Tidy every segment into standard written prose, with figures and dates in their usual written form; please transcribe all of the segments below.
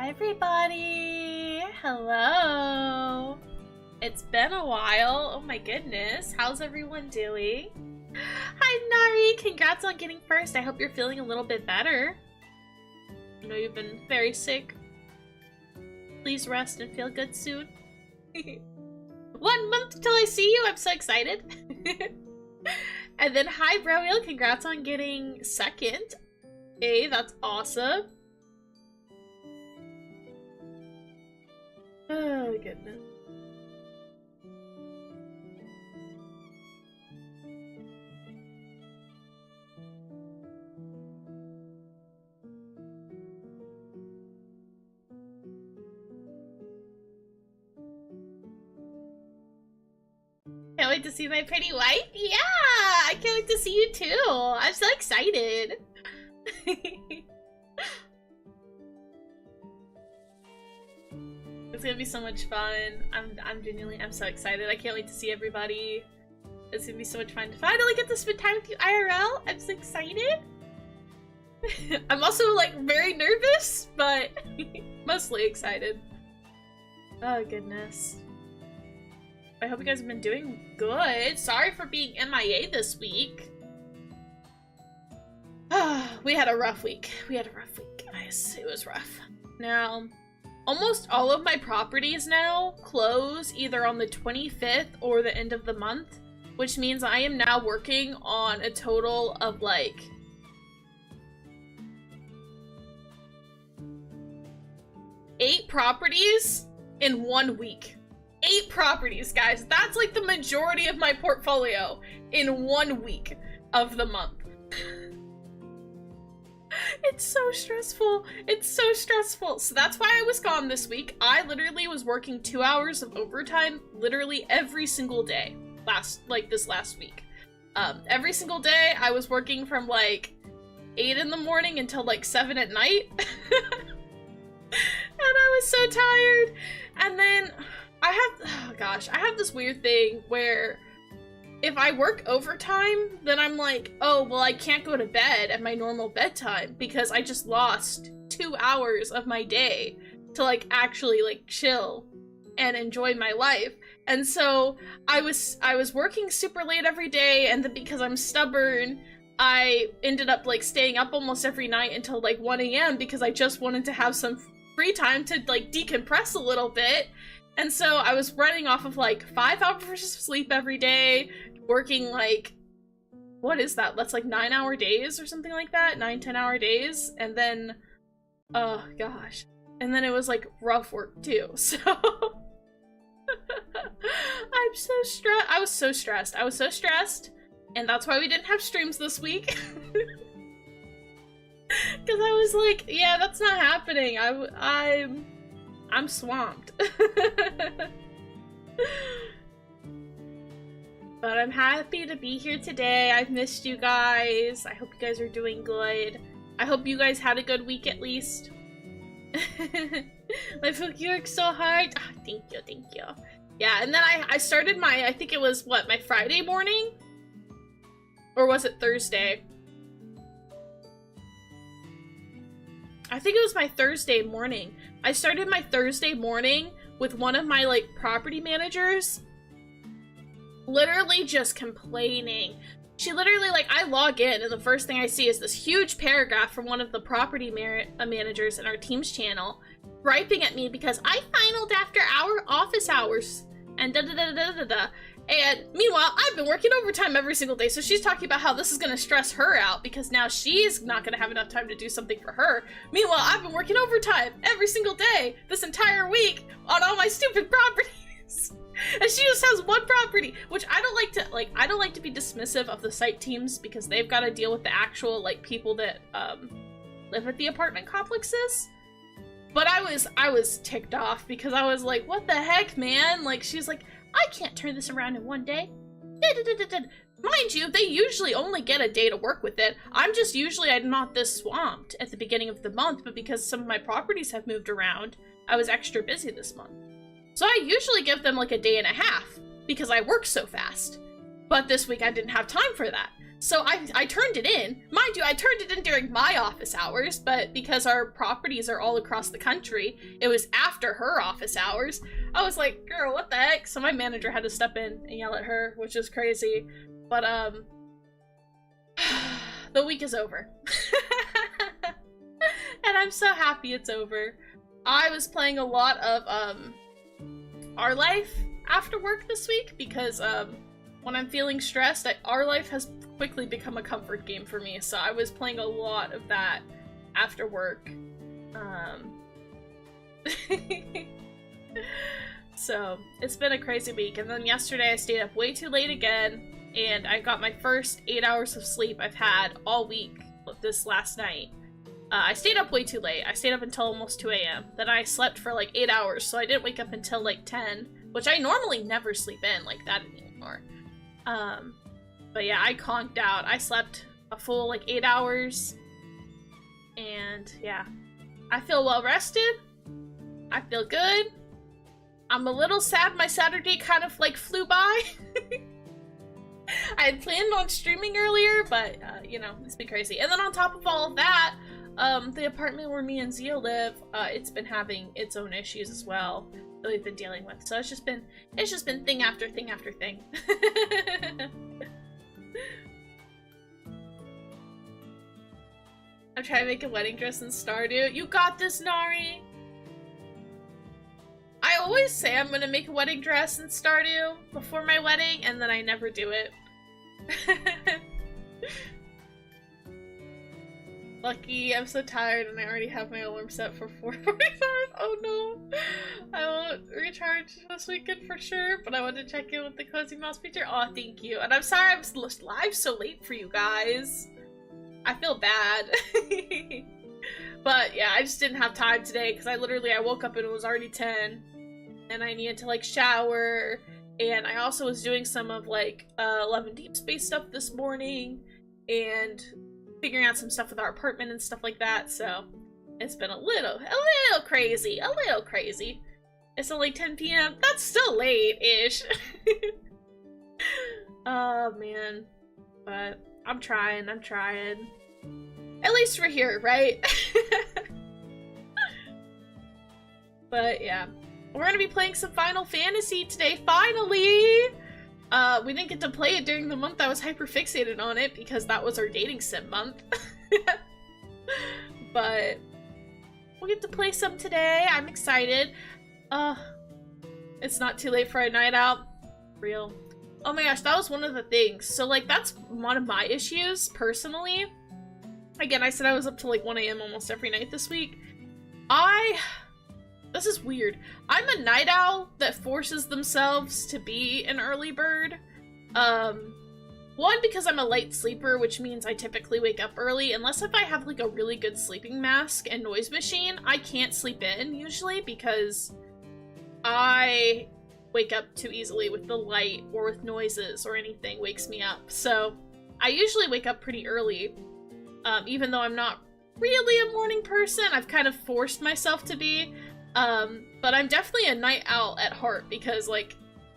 Hi everybody! Hello! It's been a while. Oh my goodness. How's everyone doing? Hi Nari! Congrats on getting first. I hope you're feeling a little bit better. I know you've been very sick. Please rest and feel good soon. 1 month till I see you! I'm so excited! And then hi Broil, congrats on getting second. Hey, that's awesome. Oh goodness. Can't wait to see my pretty wife. Yeah, I can't wait to see you too. I'm so excited. It's gonna be so much fun. I'm genuinely, I'm so excited. I can't wait to see everybody. It's gonna be so much fun to finally get to spend time with you IRL. I'm so excited. I'm also like very nervous, but mostly excited. Oh goodness. I hope you guys have been doing good. Sorry for being MIA this week. We had a rough week. Guys. It was rough. Now, almost all of my properties now close either on the 25th or the end of the month, which means I am now working on a total of like 8 properties in 1 week. 8 properties, guys. That's like the majority of my portfolio in 1 week of the month. It's so stressful. It's so stressful. So that's why I was gone this week. I literally was working 2 hours of overtime literally every single day this last week. Every single day I was working from like 8 in the morning until like 7 at night. And I was so tired. And then I have this weird thing where if I work overtime, then I'm like, oh, well, I can't go to bed at my normal bedtime because I just lost 2 hours of my day to like actually like chill and enjoy my life. And so I was working super late every day, and then because I'm stubborn, I ended up like staying up almost every night until like 1 AM because I just wanted to have some free time to like decompress a little bit. And so I was running off of like 5 hours of sleep every day, working like, what is that? That's like 9-hour days or something like that, 9-10-hour days. And then, oh gosh. And then it was like rough work too, so. I'm so stressed. I was so stressed. And that's why we didn't have streams this week. Because I was like, yeah, that's not happening. I'm swamped. But I'm happy to be here today. I've missed you guys. I hope you guys are doing good. I hope you guys had a good week at least. My book, you work so hard. Oh, thank you. Yeah, and then I started I think it was, what, my Friday morning? Or was it Thursday? I think it was my Thursday morning. I started my Thursday morning with one of my, like, property managers literally just complaining. She literally, like, I log in and the first thing I see is this huge paragraph from one of the property managers in our team's channel griping at me because I finaled after our office hours and da-da-da-da-da-da. And meanwhile, I've been working overtime every single day, so she's talking about how this is gonna stress her out because now she's not gonna have enough time to do something for her. Meanwhile, I've been working overtime every single day this entire week on all my stupid properties. And she just has 1 property, which I don't like to be dismissive of the site teams because they've got to deal with the actual, like, people that live at the apartment complexes. But I was ticked off because I was like, what the heck, man? Like, she's like, I can't turn this around in 1 day. Mind you, they usually only get a day to work with it. I'm not this swamped at the beginning of the month, but because some of my properties have moved around, I was extra busy this month. So I usually give them like a day and a half because I work so fast. But this week I didn't have time for that. So I turned it in. Mind you, I turned it in during my office hours, but because our properties are all across the country, it was after her office hours. I was like, girl, what the heck? So my manager had to step in and yell at her, which is crazy. But, the week is over. And I'm so happy it's over. I was playing a lot of, Our Life after work this week because, when I'm feeling stressed, Our Life has quickly become a comfort game for me, so I was playing a lot of that after work. So, it's been a crazy week, and then yesterday I stayed up way too late again, and I got my first 8 hours of sleep I've had all week this last night. I stayed up way too late. I stayed up until almost 2 a.m. Then I slept for like 8 hours, so I didn't wake up until like 10, which I normally never sleep in like that anymore. But yeah, I conked out. I slept a full like 8 hours, and yeah, I feel well rested. I feel good. I'm a little sad my Saturday kind of like flew by. I had planned on streaming earlier, but you know, it's been crazy. And then on top of all of that, the apartment where me and Zia live, it's been having its own issues as well that we've been dealing with. So it's just been thing after thing after thing. I'm trying to make a wedding dress in Stardew. You got this, Nari! I always say I'm gonna make a wedding dress in Stardew before my wedding, and then I never do it. Lucky, I'm so tired and I already have my alarm set for 4:45. Oh no! I won't recharge this weekend for sure, but I wanted to check in with the Cozy Mouse feature. Aw, thank you. And I'm sorry I was live so late for you guys. I feel bad. But yeah, I just didn't have time today because I woke up and it was already 10. And I needed to like shower. And I also was doing some of like 11 Deep Space stuff this morning. And figuring out some stuff with our apartment and stuff like that. So it's been a little crazy. A little crazy. It's only 10 p.m. That's still late-ish. Oh man. But I'm trying. At least we're here, right? But yeah. We're gonna be playing some Final Fantasy today, finally! We didn't get to play it during the month I was hyper-fixated on it because that was our dating sim month. But we'll get to play some today. I'm excited. It's not too late for a night out. Real. Oh my gosh, that was one of the things. So like, that's one of my issues, personally. Again, I said I was up till like 1 a.m. almost every night this week. This is weird. I'm a night owl that forces themselves to be an early bird. One, because I'm a light sleeper, which means I typically wake up early, unless if I have like a really good sleeping mask and noise machine. I can't sleep in usually because I wake up too easily with the light or with noises or anything wakes me up. So I usually wake up pretty early, even though I'm not really a morning person. I've kind of forced myself to be. But I'm definitely a night owl at heart because, like,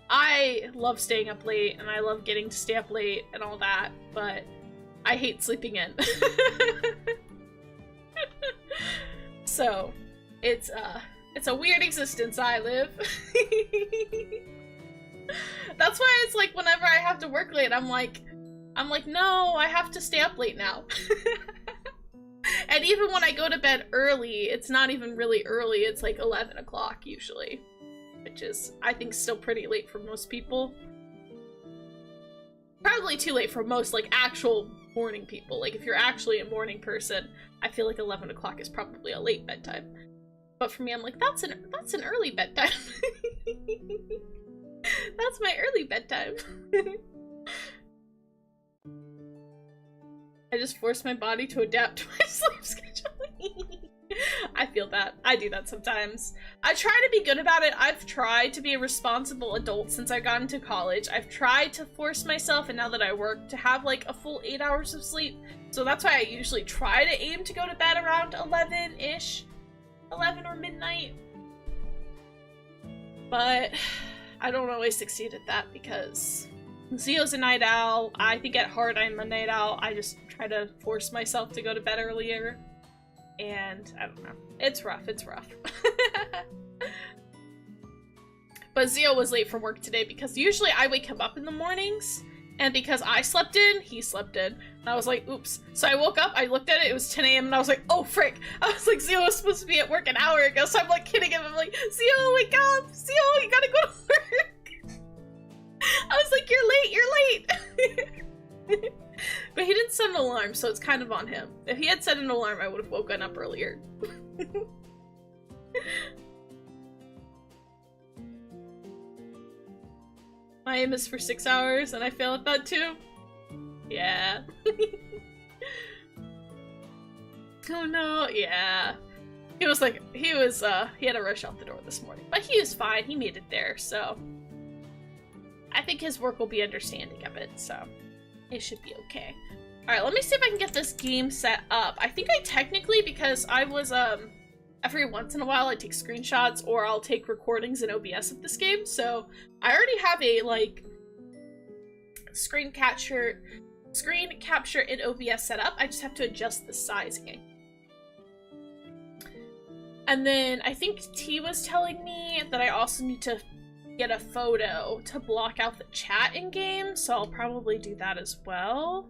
I love staying up late and I love getting to stay up late and all that, but I hate sleeping in. So, it's a weird existence I live. That's why it's like whenever I have to work late, I'm like, no, I have to stay up late now. And even when I go to bed early, it's not even really early, it's like 11 o'clock usually. Which is, I think, still pretty late for most people. Probably too late for most, like, actual morning people. Like, if you're actually a morning person, I feel like 11 o'clock is probably a late bedtime. But for me, I'm like, that's an early bedtime. That's my early bedtime. I just force my body to adapt to my sleep schedule. I feel that. I do that sometimes. I try to be good about it. I've tried to be a responsible adult since I got into college. I've tried to force myself, and now that I work, to have like a full 8 hours of sleep. So that's why I usually try to aim to go to bed around 11-ish. 11 or midnight. But I don't always succeed at that because Zio's a night owl. I think at heart I'm a night owl. I just try to force myself to go to bed earlier. And I don't know. It's rough. It's rough. But Zio was late for work today because usually I wake him up in the mornings. And because I slept in, he slept in. And I was like, oops. So I woke up, I looked at it, it was 10 a.m. and I was like, oh frick. I was like, Zio was supposed to be at work an hour ago. So I'm like kidding him. I'm like, Zio, wake up. Zio, you gotta go to work. I was like, you're late. But he didn't set an alarm, so it's kind of on him. If he had set an alarm, I would have woken up earlier. My aim is for 6 hours, and I fail at that too. Yeah. Oh no, yeah. He had to rush out the door this morning. But he was fine, he made it there, so. I think his work will be understanding of it, so. It should be okay. Alright, let me see if I can get this game set up. I think I technically, because I was, every once in a while I take screenshots or I'll take recordings in OBS of this game, so I already have a, like, screen capture in OBS set up. I just have to adjust the sizing. And then I think T was telling me that I also need to get a photo to block out the chat in game, so I'll probably do that as well.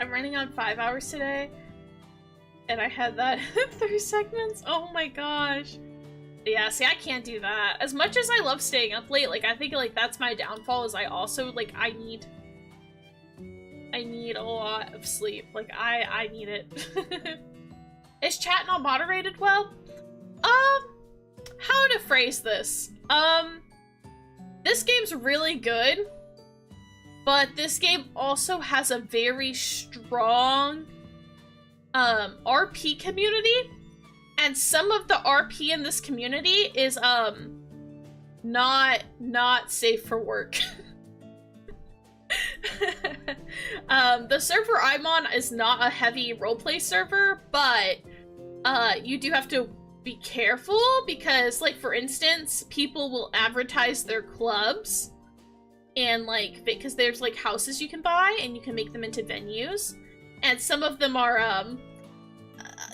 I'm running on 5 hours today, and I had that 3 segments. Oh my gosh. Yeah, see, I can't do that. As much as I love staying up late, like, I think, like, that's my downfall, is I also, like, I need a lot of sleep. Like, I need it. Is chat not moderated well? How to phrase this? This game's really good, but this game also has a very strong RP community, and some of the RP in this community is not safe for work. The server I'm on is not a heavy roleplay server, but you do have to be careful because, like, for instance, people will advertise their clubs, and, like, because there's, like, houses you can buy and you can make them into venues, and some of them are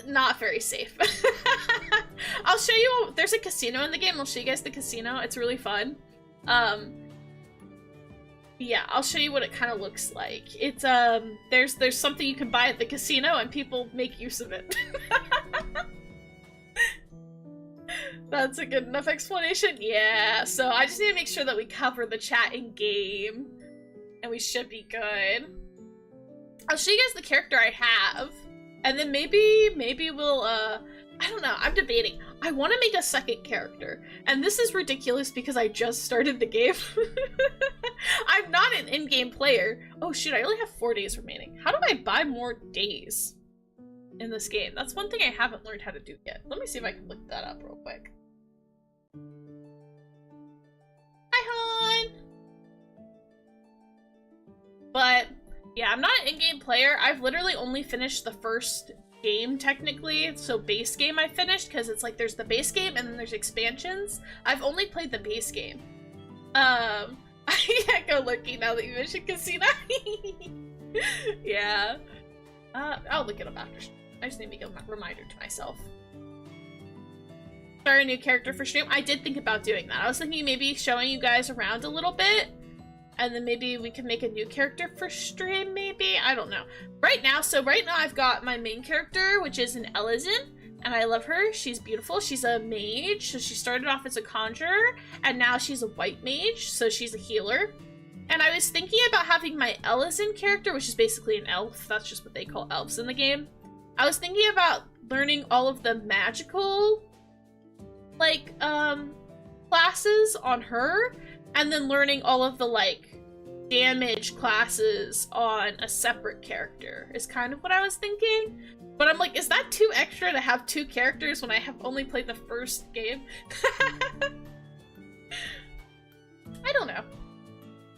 not very safe. I'll show you. There's a casino in the game. I'll show you guys the casino. It's really fun. Yeah, I'll show you what it kind of looks like. It's there's something you can buy at the casino and people make use of it. That's a good enough explanation. Yeah, so I just need to make sure that we cover the chat in game, and we should be good. I'll show you guys the character I have, and then maybe we'll I don't know, I'm debating. I want to make a second character, and this is ridiculous because I just started the game. I'm not an in-game player. Oh shoot, I only have 4 days remaining. How do I buy more days in this game? That's one thing I haven't learned how to do yet. Let me see if I can look that up real quick. Hi, hon! But yeah, I'm not an in-game player. I've literally only finished the first game, technically. So base game I finished, because it's like there's the base game and then there's expansions. I've only played the base game. I can't go looking now that you mentioned casino. Yeah. I'll look it up after. I just need to make a reminder to myself. Start a new character for stream. I did think about doing that. I was thinking maybe showing you guys around a little bit, and then maybe we can make a new character for stream, maybe? I don't know. Right now I've got my main character, which is an Ellison, and I love her. She's beautiful. She's a mage, so she started off as a conjurer, and now she's a white mage, so she's a healer. And I was thinking about having my Ellison character, which is basically an elf. That's just what they call elves in the game. I was thinking about learning all of the magical, like, classes on her, and then learning all of the, like, damage classes on a separate character is kind of what I was thinking. But I'm like, is that too extra to have 2 characters when I have only played the first game? I don't know.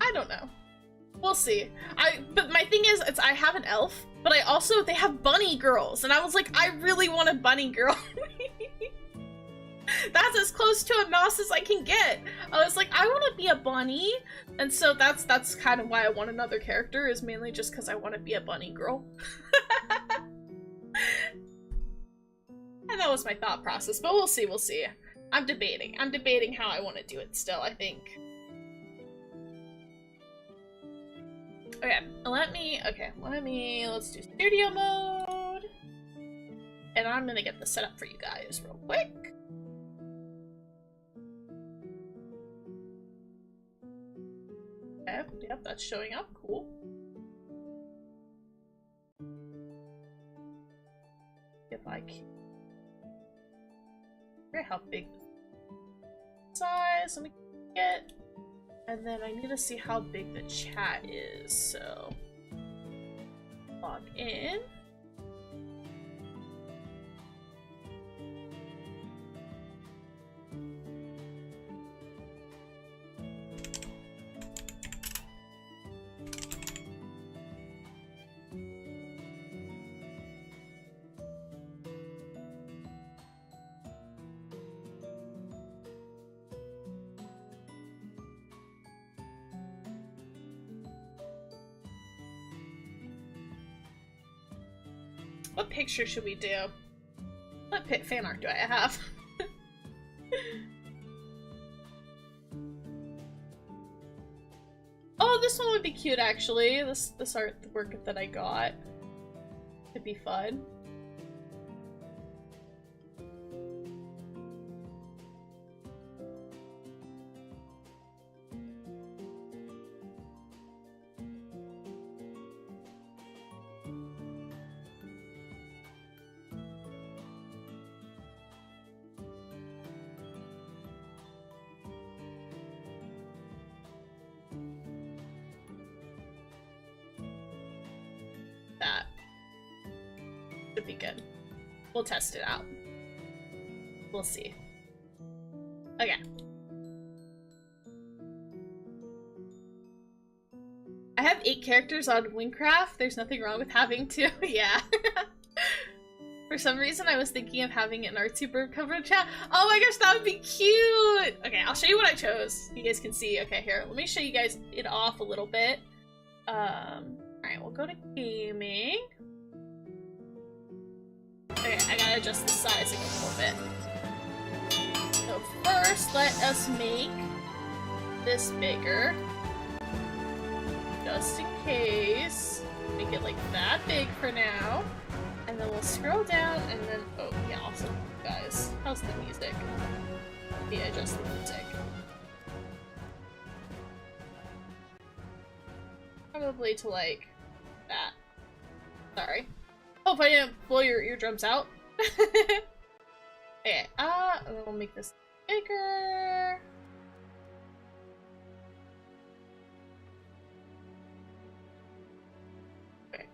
I don't know. We'll see. But my thing is, I have an elf, but they have bunny girls, and I was like, I really want a bunny girl. That's as close to a mouse as I can get. I was like, I want to be a bunny, and so that's kind of why I want another character, is mainly just because I want to be a bunny girl. And that was my thought process, but we'll see, we'll see. I'm debating how I want to do it still, I think. Let's do studio mode. And I'm gonna get this set up for you guys real quick. Yep, that's showing up, cool. If I can. How big the size, let me get. And then I need to see how big the chat is, so log in. What picture should we do? What fan art do I have? Oh, this one would be cute actually. This artwork that I got could be fun. That should be good. We'll test it out. We'll see. Okay. I have 8 characters on Wingcraft. There's nothing wrong with having 2. Yeah. For some reason, I was thinking of having an artsy bird cover chat. Oh my gosh, that would be cute! Okay, I'll show you what I chose. You guys can see. Okay, here. Let me show you guys it off a little bit. Alright, we'll go to gaming. Okay, I gotta adjust the sizing a little bit. So first, let us make this bigger. Just in case. Make it like that big for now. And then we'll scroll down and then, oh yeah, also, guys, how's the music? Yeah, adjust the music. Probably to like that. Sorry. Hope I didn't blow your eardrums out. Okay, and then we'll make this bigger. Okay,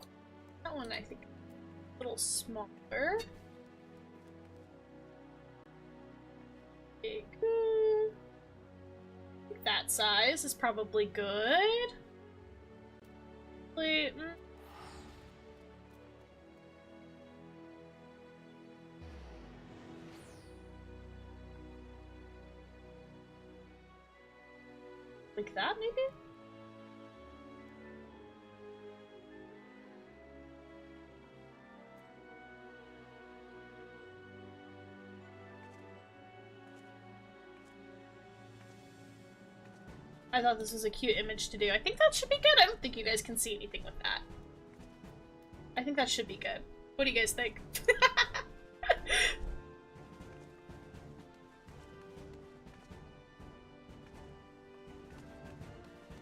that one I think a little smaller. Okay, good. I think that size is probably good. Like that, maybe? I thought this was a cute image to do. I think that should be good. I don't think you guys can see anything with that. I think that should be good. What do you guys think?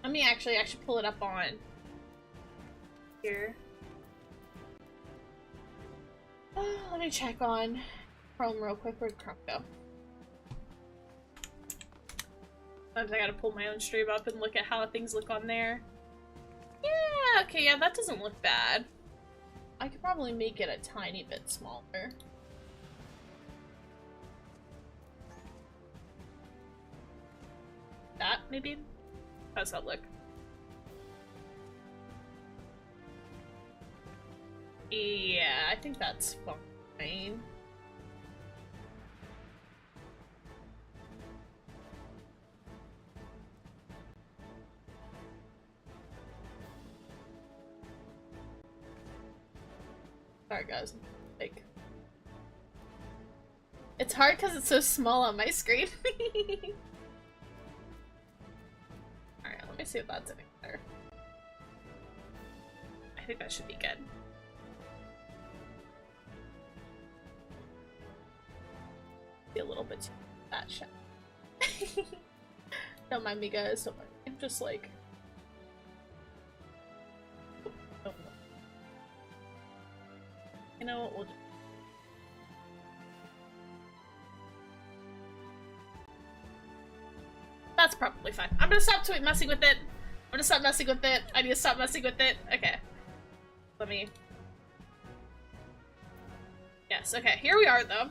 Let me I should pull it up on here. Let me check on Chrome real quick. Where'd Chrome go? Sometimes I gotta pull my own stream up and look at how things look on there. Yeah, okay, yeah, that doesn't look bad. I could probably make it a tiny bit smaller. That, maybe? How's that look? Yeah, I think that's fine. Sorry guys, like... It's hard because it's so small on my screen. Alright, let me see if that's any better. I think that should be good. Be a little bit too that shot. Don't mind me guys, don't mind me. I'm just like... Oh. You know what, we'll do. That's probably fine. I'm gonna stop messing with it. I'm gonna stop messing with it. I need to stop messing with it. Okay. Let me... Yes, okay. Here we are, though.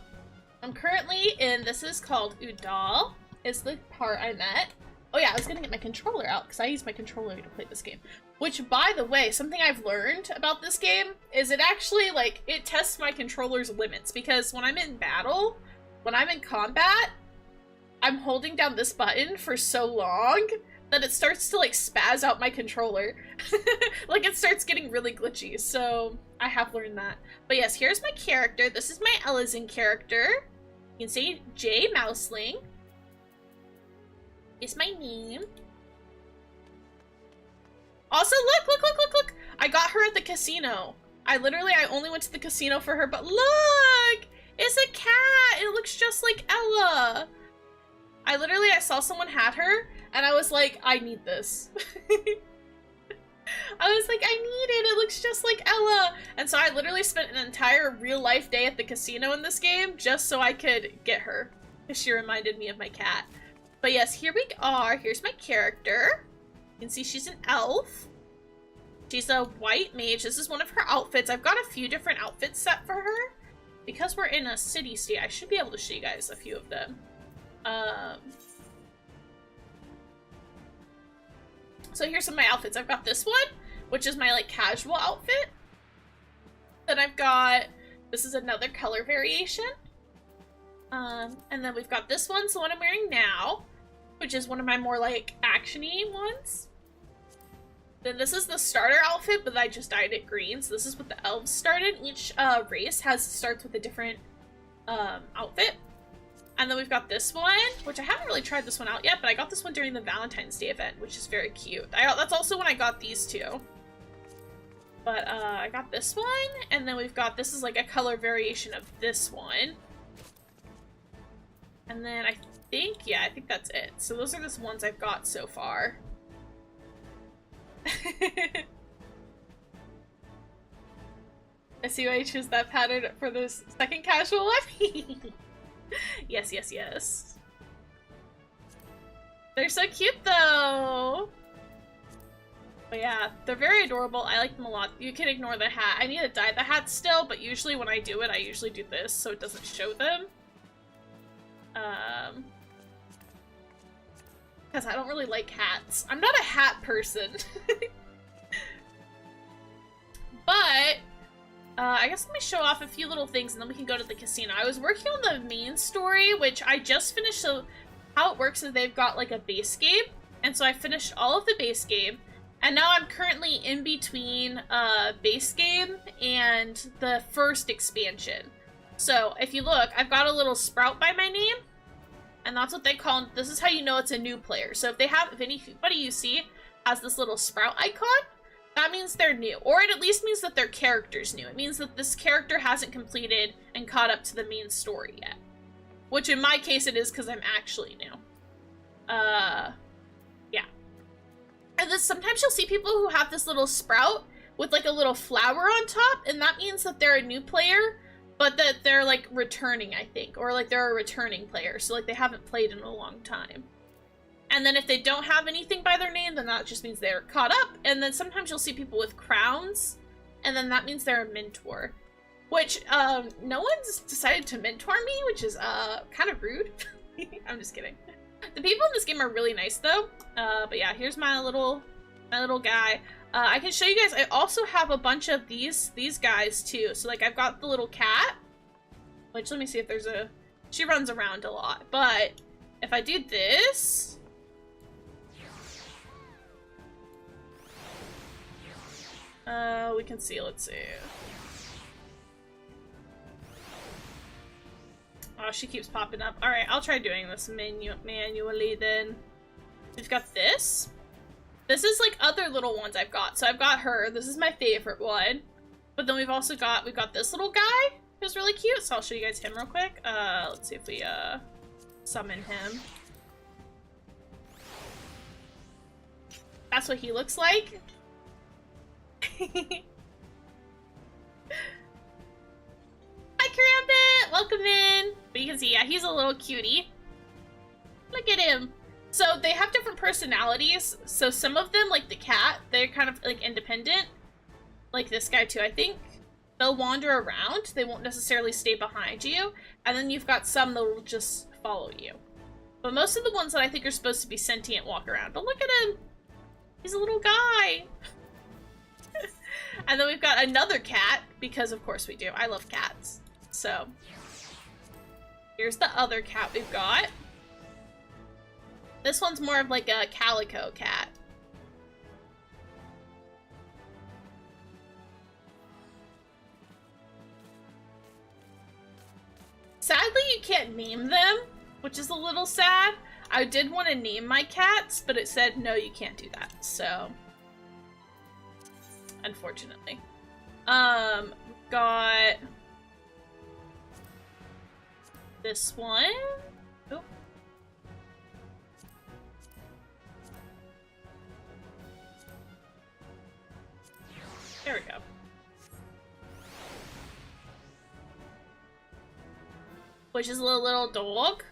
I'm currently in... This is called Udall. Is the part I'm at. Oh yeah, I was gonna get my controller out, because I use my controller to play this game. Which, by the way, something I've learned about this game is it actually, like, it tests my controller's limits. Because when I'm in battle, when I'm in combat, I'm holding down this button for so long that it starts to, like, spaz out my controller. Like, it starts getting really glitchy, so I have learned that. But yes, here's my character. This is my Ellison character. You can see J Mouseling. Is my name. Also, look! I got her at the casino. I only went to the casino for her, but look! It's a cat! It looks just like Ella! I saw someone had her, and I was like, I need this. I was like, I need it! It looks just like Ella! And so I literally spent an entire real-life day at the casino in this game, just so I could get her. Because she reminded me of my cat. But yes, here we are. Here's my character. You can see she's an elf. She's a white mage. This is one of her outfits. I've got a few different outfits set for her. Because we're in a city state, I should be able to show you guys a few of them. So here's some of my outfits. I've got this one, which is my, like, casual outfit. Then I've got... This is another color variation. And then we've got this one, so what I'm wearing now, which is one of my more, like, action-y ones. Then this is the starter outfit, but I just dyed it green, so this is what the elves started. Each race starts with a different outfit. And then we've got this one, which I haven't really tried this one out yet, but I got this one during the Valentine's Day event, which is very cute. That's also when I got these two. But I got this one, and then we've got, this is like a color variation of this one. And then I think that's it. So those are the ones I've got so far. I see why you chose that pattern for this second casual one. Yes. They're so cute though. But yeah, they're very adorable. I like them a lot. You can ignore the hat. I need to dye the hat still, but usually when I do it, I usually do this so it doesn't show them. Because I don't really like hats. I'm not a hat person. But, I guess let me show off a few little things and then we can go to the casino. I was working on the main story, which I just finished, so how it works is they've got like a base game, and so I finished all of the base game, and now I'm currently in between base game and the first expansion. So, if you look, I've got a little sprout by my name, and that's what they call, this is how you know it's a new player. So if anybody you see has this little sprout icon, that means they're new. Or it at least means that their character's new. It means that this character hasn't completed and caught up to the main story yet. Which in my case it is because I'm actually new. Yeah. And then sometimes you'll see people who have this little sprout with like a little flower on top, and that means that they're a new player, but that they're like returning, I think. Or like they're a returning player, so like they haven't played in a long time. And then if they don't have anything by their name, then that just means they're caught up. And then sometimes you'll see people with crowns and then that means they're a mentor. Which, no one's decided to mentor me, which is, kind of rude. I'm just kidding. The people in this game are really nice, though. But yeah, here's my little guy. I can show you guys, I also have a bunch of these guys, too. So, like, I've got the little cat, which, let me see if there's a... She runs around a lot, but if I do this... we can see, let's see. Oh, she keeps popping up. Alright, I'll try doing this manually then. We've got this. This is like other little ones I've got. So I've got her. This is my favorite one. But then we've also got, this little guy who's really cute. So I'll show you guys him real quick. Let's see if we, summon him. That's what he looks like. Hi, Karambit! Welcome in! But you can see, yeah, he's a little cutie. Look at him! So, they have different personalities. So, some of them, like the cat, they're kind of, like, independent. Like this guy, too, I think. They'll wander around. They won't necessarily stay behind you. And then you've got some that will just follow you. But most of the ones that I think are supposed to be sentient walk around. But look at him! He's a little guy! And then we've got another cat, because of course we do. I love cats. So, here's the other cat we've got. This one's more of like a calico cat. Sadly, you can't name them, which is a little sad. I did want to name my cats, but it said, no, you can't do that, so... Unfortunately. We've got... this one. Oh. There we go. Which is a little dog.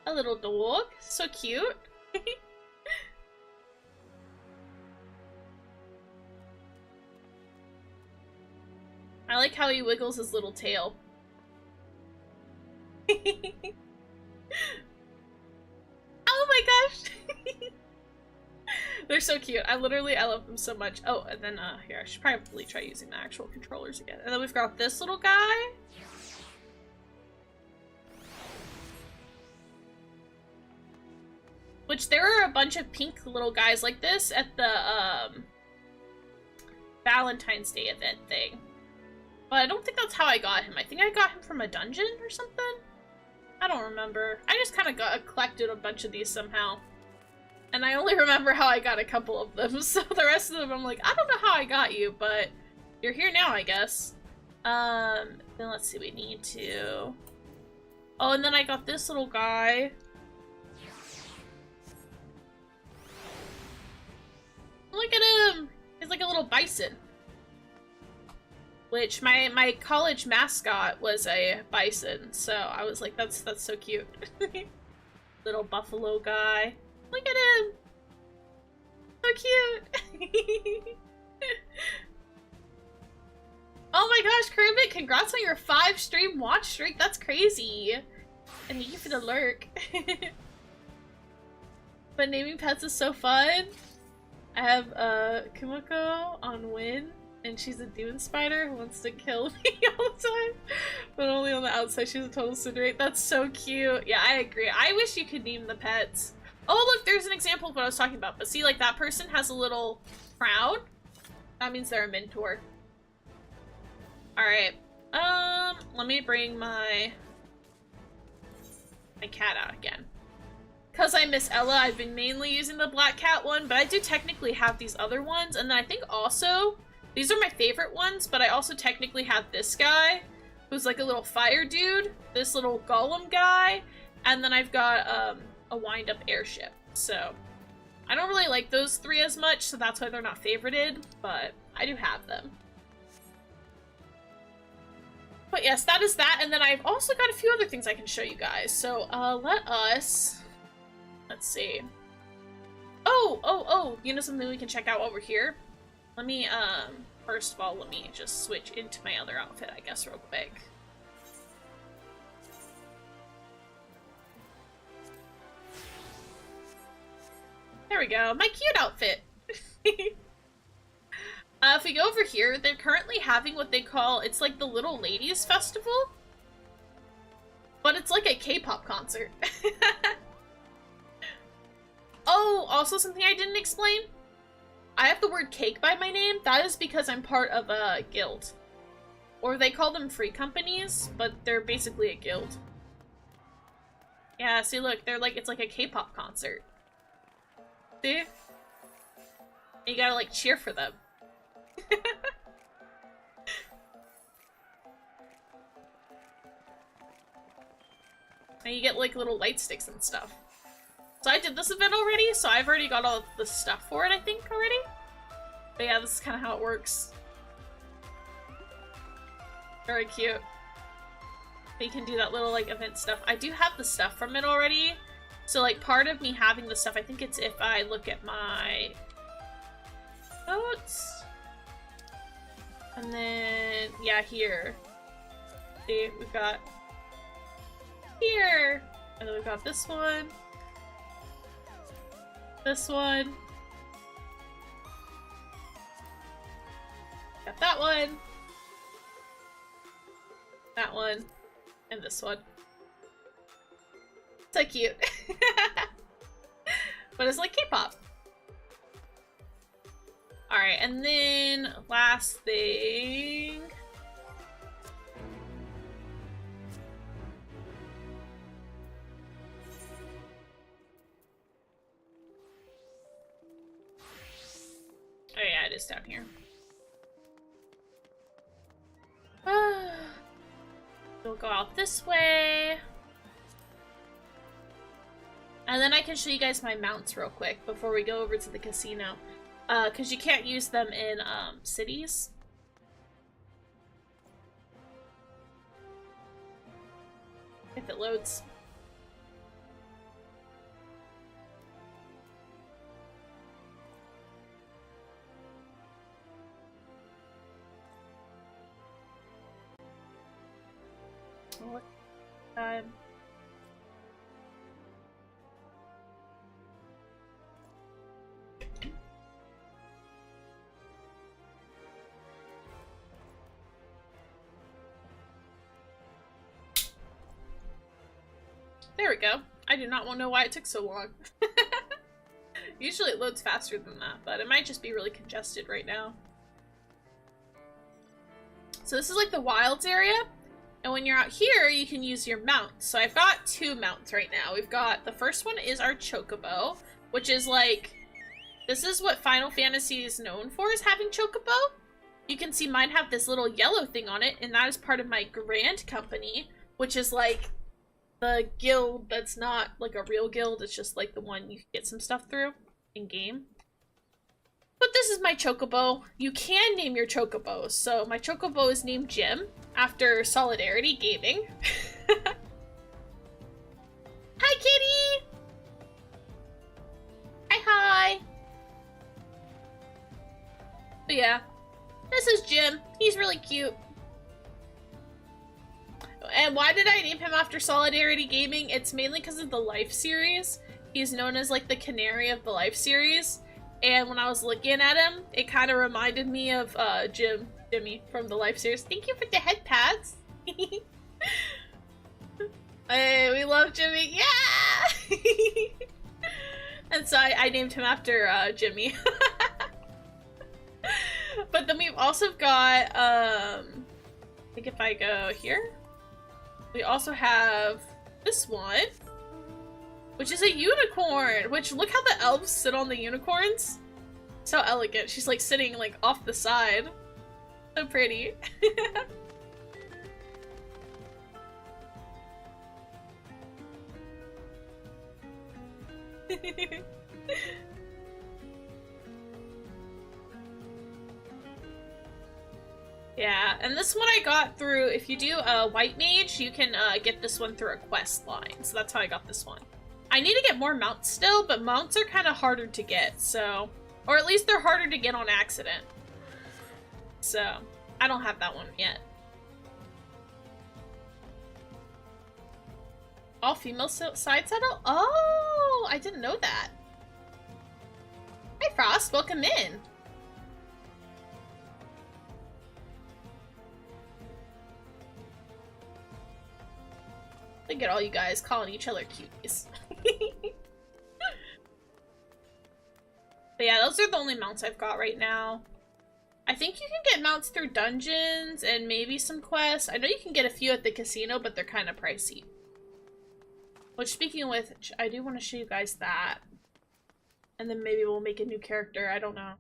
A little dog. So cute. I like how he wiggles his little tail. Oh my gosh! They're so cute. I love them so much. Oh, and then, here, I should probably try using the actual controllers again. And then we've got this little guy. Which, there are a bunch of pink little guys like this at the, Valentine's Day event thing. But I don't think that's how I got him. I think I got him from a dungeon or something? I don't remember. I just kind of collected a bunch of these somehow. And I only remember how I got a couple of them, so the rest of them I'm like, I don't know how I got you, but you're here now, I guess. Then let's see, we need to... Oh, and then I got this little guy. Look at him! He's like a little bison. Which, my college mascot was a bison, so I was like, that's so cute. Little buffalo guy. Look at him! So cute! Oh my gosh, Kermit, congrats on your 5-stream watch streak, that's crazy! And thank you for the lurk. But naming pets is so fun. I have, Kumiko on Win. And she's a demon spider who wants to kill me all the time. But only on the outside, she's a total cinerate. That's so cute. Yeah, I agree. I wish you could name the pets. Oh, look, there's an example of what I was talking about. But see, like, that person has a little crown. That means they're a mentor. Alright. Let me bring my cat out again. Because I miss Ella, I've been mainly using the black cat one. But I do technically have these other ones. And then I think also... These are my favorite ones, but I also technically have this guy, who's like a little fire dude, this little golem guy, and then I've got a wind-up airship. So, I don't really like those three as much, so that's why they're not favorited, but I do have them. But yes, that is that, and then I've also got a few other things I can show you guys. So, let's see. Oh, you know something we can check out while we're here? Let me, first of all, let me just switch into my other outfit, I guess, real quick. There we go, my cute outfit! If we go over here, they're currently having what they call, it's like the Little Ladies Festival. But it's like a K-pop concert. Oh, also something I didn't explain. I have the word cake by my name. That is because I'm part of a guild. Or they call them free companies, but they're basically a guild. Yeah, see look, they're like, it's like a K-pop concert. See? And you gotta like cheer for them. And you get like little light sticks and stuff. So I did this event already, so I've already got all the stuff for it, I think, already. But yeah, this is kind of how it works. Very cute. You can do that little like event stuff. I do have the stuff from it already. So like part of me having the stuff, I think it's if I look at my notes. And then, yeah, here. See, we've got here. And then we've got this one. This one. Got that one. That one. And this one. So cute. But it's like K-pop. Alright, and then last thing. Oh yeah, it is down here. We'll go out this way. And then I can show you guys my mounts real quick before we go over to the casino. Because you can't use them in cities. If it loads. What time? There we go. I do not know why it took so long. Usually it loads faster than that, but it might just be really congested right now. So this is like the wilds area, and when you're out here, you can use your mounts. So I've got two mounts right now. We've got, the first one is our chocobo, which is like, this is what Final Fantasy is known for, is having chocobo. You can see mine have this little yellow thing on it, and that is part of my Grand Company, which is like the guild that's not like a real guild, it's just like the one you can get some stuff through in game. But this is my chocobo. You can name your chocobos. So my chocobo is named Jim after Solidarity Gaming. Hi, kitty! Hi. But yeah, this is Jim. He's really cute. And why did I name him after Solidarity Gaming? It's mainly because of the Life series. He's known as like the canary of the Life series. And when I was looking at him, it kind of reminded me of Jimmy from the Life series. Thank you for the head pads. Hey, we love Jimmy. Yeah! And so I named him after Jimmy. But then we've also got, I think if I go here, we also have this one, which is a unicorn, which look how the elves sit on the unicorns. So elegant. She's like sitting like off the side. So pretty. Yeah, and this one I got through, if you do a white mage, you can get this one through a quest line. So that's how I got this one. I need to get more mounts still, but mounts are kind of harder to get, so... Or at least they're harder to get on accident. So, I don't have that one yet. All female side saddle? Oh, I didn't know that. Hi Frost, welcome in. Look at all you guys calling each other cuties. But yeah, those are the only mounts I've got right now. I think you can get mounts through dungeons and maybe some quests. I know you can get a few at the casino, but they're kind of pricey. Which, speaking of which, I do want to show you guys that. And then maybe we'll make a new character, I don't know.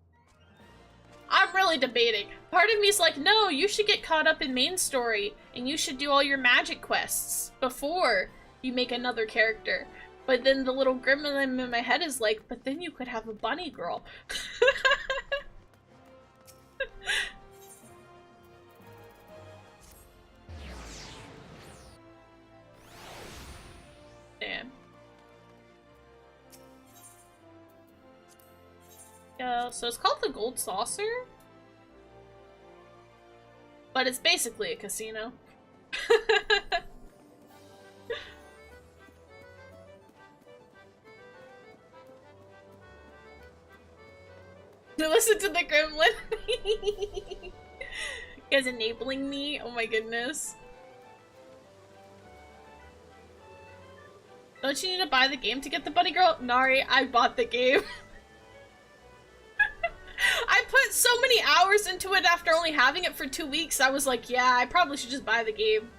I'm really debating. Part of me is like, no, you should get caught up in main story, and you should do all your magic quests before you make another character. But then the little gremlin in my head is like, but then you could have a bunny girl. Damn. Yeah, so it's called the Gold Saucer. But it's basically a casino. To listen to the gremlin. You guys enabling me? Oh my goodness. Don't you need to buy the game to get the bunny girl? Nari, I bought the game. I put so many hours into it after only having it for 2 weeks. I was like, yeah, I probably should just buy the game.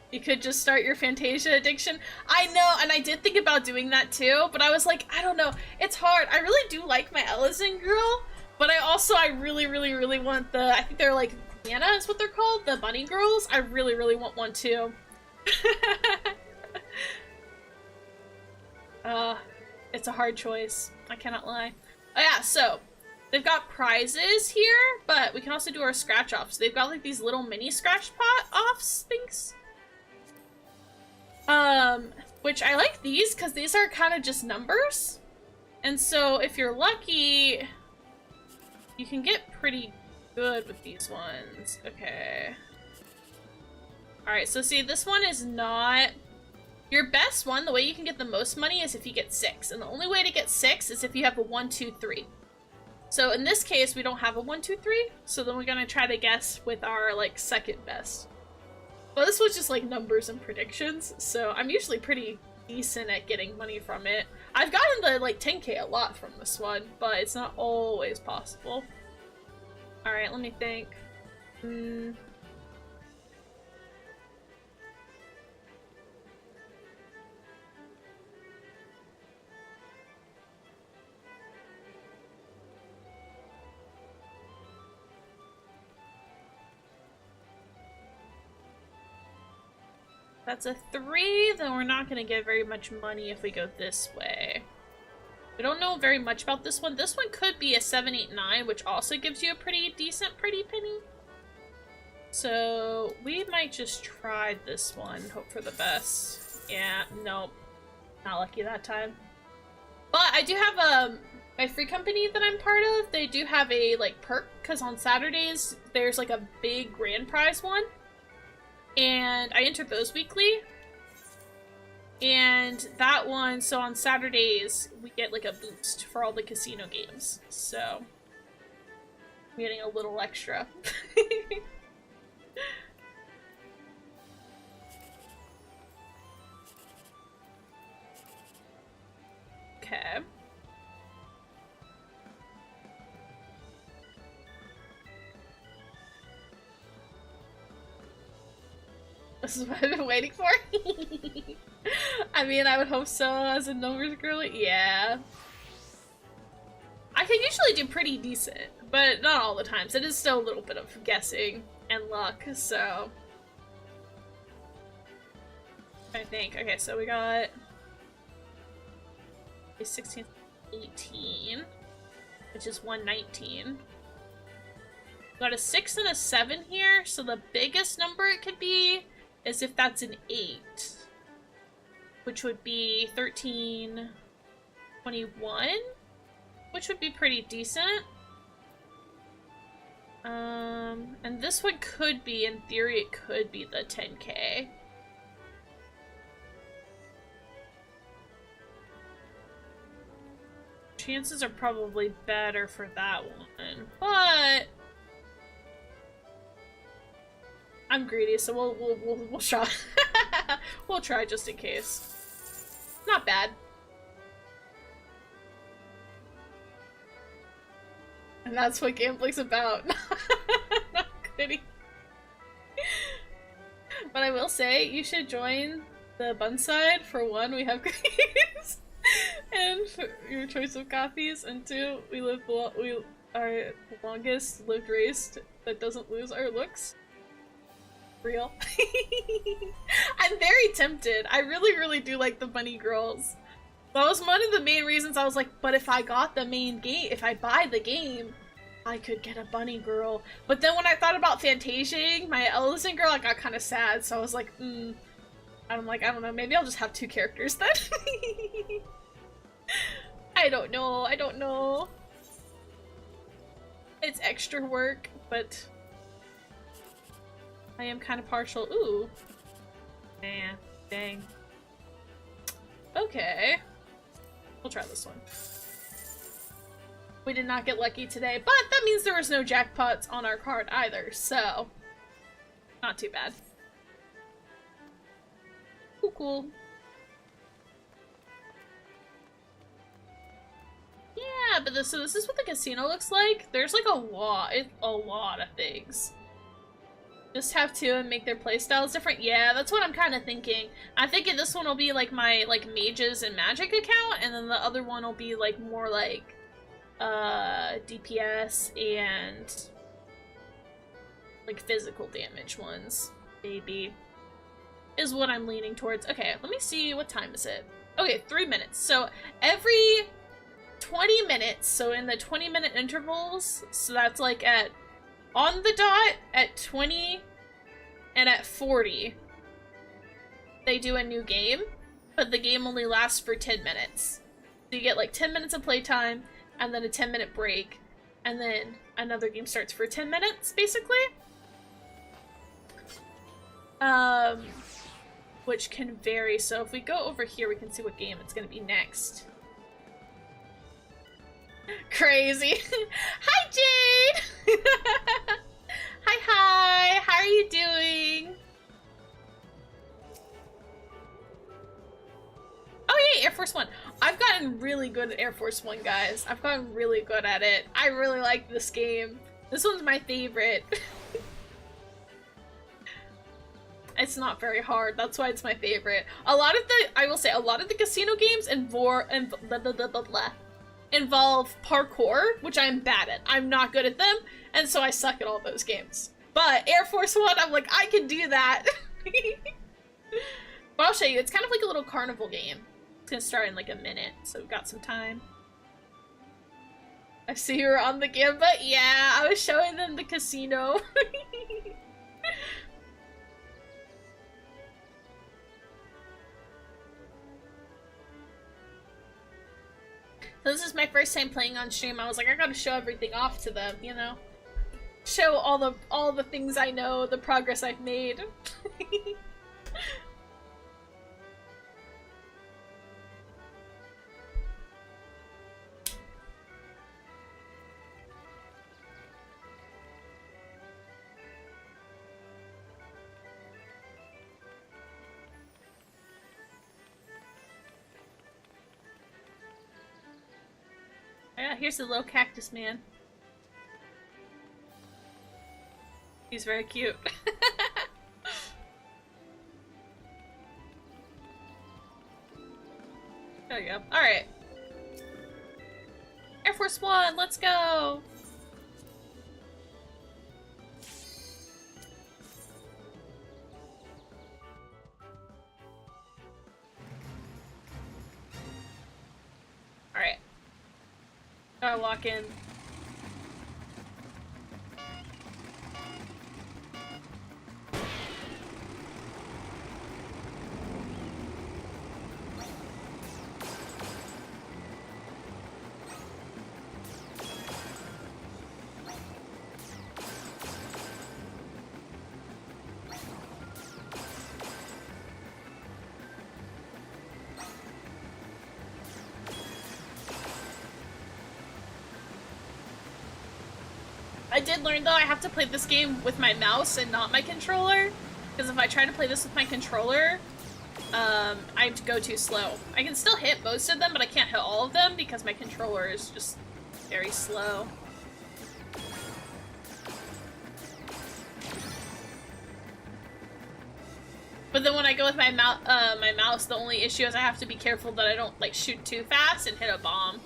You could just start your Fantasia addiction. I know, and I did think about doing that too, but I was like, I don't know. It's hard. I really do like my Ellison girl, but I really, really, really want the, I think they're like, Anna is what they're called, the bunny girls. I really, really want one too. It's a hard choice. I cannot lie. Oh yeah, so they've got prizes here, but we can also do our scratch offs. They've got like these little mini scratch pot offs things. Which I like these because these are kind of just numbers. And so if you're lucky, you can get pretty good with these ones. Okay. Alright, so see, this one is not... Your best one, the way you can get the most money is if you get 6. And the only way to get 6 is if you have a 1, 2, 3. So in this case, we don't have a 1, 2, 3. So then we're gonna try to guess with our, like, second best. Well, this was just, like, numbers and predictions. So I'm usually pretty decent at getting money from it. I've gotten the, like, 10k a lot from this one, but it's not always possible. Alright, let me think. That's a 3, then we're not gonna get very much money if we go this way. We don't know very much about this one. This one could be a 7, 8, 9, which also gives you a pretty decent pretty penny. So we might just try this one, hope for the best. Yeah, nope. Not lucky that time. But I do have my free company that I'm part of, they do have a like perk, because on Saturdays there's like a big grand prize one. And I enter those weekly. And that one, so on Saturdays, we get like a boost for all the casino games. So, I'm getting a little extra. Okay. This is what I've been waiting for. I mean, I would hope so as a numbers girly. Yeah. I can usually do pretty decent, but not all the times. It is still a little bit of guessing and luck, so. I think. Okay, so we got a 16, 18, which is 119. We got a 6 and a 7 here, so the biggest number it could be is if that's an 8, which would be 13, 21, which would be pretty decent. And this one could be, in theory, it could be the 10K. Chances are probably better for that one, but I'm greedy, so we'll try. We'll try just in case. Not bad. And that's what gambling's about. Not kidding. But I will say, you should join the bun side. For one, we have cookies. And your choice of coffees. And two, we are the longest lived race that doesn't lose our looks. Real. I'm very tempted. I really do like the bunny girls. That was one of the main reasons I was like, but if I got the main game, if I buy the game, I could get a bunny girl. But then when I thought about Fantasiaing my Ellison girl, I got kind of sad, so I was like, I'm like, I don't know, maybe I'll just have 2 characters then. I don't know. It's extra work, but I am kind of partial. Ooh. Man, dang. Okay. We'll try this one. We did not get lucky today, but that means there was no jackpots on our card either, so not too bad. Cool. Yeah, but so this is what the casino looks like. There's like a lot of things. Just have 2 and make their playstyles different. Yeah, that's what I'm kind of thinking. I'm thinking this one will be like my mages and magic account, and then the other one will be like more like DPS and like physical damage ones, maybe, is what I'm leaning towards. Okay, let me see, what time is it? Okay, 3 minutes. So every 20 minutes, so in the 20-minute intervals, so that's like on the dot at 20 and at 40, they do a new game, but the game only lasts for 10 minutes. So you get like 10 minutes of playtime, and then a 10-minute break, and then another game starts for 10 minutes, basically. Which can vary, so if we go over here, we can see what game it's gonna be next. Crazy. Hi, Jade! Hi, how are you doing? Oh yeah, Air Force One. I've gotten really good at Air Force One, guys. I've gotten really good at it. I really like this game. This one's my favorite. It's not very hard. That's why it's my favorite. I will say, a lot of the casino games involve parkour, which I'm bad at. I'm not good at them, and so I suck at all those games. But Air Force One, I'm like, I can do that. But I'll show you. It's kind of like a little carnival game. It's gonna start in like a minute, so we've got some time. I see you were on the Gambit. Yeah, I was showing them the casino. This is my first time playing on stream. I was like, I gotta show everything off to them, you know? Show all the things I know, the progress I've made. Yeah, here's the little cactus man. He's very cute. There we go. Alright. Air Force One, let's go! Alright. Gotta walk in. I did learn, though, I have to play this game with my mouse and not my controller. Because if I try to play this with my controller, I go too slow. I can still hit most of them, but I can't hit all of them because my controller is just very slow. But then when I go with my mouse, the only issue is I have to be careful that I don't, like, shoot too fast and hit a bomb.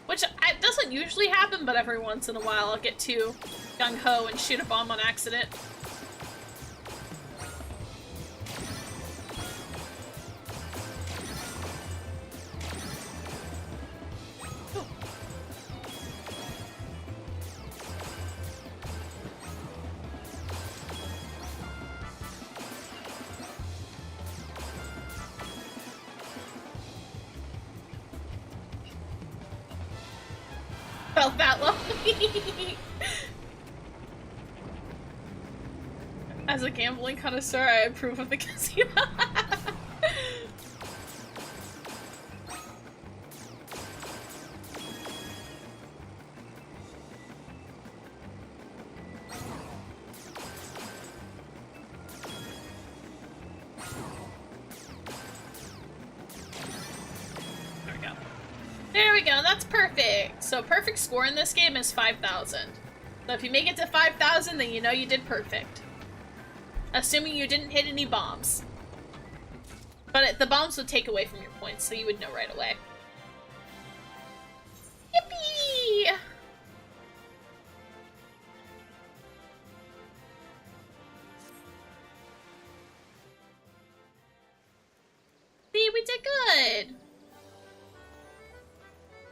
Which doesn't usually happen, but every once in a while I'll get too gung-ho and shoot a bomb on accident. Felt that lonely. As a gambling connoisseur, I approve of the casino. There we go, that's perfect. So perfect score in this game is 5,000. So if you make it to 5,000, then you know you did perfect. Assuming you didn't hit any bombs. But the bombs would take away from your points, so you would know right away. Yippee! See, we did good!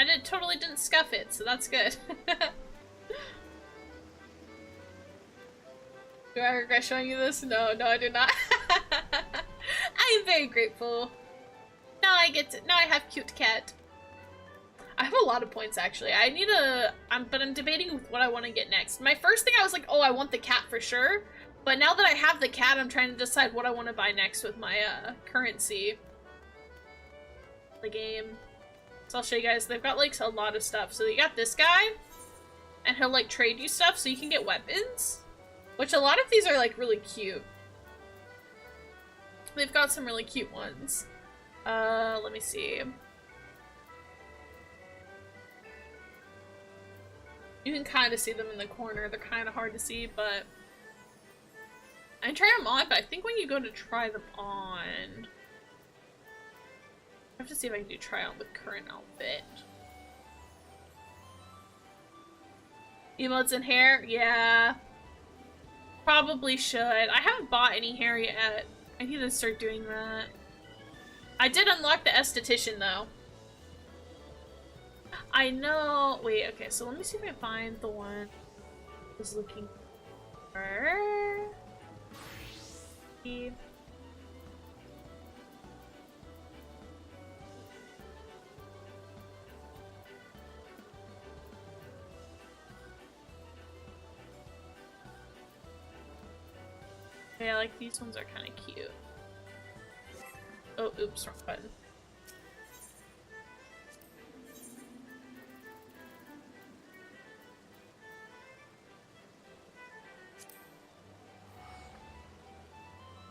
I totally didn't scuff it, so that's good. Do I regret showing you this? No, I do not. I am very grateful. Now I have cute cat. I have a lot of points actually. But I'm debating with what I want to get next. My first thing I was like, oh, I want the cat for sure. But now that I have the cat, I'm trying to decide what I want to buy next with my currency. The game. So I'll show you guys. They've got like a lot of stuff. So you got this guy, and he'll like trade you stuff so you can get weapons. Which a lot of these are like really cute. They've got some really cute ones. Let me see. You can kind of see them in the corner. They're kind of hard to see, but I try them on, but I think when you go to try them on, I have to see if I can do try on with current outfit. Emotes and hair? Yeah. Probably should. I haven't bought any hair yet. I need to start doing that. I did unlock the esthetician though. I know. Wait, okay, so let me see if I can find the one I was looking for. Yeah, like these ones are kind of cute. Oh, oops, wrong button.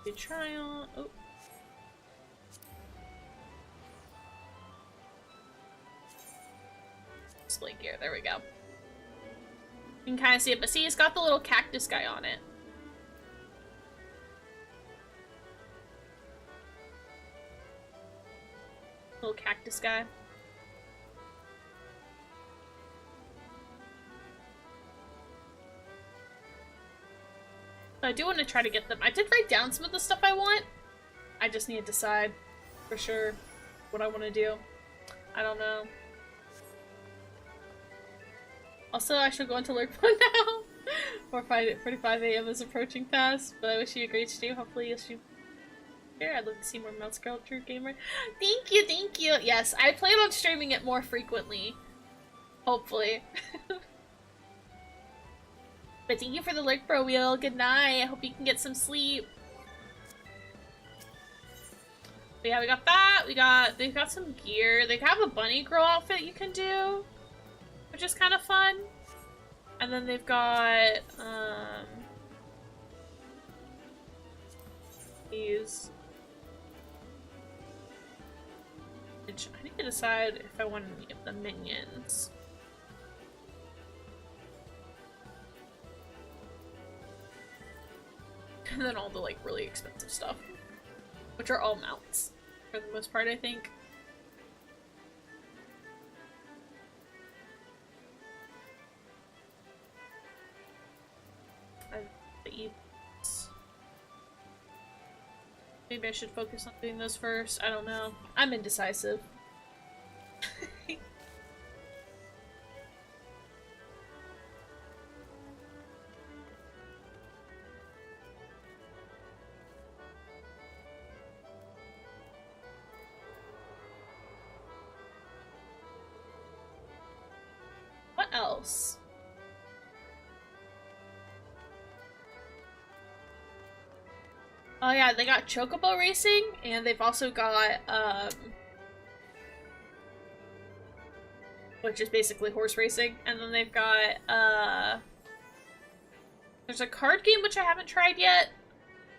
Good try on. Oh. Display gear, there we go. You can kind of see it, but see, it's got the little cactus guy on it. Little cactus guy. I do want to try to get them. I did write down some of the stuff I want. I just need to decide for sure what I want to do. I don't know. Also, I should go into lurk mode now. 4:45 a.m. is approaching fast, but I wish you a great stream. Hopefully you'll stream here. I'd love to see more Mouse Girl True Gamer. Thank you, thank you. Yes, I plan on streaming it more frequently. Hopefully. But thank you for the lurk, bro wheel. Good night. I hope you can get some sleep. But yeah, we got that. They've got some gear. They have a bunny girl outfit you can do, which is kind of fun. And then they've got, these. I need to decide if I want any of the minions. And then all the, like, really expensive stuff. Which are all mounts, for the most part, I think. Maybe I should focus on doing those first. I don't know. I'm indecisive. What else? Oh yeah, they got Chocobo Racing, and they've also got, which is basically horse racing, and then they've got, there's a card game which I haven't tried yet.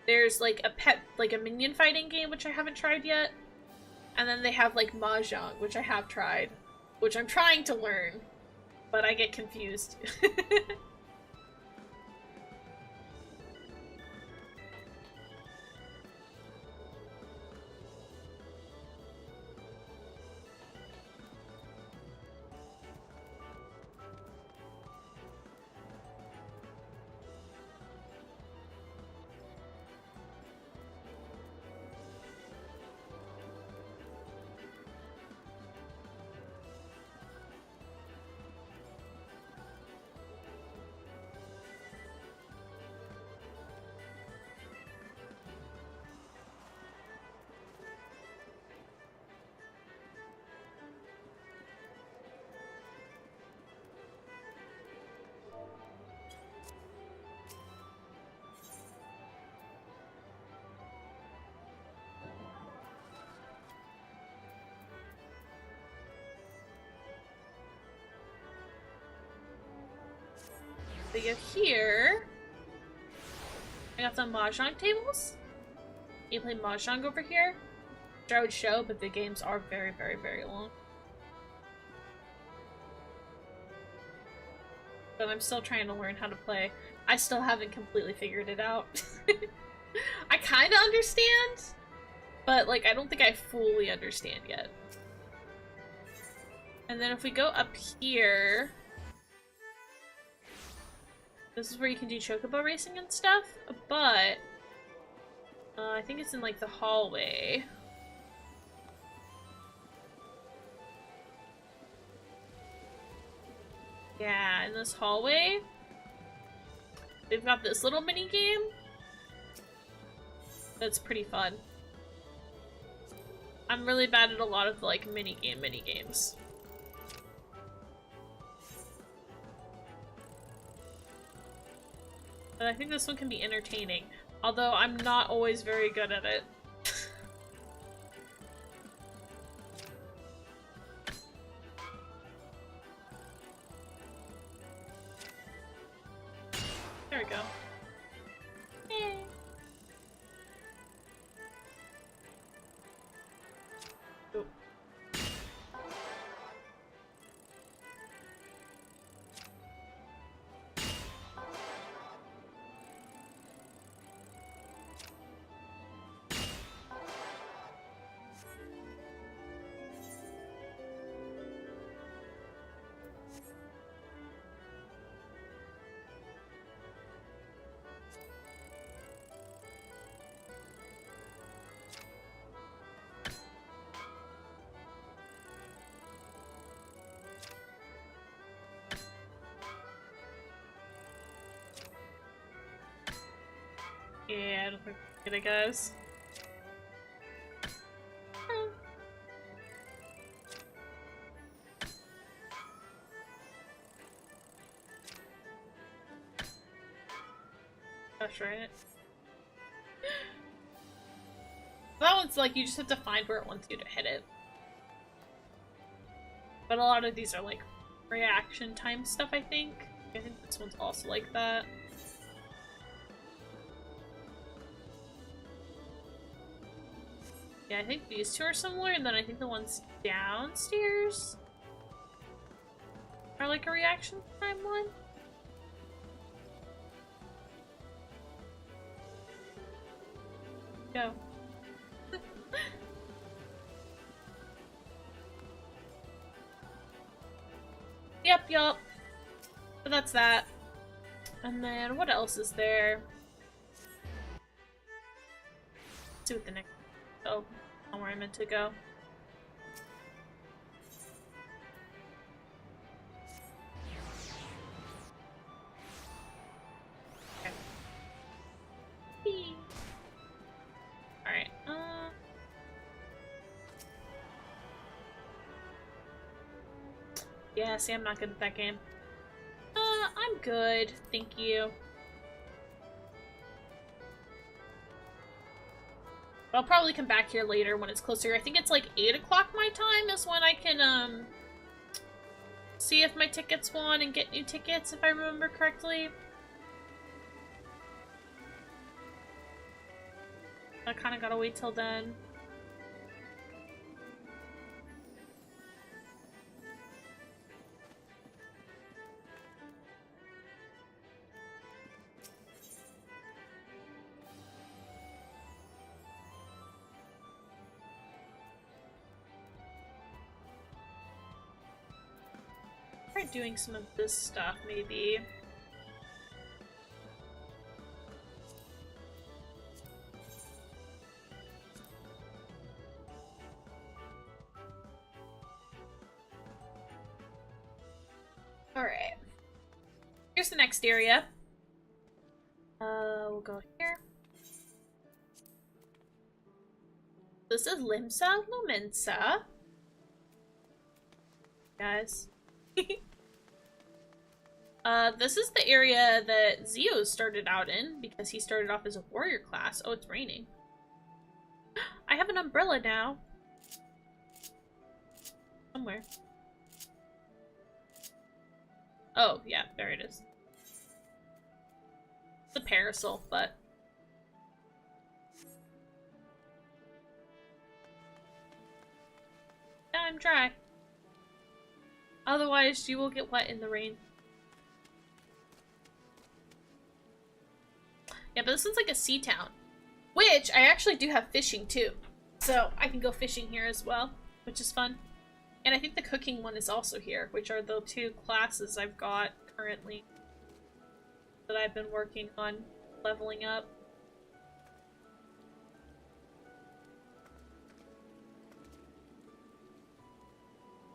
There's, like, a minion fighting game which I haven't tried yet. And then they have, like, Mahjong, which I have tried. Which I'm trying to learn, but I get confused. But you have here, I got some Mahjong tables. You play Mahjong over here, which I would show, but the games are very, very, very long. But I'm still trying to learn how to play. I still haven't completely figured it out. I kind of understand, but like I don't think I fully understand yet. And then if we go up here, this is where you can do Chocobo Racing and stuff, but I think it's in like the hallway. Yeah, in this hallway, they've got this little mini game that's pretty fun. I'm really bad at a lot of like mini games. But I think this one can be entertaining, although I'm not always very good at it. There we go. Yay. Ooh. Yeah, I don't think I'm gonna, guys. That's right. That one's like, you just have to find where it wants you to hit it. But a lot of these are like reaction time stuff, I think. I think This one's also like that. Yeah, I think these two are similar, and then I think the ones downstairs are like a reaction time one. Go. Yup. But that's that. And then what else is there? Let's see what the next. Oh, not where I meant to go. Okay. Alright, yeah, see, I'm not good at that game. I'm good, thank you. I'll probably come back here later when it's closer. I think it's like 8 o'clock my time is when I can, see if my tickets won and get new tickets, if I remember correctly. I kinda gotta wait till then. Try doing some of this stuff, maybe. Alright. Here's the next area. We'll go here. This is Limsa Lumensa. Guys. This is the area that Zio started out in, because he started off as a warrior class. Oh, it's raining. I have an umbrella now. Somewhere. Oh, yeah, there it is. It's a parasol, but... yeah, I'm dry. Otherwise, you will get wet in the rain. Yeah, but this one's like a sea town. Which, I actually do have fishing too. So, I can go fishing here as well, which is fun. And I think the cooking one is also here, which are the two classes I've got currently that I've been working on leveling up.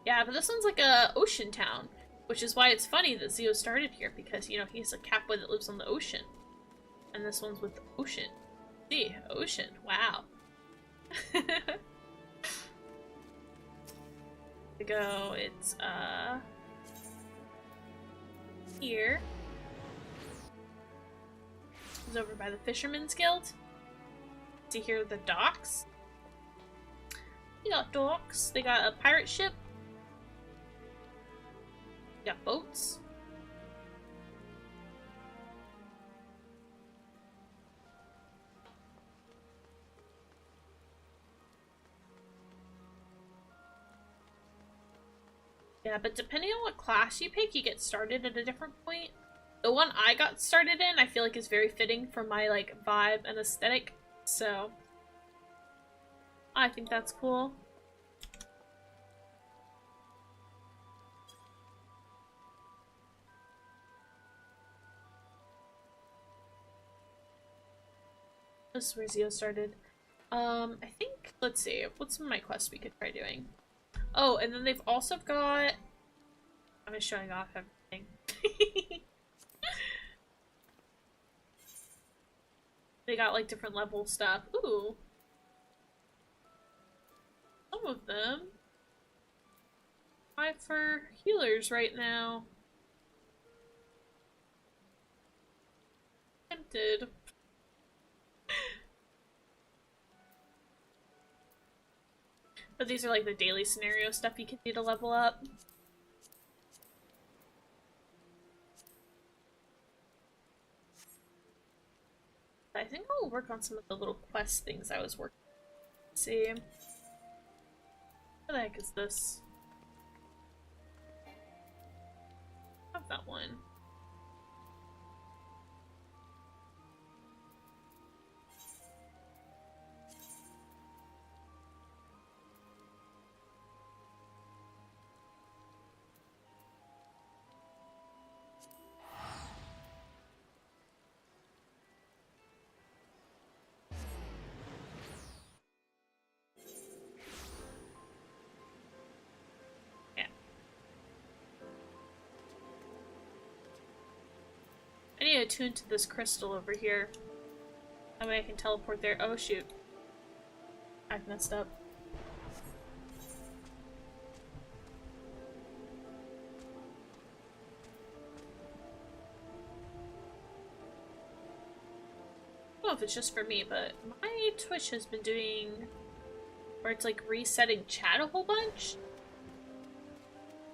Yeah, but this one's like a ocean town, which is why it's funny that Zio started here, because, you know, he's a catboy that lives on the ocean. And this one's with the ocean. See, ocean. Wow. To go, it's, here. It's over by the Fisherman's Guild. See here, the docks. They got docks. They got a pirate ship. They got boats. Yeah, but depending on what class you pick, you get started at a different point. The one I got started in, I feel like is very fitting for my, like, vibe and aesthetic, so I think that's cool. This is where Zio started. I think, let's see, what's some of my quests we could try doing? Oh, and then they've also got... I'm just showing off everything. They got, like, different level stuff. Ooh. Some of them. Five for healers right now. Tempted. But these are like the daily scenario stuff you can do to level up. I think I'll work on some of the little quest things I was working on. Let's see. What the heck is this? I have that one. I need to attune to this crystal over here. That way I can teleport there. Oh shoot. I've messed up. I don't know if it's just for me, but my Twitch has been doing where it's like resetting chat a whole bunch.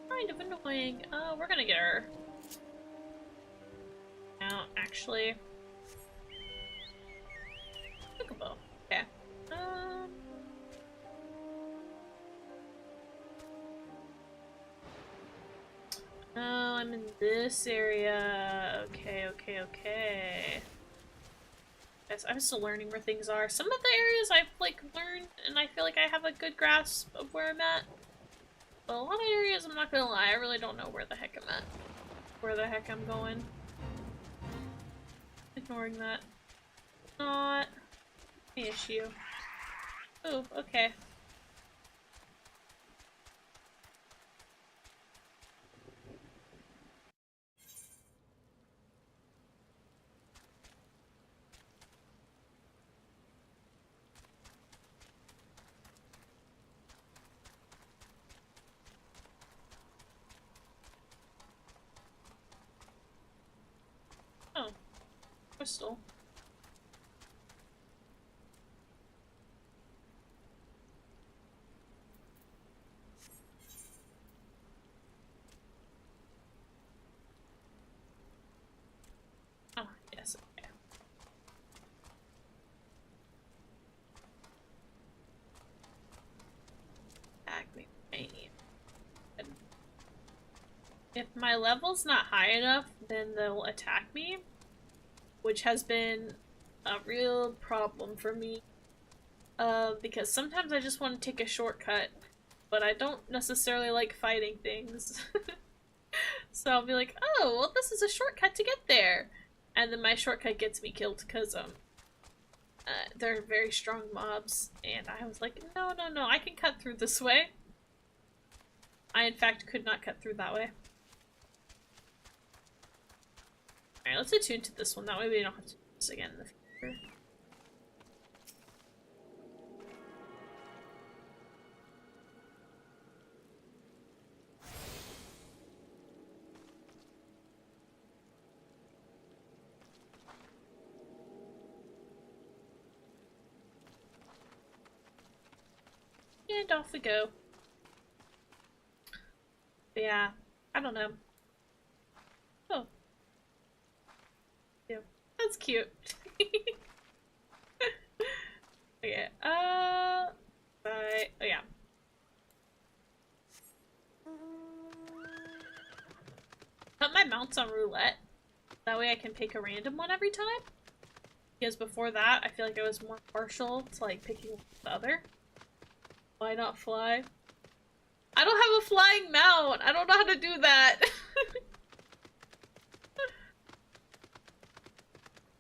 Kind of annoying. Oh, we're gonna get her. No, actually. Chocobo. Okay. Oh, I'm in this area. Okay, okay, okay. Yes, I'm still learning where things are. Some of the areas I've, like, learned, and I feel like I have a good grasp of where I'm at. But a lot of areas, I'm not gonna lie, I really don't know where the heck I'm at. Where the heck I'm going. Ignoring that. Not an issue. Oh, okay. Oh. Crystal. Oh, yes, okay. Acme pain. If my level's not high enough, then they'll attack me, which has been a real problem for me. Because sometimes I just want to take a shortcut, but I don't necessarily like fighting things. So I'll be like, oh, well, this is a shortcut to get there. And then my shortcut gets me killed because, they're very strong mobs. And I was like, no, no, no, I can cut through this way. I, in fact, could not cut through that way. Alright, let's attune to this one. That way we don't have to do this again in the future. And off we go. But yeah, I don't know. Oh. Yeah, that's cute. Okay, right. Oh yeah. Put my mounts on roulette. That way I can pick a random one every time. Because before that, I feel like I was more partial to like picking the other. Why not fly? I don't have a flying mount! I don't know how to do that!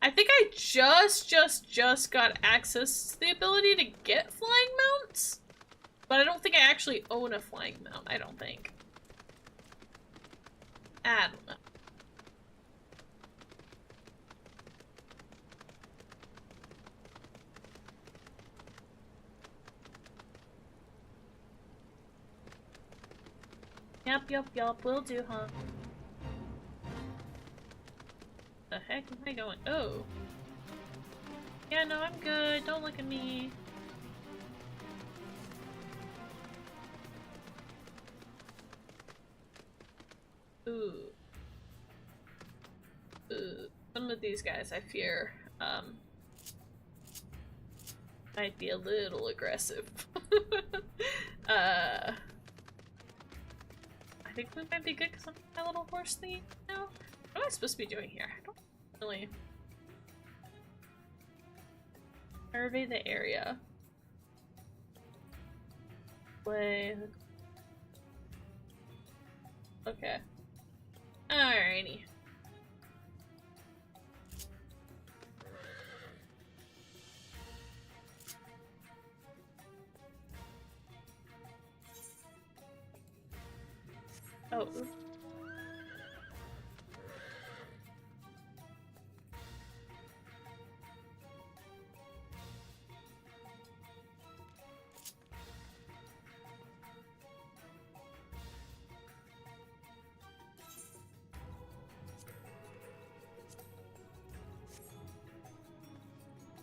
I think I just got access to the ability to get flying mounts. But I don't think I actually own a flying mount, I don't think. I don't know. Yup, will do, huh? The heck am I going? Oh. Yeah, no, I'm good. Don't look at me. Ooh. Ooh. Some of these guys I fear, might be a little aggressive. I think we might be good because I'm my little horse thingy now. What am I supposed to be doing here? I don't really survey the area. Play. Okay. Alrighty. Oh.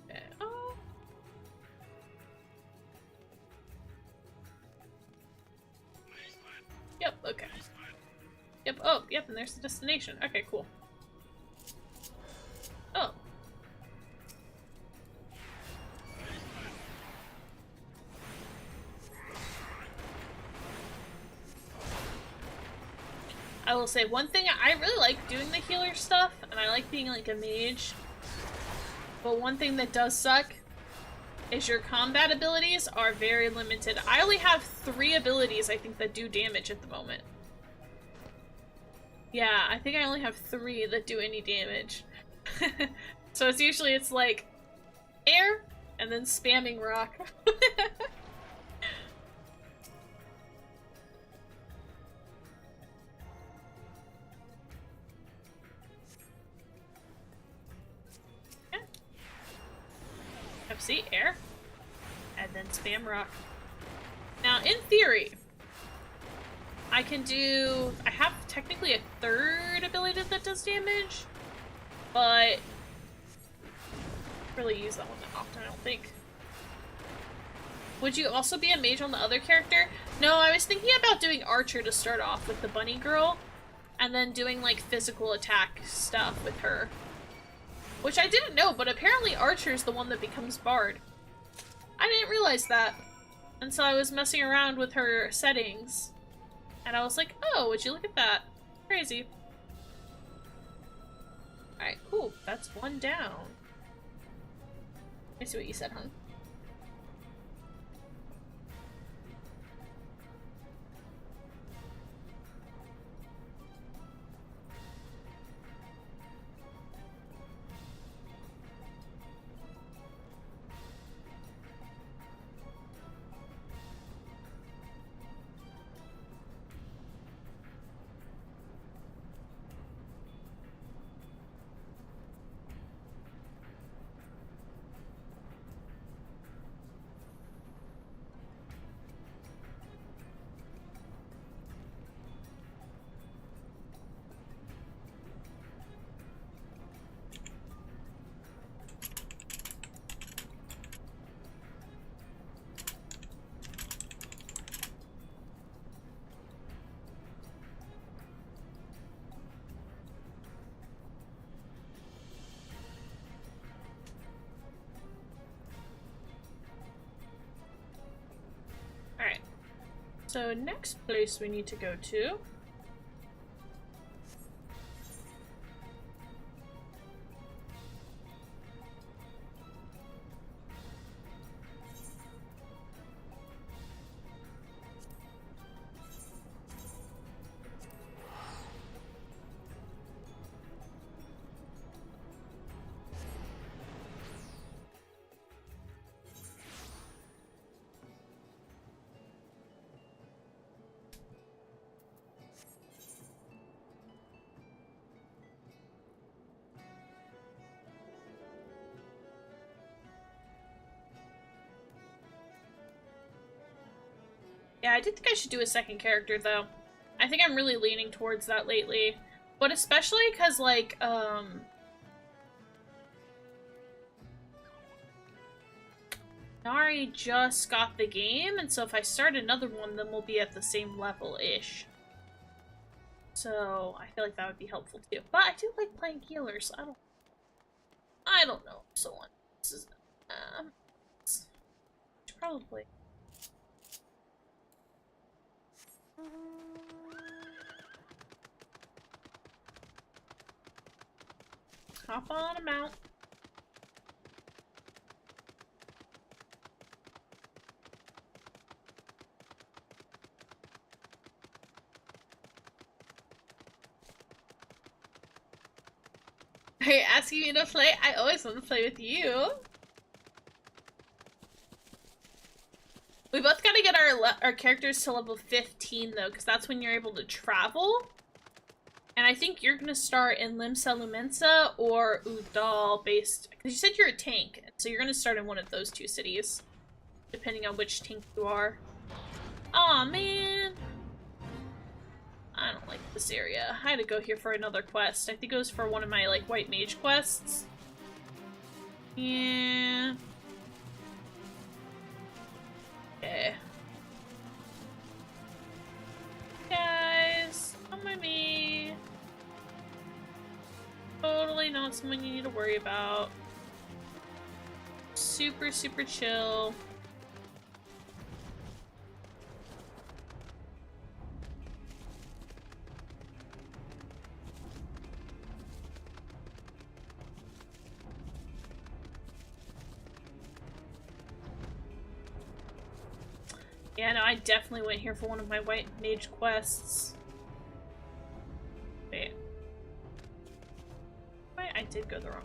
Okay. Oh. Yep, okay. Yep, oh, yep, and there's the destination. Okay, cool. Oh. I will say one thing, I really like doing the healer stuff, and I like being like a mage. But one thing that does suck is your combat abilities are very limited. I only have 3 abilities, I think, that do damage at the moment. Yeah, I think I only have 3 that do any damage. So it's usually, it's like, air, and then spamming rock. Yeah. See, air, and then spam rock. Now, in theory, I have technically a 3rd ability that does damage, but really use that one that often, I don't think. Would you also be a mage on the other character? No, I was thinking about doing Archer to start off with the bunny girl, and then doing like physical attack stuff with her. Which I didn't know, but apparently Archer's the one that becomes Bard. I didn't realize that. And so I was messing around with her settings. And I was like, oh, would you look at that? Crazy. Alright, cool. That's 1 down. Let me see what you said, hon. Alright. So next place we need to go to Yeah, I did think I should do a second character, though. I think I'm really leaning towards that lately. But especially because, like, Nari just got the game, and so if I start another one, then we'll be at the same level-ish. So, I feel like that would be helpful, too. But I do like playing healers, so I don't know. So on. This is, Probably. Hop on a mount. Are you asking me to play? I always want to play with you. We both gotta get our characters to level 15 though, because that's when you're able to travel. And I think you're gonna start in Limsa Lumensa or Udal based, because you said you're a tank, so you're gonna start in one of those two cities, depending on which tank you are. Aw, man. I don't like this area. I had to go here for another quest. I think it was for one of my, like, white mage quests. Yeah. Okay. Guys, come with me. Totally not someone you need to worry about. Super, super chill. Yeah, no, I definitely went here for one of my white mage quests. Wait. Wait, I did go the wrong.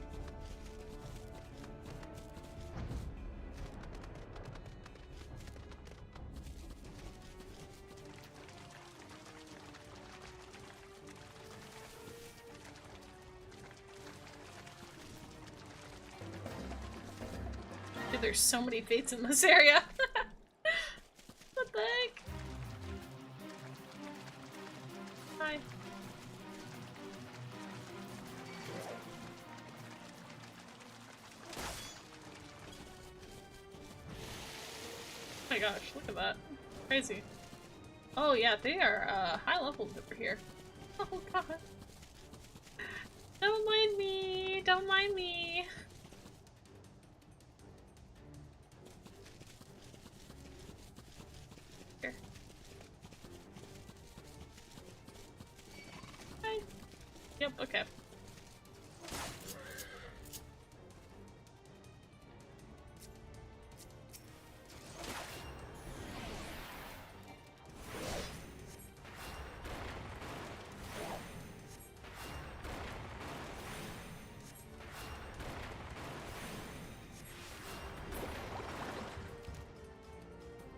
Dude, there's so many fates in this area. What the heck? Hi. Oh my gosh, look at that. Crazy. Oh yeah, they are high levels over here. Oh god. Don't mind me, don't mind me. Here. Hi. Yep, okay.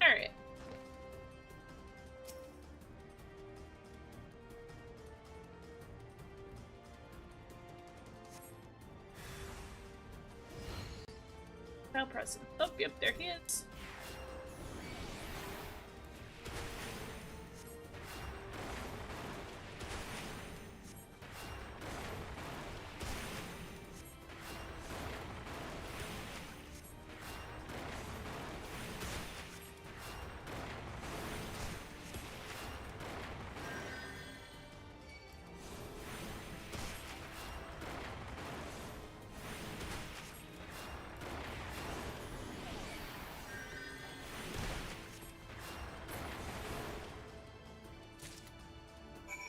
Alright. Now present. Oh, yep, there he is.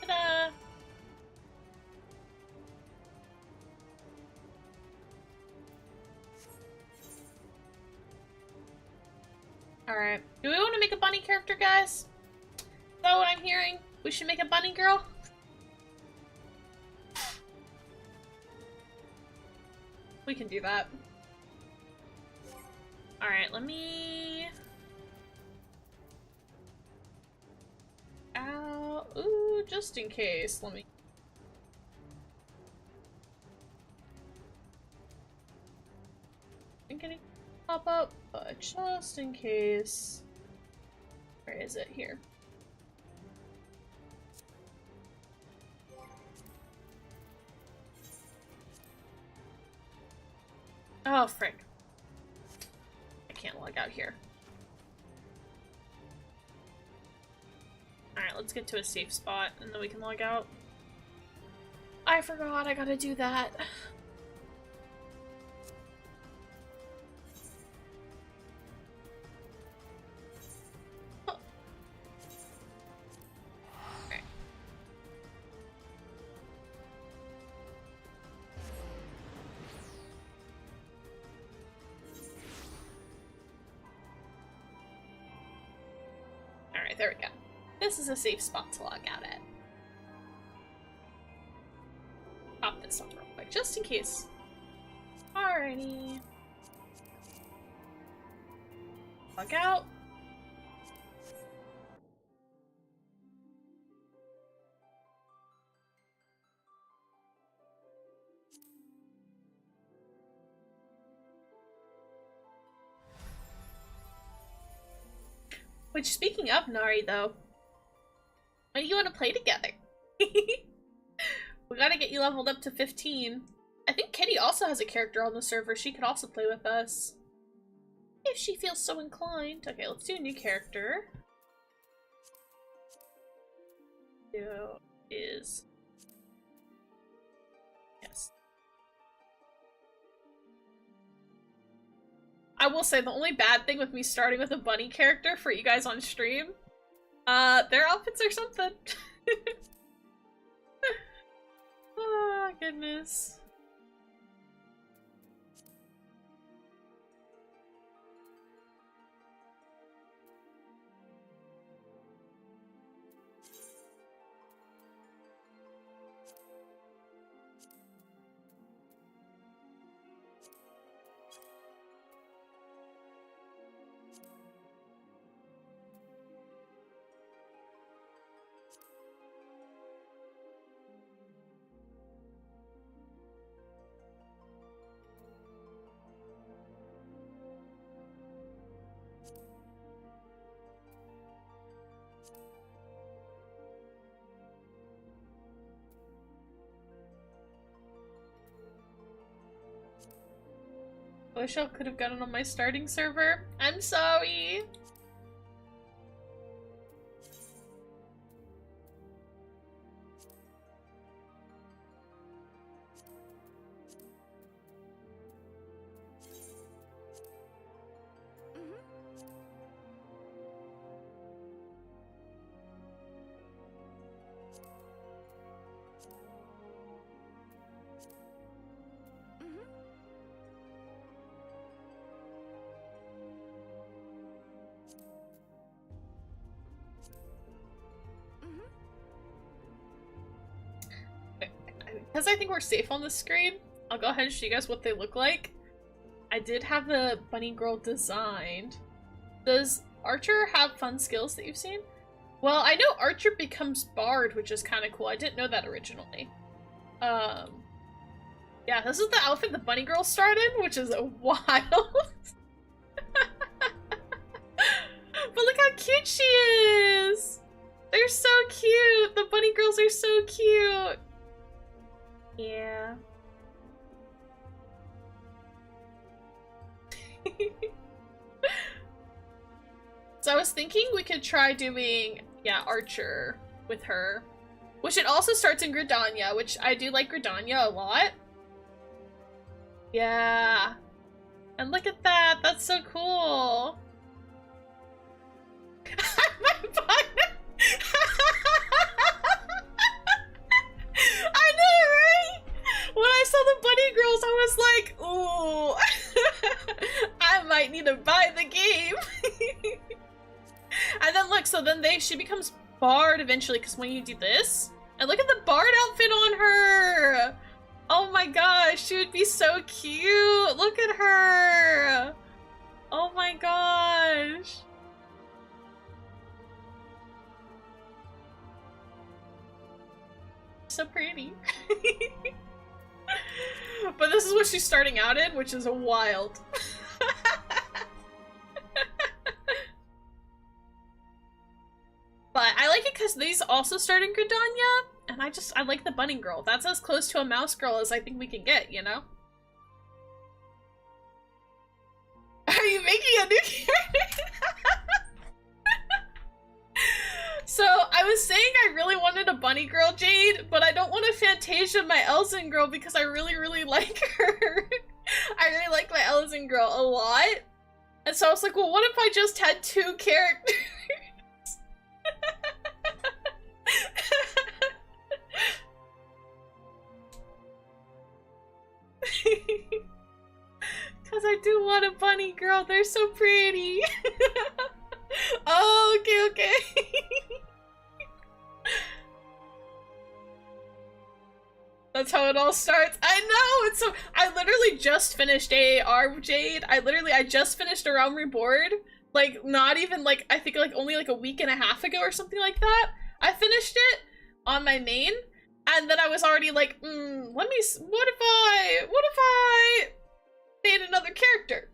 Ta-da! Alright. Do we want to make a bunny character, guys? Is that what I'm hearing? We should make a bunny girl? We can do that. Alright, let me... Ow. Ooh, just in case. Let me... I think any pop up, but just in case... Where is it? Here. Oh, frick. I can't log out here. Alright, let's get to a safe spot, and then we can log out. I forgot, I gotta do that. there we go. This is a safe spot to log out at. Pop this on real quick, just in case. Alrighty. Log out. Which, speaking of Nari, though, when do you want to play together? We gotta get you leveled up to 15. I think Kitty also has a character on the server. She could also play with us. If she feels so inclined. Okay, let's do a new character. Is... Yes. I will say, the only bad thing with me starting with a bunny character for you guys on stream, their outfits are something. Oh, goodness. Wish I could have gotten on my starting server. I'm sorry. Because I think we're safe on the screen, I'll go ahead and show you guys what they look like. I did have the bunny girl designed. Does Archer have fun skills that you've seen? Well, I know Archer becomes Bard, which is kind of cool. I didn't know that originally. Yeah, this is the outfit the bunny girl started, which is wild. But look how cute she is! They're so cute! The bunny girls are so cute! Yeah. So I was thinking we could try doing, yeah, Archer with her. Which it also starts in Gridania, which I do like Gridania a lot. Yeah. And look at that, that's so cool. My partner! I know, right? When I saw the bunny girls, I was like, ooh, I might need to buy the game. And then look, so then she becomes Bard eventually, because when you do this, and look at the Bard outfit on her. Oh my gosh, she would be so cute. Look at her. Oh my gosh. So pretty. But this is what she's starting out in, which is wild. But I like it because these also start in Gridania, and I like the bunny girl. That's as close to a mouse girl as I think we can get, you know? Are you making a new character? So, I was saying I really wanted a bunny girl, Jade, but I don't want to Fantasia my Elzen girl because I really, really like her. I really like my Elzen girl a lot. And so I was like, well, what if I just had two characters? Because I do want a bunny girl. They're so pretty. Oh, okay, okay. That's how it all starts. I know, it's so- I literally just finished AAR, Jade. I just finished A Realm Reborn. Like, not even, like, I think, like, only, like, a week and a half ago or something like that. I finished it on my main, and then I was already like, what if I made another character?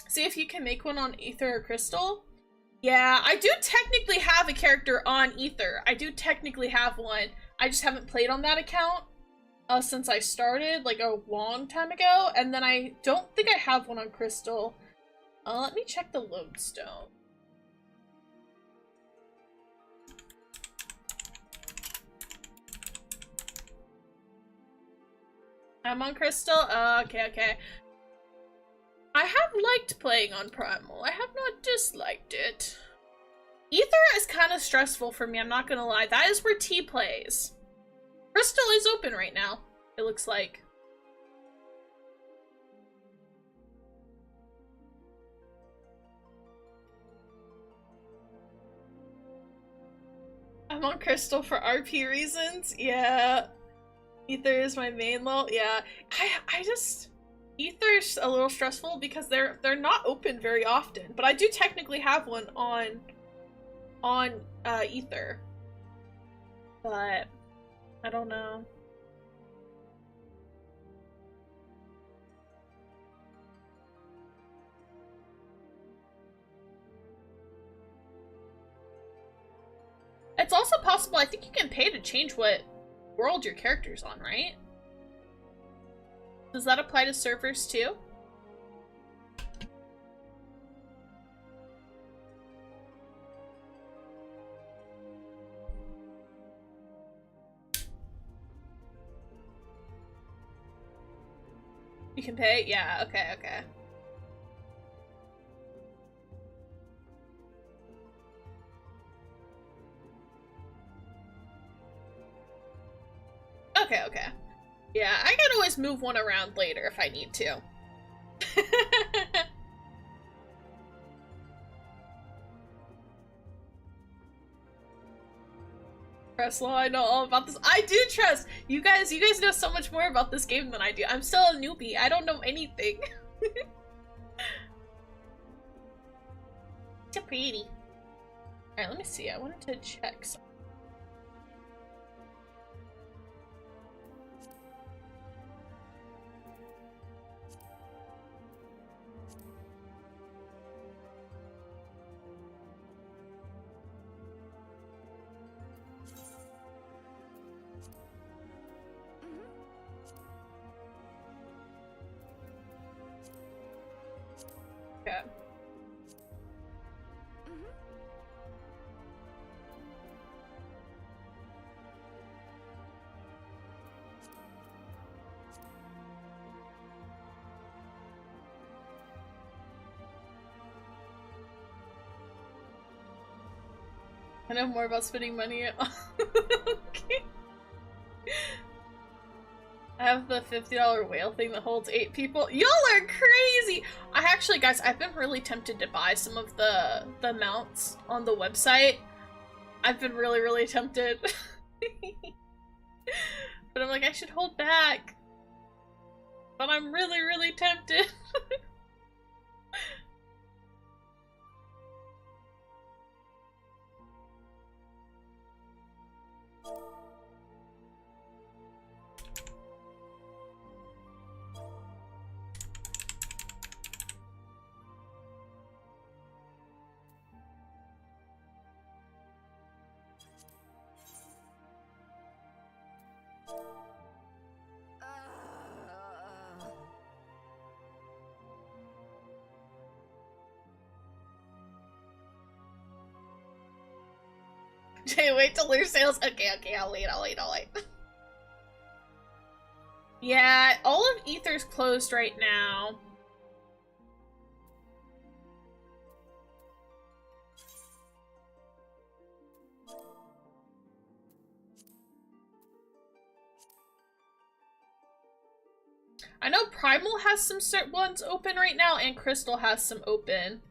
See if you can make one on Aether or Crystal. Yeah, I do technically have a character on Aether. I do technically have one. I just haven't played on that account since I started, like, a long time ago. And then I don't think I have one on Crystal. Let me check the lodestone. I'm on Crystal? Okay, okay. I have liked playing on Primal. I have not disliked it. Aether is kind of stressful for me, I'm not gonna lie. That is where T plays. Crystal is open right now, it looks like. I'm on Crystal for RP reasons. Yeah. Aether is my main lol. Yeah. I just... Aether's a little stressful because they're not open very often, but I do technically have one on Aether. But I don't know. It's also possible, I think you can pay to change what world your character's on, right? Does that apply to servers too? You can pay? Yeah, okay, okay. Okay, okay. Yeah, I can always move one around later if I need to. Trust law, I know all about this. I do trust! You guys know so much more about this game than I do. I'm still a newbie. I don't know anything. So pretty. Alright, let me see. I wanted to check something. Okay. I know more about spending money. Okay. I have the $50 whale thing that holds 8 people. Y'all are crazy! I actually, guys, I've been really tempted to buy some of the mounts on the website. I've been really, really tempted. But I'm like, I should hold back. But I'm really, really tempted. Jay, wait till there's sales. Okay, okay, I'll wait. Yeah, all of Aether's closed right now. I know Primal has some cert ones open right now, and Crystal has some open.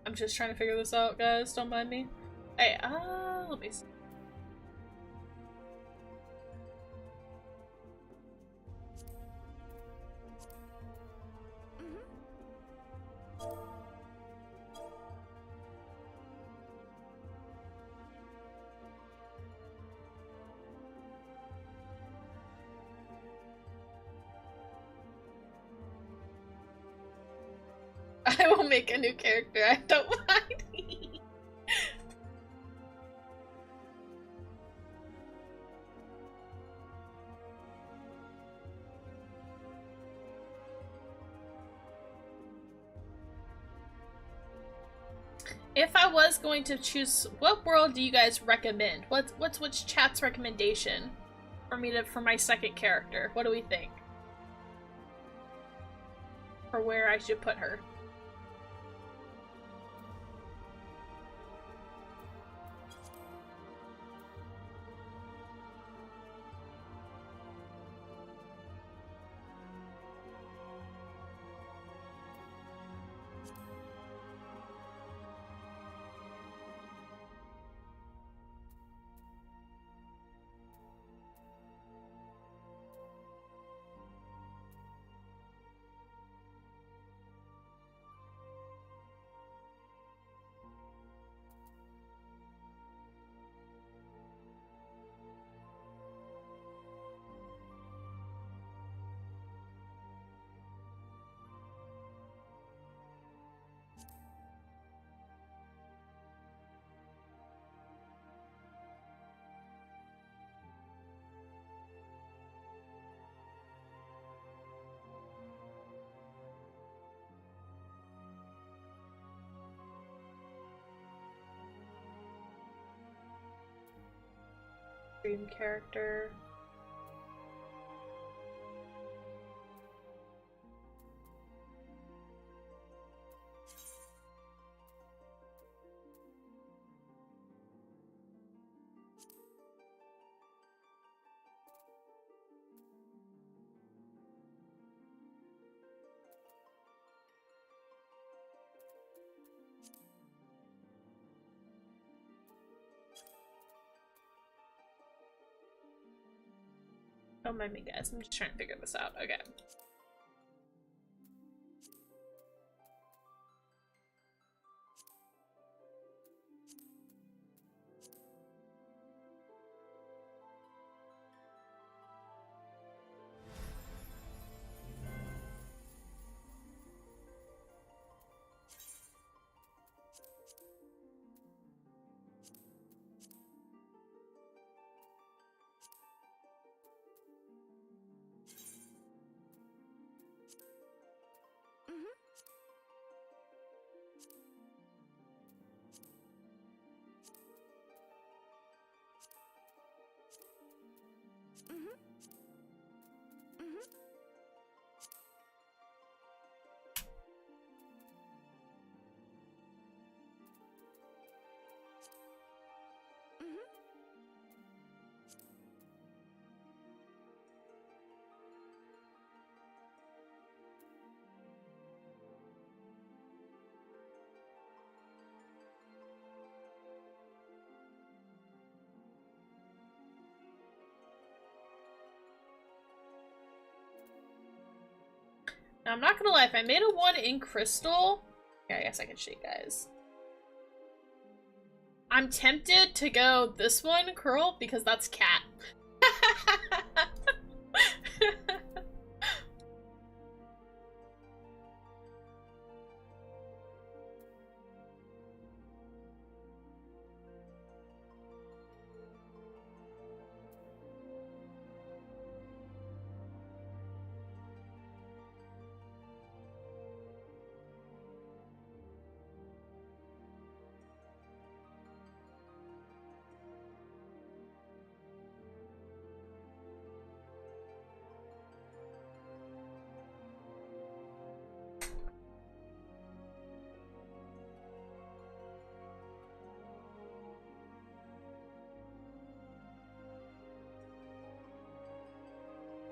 I'm just trying to figure this out, guys. Don't mind me. Hey, let me see. I will make a new character, I don't mind. If I was going to choose, what world do you guys recommend? What's chat's recommendation for my second character? What do we think? For where I should put her? Dream character. Don't mind me, guys. I'm just trying to figure this out. Okay. Now, I'm not gonna lie, if I made a one in crystal, yeah, I guess I can show you guys. I'm tempted to go this one, curl, because that's cat.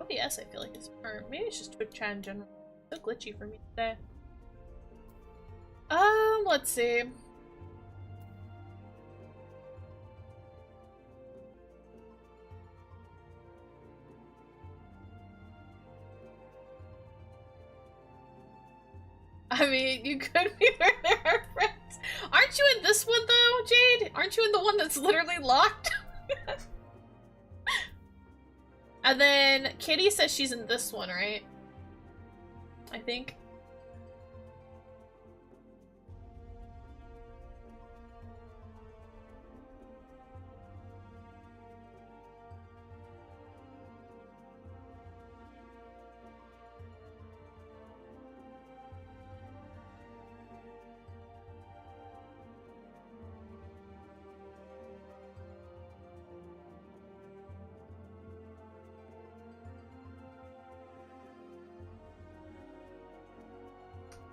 Yes, I feel like it's, or maybe it's just Twitch chat in general. It's so glitchy for me today. Let's see. I mean, you could be where there are friends. Aren't you in this one though, Jade? Aren't you in the one that's literally locked? And then Kitty says she's in this one, right? I think.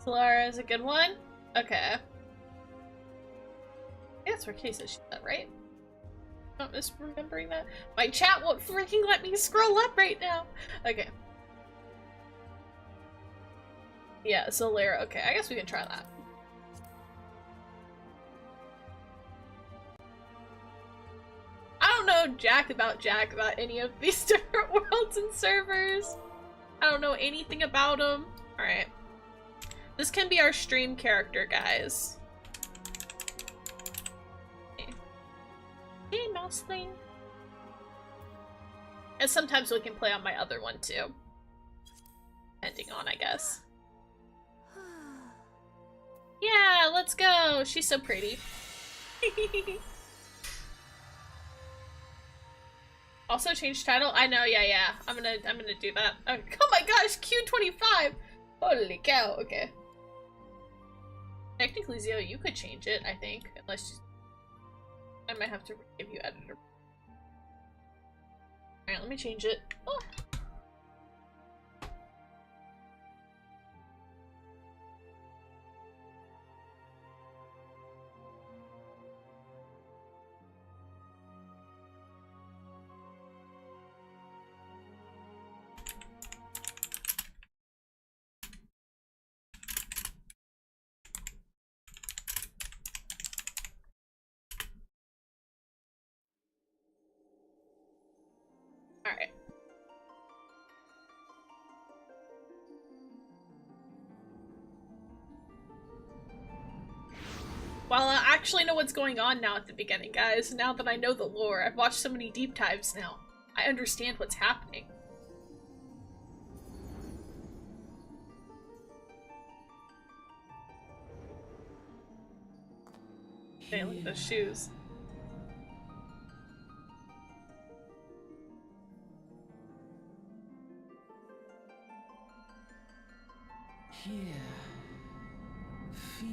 Solara is a good one? Okay. Yeah, that's where Kay says she's at, right? I'm not misremembering that. My chat won't freaking let me scroll up right now. Okay. Yeah, Solara. Okay, I guess we can try that. I don't know jack about any of these different worlds and servers. I don't know anything about them. Alright. This can be our stream character, guys. Okay. Hey, mouse thing. And sometimes we can play on my other one, too. Depending on, I guess. Yeah, let's go! She's so pretty. Also change title? I know, yeah. I'm gonna do that. Oh my gosh, Q25! Holy cow, okay. Technically, Zio, you could change it, I think. Unless you... I might have to give you editor. Alright, let me change it. Oh. Alright. Well, I actually know what's going on now at the beginning, guys. Now that I know the lore, I've watched so many deep dives now. I understand what's happening. Okay, look at those shoes. Here, feel.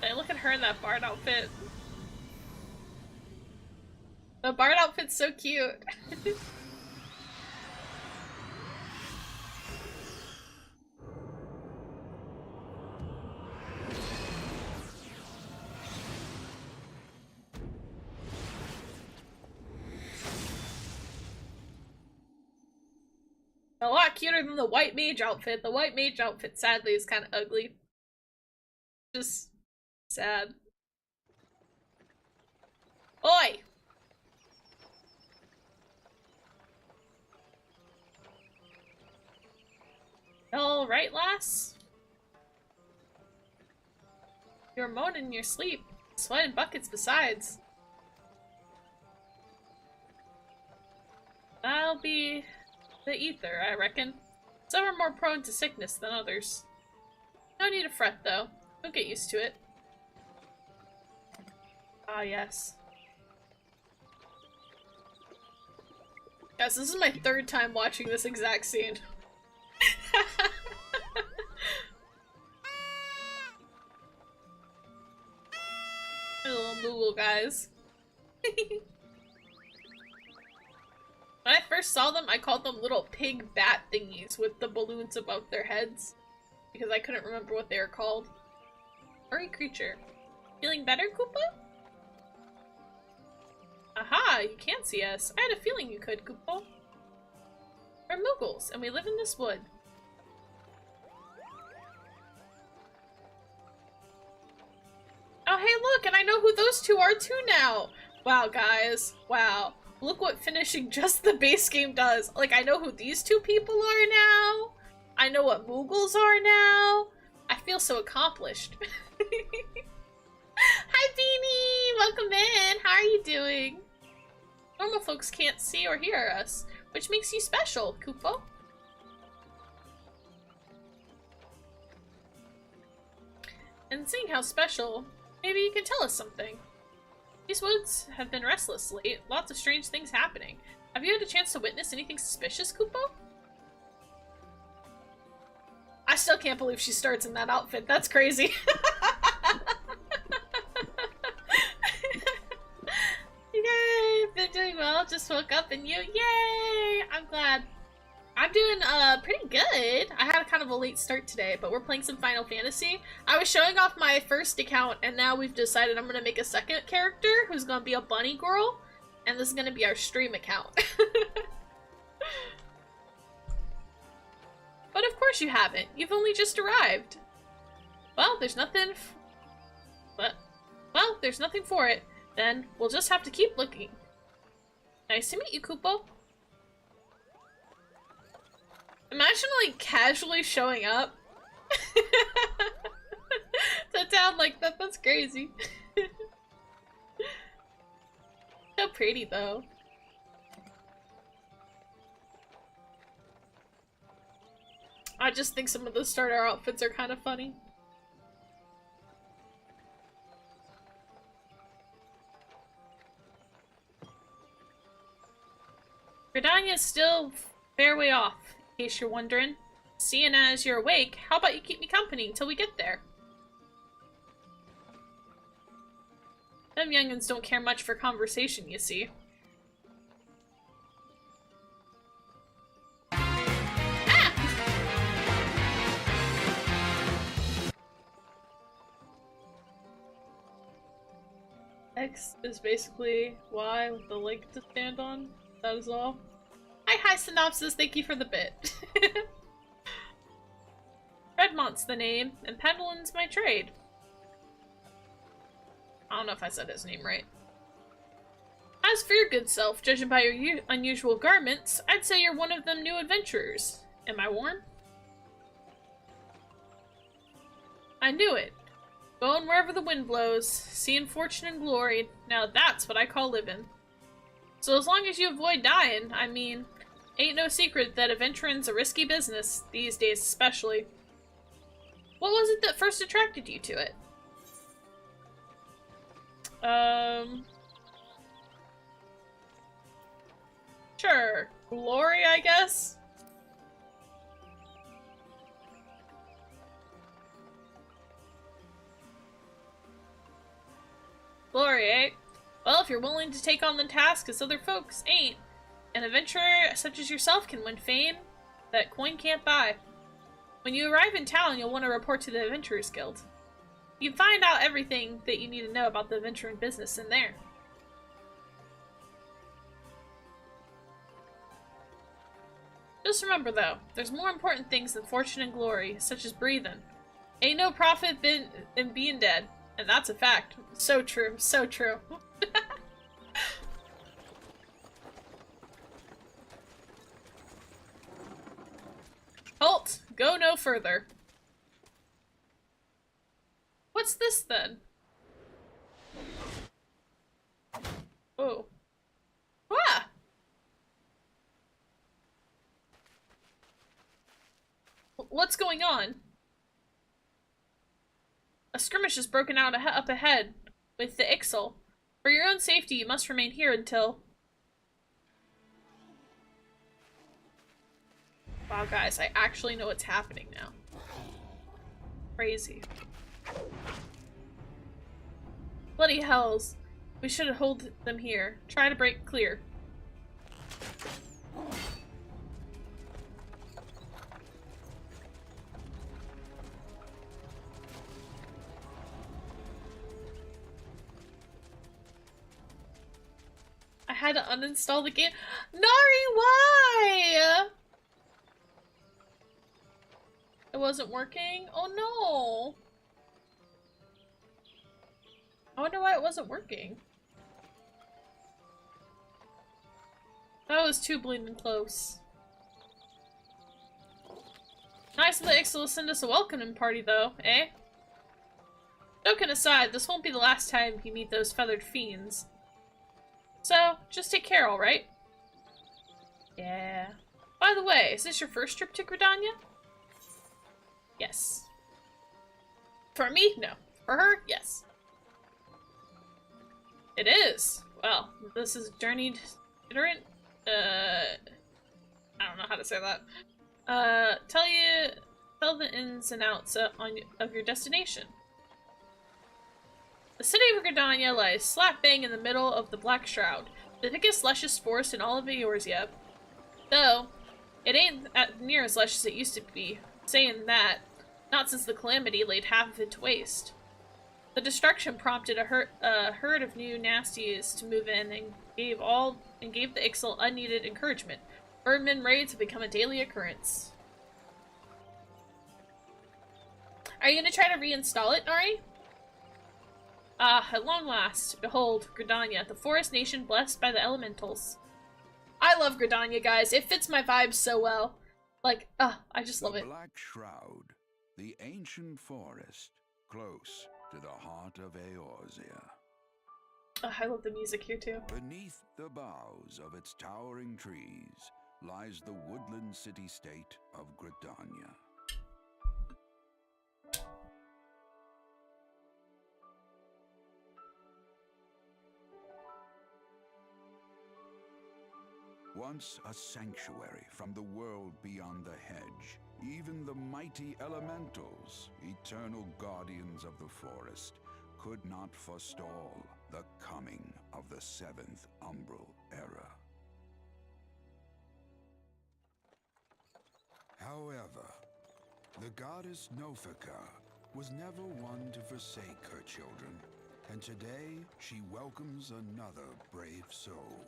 Hey, look at her in that Bard outfit. The Bard outfit's so cute. A lot cuter than the white mage outfit. The white mage outfit, sadly, is kind of ugly. Just sad. Oi! All right, lass? You're moaning in your sleep. Sweating buckets besides. That'll be the ether, I reckon. Some are more prone to sickness than others. No need to fret, though. You'll get used to it. Ah, yes. Guys, this is my third time watching this exact scene. Little Moogle guys. When I first saw them, I called them little pig bat thingies with the balloons above their heads. Because I couldn't remember what they were called. Furry creature. Feeling better, Koopa? Aha, you can't see us. I had a feeling you could, Koopa. We're Moogles, and we live in this wood. Oh, hey, look, and I know who those two are too now! Wow, guys. Wow. Look what finishing just the base game does. Like, I know who these two people are now. I know what Moogles are now. I feel so accomplished. Hi, Beanie! Welcome in! How are you doing? Normal folks can't see or hear us, which makes you special, Koopa. And seeing how special, maybe you can tell us something. These woods have been restless late. Lots of strange things happening. Have you had a chance to witness anything suspicious, Koopa? I still can't believe she starts in that outfit. That's crazy. Yay! Been doing well. Just woke up and you. Yay! I'm glad. I'm doing pretty good. I had kind of a late start today, but we're playing some Final Fantasy. I was showing off my first account, and now we've decided I'm gonna make a second character who's gonna be a bunny girl, and this is gonna be our stream account. But of course you haven't. You've only just arrived. Well, there's nothing. Well, there's nothing for it. Then we'll just have to keep looking. Nice to meet you, Koopa. Imagine, like, casually showing up to town like that. That's crazy. So pretty, though. I just think some of the starter outfits are kind of funny. Gridania is still fair way off. In case you're wondering. Seeing as you're awake, how about you keep me company until we get there? Them youngins don't care much for conversation, you see. Ah! X is basically Y with the leg to stand on. That is all. Hi, Synopsis, thank you for the bit. Redmont's the name, and peddling's my trade. I don't know if I said his name right. As for your good self, judging by your unusual garments, I'd say you're one of them new adventurers. Am I warm? I knew it. Going wherever the wind blows, seeing fortune and glory, now that's what I call living. So as long as you avoid dying, I mean, ain't no secret that adventuring's a risky business, these days especially. What was it that first attracted you to it? Sure. Glory, I guess? glory, eh? Well, if you're willing to take on the task as other folks ain't, an adventurer such as yourself can win fame that coin can't buy. When you arrive in town, you'll want to report to the Adventurers Guild. You can find out everything that you need to know about the adventuring business in there. Just remember, though, there's more important things than fortune and glory, such as breathing. Ain't no profit in being dead. And that's a fact. So true. So true. Halt! Go no further. What's this, then? Oh. Ah! What's going on? A skirmish has broken out up ahead with the XIV. For your own safety, you must remain here until... Wow, guys, I actually know what's happening now. Crazy. Bloody hells. We should hold them here. Try to break clear. I had to uninstall the game. Nari, why? It wasn't working? Oh no. I wonder why it wasn't working. That was too bleeding close. Nice of the Ixal to send us a welcoming party though, eh? Joking aside, this won't be the last time you meet those feathered fiends. So, just take care, alright? Yeah. By the way, is this your first trip to Gridania? Yes. For me? No. For her? Yes. It is. Well, this is journeyed iterant. I don't know how to say that. Tell the ins and outs of your destination. The city of Gridania lies slap bang in the middle of the Black Shroud, the thickest, lushest forest in all of Eorzea. Though, it ain't near as lush as it used to be. Saying that, not since the Calamity laid half of it to waste. The destruction prompted a herd of new nasties to move in and gave the Ixal unneeded encouragement. Birdman raids have become a daily occurrence. Are you gonna try to reinstall it, Nari? Ah, at long last, behold, Gridania, the forest nation blessed by the elementals. I love Gridania, guys. It fits my vibes so well. Like, I just love it. The Black Shroud, the ancient forest, close to the heart of Eorzea. I love the music here, too. Beneath the boughs of its towering trees lies the woodland city-state of Gridania. Once a sanctuary from the world beyond the hedge, even the mighty elementals, eternal guardians of the forest, could not forestall the coming of the seventh umbral era. However, the goddess Nofika was never one to forsake her children, and today she welcomes another brave soul.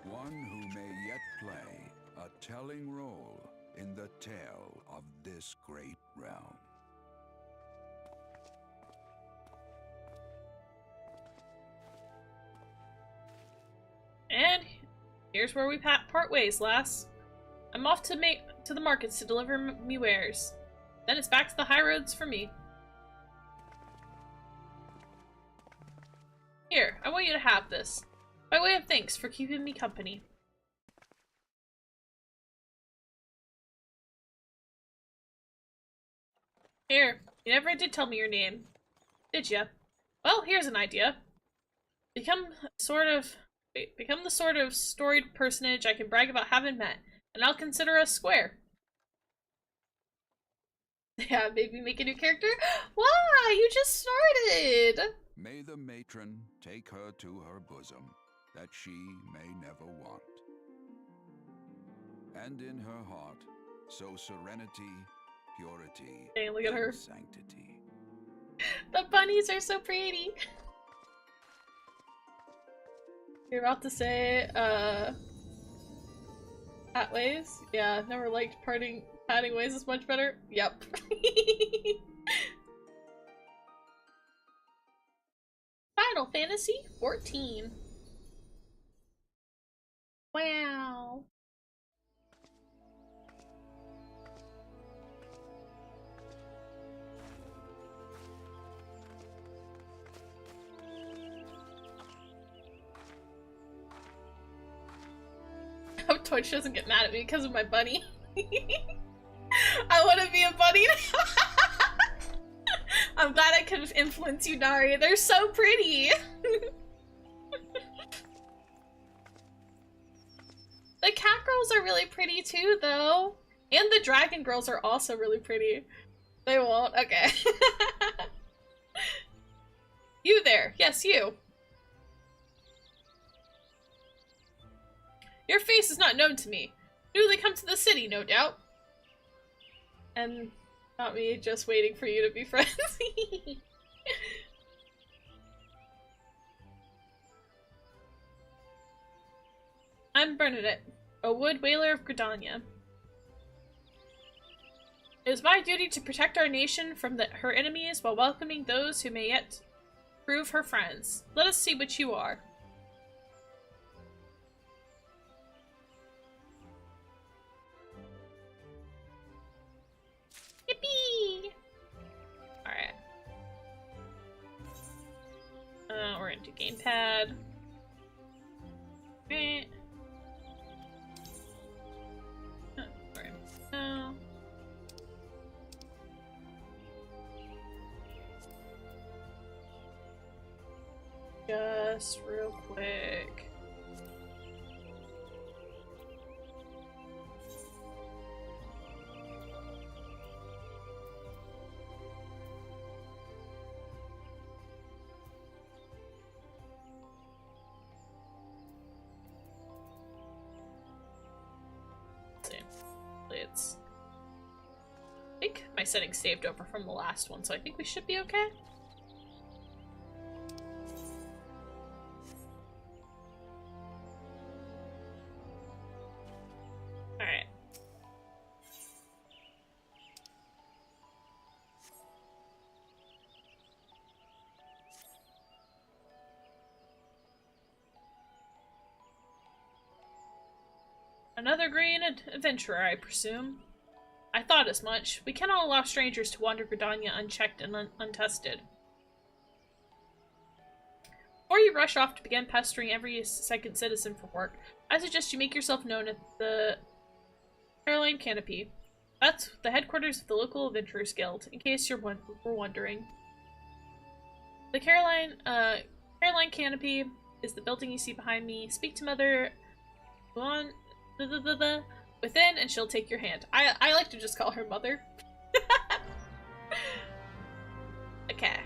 One who may yet play a telling role in the tale of this great realm. And here's where we part ways, lass. I'm off to the markets to deliver me wares. Then it's back to the high roads for me. Here, I want you to have this. By way of thanks for keeping me company. Here, you never did tell me your name, did ya? Well, here's an idea. Become the sort of storied personage I can brag about having met, and I'll consider us square. Yeah, maybe make a new character? Why? You just started! May the matron take her to her bosom, that she may never want. And in her heart, so serenity, purity, Dang, look at her. and sanctity. The bunnies are so pretty! You're about to say, Pat ways? Yeah, never liked parting ways is much better. Yep. Final Fantasy 14. Wow. I hope Twitch doesn't get mad at me because of my bunny. I want to be a bunny now. I'm glad I could influence you, Dari. They're so pretty. The cat girls are really pretty too, though. And the dragon girls are also really pretty. They won't? Okay. You there. Yes, you. Your face is not known to me. Newly come to the city, no doubt. And not me just waiting for you to be friends. I'm Bernadette, a wood whaler of Gridania. It is my duty to protect our nation from her enemies while welcoming those who may yet prove her friends. Let us see what you are. Yippee! Alright. We're into gamepad. Right. No. Just real quick. It's... I think my settings saved over from the last one, so I think we should be okay. Alright. Another green adventurer, I presume. I thought as much. We cannot allow strangers to wander Gridania unchecked and untested. Before you rush off to begin pestering every second citizen for work, I suggest you make yourself known at the Caroline Canopy. That's the headquarters of the local Adventurers Guild, in case you were wondering. The Caroline Canopy is the building you see behind me. Speak to Mother Luan within, and she'll take your hand. I like to just call her Mother. Okay.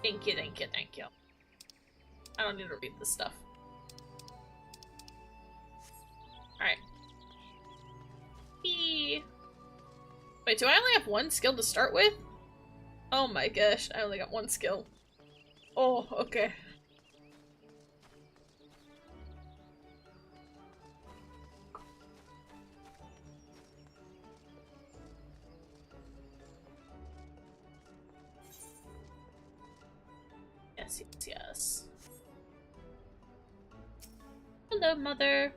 Thank you, thank you, thank you. I don't need to read this stuff. Alright. Wait, do I only have one skill to start with? Oh my gosh, I only got one skill. Oh, okay. Yes, yes, yes. Hello, Mother.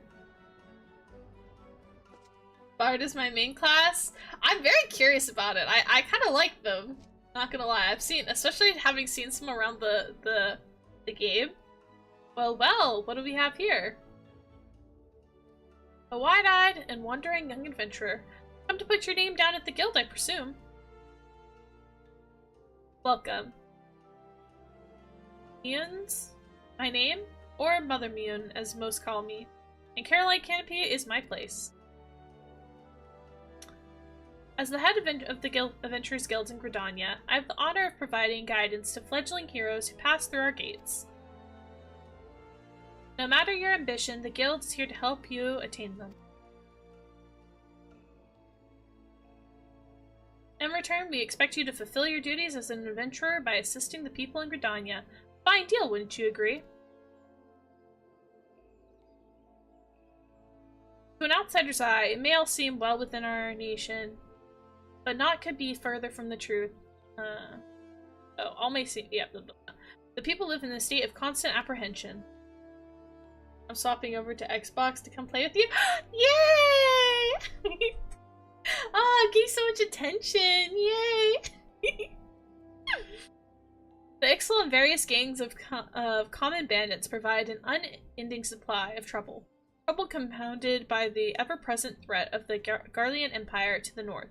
Bard is my main class. I'm very curious about it. I kind of like them. Not gonna lie. I've seen, especially having seen some around the game. Well, what do we have here? A wide-eyed and wandering young adventurer. Come to put your name down at the guild, I presume. Welcome. Mune's my name, or Mother Mune, as most call me. And Caroline Canopy is my place. As the head of the Adventurers Guild in Gridania, I have the honor of providing guidance to fledgling heroes who pass through our gates. No matter your ambition, the Guild is here to help you attain them. In return, we expect you to fulfill your duties as an adventurer by assisting the people in Gridania. Fine deal, wouldn't you agree? To an outsider's eye, it may all seem well within our nation, but naught could be further from the truth. All may seem, yeah, blah, blah, blah. The people live in a state of constant apprehension. I'm swapping over to Xbox to come play with you. Yay! Oh, it gave so much attention! Yay! The Ixal and various gangs of common bandits provide an unending supply of trouble. Trouble compounded by the ever-present threat of the Garlean Empire to the north.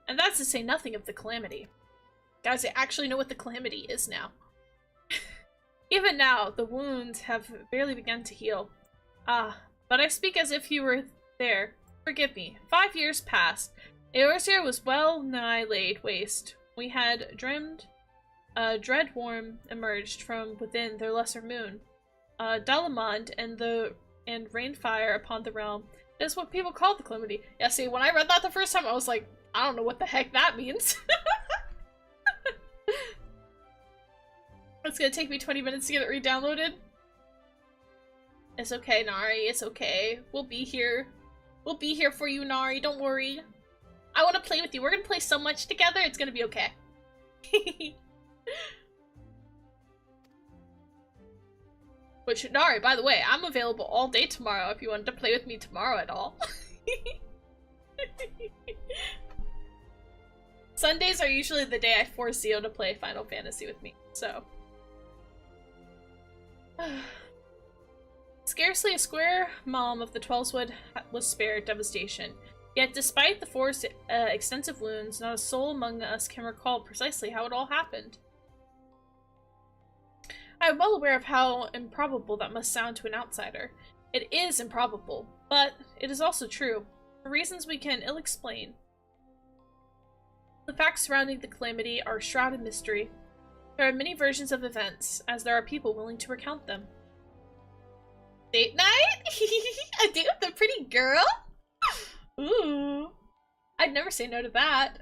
And that's to say nothing of the Calamity. Guys, I actually know what the Calamity is now. Even now, the wounds have barely begun to heal. Ah, but I speak as if you were there. Forgive me. 5 years passed. Eorzea was well nigh laid waste. We had dreamed a dread worm emerged from within their lesser moon. Dalamond and rained fire upon the realm. That is what people call the Calamity. Yeah, see, when I read that the first time, I was like, I don't know what the heck that means. It's gonna take me 20 minutes to get it re-downloaded. It's okay, Nari. It's okay. We'll be here. We'll be here for you, Nari. Don't worry. I want to play with you. We're gonna play so much together. It's gonna be okay. Which, Nari, by the way, I'm available all day tomorrow if you wanted to play with me tomorrow at all. Sundays are usually the day I force Zio to play Final Fantasy with me, so. Scarcely a square mile of the Twelveswood was spared devastation. Yet, despite the forest's extensive wounds, not a soul among us can recall precisely how it all happened. I am well aware of how improbable that must sound to an outsider. It is improbable, but it is also true, for reasons we can ill explain. The facts surrounding the Calamity are shrouded in mystery. There are many versions of events, as there are people willing to recount them. Date night? A date with a pretty girl? Ooh. I'd never say no to that.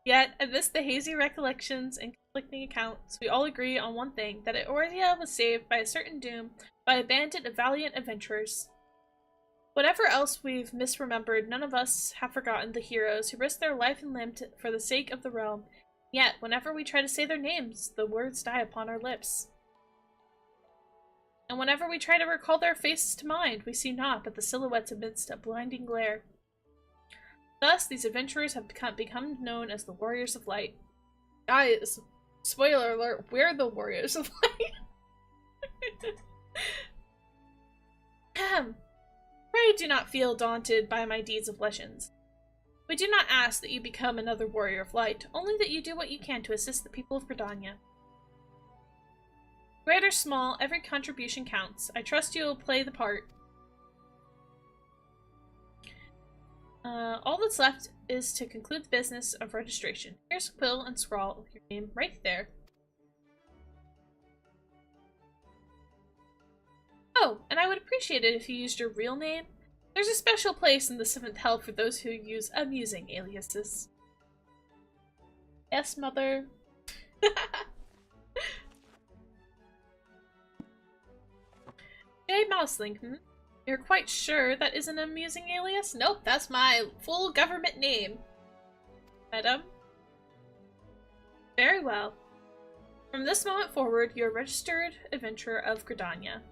Yet, amidst the hazy recollections and conflicting accounts, we all agree on one thing, that Eorzea was saved by a certain doom by a bandit of valiant adventurers. Whatever else we've misremembered, none of us have forgotten the heroes who risked their life and limb for the sake of the realm. Yet, whenever we try to say their names, the words die upon our lips. And whenever we try to recall their faces to mind, we see naught but the silhouettes amidst a blinding glare. Thus, these adventurers have become known as the Warriors of Light. Guys, spoiler alert, we're the Warriors of Light. Pray do not feel daunted by my deeds of legends. We do not ask that you become another Warrior of Light, only that you do what you can to assist the people of Gridania. Great or small, every contribution counts. I trust you will play the part. All that's left is to conclude the business of registration. Here's a quill and scrawl your name right there. Oh, and I would appreciate it if you used your real name. There's a special place in the 7th Hell for those who use amusing aliases. Yes, mother. J. Mouseling, You're quite sure that is an amusing alias? Nope, that's my full government name. Madam? Very well. From this moment forward, you're a registered adventurer of Gridania,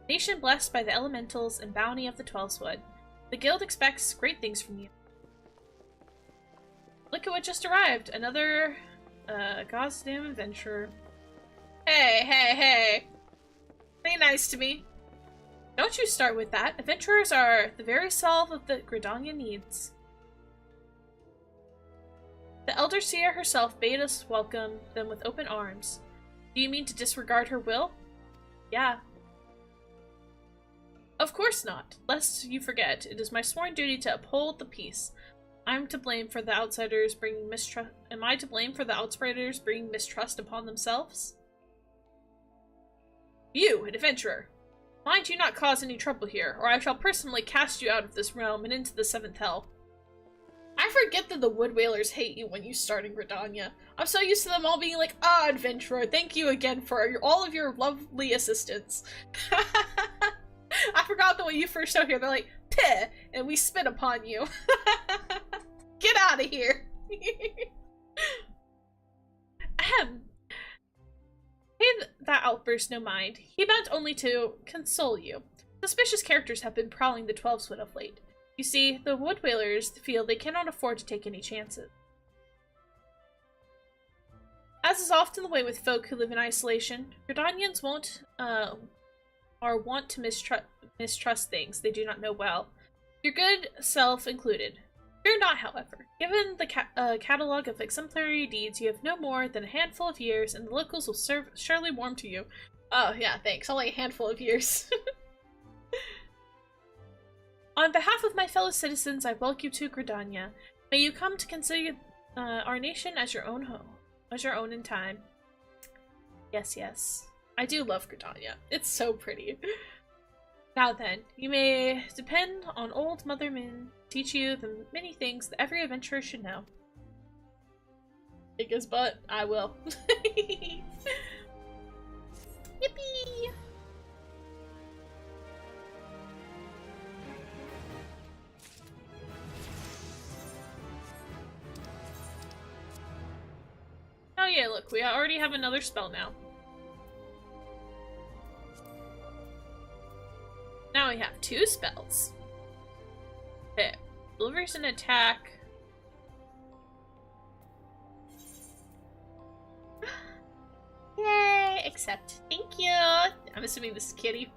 nation blessed by the elementals and bounty of the Twelveswood. The guild expects great things from you. Look at what just arrived. Another, goddamn adventurer. Hey. Be nice to me. Don't you start with that. Adventurers are the very solve of the Gridania needs. The Elder Seer herself bade us welcome them with open arms. Do you mean to disregard her will? Yeah. Of course not. Lest you forget, it is my sworn duty to uphold the peace. I'm to blame for the outsiders bringing mistrust. Am I to blame for the outsiders bringing mistrust upon themselves? You, an adventurer. Mind you not cause any trouble here, or I shall personally cast you out of this realm and into the seventh hell. I forget that the Wood Whalers hate you when you start in Gridania. I'm so used to them all being like, ah, adventurer, thank you again for all of your lovely assistance. I forgot that when you first showed here, they're like, peh, and we spit upon you. Get out of here. Ahem. Pay that outburst no mind. He meant only to console you. Suspicious characters have been prowling the 12-Wood of late. You see, the Wood Whalers feel they cannot afford to take any chances. As is often the way with folk who live in isolation, Gridanians are wont to mistrust things they do not know well, your good self included. Fear not, however. Given the catalogue of exemplary deeds, you have no more than a handful of years, and the locals will surely warm to you. Oh, yeah, thanks. Only a handful of years. On behalf of my fellow citizens, I welcome you to Gridania. May you come to consider our nation as your own home, as your own in time. Yes, yes. I do love Gridania. It's so pretty. Now then, you may depend on old Mother Min to teach you the many things that every adventurer should know. Kick his butt. I will. Yippee! Oh yeah, look, we already have another spell now. Now we have 2 spells. Okay, delivers an attack. Yay, accept. Thank you. I'm assuming this is Kitty.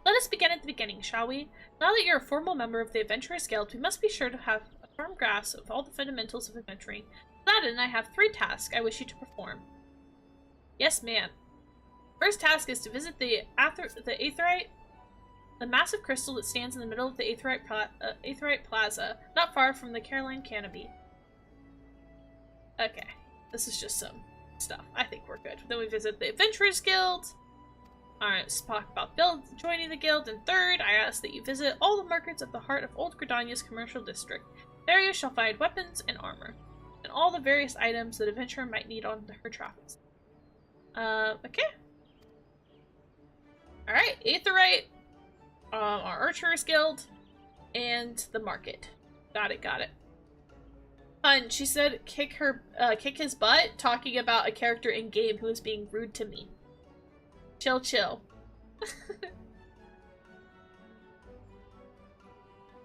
Let us begin at the beginning, shall we? Now that you're a formal member of the Adventurers Guild, we must be sure to have a firm grasp of all the fundamentals of adventuring. To that end, I have 3 tasks I wish you to perform. Yes, ma'am. First task is to visit the Aetheryte, the massive crystal that stands in the middle of the Aetheryte Plaza, not far from the Caroline Canopy. Okay, this is just some stuff. I think we're good. Then we visit the Adventurers Guild. Alright, let's talk about joining the guild. And third, I ask that you visit all the markets at the heart of Old Gridania's commercial district. There you shall find weapons and armor, and all the various items that adventurer might need on her travels. Okay. Alright, Aetheryte, our Archers Guild, and the market. Got it, got it. Fun, she said kick his butt, talking about a character in-game who is being rude to me. Chill, chill.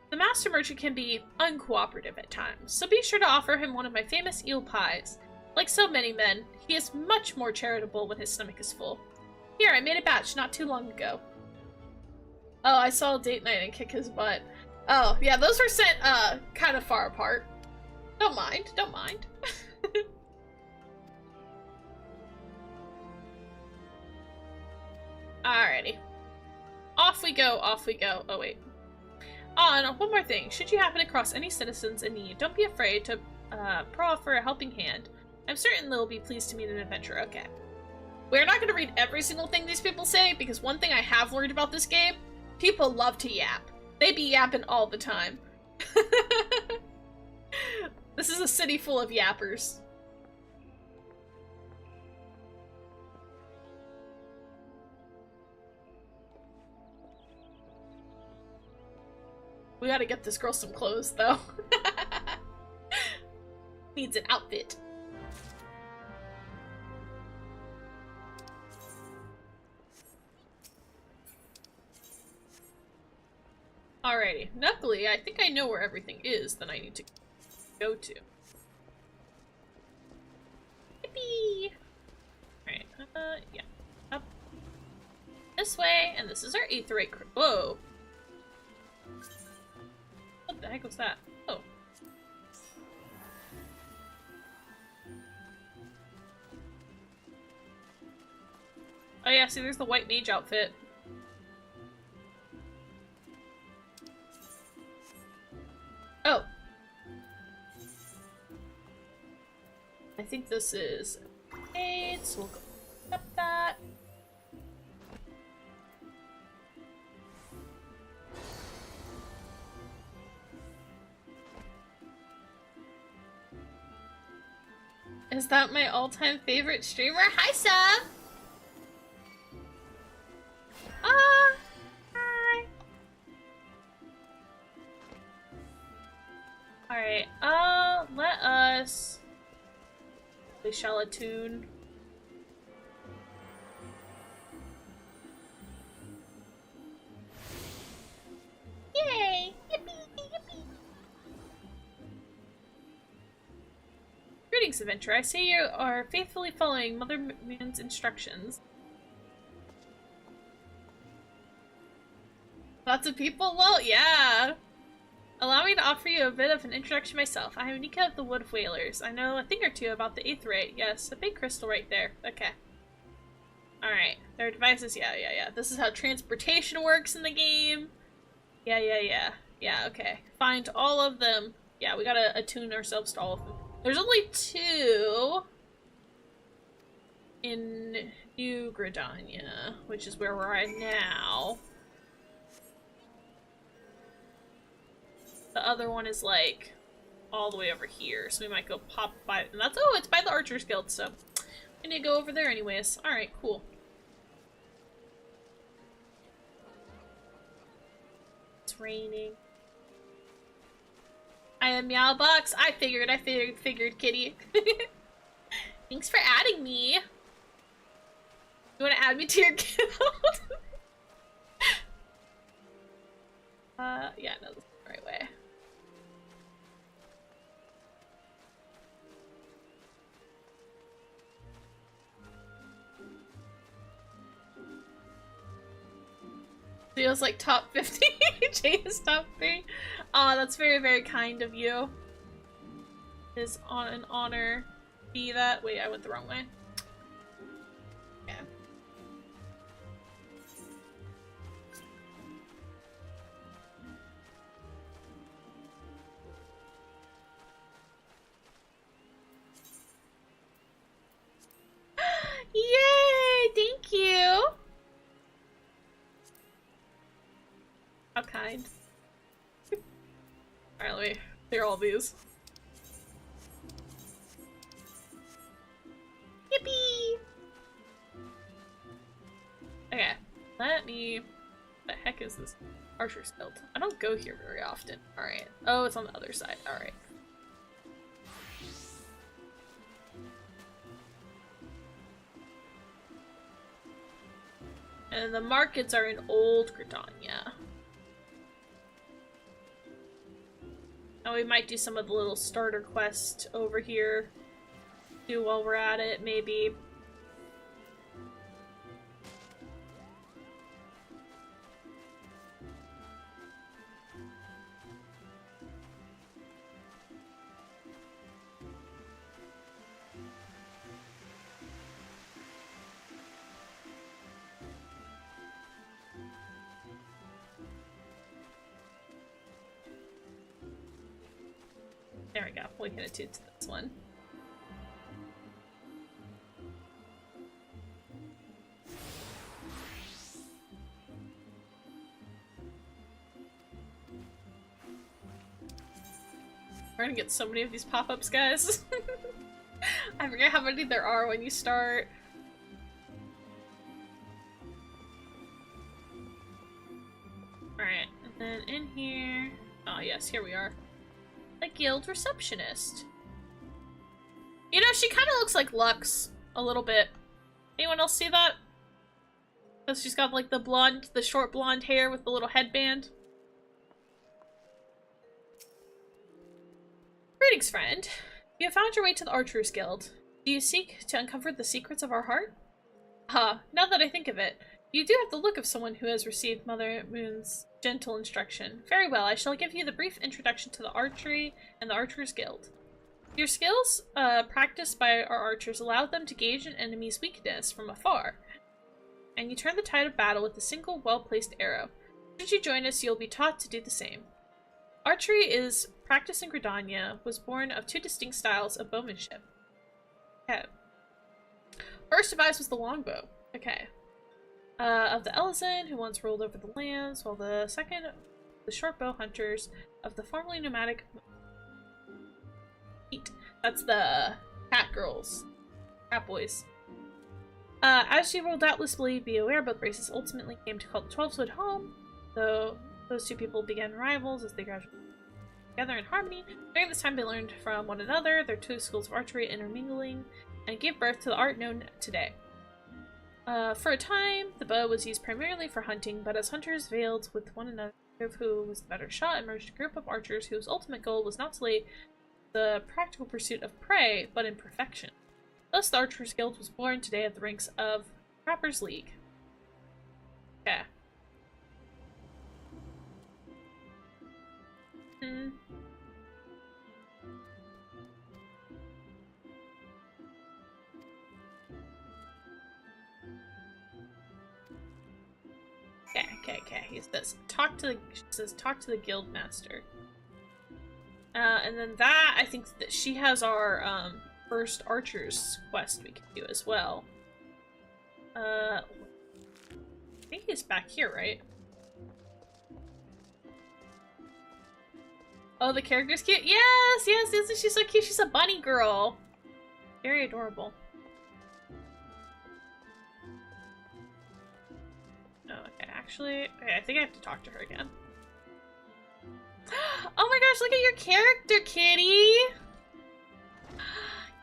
The master merchant can be uncooperative at times, so be sure to offer him one of my famous eel pies. Like so many men, he is much more charitable when his stomach is full. Here, I made a batch not too long ago. Oh, I saw date night and kick his butt. Oh, yeah, those were sent, kind of far apart. Don't mind, don't mind. Alrighty. Off we go, off we go. Oh, wait. Oh, and one more thing. Should you happen across any citizens in need, don't be afraid to proffer a helping hand. I'm certain they'll be pleased to meet an adventurer. Okay. We're not going to read every single thing these people say, because one thing I have learned about this game, people love to yap. They be yapping all the time. This is a city full of yappers. We gotta get this girl some clothes, though. Needs an outfit. Alrighty. Luckily, I think I know where everything is that I need to go to. Yippee! Alright, yeah. Up. This way, and this is our aetheryte. Whoa! What the heck was that? Oh. Oh yeah, see there's the white mage outfit. Oh. I think this is eight, so we'll go up that. Is that my all-time favorite streamer? Hi, Sub! Hi! Alright, let us... We shall attune. Yay! Yippee! Yippee! Greetings, adventurer. I see you are faithfully following Mother Moon's instructions. Lots of people? Well, yeah. Allow me to offer you a bit of an introduction myself. I am Nika of the Wood of Whalers. I know a thing or two about the aetheryte. Yes, a big crystal right there. Okay. Alright. There are devices. Yeah. This is how transportation works in the game. Yeah. Yeah, okay. Find all of them. Yeah, we gotta attune ourselves to all of them. There's only 2 in New Gridania, which is where we're at now. The other one is like all the way over here, so we might go pop by, and that's, oh, it's by the Archers Guild, so we need to go over there anyways. Alright, cool. It's raining. I am Meowbox. I figured, kitty. Thanks for adding me. You wanna add me to your guild? Yeah, no, that's the right way. Feels like top 50. Jay is top 3. Aw, that's very, very kind of you. It is an honor to be that. Wait, I went the wrong way. Yeah. Yay! Thank you! How kind. Alright, let me clear all these. Yippee! Okay, let me... What the heck is this? Archer's Guild. I don't go here very often. Alright. Oh, it's on the other side. Alright. And the markets are in Old Gridania. And we might do some of the little starter quest over here. Do while we're at it, maybe. There we go. We can attune to this one. We're gonna get so many of these pop-ups, guys. I forget how many there are when you start. Alright, and then in here... Oh yes, here we are. The guild receptionist. You know, she kind of looks like Lux a little bit. Anyone else see that? Because she's got like the blonde, the short blonde hair with the little headband. Greetings, friend. You have found your way to the Archers Guild. Do you seek to uncover the secrets of our heart? Now that I think of it, you do have the look of someone who has received Mother Moon's gentle instruction. Very well, I shall give you the brief introduction to the archery and the Archers Guild. Your skills, practiced by our archers, allow them to gauge an enemy's weakness from afar, and you turn the tide of battle with a single well-placed arrow. Should you join us, you'll be taught to do the same. Archery is practiced in Gridania, was born of two distinct styles of bowmanship. Okay. First device was the longbow. Okay. Of the Elizin, who once ruled over the lands, while the second, the shortbow hunters of the formerly nomadic... That's the cat girls. Cat boys. As you will doubtlessly be aware, both races ultimately came to call the 12-Wood home, though those two people began rivals as they gradually together in harmony. During this time they learned from one another, their two schools of archery intermingling, and gave birth to the art known today. For a time, the bow was used primarily for hunting, but as hunters veiled with one another of who was the better shot, emerged a group of archers whose ultimate goal was not solely the practical pursuit of prey, but in perfection. Thus, the Archers Guild was born today at the ranks of Trappers League. Okay. Okay. He says, talk to the guild master. And then that, I think that she has our, first archer's quest we can do as well. I think he's back here, right? Oh, the character's cute? Yes! Isn't she so cute? She's a bunny girl. Very adorable. Oh, okay, actually, okay, I think I have to talk to her again. Oh my gosh, look at your character, kitty!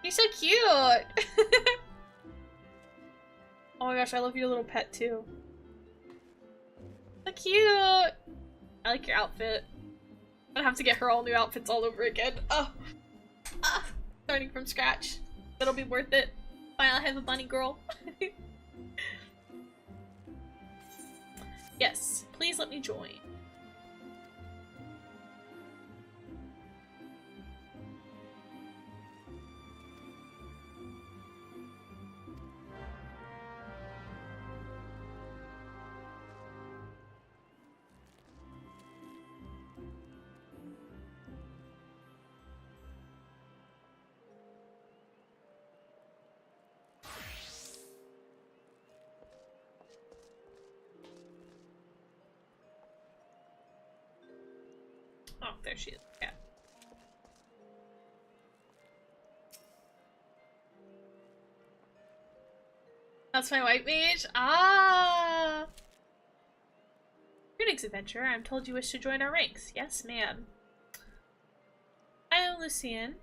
You're so cute! Oh my gosh, I love your little pet too. So cute! I like your outfit. I'm gonna have to get her all new outfits all over again. Oh! Starting from scratch. It'll be worth it. Finally have a bunny girl. Yes, please let me join. Oh, there she is. Yeah. That's my white mage? Ah! Greetings, adventurer. I'm told you wish to join our ranks. Yes, ma'am. I am Lucian.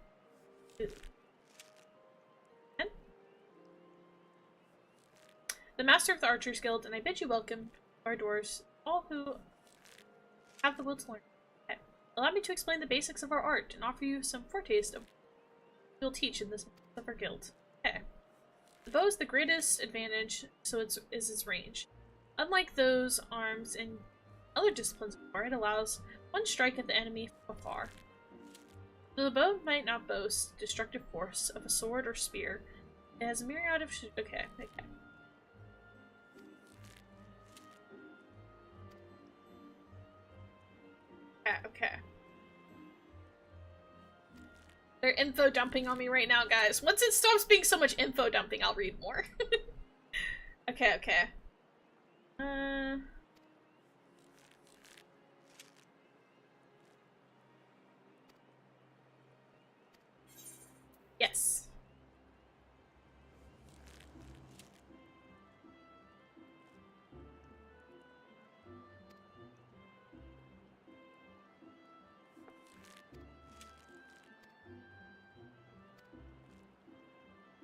The master of the Archers Guild, and I bid you welcome to our doors, all who have the will to learn. Allow me to explain the basics of our art and offer you some foretaste of what we'll teach in this of our guild. Okay. The bow is the greatest advantage, so is its range. Unlike those arms in other disciplines of war, it allows one strike at the enemy from afar. Though the bow might not boast destructive force of a sword or spear, it has a myriad of okay. Okay. They're info dumping on me right now, guys. Once it stops being so much info dumping, I'll read more. Okay. Yes.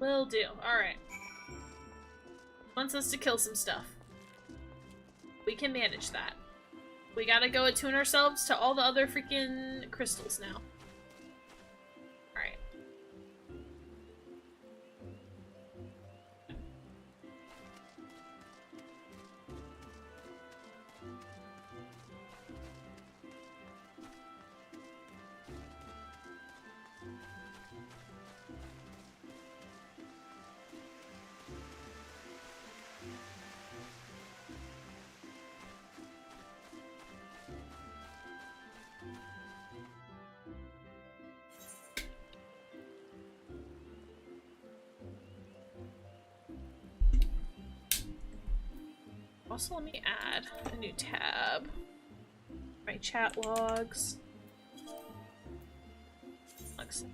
Will do. Alright. Wants us to kill some stuff. We can manage that. We gotta go attune ourselves to all the other freaking crystals now. Also, let me add a new tab. My chat logs. Looks.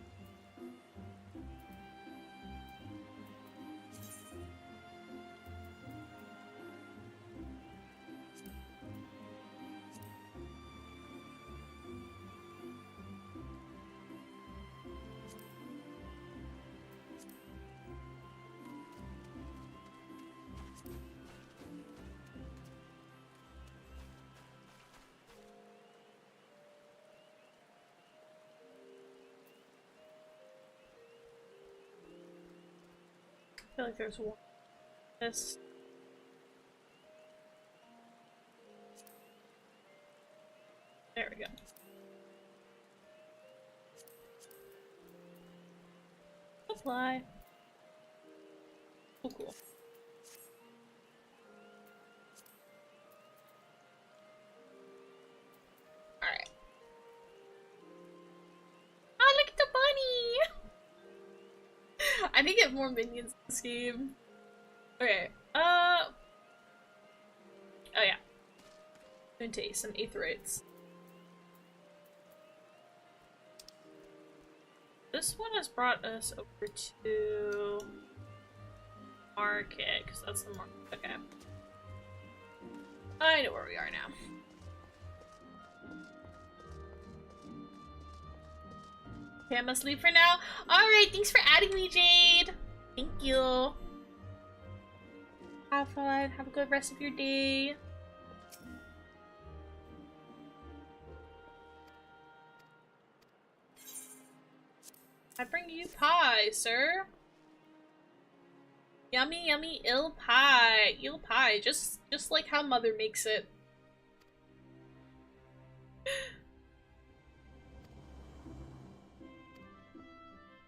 I feel like there's one. This. There we go. Apply. Oh, cool. Alright. Oh, look at the bunny! I need to get more minions in this game. Okay, oh yeah. I'm gonna take some aetherites. This one has brought us over to market, because that's the market. Okay. I know where we are now. Okay, I must leave for now. Alright, thanks for adding me, Jade! Thank you. Have fun. Have a good rest of your day. I bring you pie, sir. Yummy, yummy, eel pie. Eel pie. Just like how Mother makes it.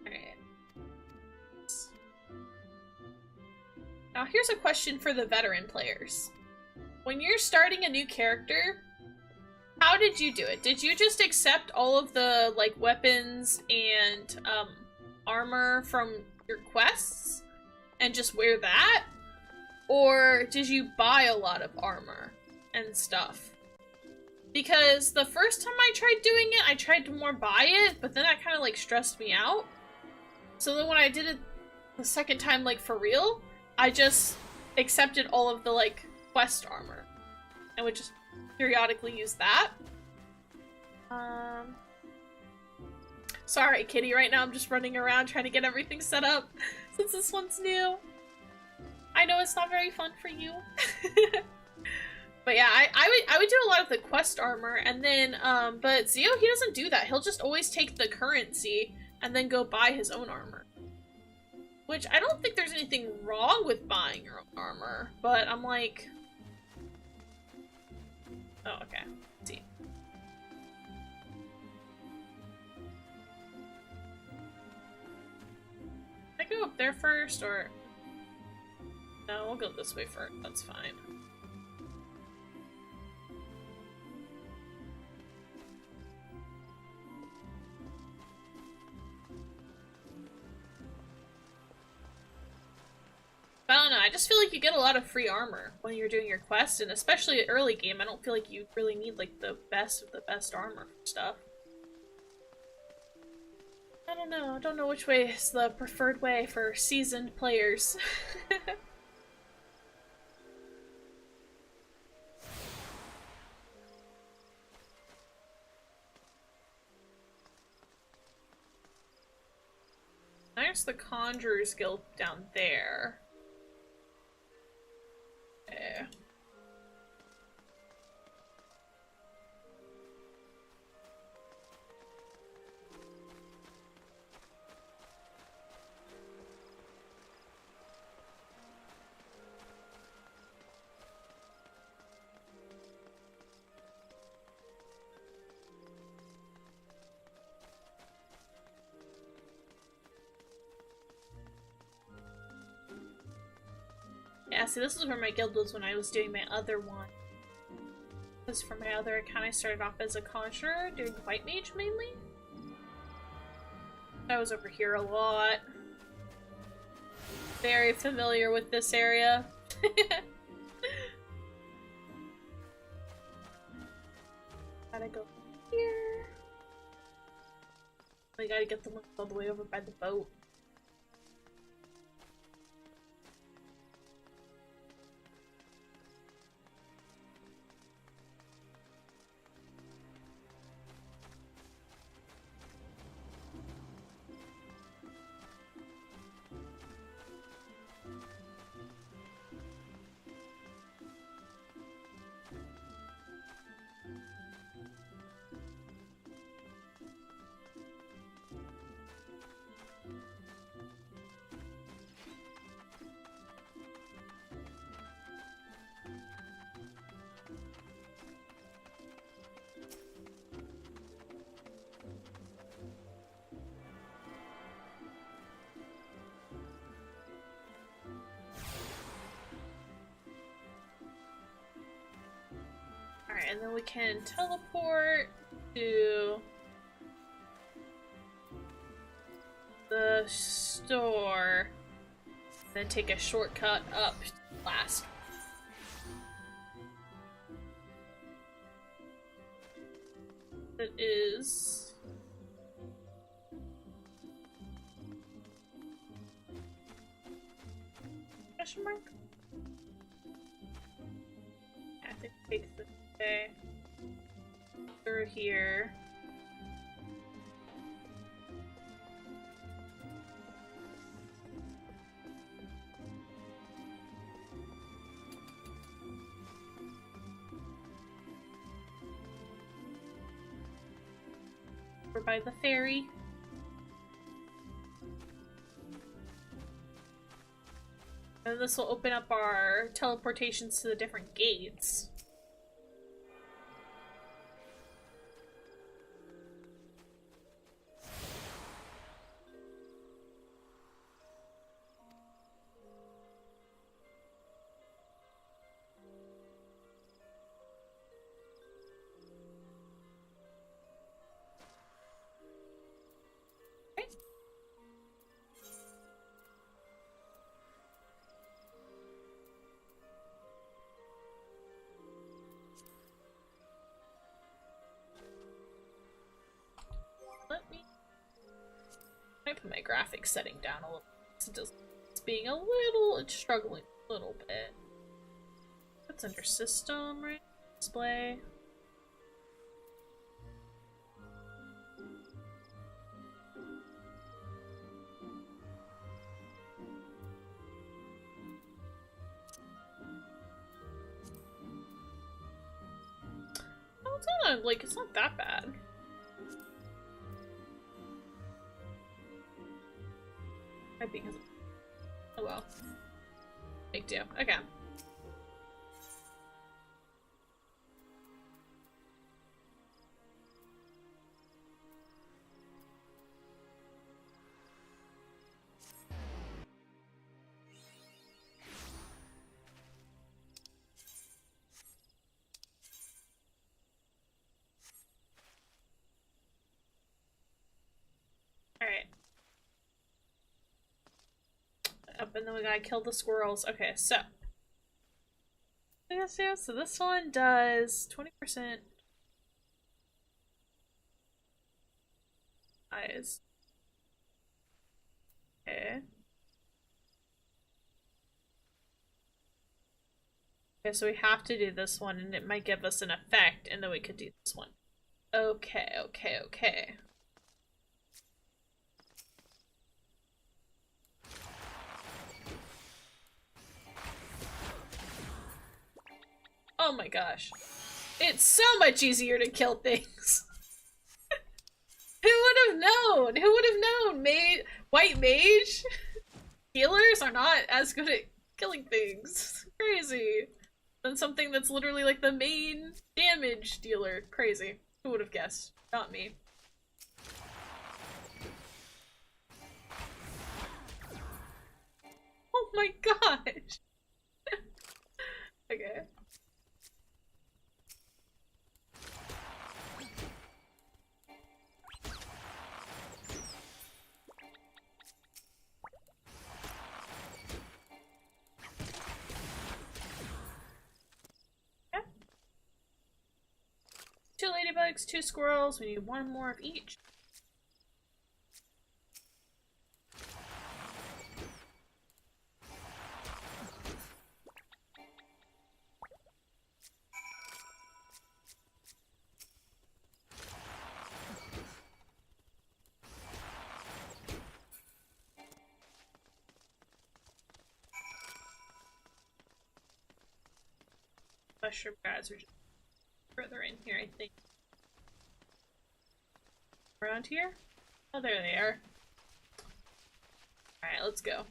Alright. Now here's a question for the veteran players. When you're starting a new character, how did you do it? Did you just accept all of the, like, weapons and, armor from your quests and just wear that? Or did you buy a lot of armor and stuff? Because the first time I tried doing it, I tried to more buy it, but then that kind of, like, stressed me out. So then when I did it the second time, like, for real, I just accepted all of the, like, quest armor and would just periodically use that. Sorry, kitty, right now I'm just running around trying to get everything set up since this one's new. I know it's not very fun for you. But yeah, I would do a lot of the quest armor, and then, but Zio, he doesn't do that. He'll just always take the currency and then go buy his own armor. Which, I don't think there's anything wrong with buying your own armor, but I'm like... Oh, okay. Let's see. Can I go up there first, or... No, we'll go this way first. That's fine. I don't know, I just feel like you get a lot of free armor when you're doing your quest, and especially early game, I don't feel like you really need, like, the best of the best armor for stuff. I don't know which way is the preferred way for seasoned players. There's the Conjurer's Guild down there. Okay. Yeah, see, this is where my guild was when I was doing my other one. Because for my other account, I started off as a conjurer, doing white mage mainly. I was over here a lot. Very familiar with this area. Gotta go here. I gotta get the one all the way over by the boat. Alright, and then we can teleport to the store, then take a shortcut up to the last. It is question mark? I think it takes this way through here. We're by the ferry. And this will open up our teleportations to the different gates. I put my graphics setting down a little. It's being a little, it's struggling a little bit. That's under system, right? Display. Oh, it's not like it's not that bad. Because oh well. Big deal. Okay. Alright. Up, and then we gotta kill the squirrels. Okay, so. Yeah, so this one does 20% eyes. Okay. Okay, so we have to do this one, and it might give us an effect, and then we could do this one. Okay, okay, okay. Oh my gosh. It's so much easier to kill things. Who would have known? Who would have known? White mage? Healers are not as good at killing things. Crazy. Than something that's literally like the main damage dealer. Crazy. Who would have guessed? Not me. Oh my gosh. Okay. Too late ladybugs, 2 squirrels. We need 1 more of each. Mushroom guys are just further in here, I think. Around here? Oh, there they are. Alright, let's go.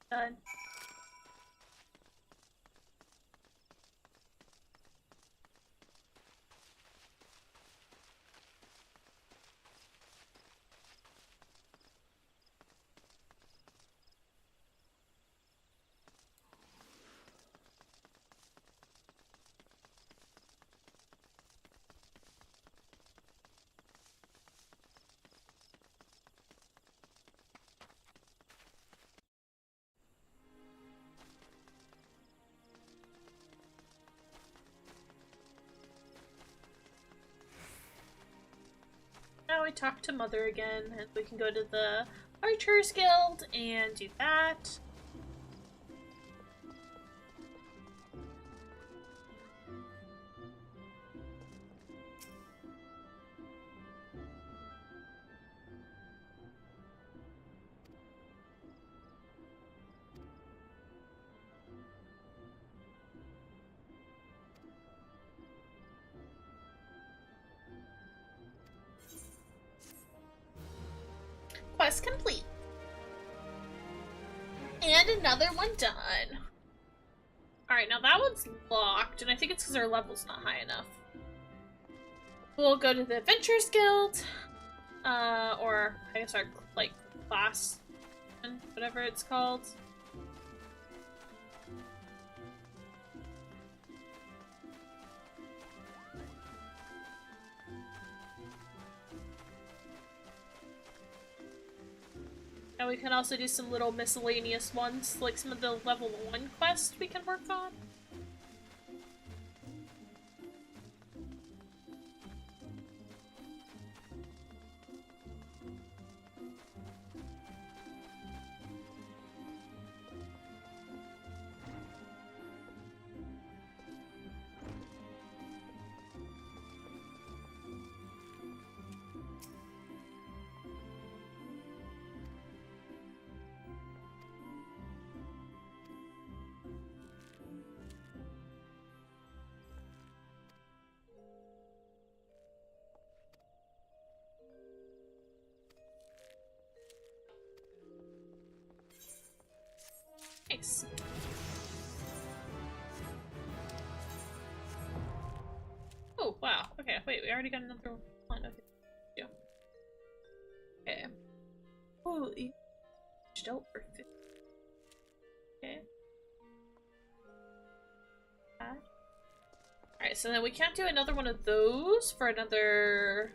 Done. Now we talk to Mother again, and we can go to the Archers Guild and do that. Quest complete. And another one done. Alright, now that one's locked, and I think it's because our level's not high enough. We'll go to the Adventurers Guild, or I guess our, like, class, whatever it's called. And we can also do some little miscellaneous ones, like some of the level 1 quests we can work on. Nice. Oh, wow. Okay, wait, we already got another one. Okay. Yeah. Okay. Oh, over 50. Okay. Alright, so then we can't do another one of those for another...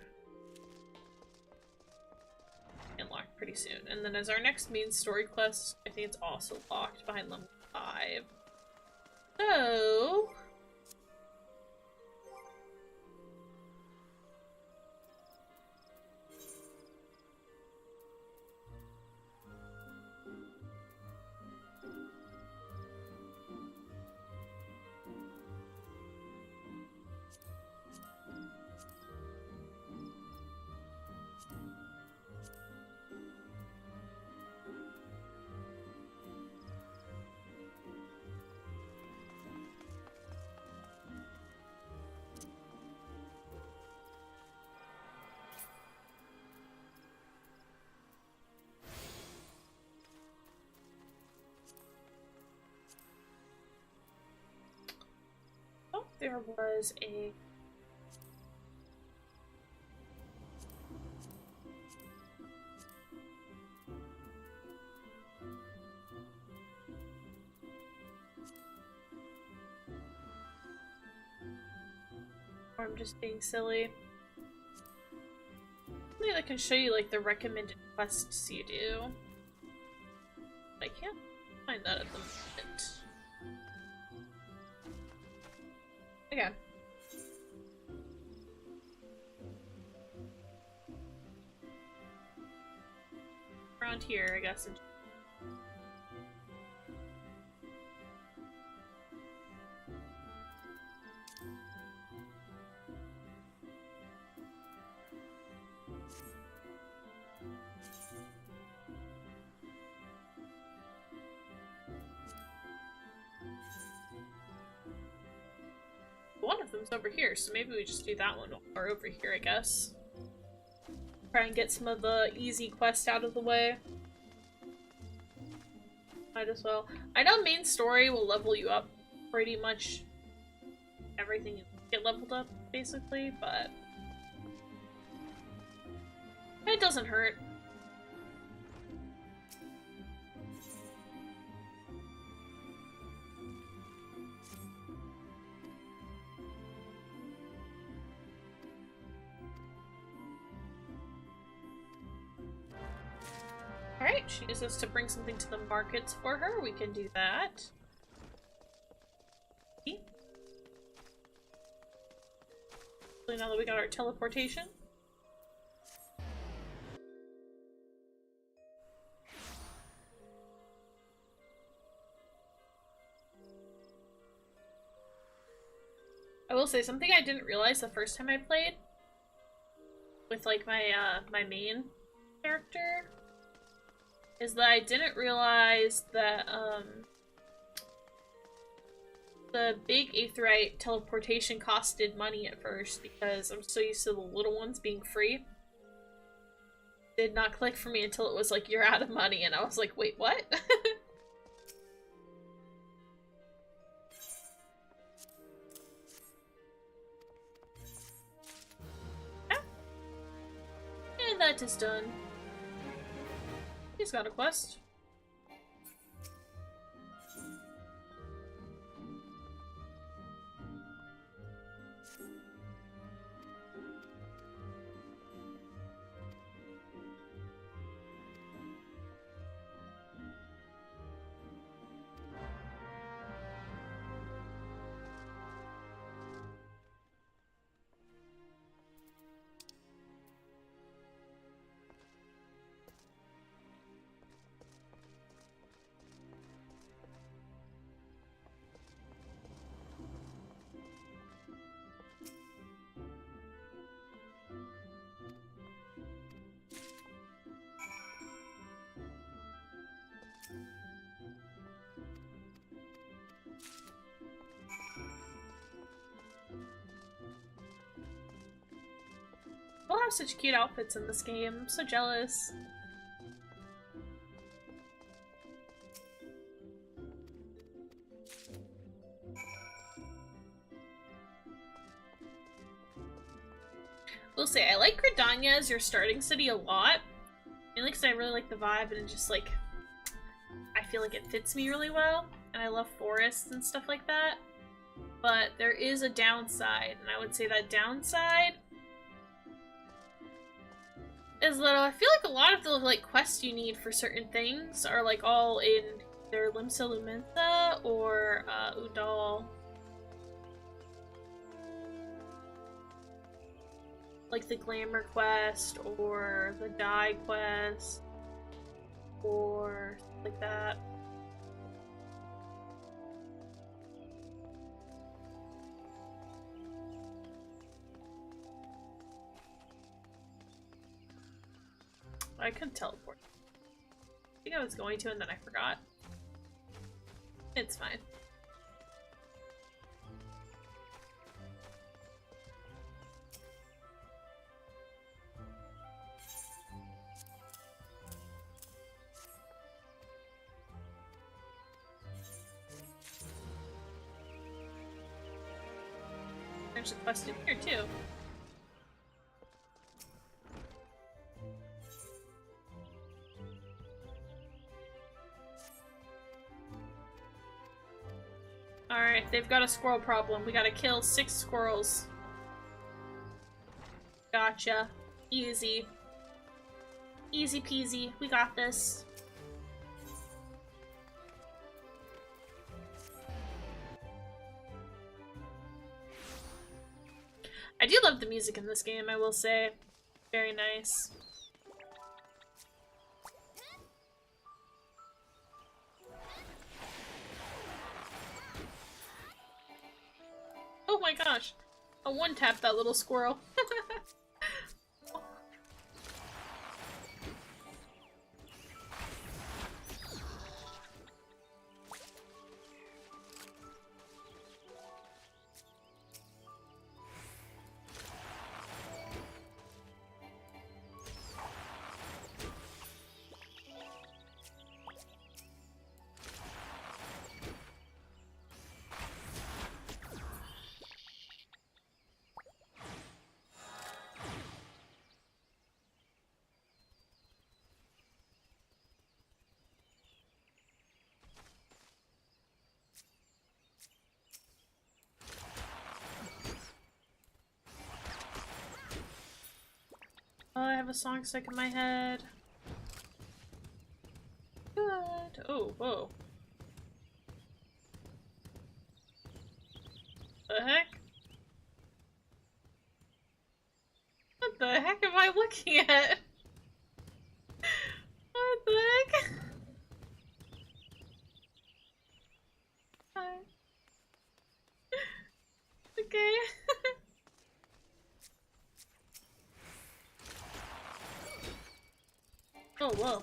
Unlocked pretty soon. And then as our next main story quest, I think it's also locked behind level 5. So... there was a... Or I'm just being silly. Maybe I can show you like the recommended quests you do. I can't find that at the moment. Okay. Around here, I guess. One of them's over here, so maybe we just do that one or over here, I guess. Try and get some of the easy quests out of the way. Might as well. I know main story will level you up pretty much everything you get leveled up, basically, but it doesn't hurt. Alright, she needs us to bring something to the markets for her. We can do that. So now that we got our teleportation. I will say something I didn't realize the first time I played with like my my main character is that I didn't realize that the big aetheryte teleportation costed money at first because I'm so used to the little ones being free. Did not click for me until it was like, you're out of money, and I was like, wait, what? And that is done. He's got a quest. We'll have such cute outfits in this game. I'm so jealous. We'll say, I like Gridania as your starting city a lot. Mainly because I really like the vibe and it just like, I feel like it fits me really well. And I love forests and stuff like that. But there is a downside, and I would say that downside is that I feel like a lot of the like quests you need for certain things are like all in either Limsa Lumensa or Udal. Like the Glamour quest or the Dye quest or stuff like that. I couldn't teleport. I think I was going to and then I forgot. It's fine. There's a quest in here, too. Alright, they've got a squirrel problem. We gotta kill 6 squirrels. Gotcha. Easy. Easy peasy. We got this. I do love the music in this game, I will say. Very nice. Oh my gosh. I one-tapped that little squirrel. Oh, I have a song stuck in my head. Good. Oh, whoa. The heck? What the heck am I looking at? What the heck? Hi. Okay. Oh, whoa.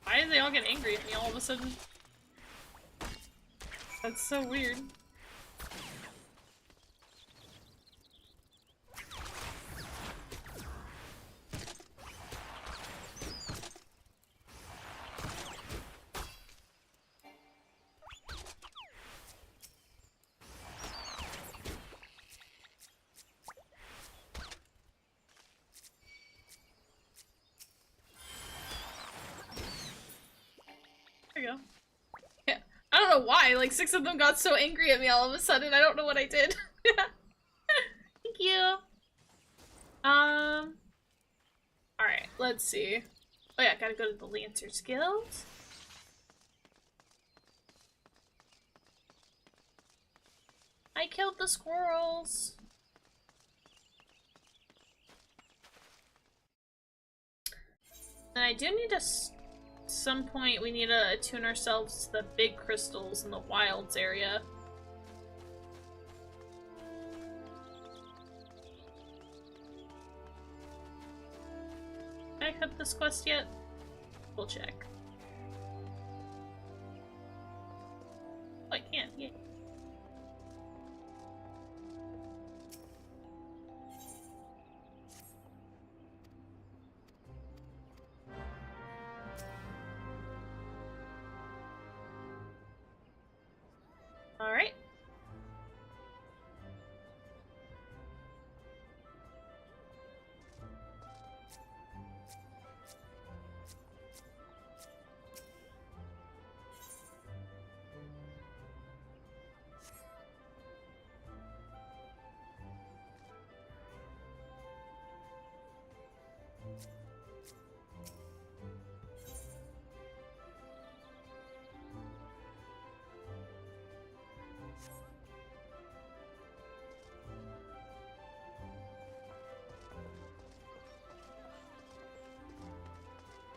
Why did they all get angry at me all of a sudden? That's so weird. There we go. Yeah. I don't know why, like 6 of them got so angry at me all of a sudden. I don't know what I did. Thank you. Alright, let's see. Oh yeah, gotta go to the Lancers Guild. I killed the squirrels. And I do need to some point we need to attune ourselves to the big crystals in the wilds area. Can I cut this quest yet? We'll check. Oh, I can, yeah. Alright.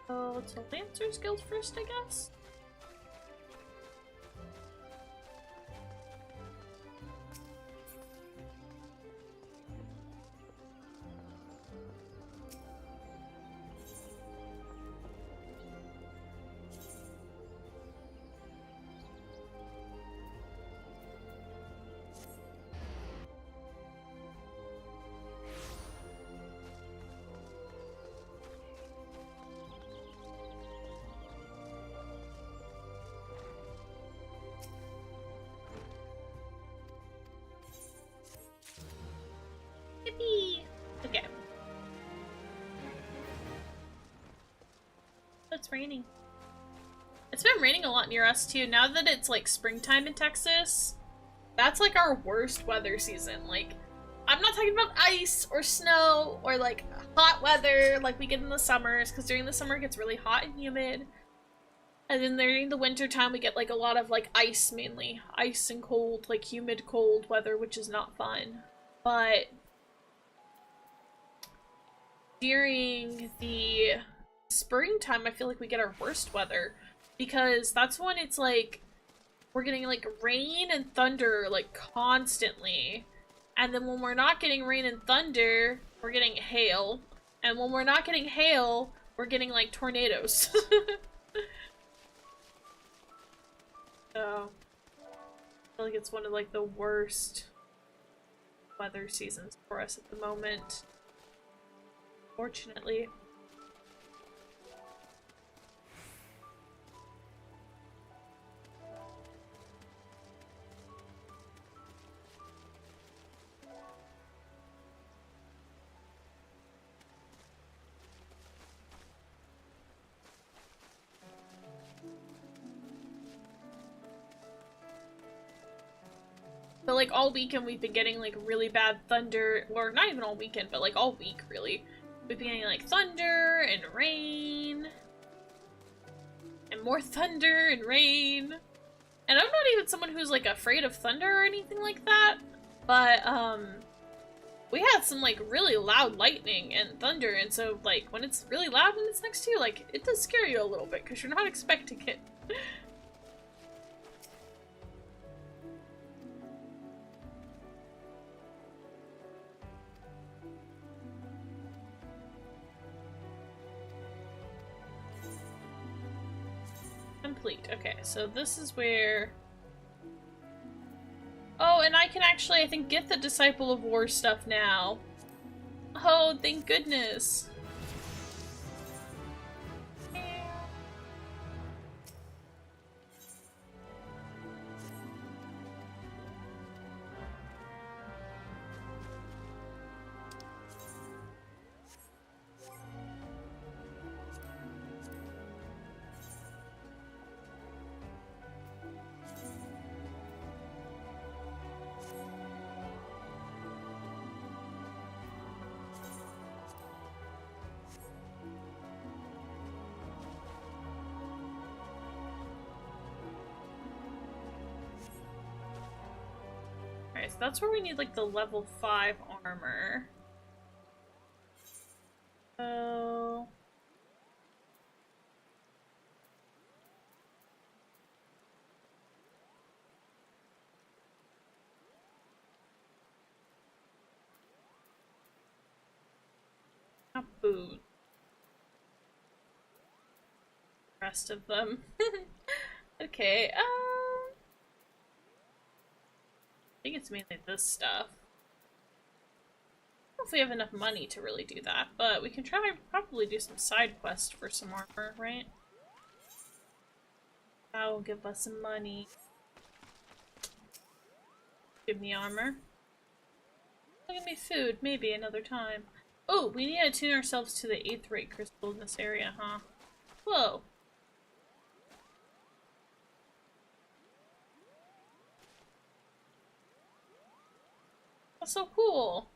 Oh, to Lancers Guild first, I guess? it's raining. It's been raining a lot near us too. Now that it's like springtime in Texas, that's like our worst weather season. Like, I'm not talking about ice or snow or like hot weather like we get in the summers, because during the summer it gets really hot and humid. And then during the winter time we get like a lot of like ice, mainly. Ice and cold, like humid cold weather, which is not fun. But during the springtime I feel like we get our worst weather, because that's when it's like we're getting like rain and thunder like constantly. And then when we're not getting rain and thunder, we're getting hail. And when we're not getting hail, we're getting like tornadoes. So I feel like it's one of like the worst weather seasons for us at the moment, fortunately. But like all weekend we've been getting like really bad thunder, or not even all weekend, but like all week really. We've been getting like thunder and rain. And more thunder and rain. And I'm not even someone who's like afraid of thunder or anything like that. But we had some like really loud lightning and thunder, and so like when it's really loud when it's next to you, like it does scare you a little bit because you're not expecting it. Complete. Okay, so this is where... Oh, and I can actually, I think, get the Disciple of War stuff now. Oh, thank goodness. Alright, so that's where we need, like, the level 5 armor. So... not boots. Rest of them. Okay, I think it's mainly this stuff. I don't know if we have enough money to really do that, but we can try probably do some side quests for some armor, right? That will give us some money. Give me armor. Give me food, maybe another time. Oh, we need to attune ourselves to the 8th rate crystal in this area, huh? Whoa. That's so cool.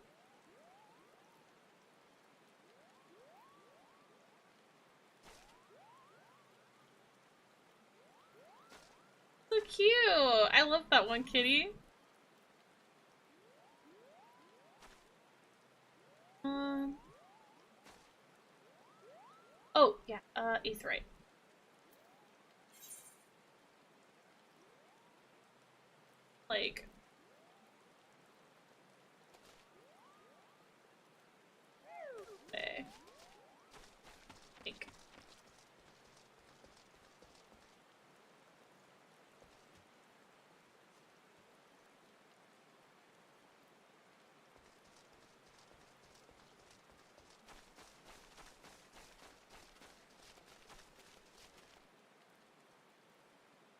So cute. I love that one, kitty. Oh, yeah, 8th rate. Like... okay. Like...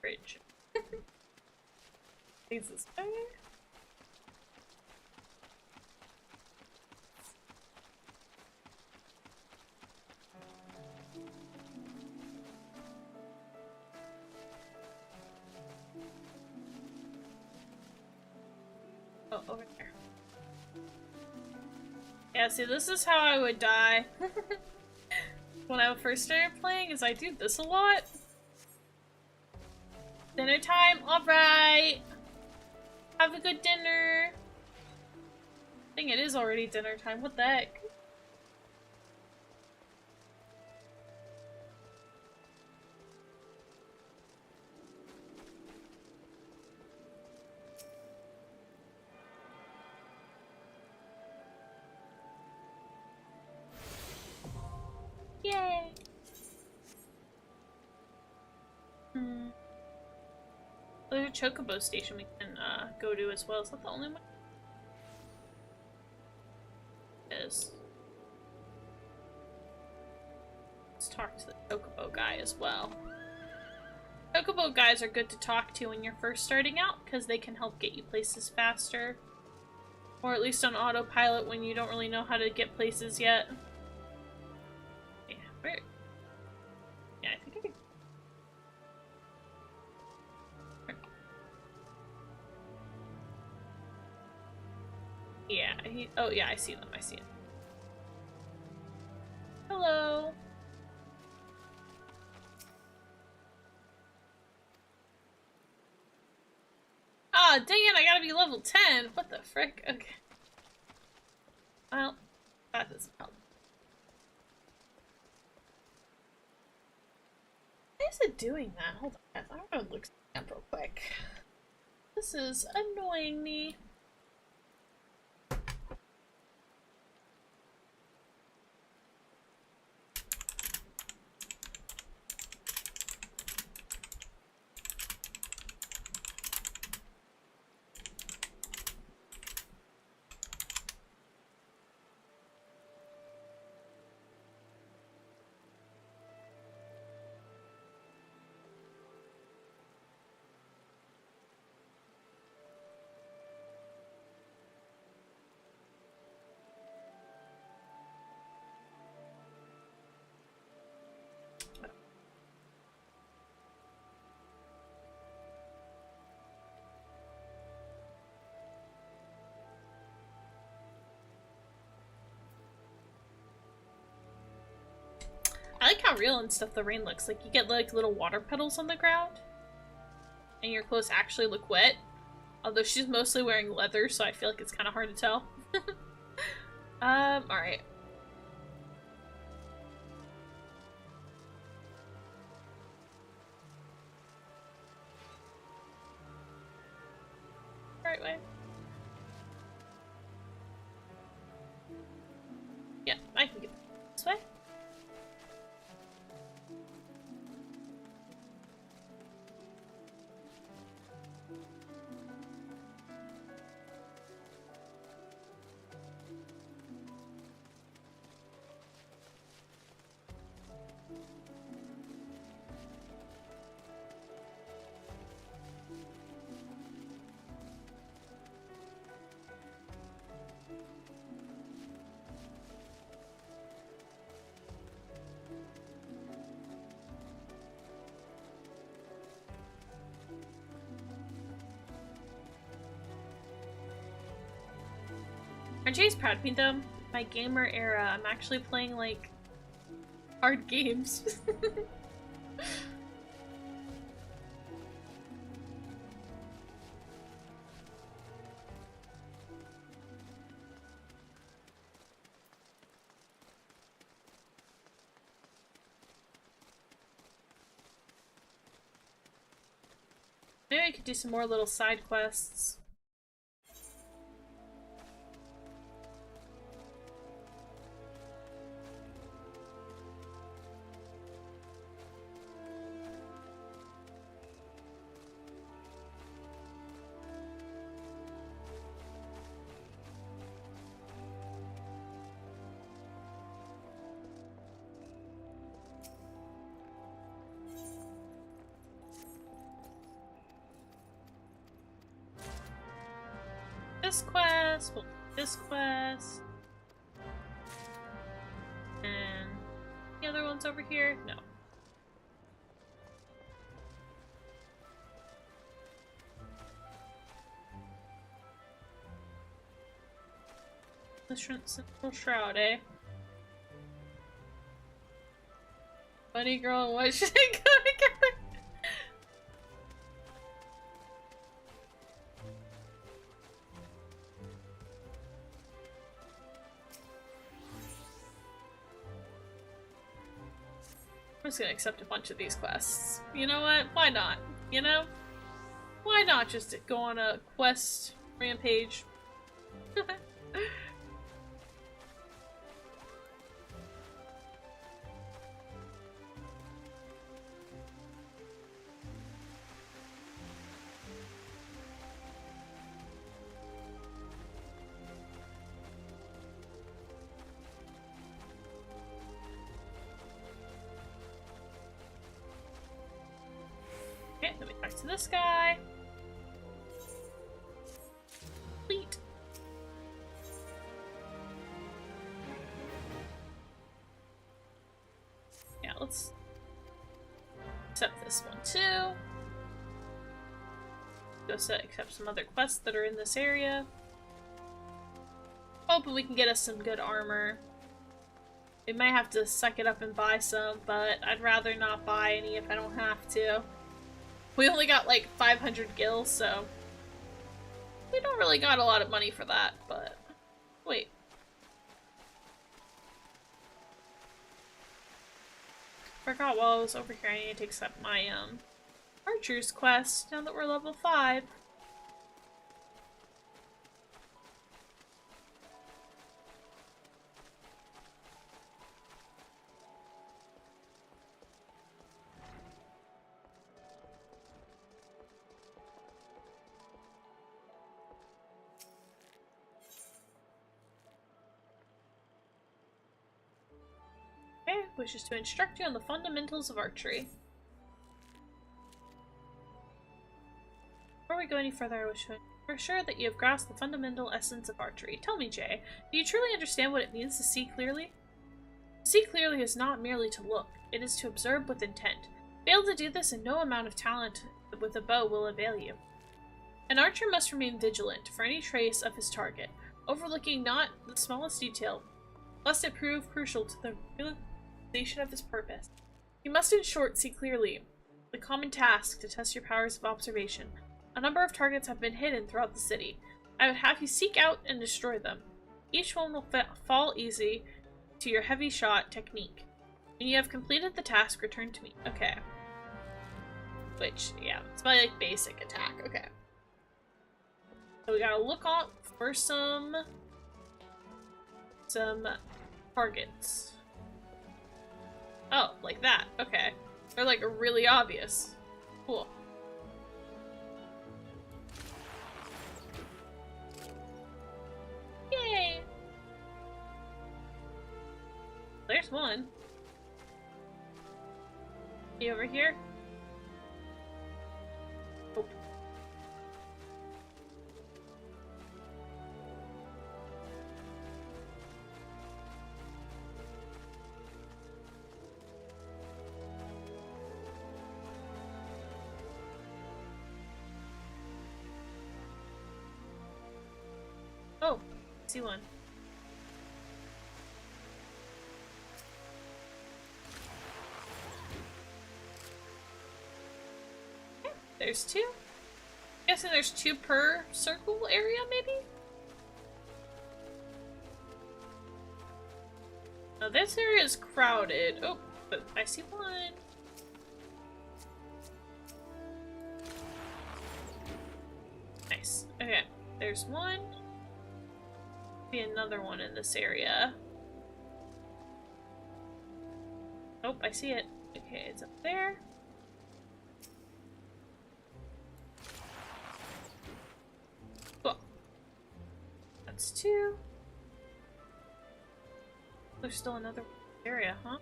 bridge. Is this way? Oh, over there. Yeah, see, this is how I would die. When I first started playing, is I do this a lot. Dinner time, alright! Have a good dinner! I think it is already dinner time, what the heck? Yay! There's a chocobo station we can go to as well. Is that the only one? It is. Let's talk to the chocobo guy as well. Chocobo guys are good to talk to when you're first starting out because they can help get you places faster. Or at least on autopilot when you don't really know how to get places yet. Yeah, where? Yeah, I think I can. Yeah, oh yeah, I see them, I see them. Hello! Ah, dang it, I gotta be level 10! What the frick? Okay. Well, that doesn't help. Why is it doing that? Hold on, I'm gonna look up real quick. This is annoying me. I like how real and stuff the rain looks. Like, you get, like, little water puddles on the ground. And your clothes actually look wet. Although she's mostly wearing leather, so I feel like it's kind of hard to tell. Alright. Right way. Yeah, I can get this way. RJ's proud of me though. My gamer era, I'm actually playing like hard games. Maybe I could do some more little side quests. This quest, we'll do this quest. And the other one's over here? No. The Central Shroud, eh? Bunny girl and what should I go together? I'm just gonna accept a bunch of these quests. You know what? Why not? You know? Why not just go on a quest rampage? Okay, let me talk to this guy. Complete. Yeah, let's accept this one too. Go accept some other quests that are in this area. Hoping we can get us some good armor. We might have to suck it up and buy some, but I'd rather not buy any if I don't have to. We only got like 500 gil, so we don't really got a lot of money for that, but wait. Forgot while I was over here I need to accept my archer's quest now that we're level 5. Wishes to instruct you on the fundamentals of archery. Before we go any further, I wish to ensure that you have grasped the fundamental essence of archery. Tell me, Jay, do you truly understand what it means to see clearly? To see clearly is not merely to look, it is to observe with intent. Fail to do this and no amount of talent with a bow will avail you. An archer must remain vigilant for any trace of his target, overlooking not the smallest detail, lest it prove crucial to the of his purpose. You must in short see clearly, the common task to test your powers of observation. A number of targets have been hidden throughout the city. I would have you seek out and destroy them. Each one will fall easy to your heavy shot technique. When you have completed the task, return to me. Okay. Which, yeah, it's my like basic attack. Okay. So we gotta look out for some targets. Oh, like that. Okay. They're like really obvious. Cool. Yay! There's one. You over here? Oh. Oh, I see one. Okay, there's two. Guessing there's two per circle area, maybe? Now this area is crowded. Oh, but I see one. Nice. Okay, there's one. Be another one in this area. Oh, I see it. Okay, it's up there. Cool. That's two. There's still another area, huh?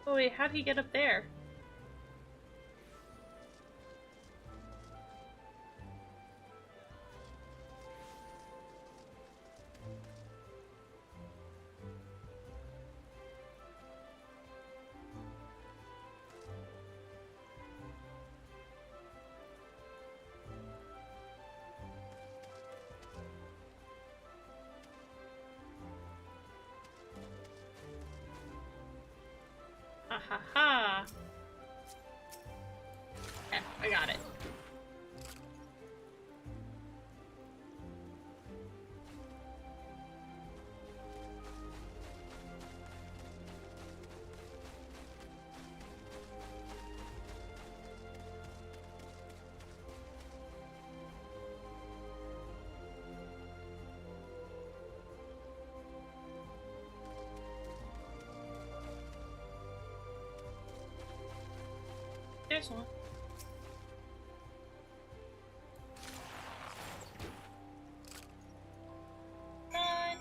Oh wait, how did he get up there? Ha ha ha. Okay, I got it. There's one. Run.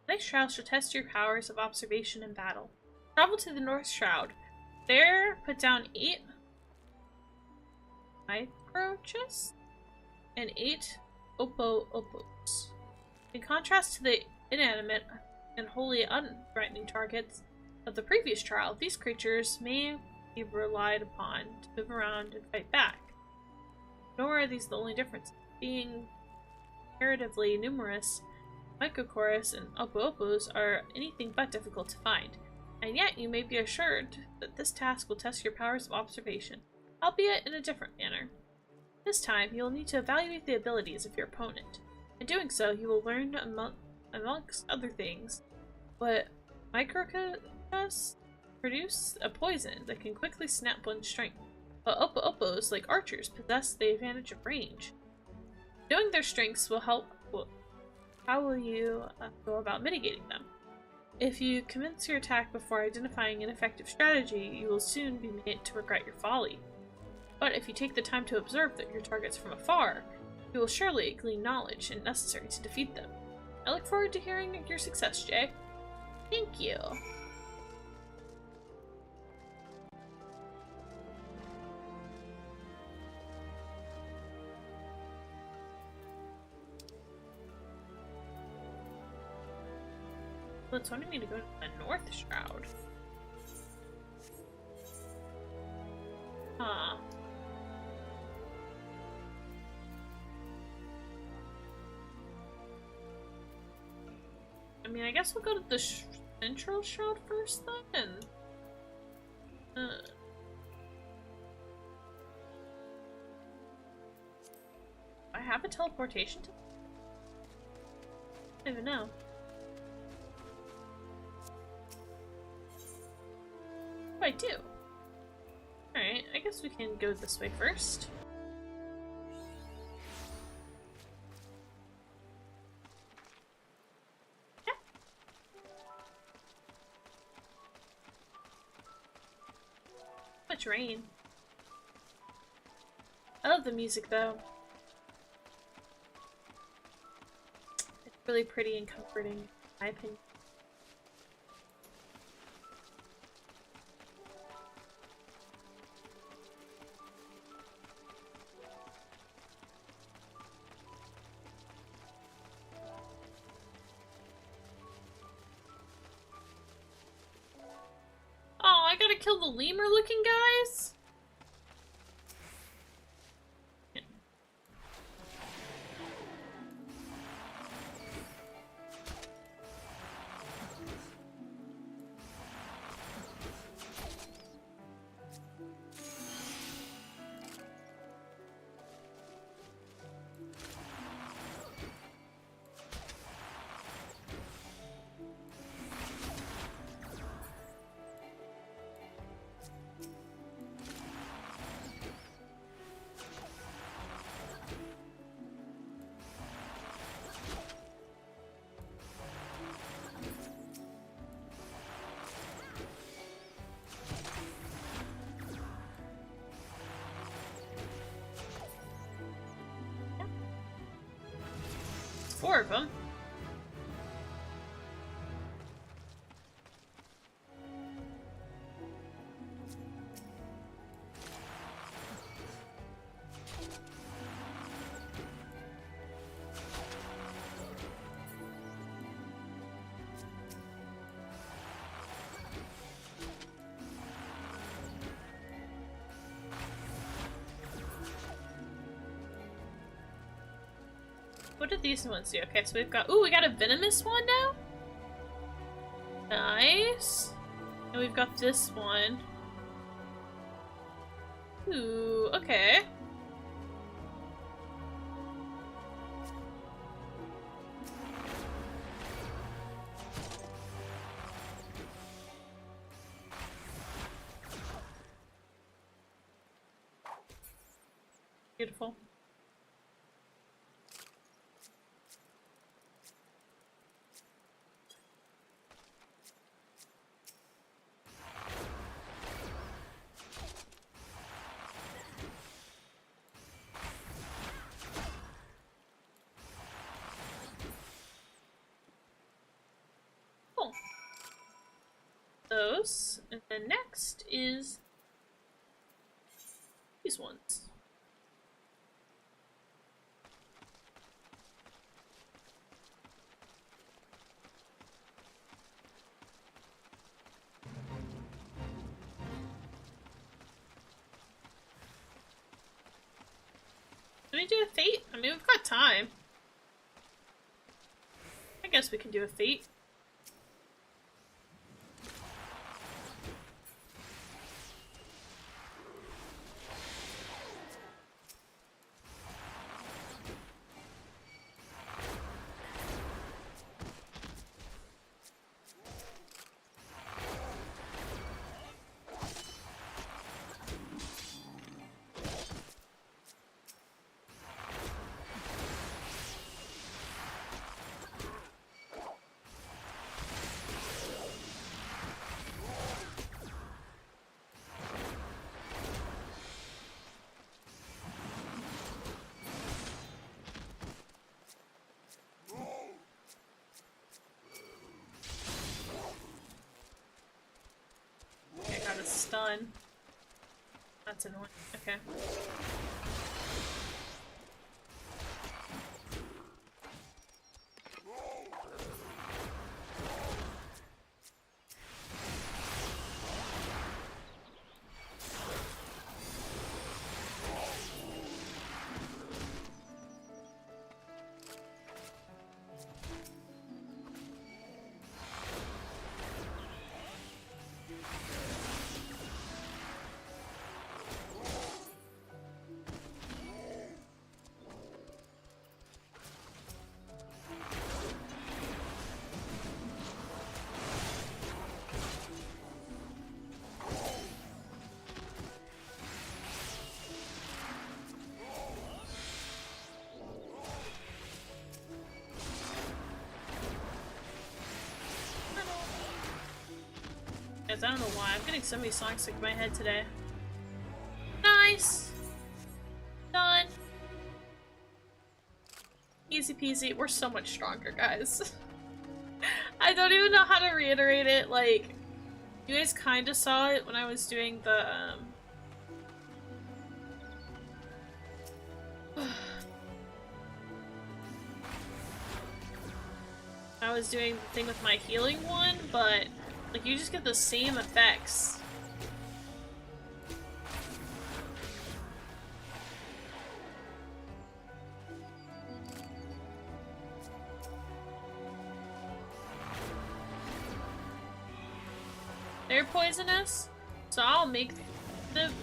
Next trial shall test your powers of observation and battle. Travel to the North Shroud. There, put down 8 micro chests and 8 opos. In contrast to the inanimate and wholly unthreatening targets of the previous trial, these creatures may be relied upon to move around and fight back. Nor are these the only differences. Being comparatively numerous, Microchorus and Opos are anything but difficult to find, and yet you may be assured that this task will test your powers of observation, albeit in a different manner. This time, you will need to evaluate the abilities of your opponent. In doing so, you will learn, amongst other things, what Microchorus produce a poison that can quickly snap one's strength, but Opos, like archers, possess the advantage of range. Knowing their strengths will help. How will you go about mitigating them? If you commence your attack before identifying an effective strategy, you will soon be made to regret your folly. But if you take the time to observe your targets from afar, you will surely glean knowledge necessary to defeat them. I look forward to hearing your success, Jay. Thank you. It's wanting me to go to the North Shroud. Huh. I mean, I guess we'll go to the Central Shroud first then. I have a teleportation to. I don't even know. I do. Alright, I guess we can go this way first. Yeah. Much rain. I love the music though. It's really pretty and comforting, in my opinion. I gotta kill the lemur looking guys? Yeah. 4 of them. What did these ones do? Okay, so we've got... Ooh, we got a venomous one now? Nice. And we've got this one. Ooh, okay. Beautiful. Cool. Those, and then next is these ones. Can we do a fate? I mean, we've got time. I guess we can do a fate. Stun. That's annoying. Okay. Guys, I don't know why. I'm getting so many songs stuck in my head today. Nice! Done! Easy peasy. We're so much stronger, guys. I don't even know how to reiterate it. Like, you guys kind of saw it when I was doing the, I was doing the thing with my healing one, but like you just get the same effects. They're poisonous, so I'll make them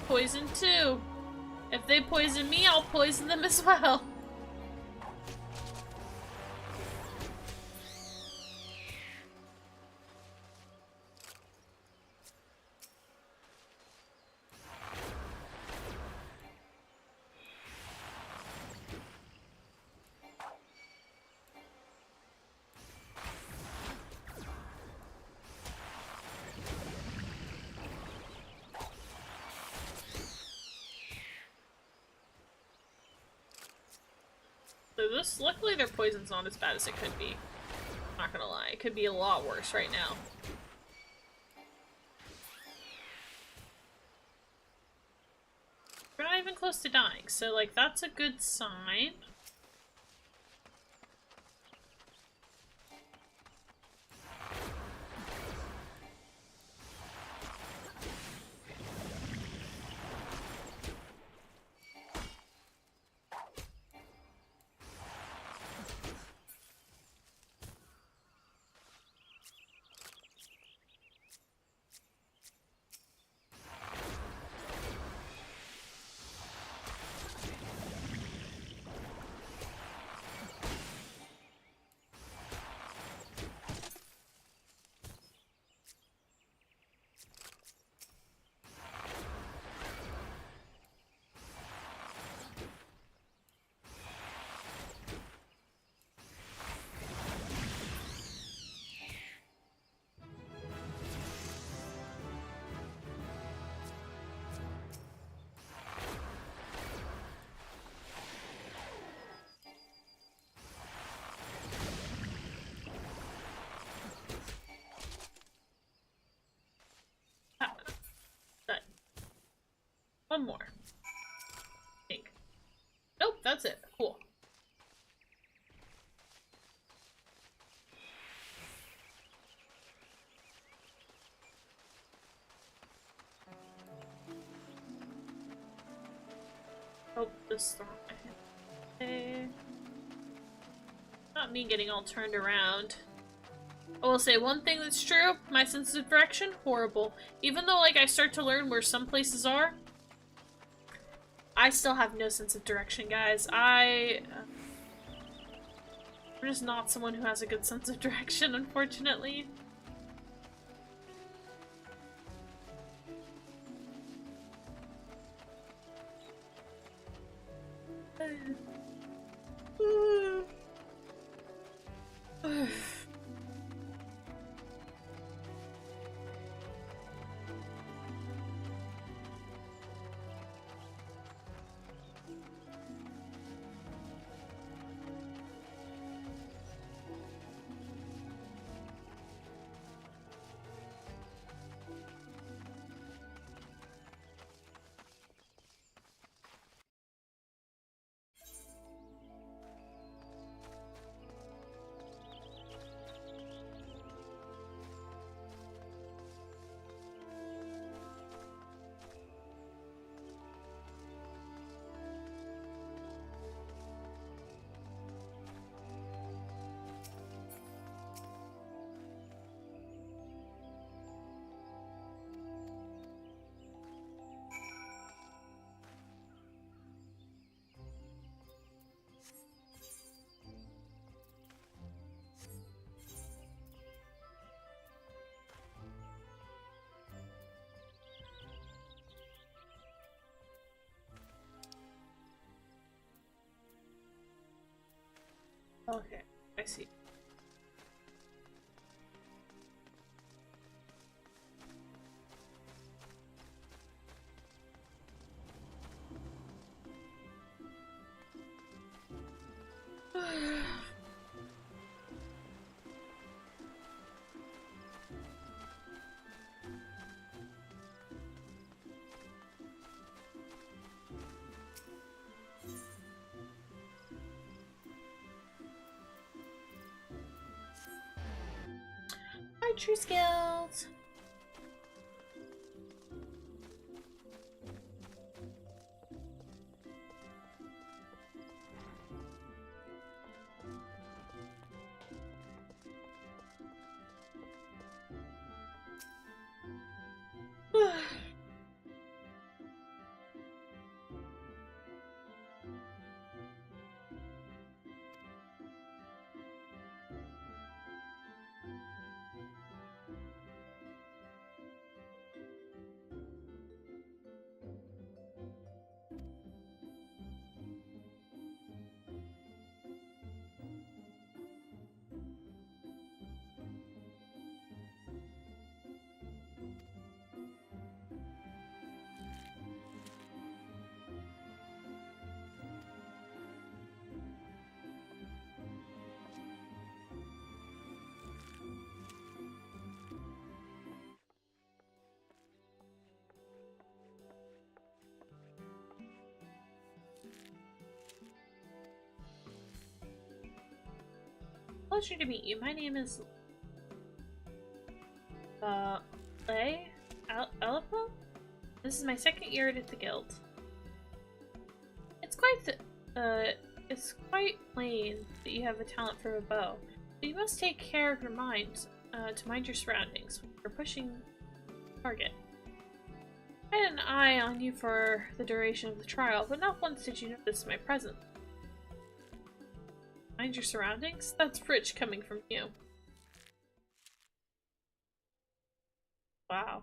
poison too. If they poison me, I'll poison them as well. So this, luckily their poison's not as bad as it could be. Not gonna lie, it could be a lot worse right now. We're not even close to dying, so like that's a good sign. Done. One more. I think. Nope, that's it. Cool. Oh, this wrong. Okay. Not me getting all turned around. I will say one thing that's true, my sense of direction, horrible. Even though, like, I start to learn where some places are, I still have no sense of direction, guys. I'm just not someone who has a good sense of direction, unfortunately. Okay, I see. Archery skills. Pleasure to meet you. My name is Lay Alipo. This is my second year at the guild. It's quite plain that you have a talent for a bow, but you must take care of your mind to mind your surroundings when you're pushing the target. I had an eye on you for the duration of the trial, but not once did you notice my presence. Mind your surroundings? That's rich coming from you. Wow.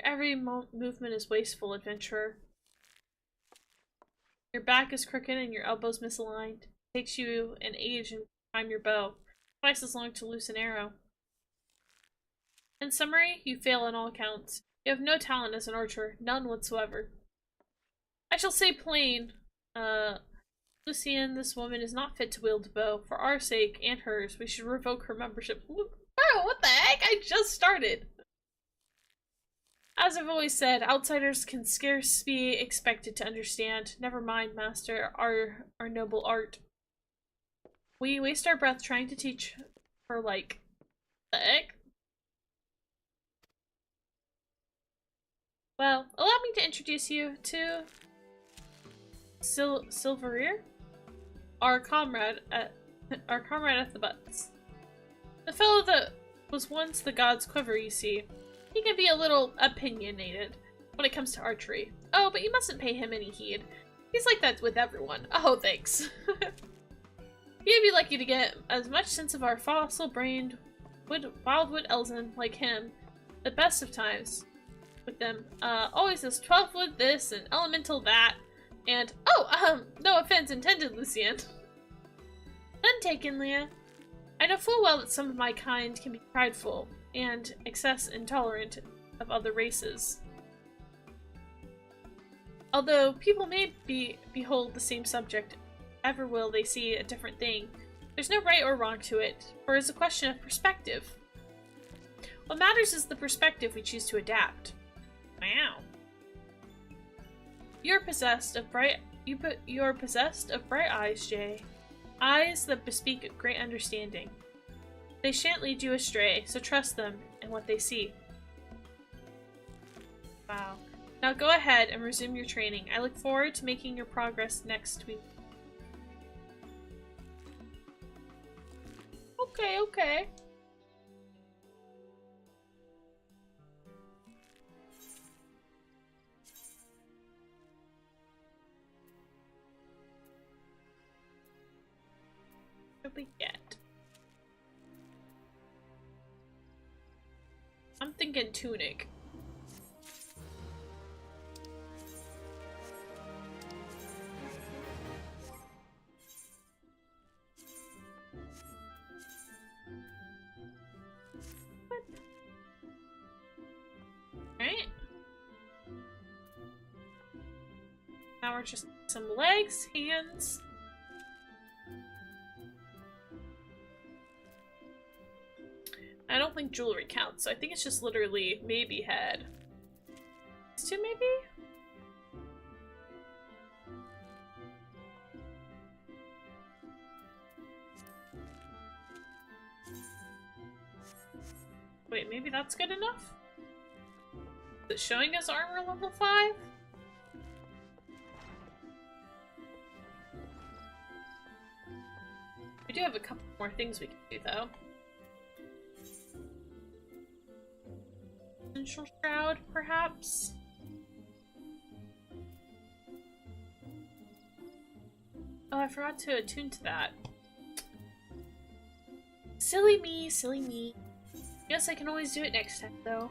Every movement is wasteful, adventurer. Your back is crooked and your elbows misaligned. It takes you an age to time your bow, twice as long to loose an arrow. In summary, you fail on all accounts. You have no talent as an archer, none whatsoever. I shall say plain, Lucian, this woman is not fit to wield a bow. For our sake, and hers, we should revoke her membership. Bro, what the heck? I just started! As I've always said, outsiders can scarce be expected to understand. Never mind, master, our noble art. We waste our breath trying to teach her, like, the heck? Well, allow me to introduce you to Silverir, our comrade at the butts. The fellow that was once the god's quiver, you see. He can be a little opinionated when it comes to archery. Oh, but you mustn't pay him any heed. He's like that with everyone. Oh, thanks. He'd be lucky to get as much sense of our fossil-brained wildwood elzen like him. The best of times with them. Always this 12-wood this and elemental that. And, no offense intended, Lucian. None taken, Leah. I know full well that some of my kind can be prideful and excess intolerant of other races. Although people may behold the same subject, ever will they see a different thing. There's no right or wrong to it, for it's a question of perspective. What matters is the perspective we choose to adapt. Wow. You're possessed of bright eyes, Jay. Eyes that bespeak great understanding. They shan't lead you astray, so trust them and what they see. Wow. Now go ahead and resume your training. I look forward to making your progress next week. Okay, okay. What we get? I'm thinking tunic. What? Alright. Now we're just some legs, hands. I don't think jewelry counts, so I think it's just literally maybe head. These two, maybe? Wait, maybe that's good enough? Is it showing us armor level 5? We do have a couple more things we can do, though. Essential Shroud, perhaps? Oh, I forgot to attune to that. Silly me, silly me. Guess I can always do it next time, though.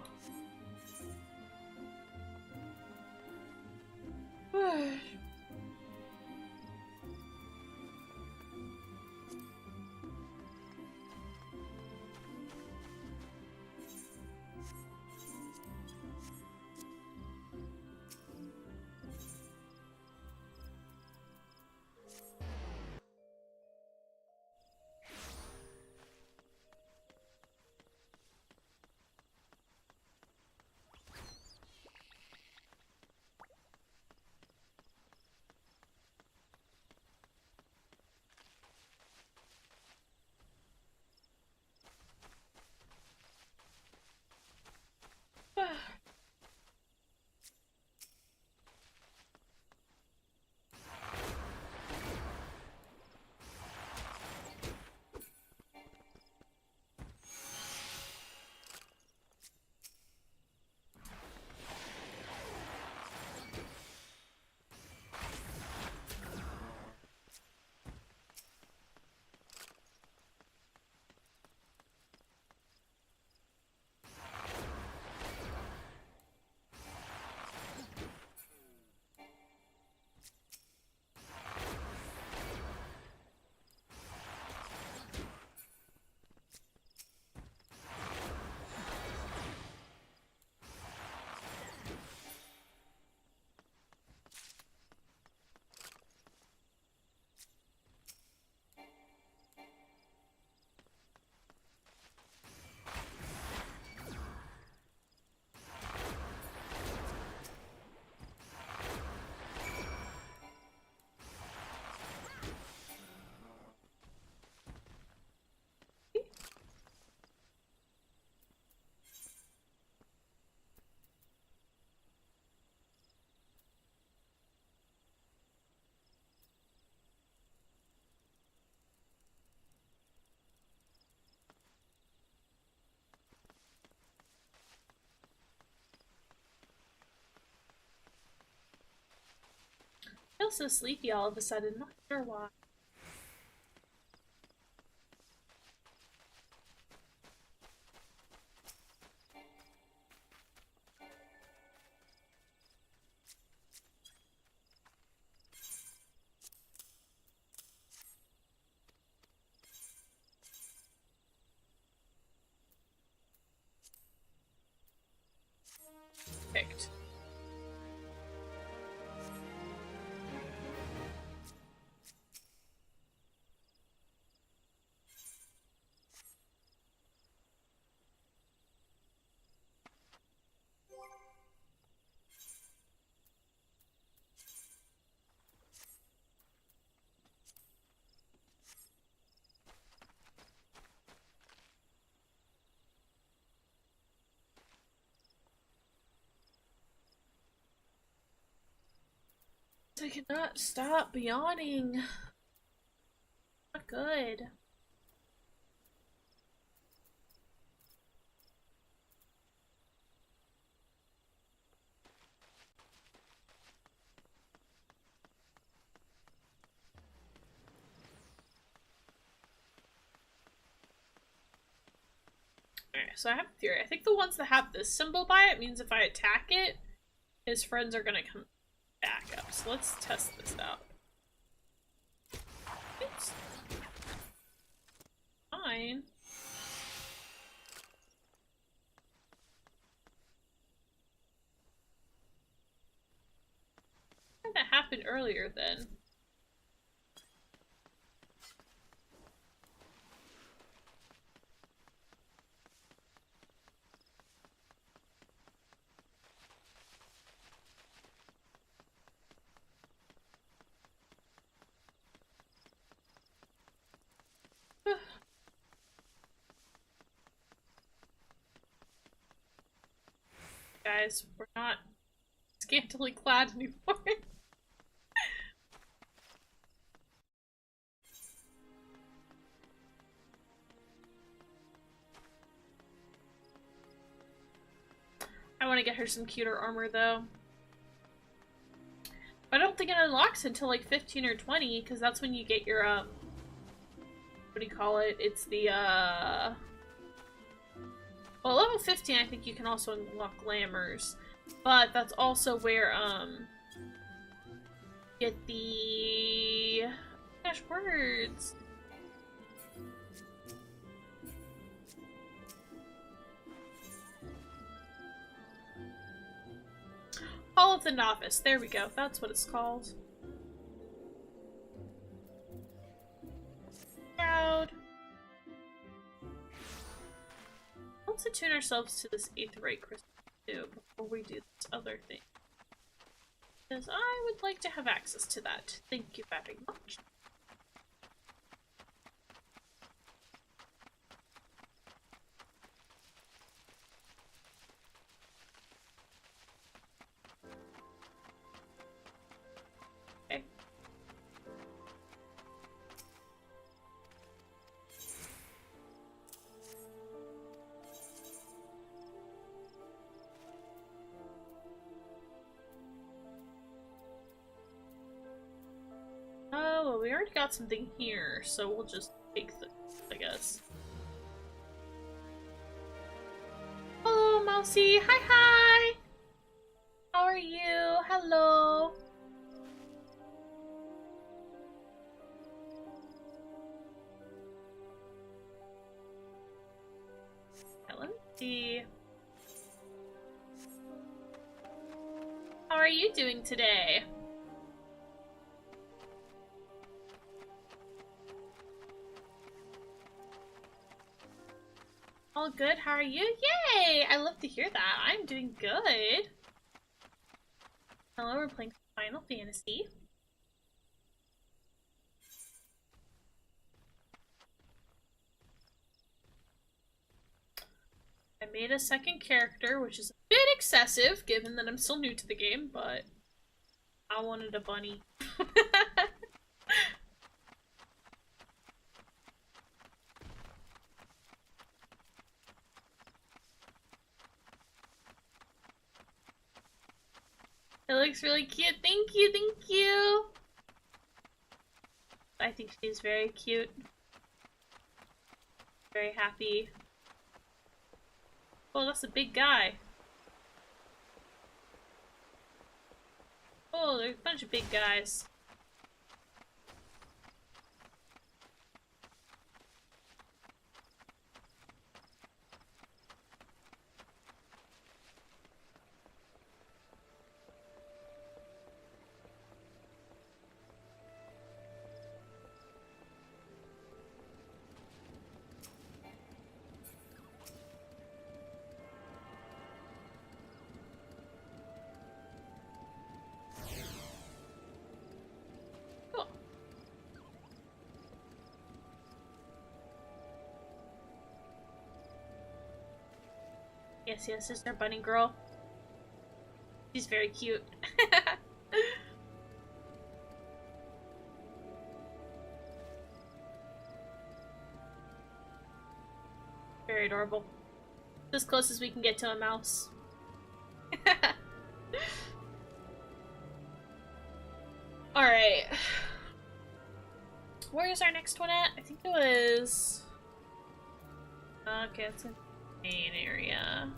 I feel so sleepy all of a sudden, not sure why. Picked. I cannot stop yawning. Not good. Alright, so I have a theory. I think the ones that have this symbol by it means if I attack it, his friends are gonna come back up. So let's test this out. It's fine. Why did that happen earlier then? Guys, we're not scantily clad anymore. I want to get her some cuter armor though. I don't think it unlocks until like 15 or 20, because that's when you get your what do you call it? It's the well, level 15 I think you can also unlock glamours, but that's also where get the gosh, words. Hall of the Novice. There we go. That's what it's called. Proud. Let's attune ourselves to this aetheryte crystal too before we do this other thing. Because I would like to have access to that. Thank you very much. Okay. Oh, well, we already got something here, so we'll just take this, I guess. Hello, Mousy. Hi, hi. How are you? Hello. Let me see. How are you doing today? All good, how are you? Yay! I love to hear that. I'm doing good. Hello, we're playing Final Fantasy. I made a second character, which is a bit excessive, given that I'm still new to the game, but I wanted a bunny. It looks really cute. Thank you, thank you. think she's very cute. Very happy. Oh, that's a big guy. Oh, there's a bunch of big guys. Yes, yes, it's our bunny girl. She's very cute. Very adorable. As close as we can get to a mouse. Alright. Where's our next one at? I think it was... Okay, it's in the main area.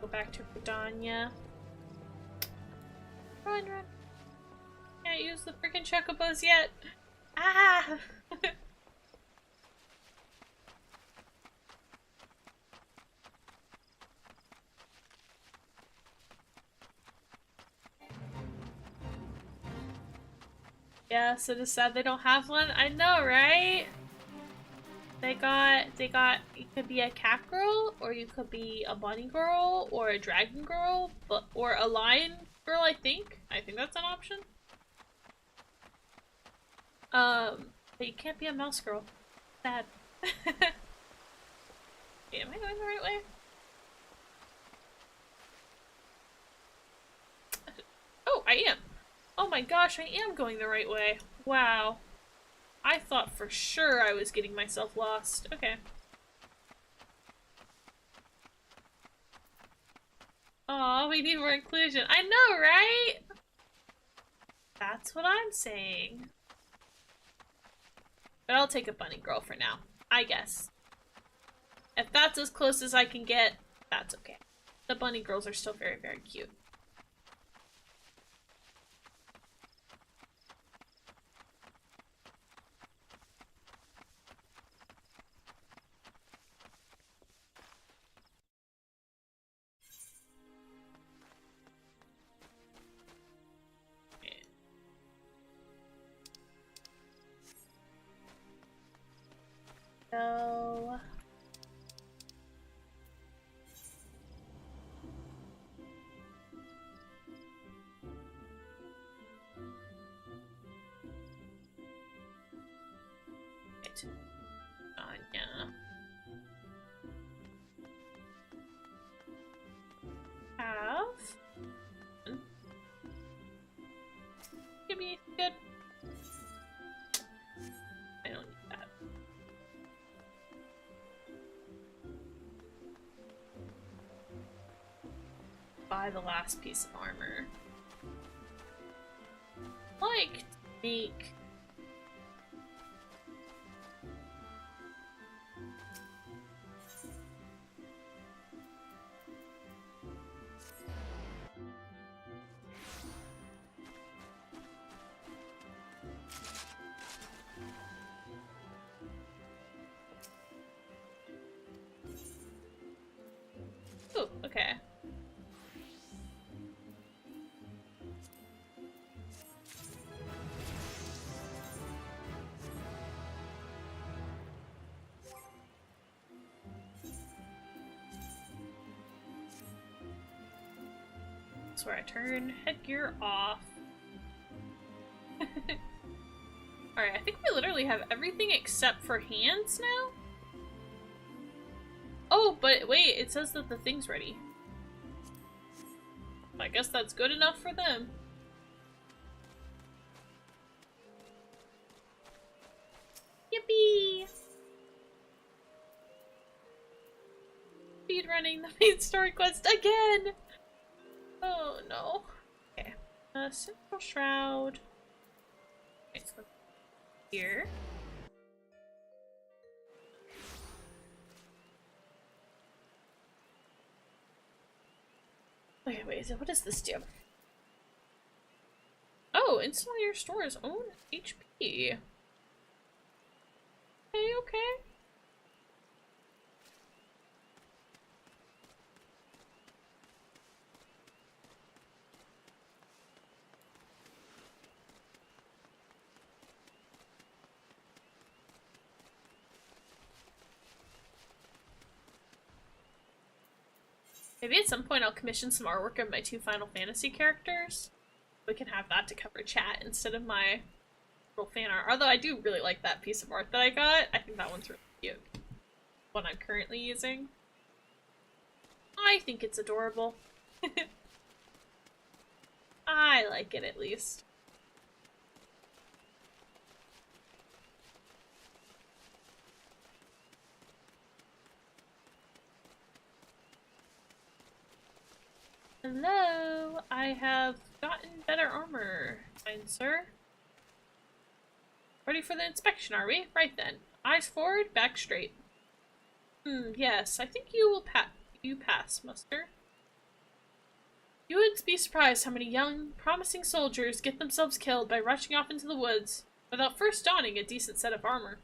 Go back to Bredania. Run, run. Can't use the freaking chocobos yet. Ah! Yeah, so it's sad they don't have one. I know, right? They got, you could be a cat girl, or you could be a bunny girl, or a dragon girl, or a lion girl, I think. I think that's an option. But you can't be a mouse girl. Sad. Wait, am I going the right way? Oh, I am. Oh my gosh, I am going the right way. Wow. I thought for sure I was getting myself lost. Okay. Aw, we need more inclusion. I know, right? That's what I'm saying. But I'll take a bunny girl for now, I guess. If that's as close as I can get, that's okay. The bunny girls are still very, very cute. So... Right. Yeah. Have... Give me good. I don't need that. Buy the last piece of armor. Like, make... Ooh, okay. That's where I turn headgear off. Alright, I think we literally have everything except for hands now? Oh, but wait, it says that the thing's ready. I guess that's good enough for them. Yippee! Speedrunning the main story quest again! Oh no. Okay. Central Shroud. here. Okay, wait, so what does this do? Oh, install your store's own HP. Okay, okay. Maybe at some point I'll commission some artwork of my 2 Final Fantasy characters. We can have that to cover chat instead of my little fan art. Although I do really like that piece of art that I got. I think that one's really cute. One I'm currently using. I think it's adorable. I like it at least. Hello, I have gotten better armor, fine sir. Ready for the inspection, are we? Right then. Eyes forward, back straight. Yes, I think you will pass, muster. You would be surprised how many young, promising soldiers get themselves killed by rushing off into the woods without first donning a decent set of armor.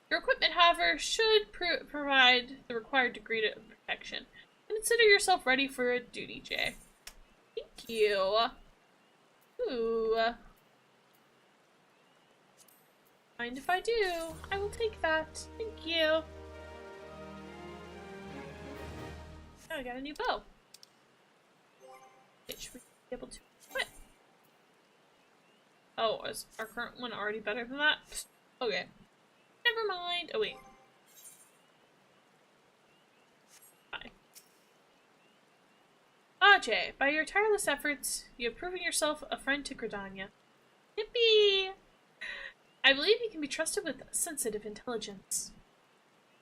Your equipment, however, should provide the required degree of protection. Consider yourself ready for a duty, Jay. Thank you. Ooh. Mind if I do? I will take that. Thank you. Oh, I got a new bow. Which we be able to equip. Oh, is our current one already better than that? Okay. Never mind. Oh, wait. Jay, by your tireless efforts, you have proven yourself a friend to Gridania. Yippee! I believe you can be trusted with sensitive intelligence.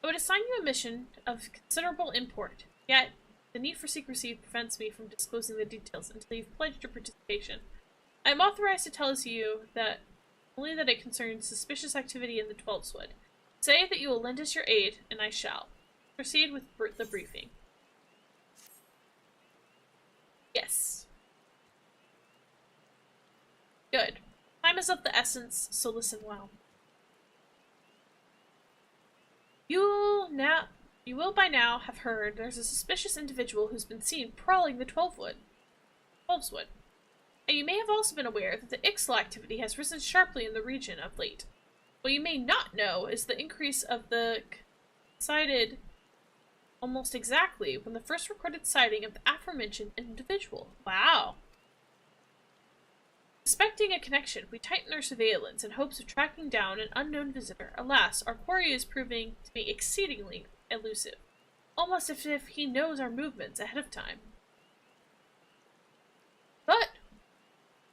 I would assign you a mission of considerable import, yet the need for secrecy prevents me from disclosing the details until you've pledged your participation. I am authorized to tell you that only that it concerns suspicious activity in the Twelveswood. Say that you will lend us your aid, and I shall. Proceed with the briefing. Yes. Good. Time is of the essence, so listen well. You will by now have heard there's a suspicious individual who's been seen prowling the Twelveswood. And you may have also been aware that the Ixtal activity has risen sharply in the region of late. What you may not know is the increase of the cited almost exactly when the first recorded sighting of the aforementioned individual. Wow. Suspecting a connection, we tighten our surveillance in hopes of tracking down an unknown visitor. Alas, our quarry is proving to be exceedingly elusive, almost as if he knows our movements ahead of time. But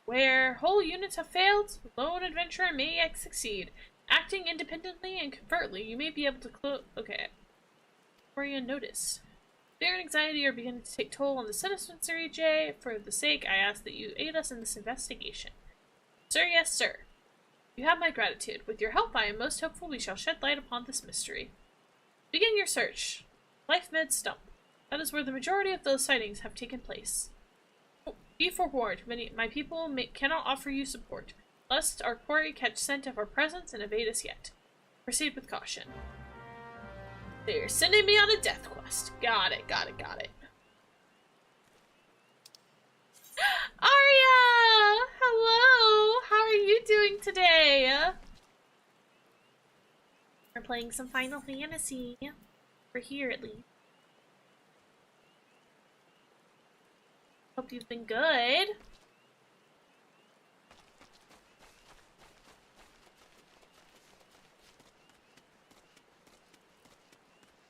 where whole units have failed, the lone adventurer may succeed. Acting independently and covertly, you may be able to notice. Fear and anxiety are beginning to take toll on the citizenry, Jay. For the sake, I ask that you aid us in this investigation. Sir, yes, sir. You have my gratitude. With your help, I am most hopeful we shall shed light upon this mystery. Begin your search. Life Med Stump. That is where the majority of those sightings have taken place. Be forewarned, my people cannot offer you support, lest our quarry catch scent of our presence and evade us yet. Proceed with caution. They're sending me on a death quest. Got it. Arya! Hello! How are you doing today? We're playing some Final Fantasy. We're here, at least. Hope you've been good.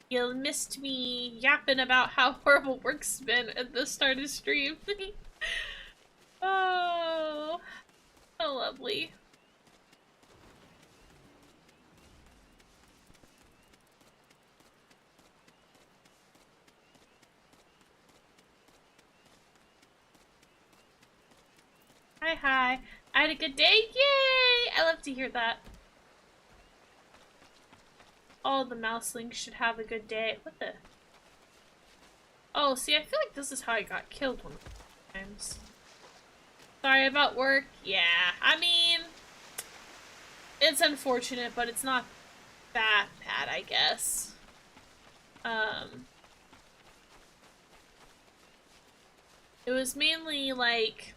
You missed me yapping about how horrible work's been at the start of stream. Oh, so lovely. Hi. I had a good day. Yay! I love to hear that. All the mouselings should have a good day. What the? Oh, see, I feel like this is how I got killed one of the times. Sorry about work. Yeah, I mean, it's unfortunate, but it's not that bad, I guess. It was mainly like,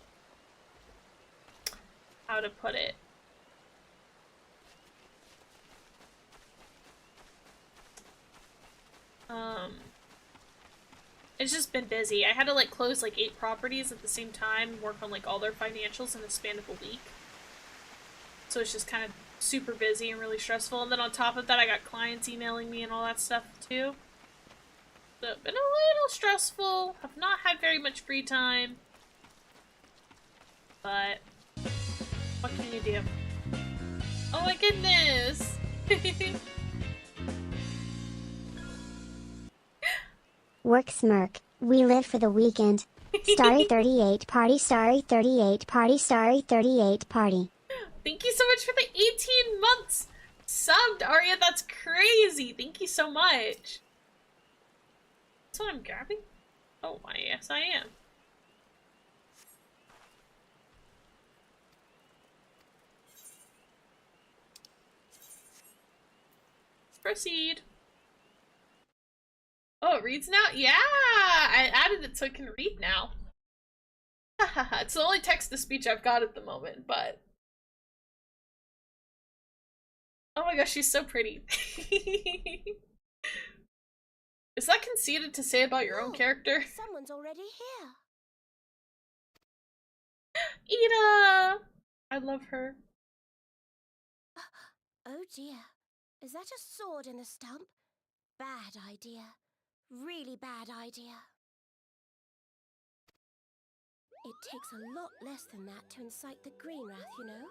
how to put it? It's just been busy. I had to like close like 8 properties at the same time, work on like all their financials in the span of a week. So it's just kind of super busy and really stressful. And then on top of that, I got clients emailing me and all that stuff too. So it's been a little stressful. I've not had very much free time. But what can you do? Oh my goodness! Work smirk. We live for the weekend. Starry 38 party, starry 38 party, starry 38 party. Thank you so much for the 18 months subbed, Arya. That's crazy. Thank you so much. That's what I'm grabbing? Oh, my, yes, I am. Proceed. Oh, it reads now? Yeah! I added it so it can read now. It's the only text-to-speech I've got at the moment, but... Oh my gosh, she's so pretty. Is that conceited to say about your own character? Someone's already here. Ida! I love her. Oh dear. Is that a sword in the stump? Bad idea. Really bad idea. It takes a lot less than that to incite the green wrath, you know?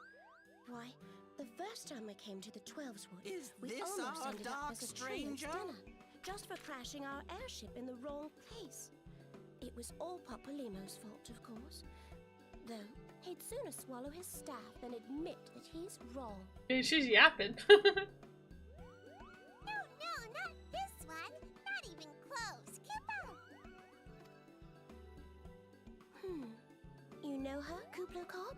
Why, the first time we came to the Heavensward, we almost ended up as a stranger dinner, just for crashing our airship in the wrong place. It was all Papalimos' fault, of course. Though, he'd sooner swallow his staff than admit that he's wrong. She's yapping. No, not this one. Not even close. Kippo! You know her, Kuplokop?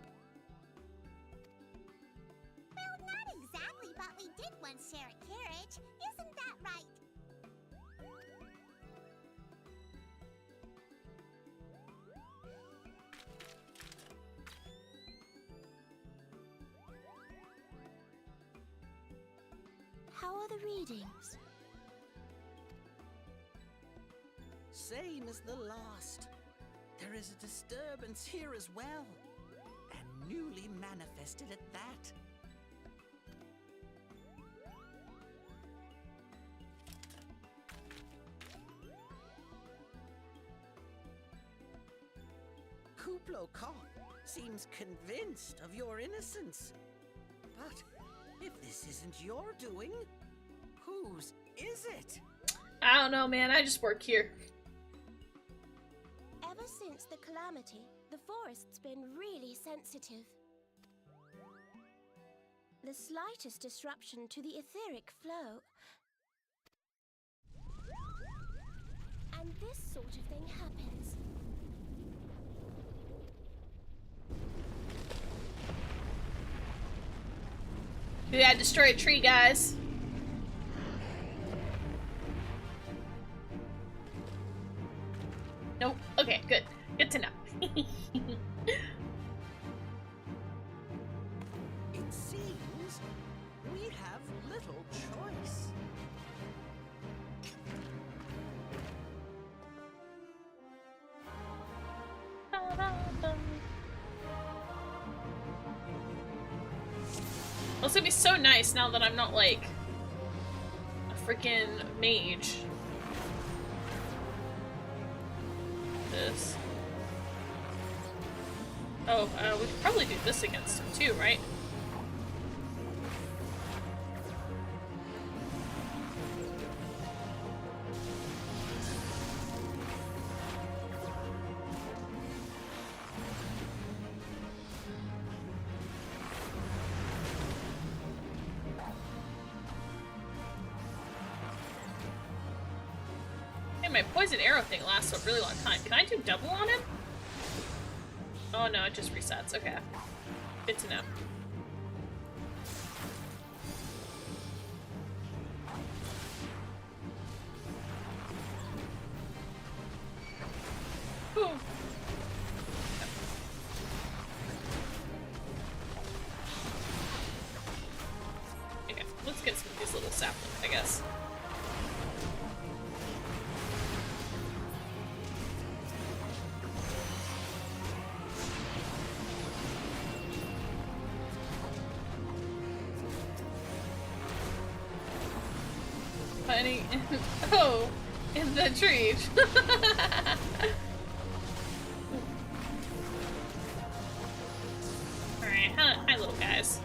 Well, not exactly, but we did once share a carriage. Isn't that right? How are the readings? Same as the last. There is a disturbance here as well, and newly manifested at that. Kuplokop seems convinced of your innocence. But if this isn't your doing, whose is it? I don't know, man. I just work here. Ever since the calamity, the forest's been really sensitive. The slightest disruption to the etheric flow, and this sort of thing happens. Yeah, destroy a tree, guys. Nope. Okay, good. Good to know. It seems we have little choice. Well, it's gonna be so nice now that I'm not like a freaking mage. This. Oh, we could probably do this against him too, right? And my poison arrow thing lasts a really long time. Can I do double on him? Oh no, it just resets. Okay. Good to know. Ooh. Okay, let's get some of these little saplings, I guess. Funny. Oh, in the tree. Alright, hi little guys.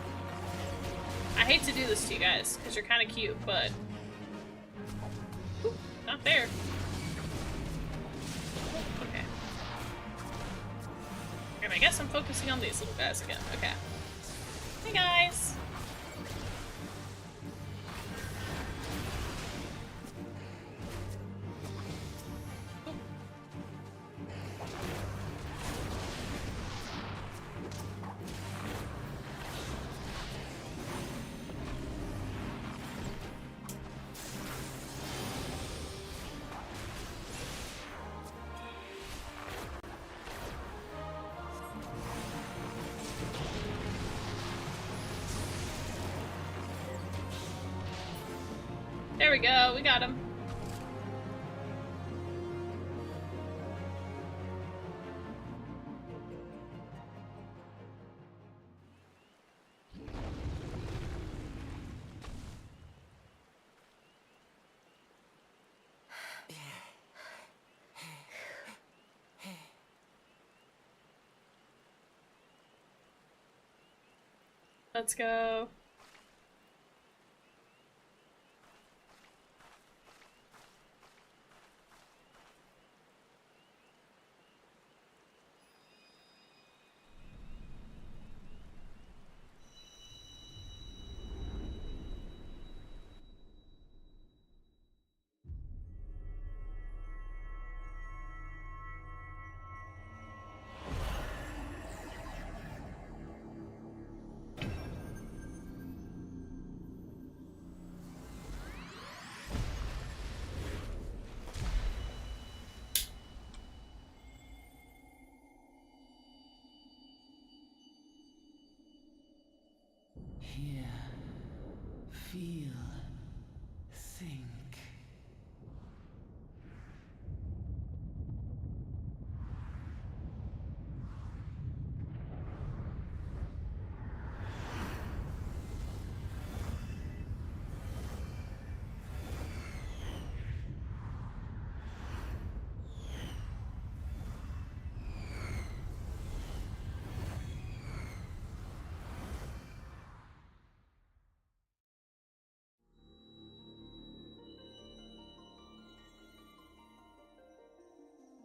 I hate to do this to you guys, because you're kind of cute, but... Ooh, not there. Okay. And I guess I'm focusing on these little guys again. Okay. Hey guys! There we go, we got him. Let's go. Hear, feel, think.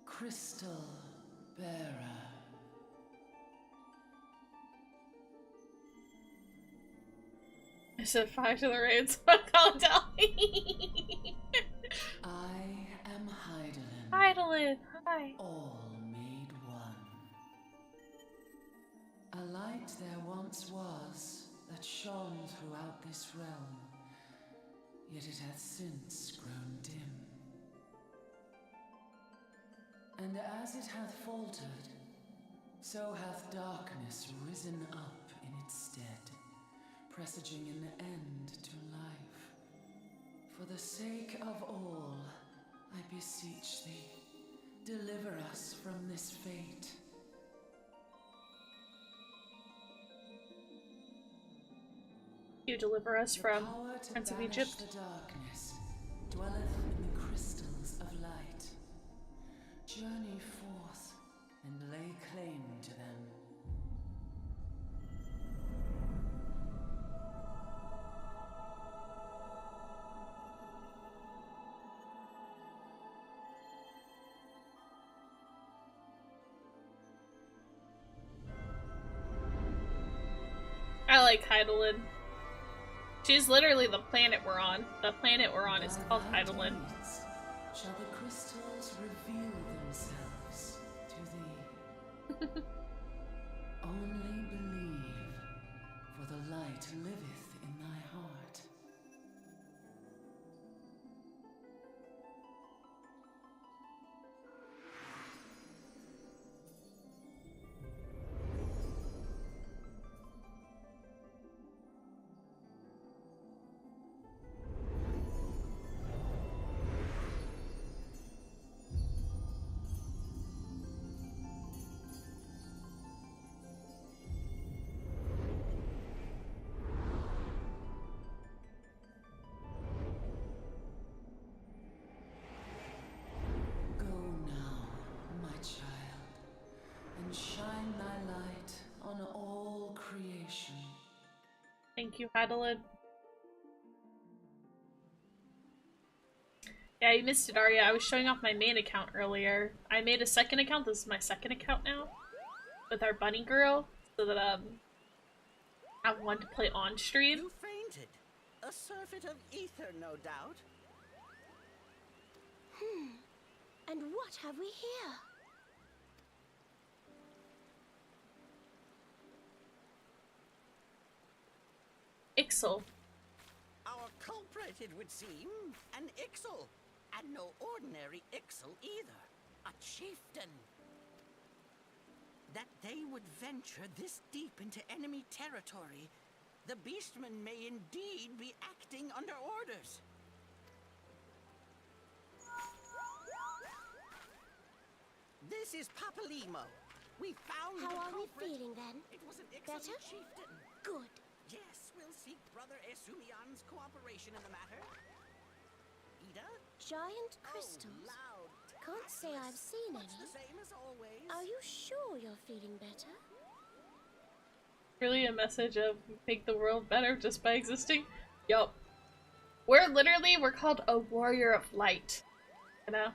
Crystal Bearer. I said 5 to the raid, so I can't tell. I am Hydaelyn. Hydaelyn, hi. All made one. A light there once was that shone throughout this realm, yet it hath since grown dim. And as it hath faltered, so hath darkness risen up in its stead, presaging an end to life. For the sake of all, I beseech thee, deliver us from this fate. You deliver us from Prince of Egypt. The darkness dwelleth in the crystals of light. Journey forth and lay claim to them. I like Hydaelyn. She's literally the planet we're on. The planet we're on is called Hydaelyn. shall the crystals reveal themselves to thee. Only believe, for the light liveth in thy heart. Shine thy light on all creation. Thank you, Hadelin. Yeah, you missed it, Arya. I was showing off my main account earlier. I made a second account. This is my second account now. With our bunny girl. So that, I have one to play on stream. You fainted. A surfeit of ether, no doubt. And what have we here? Ixel. Our culprit, it would seem. An Ixel. And no ordinary Ixel either. A chieftain. That they would venture this deep into enemy territory, the beastmen may indeed be acting under orders. This is Papalimo. We found How the are we culprit. feeling then? It was an Ixel Better? chieftain. Good. Yes, we'll seek Brother Esumian's cooperation in the matter. Ida? Giant crystals. Oh, loud. Can't say I've seen Much any. the same as always. Are you sure you're feeling better? Really a message of make the world better just by existing? Yup. We're called a warrior of light. You know?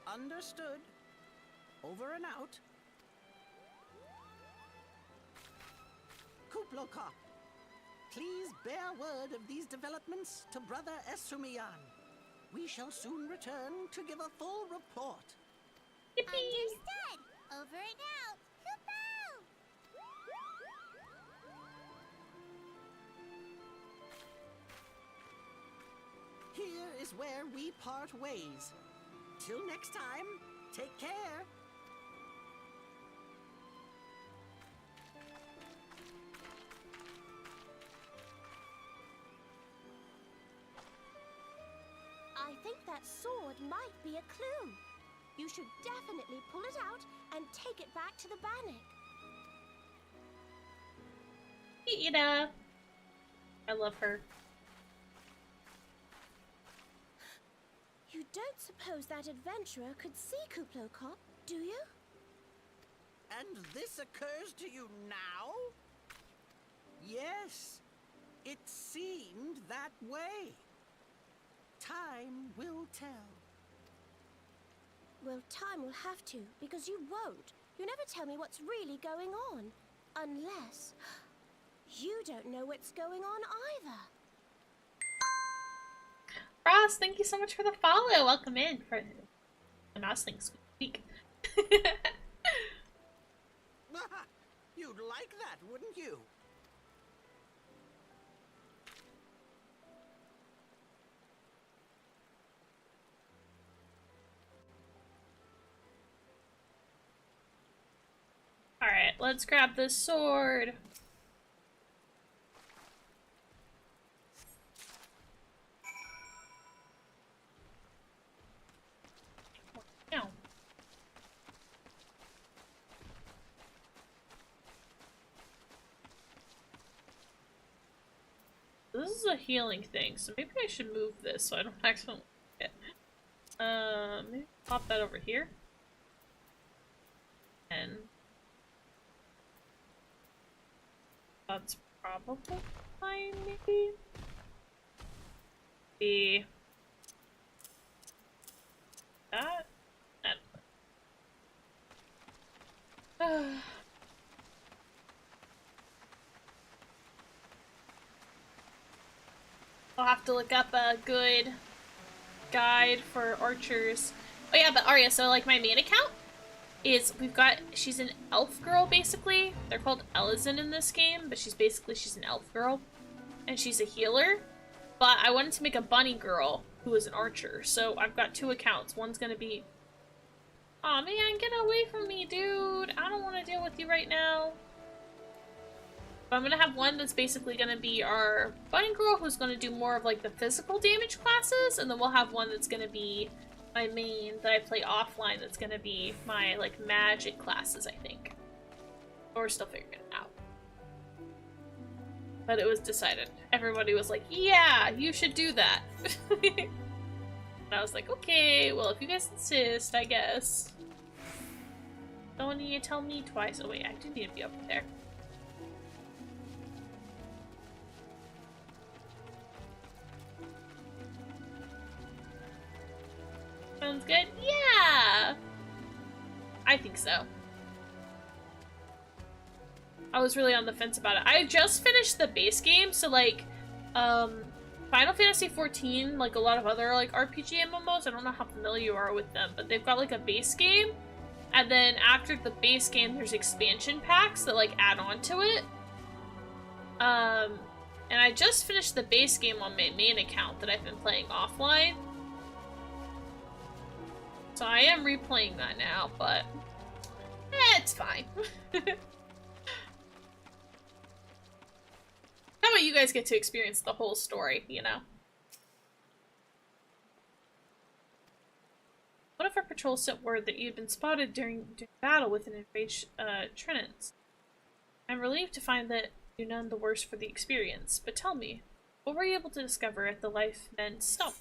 Understood. Over and out. Kuplokop, please bear word of these developments to Brother Esumian. We shall soon return to give a full report. Understood. Over and out. Kupo! Here is where we part ways. Till next time, take care. I think that sword might be a clue. You should definitely pull it out and take it back to the Bannock. Hey, Ida. I love her. You don't suppose that adventurer could see Kuplokop, do you? And this occurs to you now? Yes, it seemed that way. Time will tell. Well, time will have to, because you won't. You never tell me what's really going on. Unless you don't know what's going on either. Ross, thank you so much for the follow. Welcome in for the Nosling Speak. You'd like that, wouldn't you? Alright, let's grab this sword. Ow. This is a healing thing, so maybe I should move this so I don't accidentally get it. Maybe pop that over here. And that's probably fine, maybe? Be that? I'll have to look up a good guide for archers. Oh yeah, but Arya, so like my main account is, she's an elf girl basically. They're called Elizin in this game, but she's an elf girl. And she's a healer. But I wanted to make a bunny girl who is an archer. So I've got 2 accounts. One's gonna be... Aw, man, get away from me, dude. I don't want to deal with you right now. But I'm gonna have one that's basically gonna be our bunny girl, who's gonna do more of like the physical damage classes. And then we'll have one that's gonna be my main that I play offline, that's gonna be my like magic classes, I think. But we're still figuring it out. But it was decided. Everybody was like, yeah, you should do that. And I was like, okay, well, if you guys insist, I guess. Don't need to tell me twice. Oh wait, I do need to be over there. Sounds good? Yeah! I think so. I was really on the fence about it. I just finished the base game, so like, Final Fantasy XIV, like a lot of other like RPG MMOs, I don't know how familiar you are with them, but they've got like a base game, and then after the base game, there's expansion packs that like add on to it. And I just finished the base game on my main account that I've been playing offline. So I am replaying that now, but it's fine. How about you guys get to experience the whole story, you know? One of our patrols sent word that you had been spotted during battle with an enraged Trinans. I'm relieved to find that you're none the worse for the experience, but tell me, what were you able to discover at the Life Men Stump?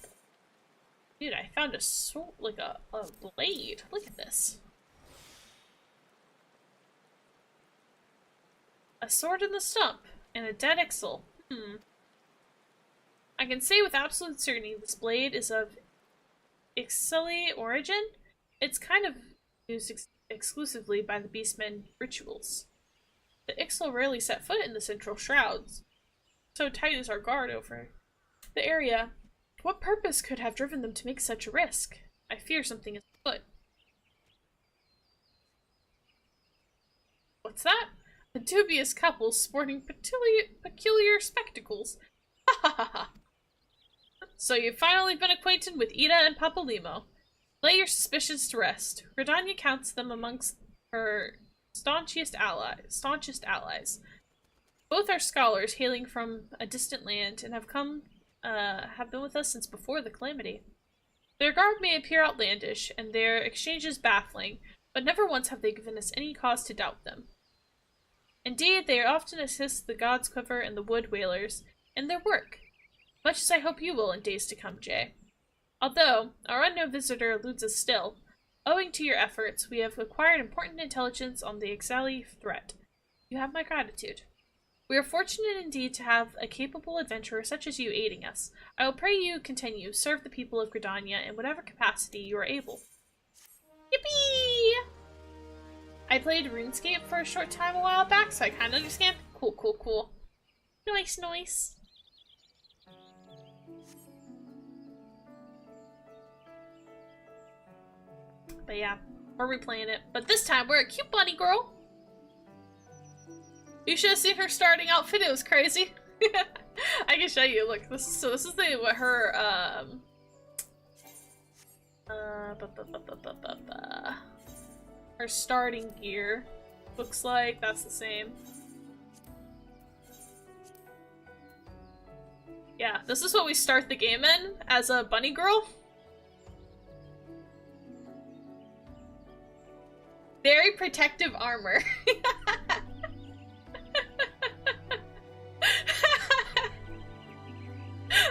Dude, I found a sword, like a blade. Look at this. A sword in the stump. And a dead Ixal. I can say with absolute certainty this blade is of Ixali origin. It's kind of used exclusively by the Beastmen rituals. The Ixal rarely set foot in the central shrouds. So tight is our guard over the area. What purpose could have driven them to make such a risk? I fear something is afoot. What's that? A dubious couple sporting peculiar spectacles. Ha ha ha ha. So you've finally been acquainted with Ida and Papalimo. Lay your suspicions to rest. Gridania counts them amongst her staunchest allies. Both are scholars hailing from a distant land and have been with us since before the calamity. Their garb may appear outlandish and their exchanges baffling, but never once have they given us any cause to doubt them. Indeed, they often assist the God's Quiver and the Wood Whalers in their work, much as I hope you will in days to come, Jay. Although, our unknown visitor eludes us still, owing to your efforts, we have acquired important intelligence on the XIV threat. You have my gratitude. We are fortunate indeed to have a capable adventurer such as you aiding us. I will pray you continue, serve the people of Gridania in whatever capacity you are able. Yippee! I played RuneScape for a short time a while back, so I kind of understand. Cool, cool, cool. Nice, nice. But yeah, we're replaying it. But this time, we're a cute bunny girl. You should have seen her starting outfit. It was crazy. I can show you. Look, this is what her her starting gear looks like. That's the same. Yeah, this is what we start the game in as a bunny girl. Very protective armor.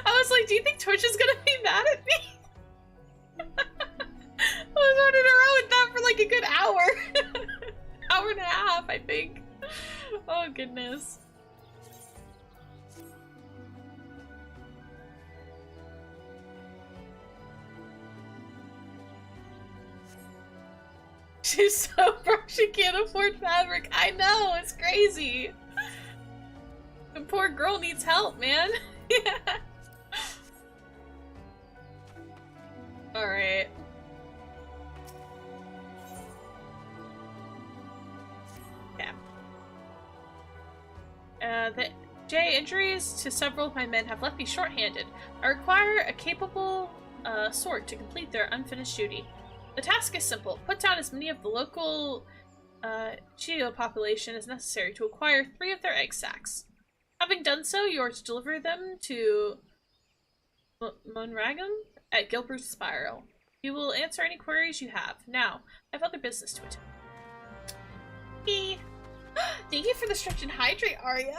I was like, do you think Twitch is gonna be mad at me? I was running around with that for like a good hour. Hour and a half, I think. Oh, goodness. She's so broke she can't afford fabric. I know, it's crazy. The poor girl needs help, man. Yeah. Alright. Yeah. Injuries to several of my men have left me short-handed. I require a capable sword to complete their unfinished duty. The task is simple. Put down as many of the local Chio population as necessary to acquire 3 of their egg sacs. Having done so, you are to deliver them to Monragum at Gilbert's Spiral. He will answer any queries you have. Now, I have other business to attend. Hey. Thank you for the stretch and hydrate, Arya.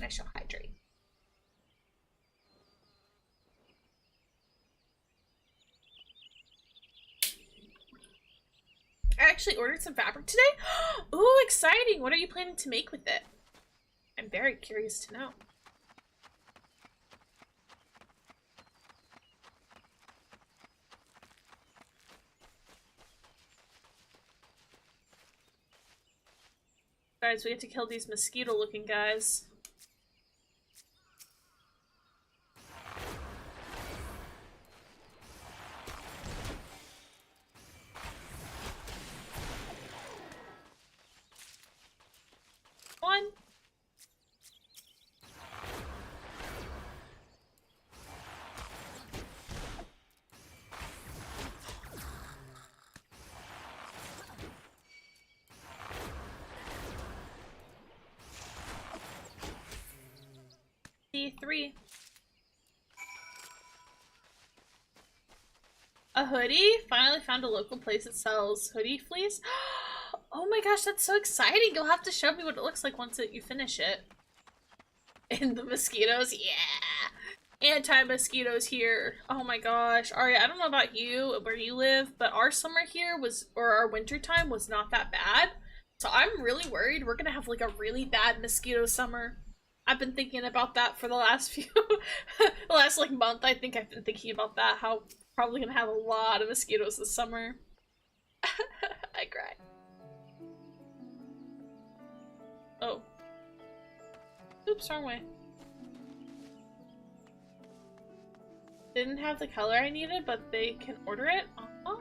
I shall hydrate. I actually ordered some fabric today. Ooh, exciting! What are you planning to make with it? I'm very curious to know. Guys, we have to kill these mosquito-looking guys. One. C3. A hoodie? Finally found a local place that sells hoodie fleece. Oh my gosh, that's so exciting! You'll have to show me what it looks like once you finish it. And the mosquitoes, yeah! Anti-mosquitoes here. Oh my gosh. Aria, I don't know about you, where you live, but our summer here or our winter time was not that bad. So I'm really worried we're gonna have like a really bad mosquito summer. I've been thinking about that for the last the last like month. I think I've been thinking about that, how probably gonna have a lot of mosquitoes this summer. I cry. Oh. Oops, wrong way. Didn't have the color I needed, but they can order it? Oh.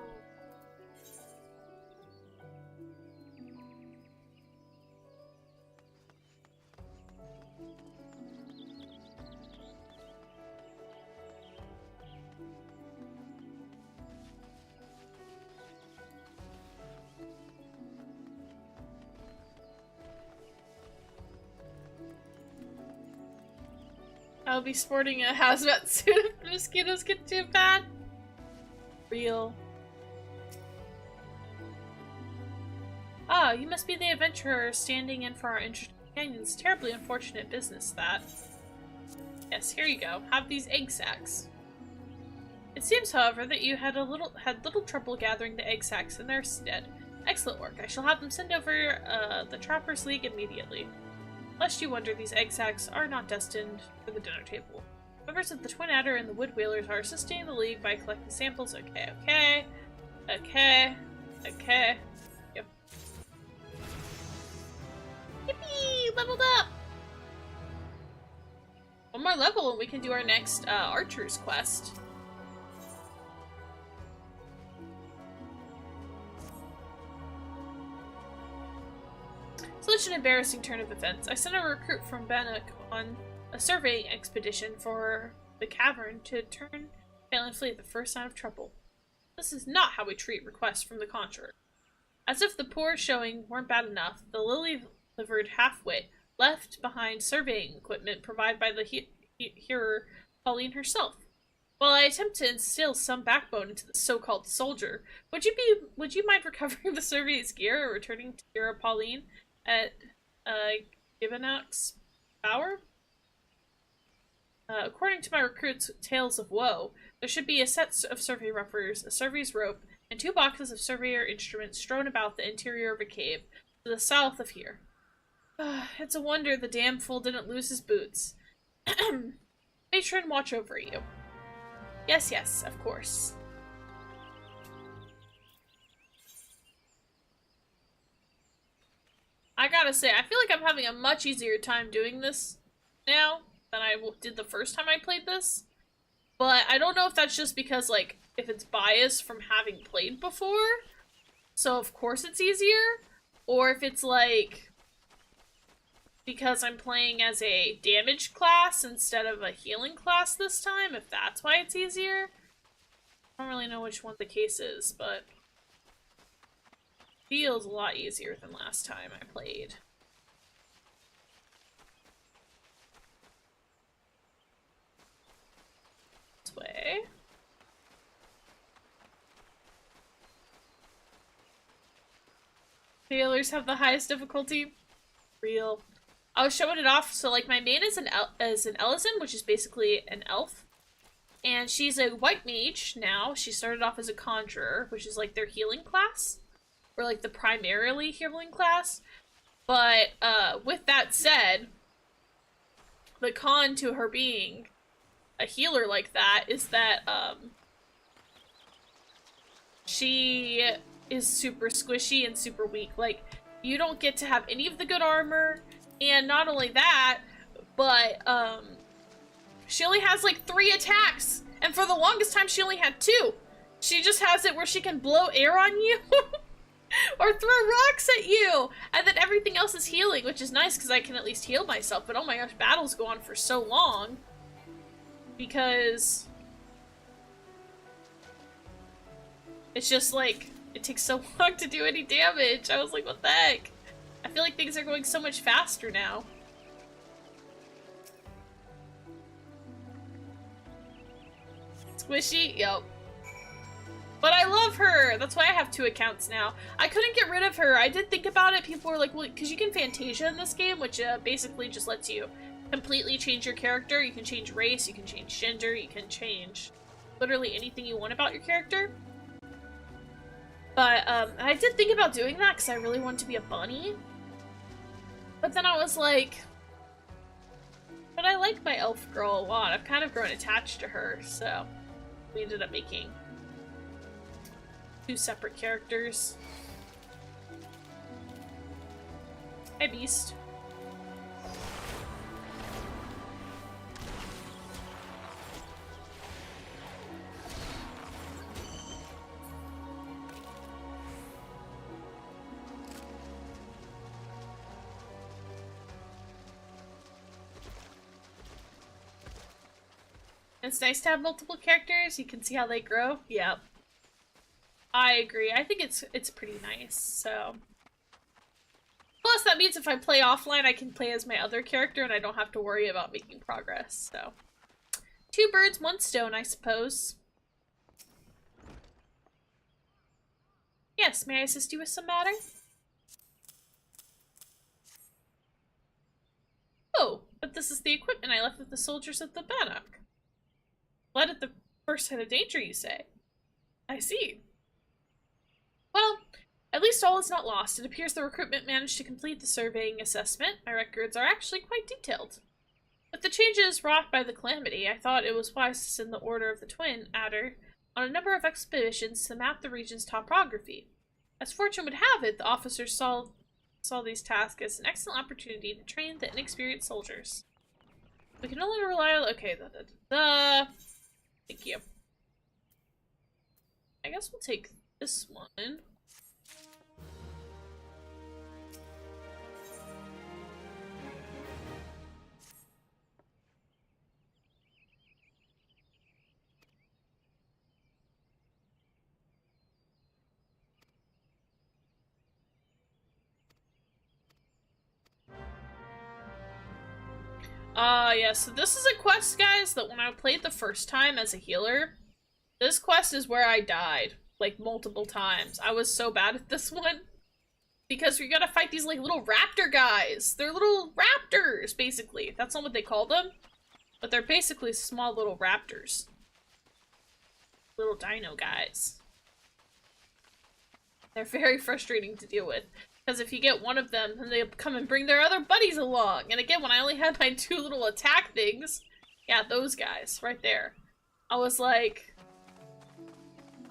I'll be sporting a hazmat suit if the mosquitoes get too bad. Real. Ah, you must be the adventurer standing in for our interesting companions. Terribly unfortunate business, that. Yes, here you go. Have these egg sacs. It seems, however, that you had little trouble gathering the egg sacs in their stead. Excellent work. I shall have them send over the Trappers League immediately. Lest you wonder, these egg sacs are not destined for the dinner table. Members of the Twin Adder and the Wood Whalers are assisting the League by collecting samples. Okay. Yep. Yippee! Leveled up! One more level and we can do our next Archer's quest. Such an embarrassing turn of events. I sent a recruit from Bannock on a surveying expedition for the cavern to turn valiantly at the first sign of trouble. This is not how we treat requests from the Conjurer. As if the poor showing weren't bad enough, the lily-livered half-wit left behind surveying equipment provided by the hearer Pauline herself. While I attempt to instill some backbone into the so-called soldier, would you mind recovering the survey's gear or returning to Hearer Pauline at Gibbonok's Bower? According to my recruit's tales of woe, there should be a set of survey ruffers, a survey's rope, and 2 boxes of surveyor instruments strewn about the interior of a cave to the south of here. It's a wonder the damn fool didn't lose his boots. Matron, watch over you. Yes, of course. I gotta say, I feel like I'm having a much easier time doing this now. than I did the first time I played this. But I don't know if that's just because, like, if it's biased from having played before, so of course it's easier, or if it's, like, because I'm playing as a damage class instead of a healing class this time, if that's why it's easier. I don't really know which one the case is, but it feels a lot easier than last time I played. This way. Healers have the highest difficulty. Real. I was showing it off, so like my main is an Ellison, which is basically an elf. And she's a white mage now. She started off as a conjurer, which is like their healing class. Or like the primarily healing class. But with that said, the con to her being a healer like that is that she is super squishy and super weak. Like, you don't get to have any of the good armor, and not only that, but she only has like 3 attacks, and for the longest time she only had 2. She just has it where she can blow air on you or throw rocks at you, and then everything else is healing, which is nice because I can at least heal myself. But oh my gosh, battles go on for so long because it's just like it takes so long to do any damage. I was like, what the heck? I feel like things are going so much faster now. Squishy? Yep. But I love her! That's why I have 2 accounts now. I couldn't get rid of her. I did think about it. People were like, well, because you can Fantasia in this game, which basically just lets you completely change your character. You can change race, you can change gender, you can change literally anything you want about your character. But I did think about doing that because I really wanted to be a bunny. But then I was like, but I like my elf girl a lot. I've kind of grown attached to her, so we ended up making 2 separate characters. Hi, Beast. It's nice to have multiple characters. You can see how they grow. Yep. I agree. I think it's pretty nice, so. Plus, that means if I play offline, I can play as my other character and I don't have to worry about making progress, so. 2 birds, 1 stone, I suppose. Yes, may I assist you with some matter? Oh, but this is the equipment I left with the soldiers at the Bannock. Fled at the first sign of danger, you say? I see. Well, at least all is not lost. It appears the recruitment managed to complete the surveying assessment. My records are actually quite detailed. With the changes wrought by the calamity, I thought it was wise to send the Order of the Twin Adder on a number of expeditions to map the region's topography. As fortune would have it, the officers saw these tasks as an excellent opportunity to train the inexperienced soldiers. We can only rely on— okay, thank you. I guess we'll take this one. Yeah, so this is a quest, guys, that when I played the first time as a healer, this quest is where I died, like, multiple times. I was so bad at this one, because we gotta fight these, like, little raptor guys. They're little raptors, basically. That's not what they call them, but they're basically small little raptors. Little dino guys. They're very frustrating to deal with. Because if you get one of them, then they come and bring their other buddies along. And again, when I only had my 2 little attack things, yeah, those guys, right there. I was like,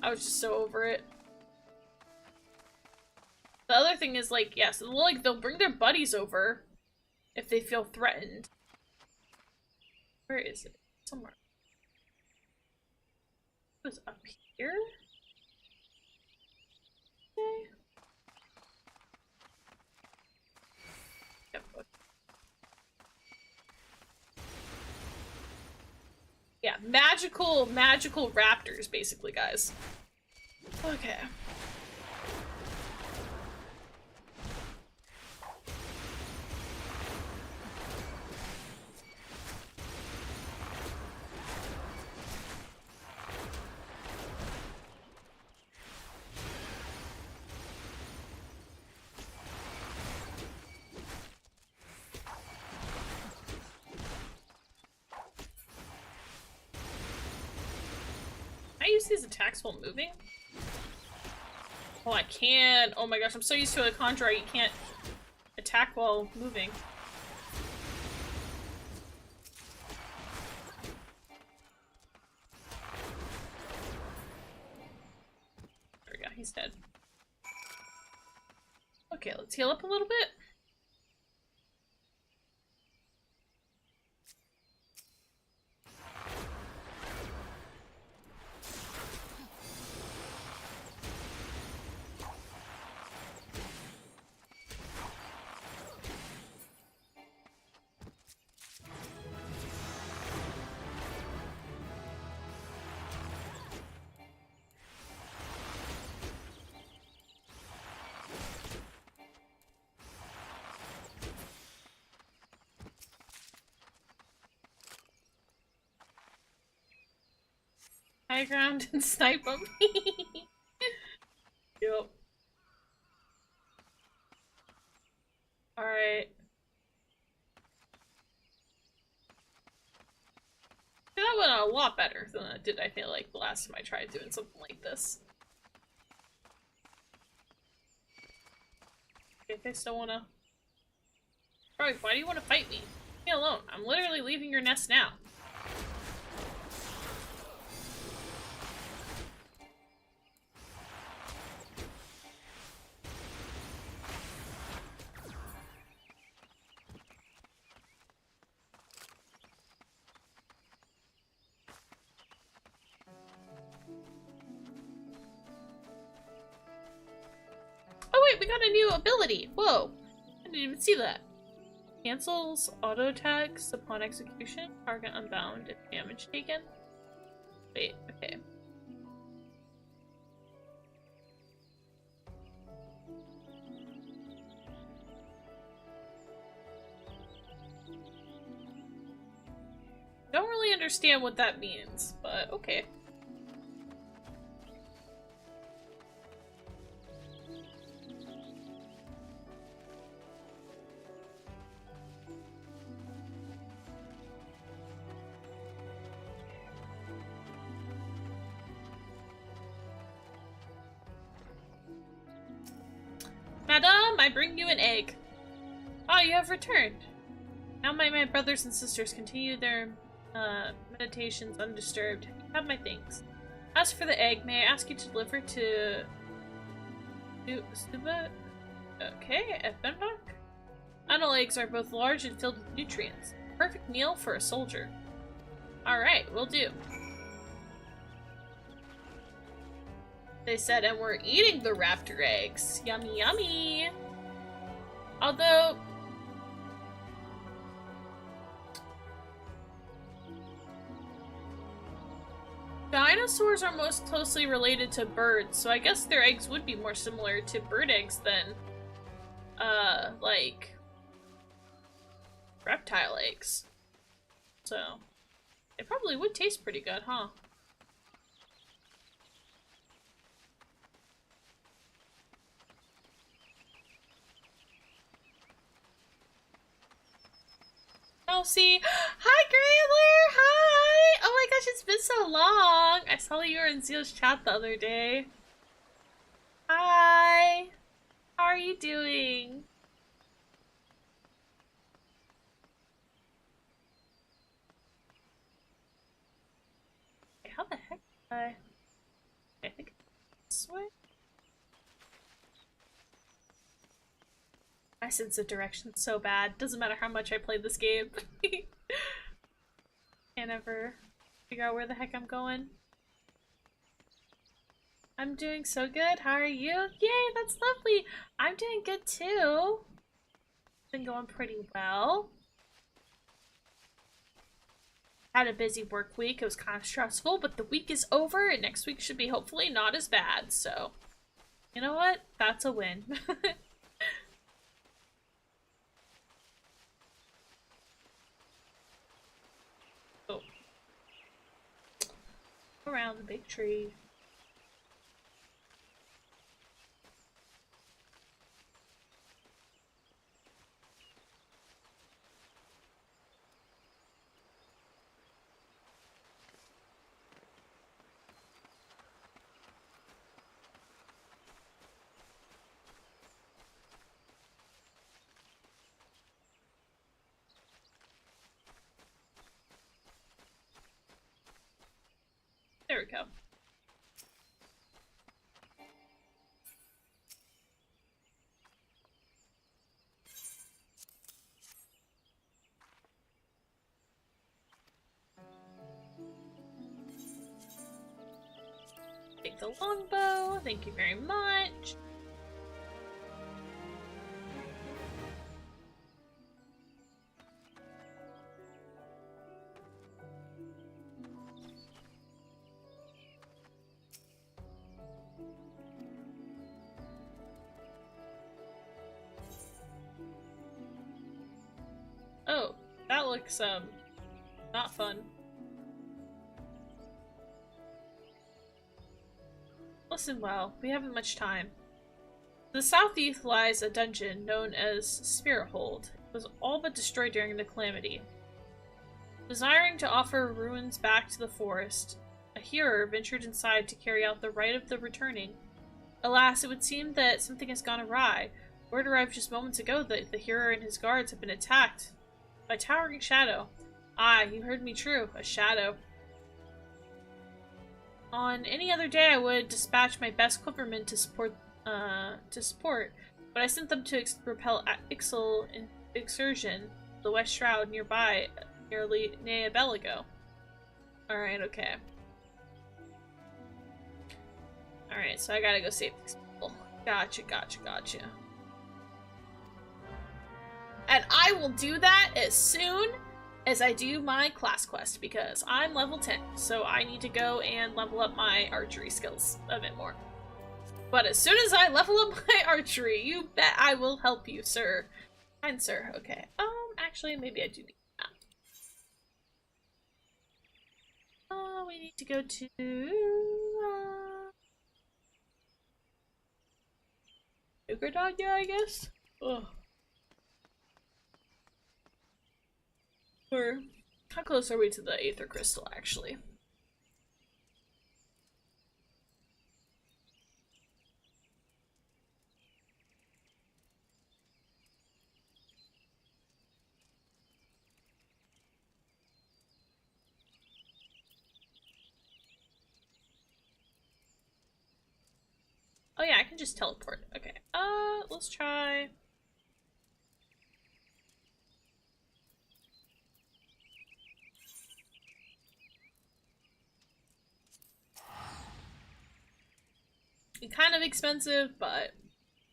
I was just so over it. The other thing is, like, yeah, so they'll bring their buddies over if they feel threatened. Where is it? Somewhere. It was up here? Okay. Yep. Yeah, magical raptors, basically, guys. Okay. Can I use these attacks while moving? Oh, I can. Oh my gosh, I'm so used to a conjurer, you can't attack while moving. There we go, he's dead. Okay, let's heal up a little bit. High ground and snipe on me. Yep. Alright. That went a lot better than it did, I feel like, the last time I tried doing something like this. Okay, if I still wanna... Alright, why do you want to fight me? Leave me alone. I'm literally leaving your nest now. Oh wait, we got a new ability! Whoa! I didn't even see that. Cancels auto attacks upon execution. Target unbound if damage taken. Wait, okay. Don't really understand what that means, but okay. Madame, I bring you an egg. Ah, you have returned. Now might my brothers and sisters continue their meditations undisturbed. Have my things. As for the egg, may I ask you to deliver to Stuba? Okay, at Benbach? Animal eggs are both large and filled with nutrients. Perfect meal for a soldier. Alright, will do. They said, and we're eating the raptor eggs. Yummy, yummy. Although... dinosaurs are most closely related to birds, so I guess their eggs would be more similar to bird eggs than, like, reptile eggs. So, it probably would taste pretty good, huh? Elsie! Hi, Grayler! Hi! Oh my gosh, it's been so long! I saw you were in Zeal's chat the other day. Hi! How are you doing? How the heck did I think this way? My sense of direction's so bad. Doesn't matter how much I play this game. Can't ever figure out where the heck I'm going. I'm doing so good. How are you? Yay, that's lovely. I'm doing good too. Been going pretty well. Had a busy work week. It was kind of stressful, but the week is over and next week should be hopefully not as bad. So, you know what? That's a win. Oh. Around the big tree. There we go. Take the longbow. Thank you very much. Oh, that looks, not fun. Listen well, we haven't much time. To the southeast lies a dungeon known as Spirit Hold. It was all but destroyed during the calamity. Desiring to offer ruins back to the forest, a hearer ventured inside to carry out the rite of the returning. Alas, it would seem that something has gone awry. Word arrived just moments ago that the hearer and his guards have been attacked by a towering shadow. Ah, you heard me true, a shadow. On any other day, I would dispatch my best quivermen to support, but I sent them to repel Ixal Exertion, the West Shroud nearby, nearly Neabeligo. Alright, okay. Alright, so I gotta go save these people. Gotcha. And I will do that as soon as I do my class quest, because I'm level 10, so I need to go and level up my archery skills a bit more. But as soon as I level up my archery, you bet I will help you, sir. Fine, sir. Okay. Actually, maybe I do need that. Oh, we need to go to, Ugardania, I guess? Ugh. How close are we to the Aether Crystal, actually? Oh yeah, I can just teleport. Okay. Let's try... kind of expensive, but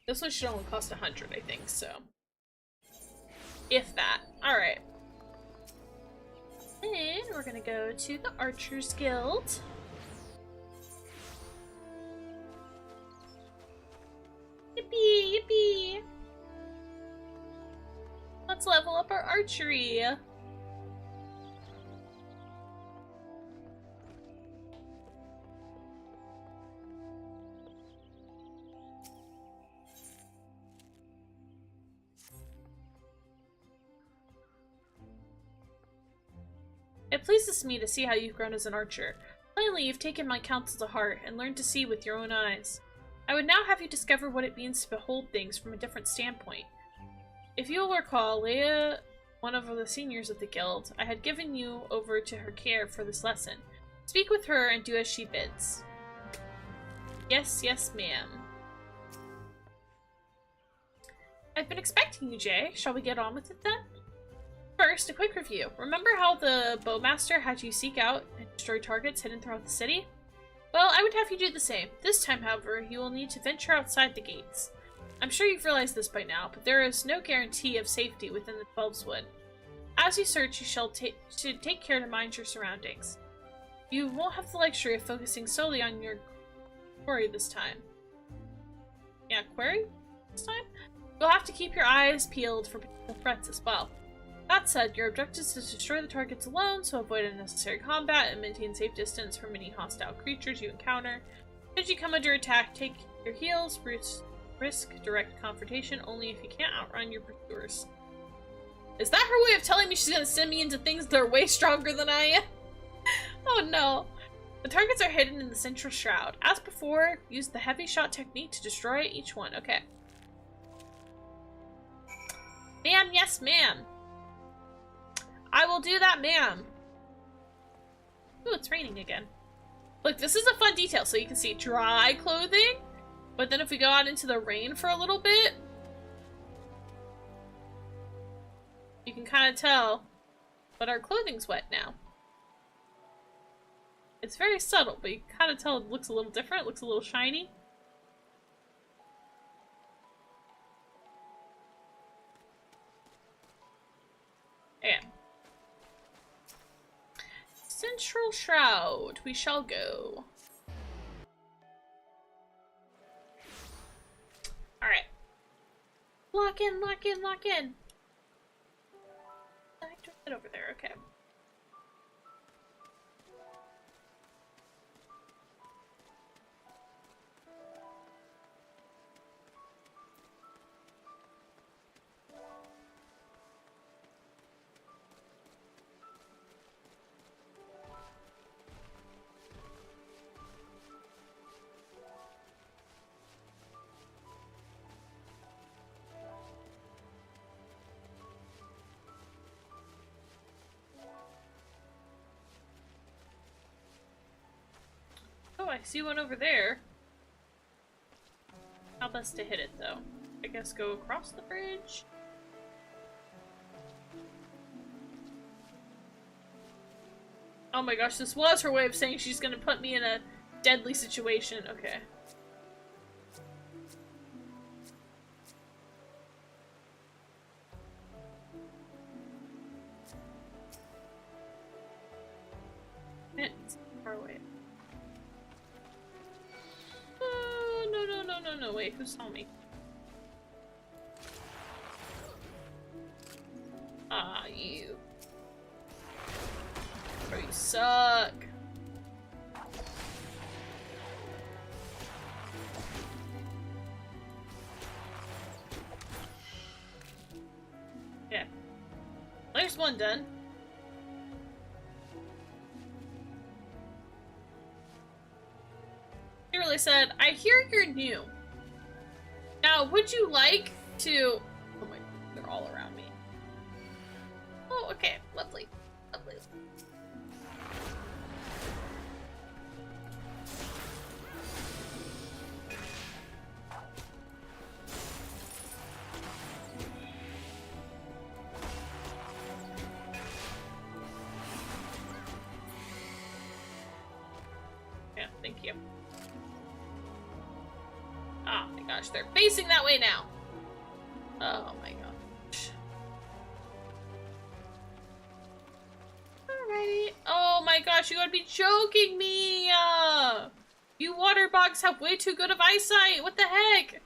this one should only cost 100, I think, so. If that. Alright. Then we're gonna go to the Archers Guild. Yippee! Yippee! Let's level up our archery. It pleases me to see how you've grown as an archer. Plainly, you've taken my counsel to heart and learned to see with your own eyes. I would now have you discover what it means to behold things from a different standpoint. If you will recall, Leia, one of the seniors of the guild, I had given you over to her care for this lesson. Speak with her and do as she bids. Yes, yes, ma'am. I've been expecting you, Jay. Shall we get on with it then? First, a quick review. Remember how the Bowmaster had you seek out and destroy targets hidden throughout the city? Well, I would have you do the same. This time, however, you will need to venture outside the gates. I'm sure you've realized this by now, but there is no guarantee of safety within the Twelveswood. As you search, you should take care to mind your surroundings. You won't have the luxury of focusing solely on your quarry this time. Yeah, quarry this time? You'll have to keep your eyes peeled for potential threats as well. That said, your objective is to destroy the targets alone, so avoid unnecessary combat and maintain safe distance from any hostile creatures you encounter. Should you come under attack, take your heals, risk direct confrontation only if you can't outrun your pursuers. Is that her way of telling me she's gonna send me into things that are way stronger than I am? Oh no. The targets are hidden in the central shroud. As before, use the heavy shot technique to destroy each one. Okay. Ma'am, yes ma'am. I will do that, ma'am. Ooh, it's raining again. Look, this is a fun detail, so you can see dry clothing, but then if we go out into the rain for a little bit, you can kind of tell, but our clothing's wet now. It's very subtle, but you can kind of tell it looks a little different, it looks a little shiny. Yeah. Central Shroud, we shall go. Alright. Lock in, lock in, lock in. I took it over there, okay. Oh, I see one over there. How best to hit it, though? I guess go across the bridge? Oh my gosh, this was her way of saying she's gonna put me in a deadly situation. Okay. It's far away. No, wait, who saw me? Ah, you. Oh, you suck. Yeah. There's one done. He really said, I hear you're new. Now, would you like to... Oh my, they're all around me. Oh, okay. Lovely. Lovely. Yeah, thank you. Oh my gosh, they're facing that way now. Oh my gosh. Alrighty. Oh my gosh, you gotta be joking me! You water bugs have way too good of eyesight! What the heck?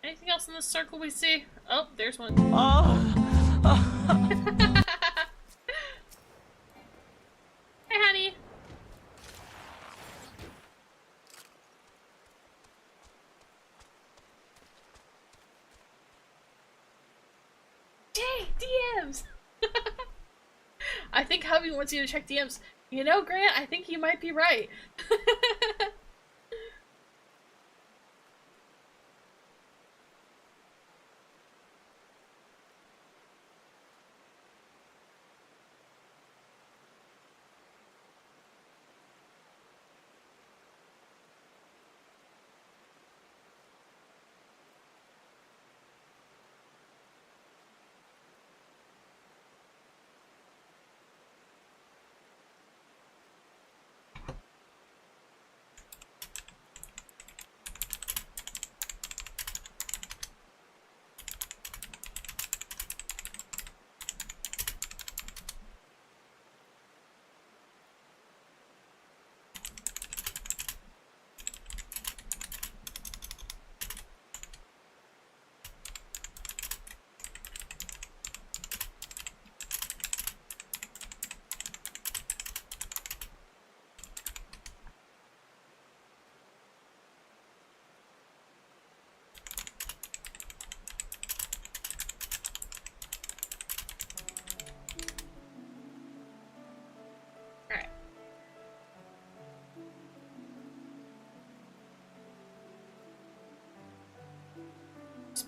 Anything else in this circle we see? Oh, there's one. Hey, honey. Hey, DMs! I think hubby wants you to check DMs. You know, Grant, I think you might be right.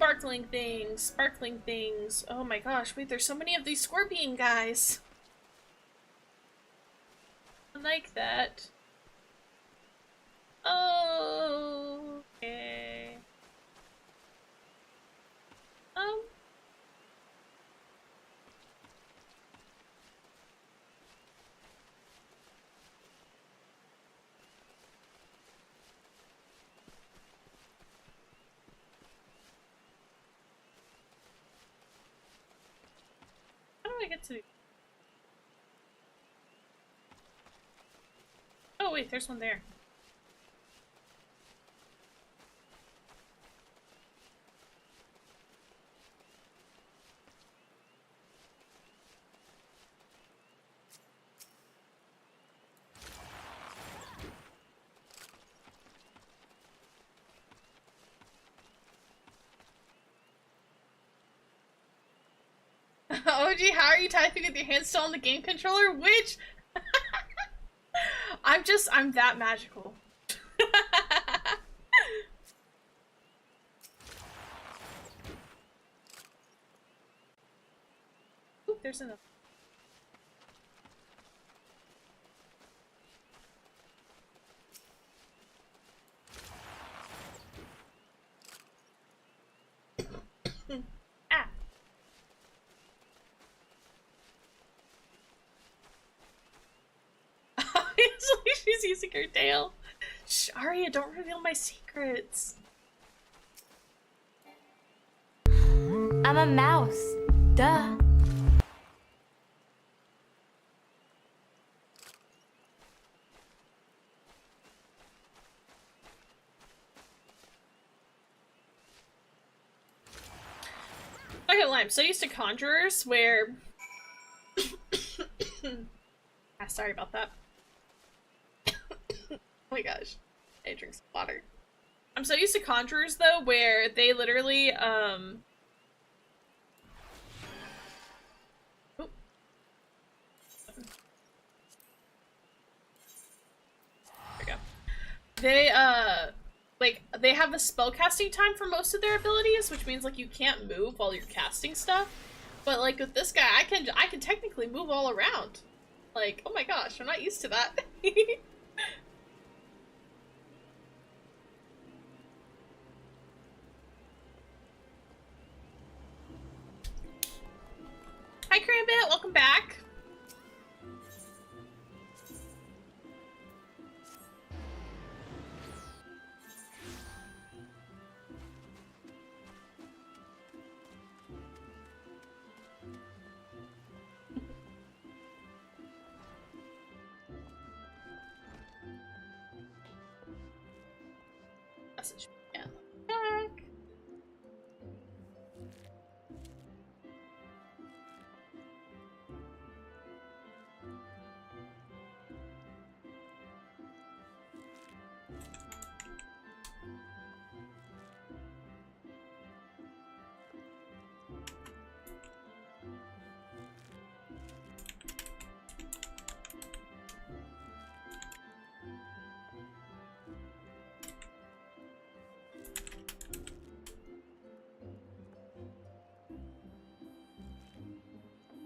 Sparkling things, sparkling things. Oh my gosh, wait, there's so many of these scorpion guys. I like that. Oh, okay. How do I get to... Oh wait, there's one there. OG, how are you typing with your hands still on the game controller? Which? I'm that magical. Ooh, there's another. Ah. Obviously, she's using her tail. Shh, Aria, don't reveal my secrets. I'm a mouse. Duh. Okay, I'm so used to conjurers where... ah, sorry about that. Oh my gosh. I drink some water. I'm so used to conjurers though, where they literally, Oop. There we go. They, like, they have a spellcasting time for most of their abilities, which means, like, you can't move while you're casting stuff. But, like, with this guy, I can technically move all around. Like, oh my gosh, I'm not used to that. Hi, Crambit, welcome back. Message me again. Back.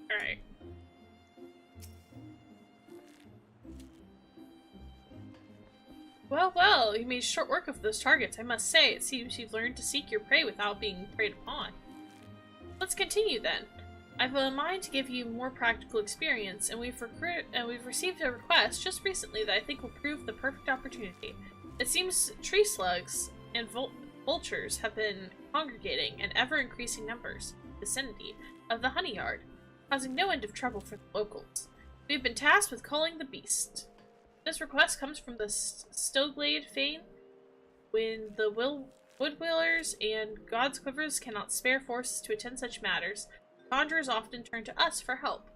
Alright. Well, you made short work of those targets, I must say. It seems you've learned to seek your prey without being preyed upon. Let's continue then. I've a mind to give you more practical experience, and we've received a request just recently that I think will prove the perfect opportunity. It seems tree slugs and vultures have been congregating in ever-increasing numbers in the vicinity of the honey yard, causing no end of trouble for the locals. We've been tasked with culling the beast. This request comes from the Stoglade Fane. When the Woodwheelers and God's Quivers cannot spare forces to attend such matters, conjurers often turn to us for help.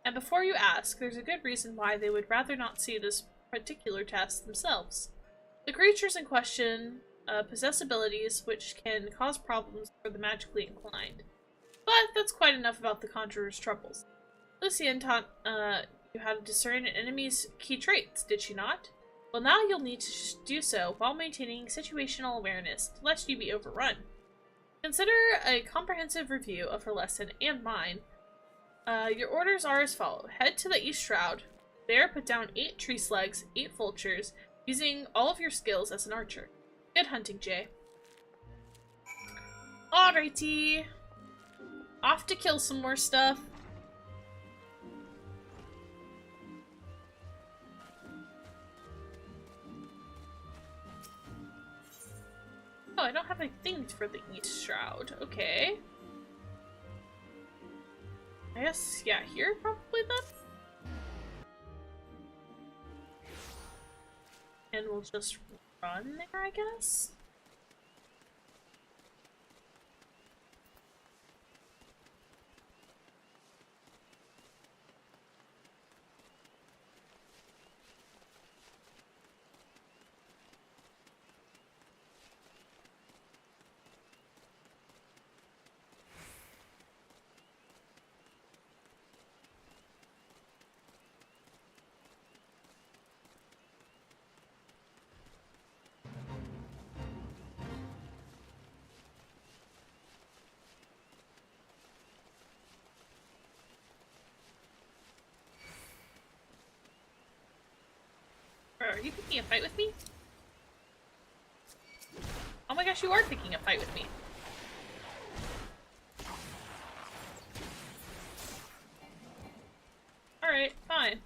And before you ask, there's a good reason why they would rather not see this particular task themselves. The creatures in question possess abilities which can cause problems for the magically inclined. But that's quite enough about the conjurer's troubles. Lucian taught you how to discern an enemy's key traits, did she not? Well, now you'll need to do so while maintaining situational awareness, lest you be overrun. Consider a comprehensive review of her lesson and mine. Your orders are as follows. Head to the East Shroud. There, put down 8 tree slugs, 8 vultures, using all of your skills as an archer. Good hunting, Jay. Alrighty. Off to kill some more stuff. Oh, I don't have any things for the East Shroud. Okay. I guess, yeah, here probably then? And we'll just run there, I guess? Are you picking a fight with me? Oh my gosh, you are picking a fight with me. Alright, fine.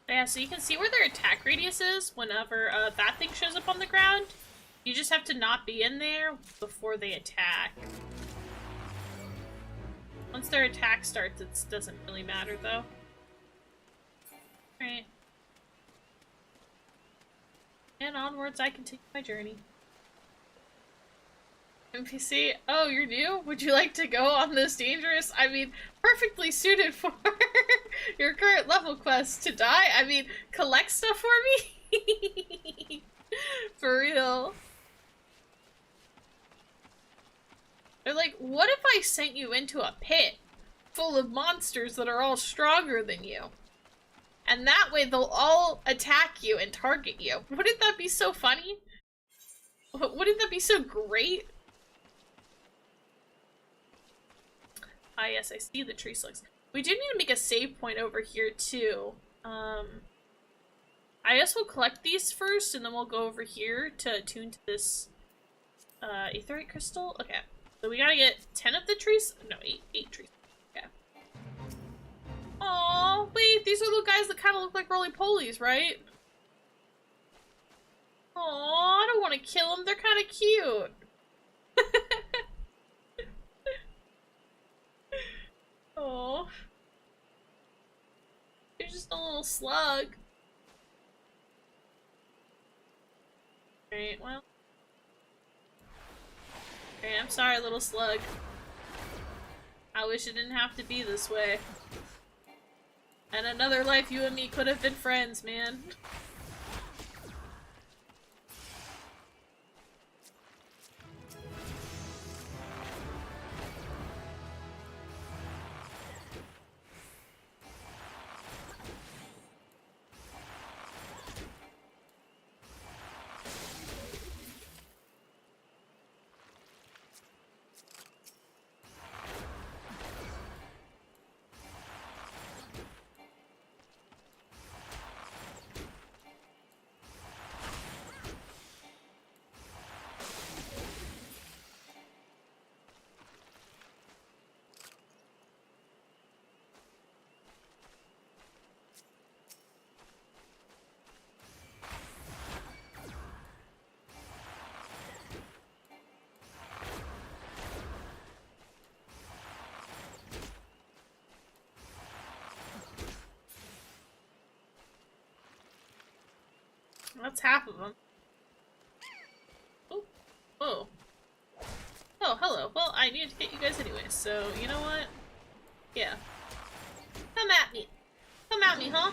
Yeah, so you can see where their attack radius is whenever that thing shows up on the ground. You just have to not be in there before they attack. Once their attack starts, it doesn't really matter, though. Alright. And onwards, I continue my journey. NPC, oh, you're new? Would you like to go on this dangerous, I mean, perfectly suited for your current level quest to die? I mean, collect stuff for me? For real. They're like, what if I sent you into a pit full of monsters that are all stronger than you? And that way they'll all attack you and target you. Wouldn't that be so funny? Wouldn't that be so great? Ah, yes, I see the tree slugs. We do need to make a save point over here, too. I guess we'll collect these first, and then we'll go over here to attune to this, aetheryte crystal. Okay, so we gotta get 10 of the trees? No, 8 trees. Okay. Aww, wait, these are the guys that kind of look like roly-polies, right? Aww, I don't want to kill them, they're kind of cute. Oh, you're just a little slug. Alright, well. Okay, I'm sorry, little slug. I wish it didn't have to be this way. And another life, you and me could have been friends, man. That's half of them. Oh, whoa. Oh, hello. Well, I needed to get you guys anyway, so you know what? Yeah. Come at me. Come at me, huh?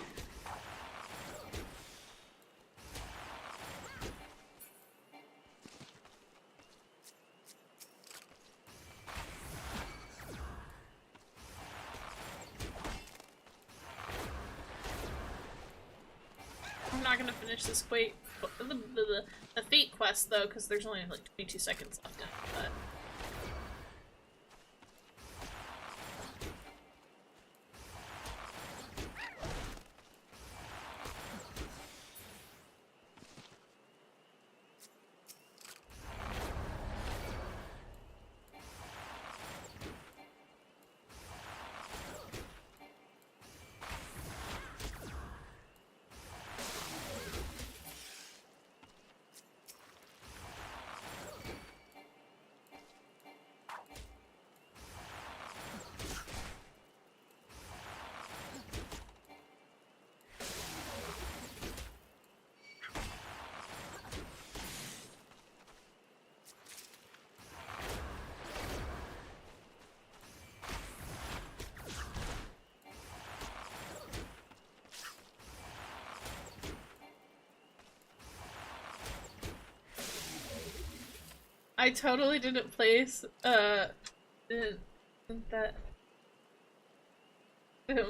I'm not gonna finish this the fate quest though, because there's only like 22 seconds left in it, but... I totally didn't place, didn't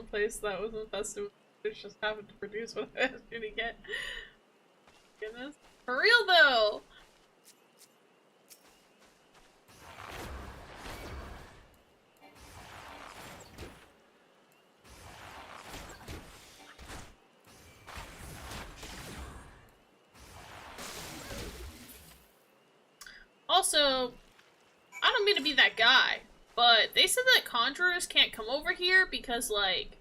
place that was infested with it, just happened to produce what I was gonna get. Goodness. For real though! Also, I don't mean to be that guy, but they said that conjurers can't come over here because, like,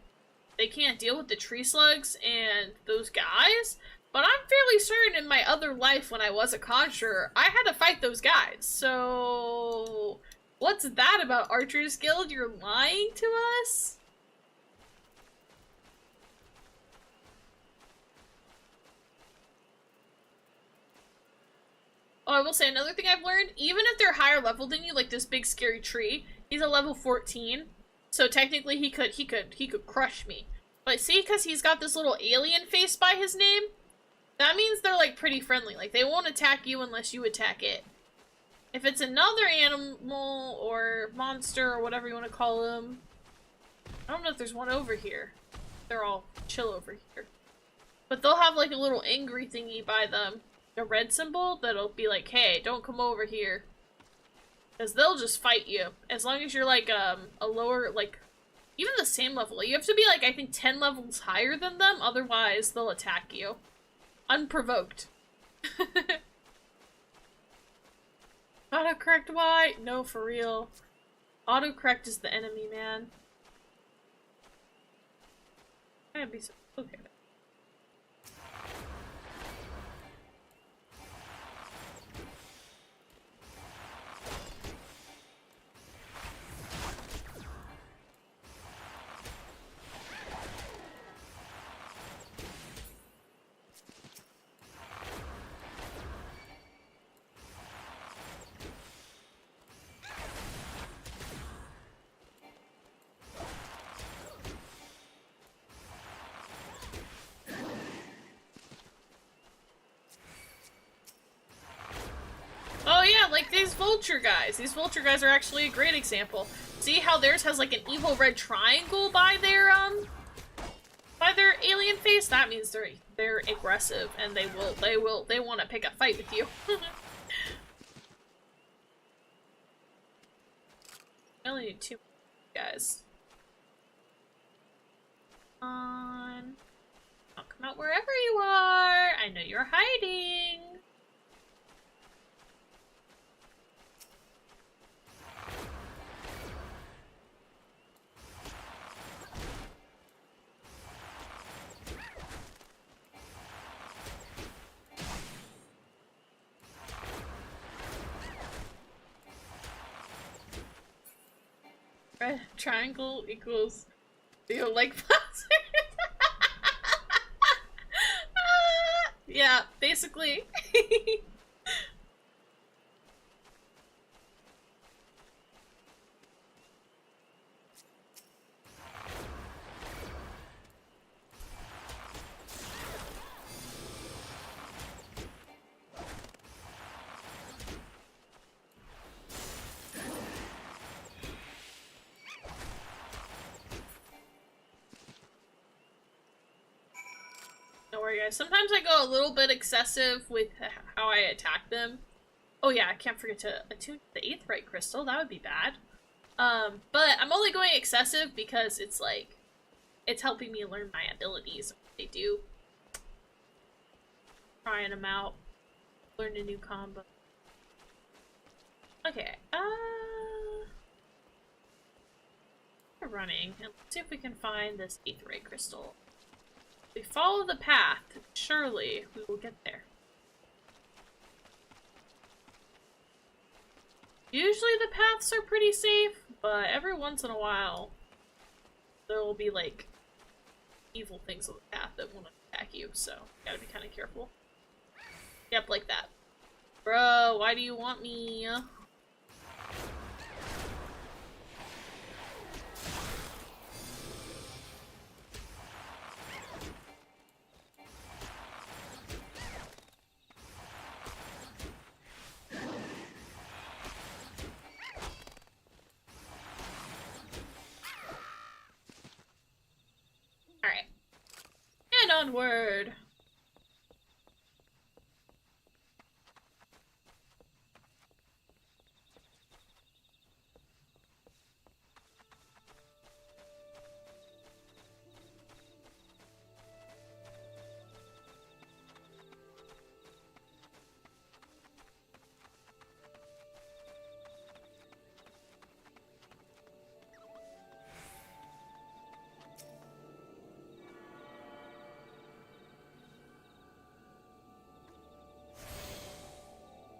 they can't deal with the tree slugs and those guys, but I'm fairly certain in my other life when I was a conjurer, I had to fight those guys, so... What's that about, Archers Guild? You're lying to us? Oh, I will say another thing I've learned, even if they're higher level than you, like this big scary tree, he's a level 14. So technically he could crush me. But see, because he's got this little alien face by his name, that means they're like pretty friendly. Like they won't attack you unless you attack it. If it's another animal or monster or whatever you want to call them, I don't know if there's one over here. They're all chill over here. But they'll have like a little angry thingy by them. A red symbol that'll be like, hey, don't come over here. Because they'll just fight you. As long as you're like a lower, like, even the same level. You have to be like, I think 10 levels higher than them, otherwise they'll attack you. Unprovoked. Autocorrect why? No, for real. Autocorrect is the enemy, man. I'd be so okay. vulture guys. These vulture guys are actually a great example. See how theirs has like an evil red triangle by their alien face? That means they're aggressive and they want to pick a fight with you. I only need 2 guys. On. I'll come out wherever you are. I know you're hiding. Red triangle equals feel like yeah, basically. Don't worry, guys. Sometimes I go a little bit excessive with how I attack them. Oh yeah, I can't forget to attune the Aetheryte crystal. That would be bad. But I'm only going excessive because it's like, it's helping me learn my abilities. They do. Trying them out. Learn a new combo. Okay, we're running, and let's see if we can find this Aetheryte crystal. If we follow the path, surely we will get there. Usually the paths are pretty safe, but every once in a while there will be like evil things on the path that want to attack you, so you gotta be kind of careful. Yep, like that. Bro, why do you want me? Alright. And onward!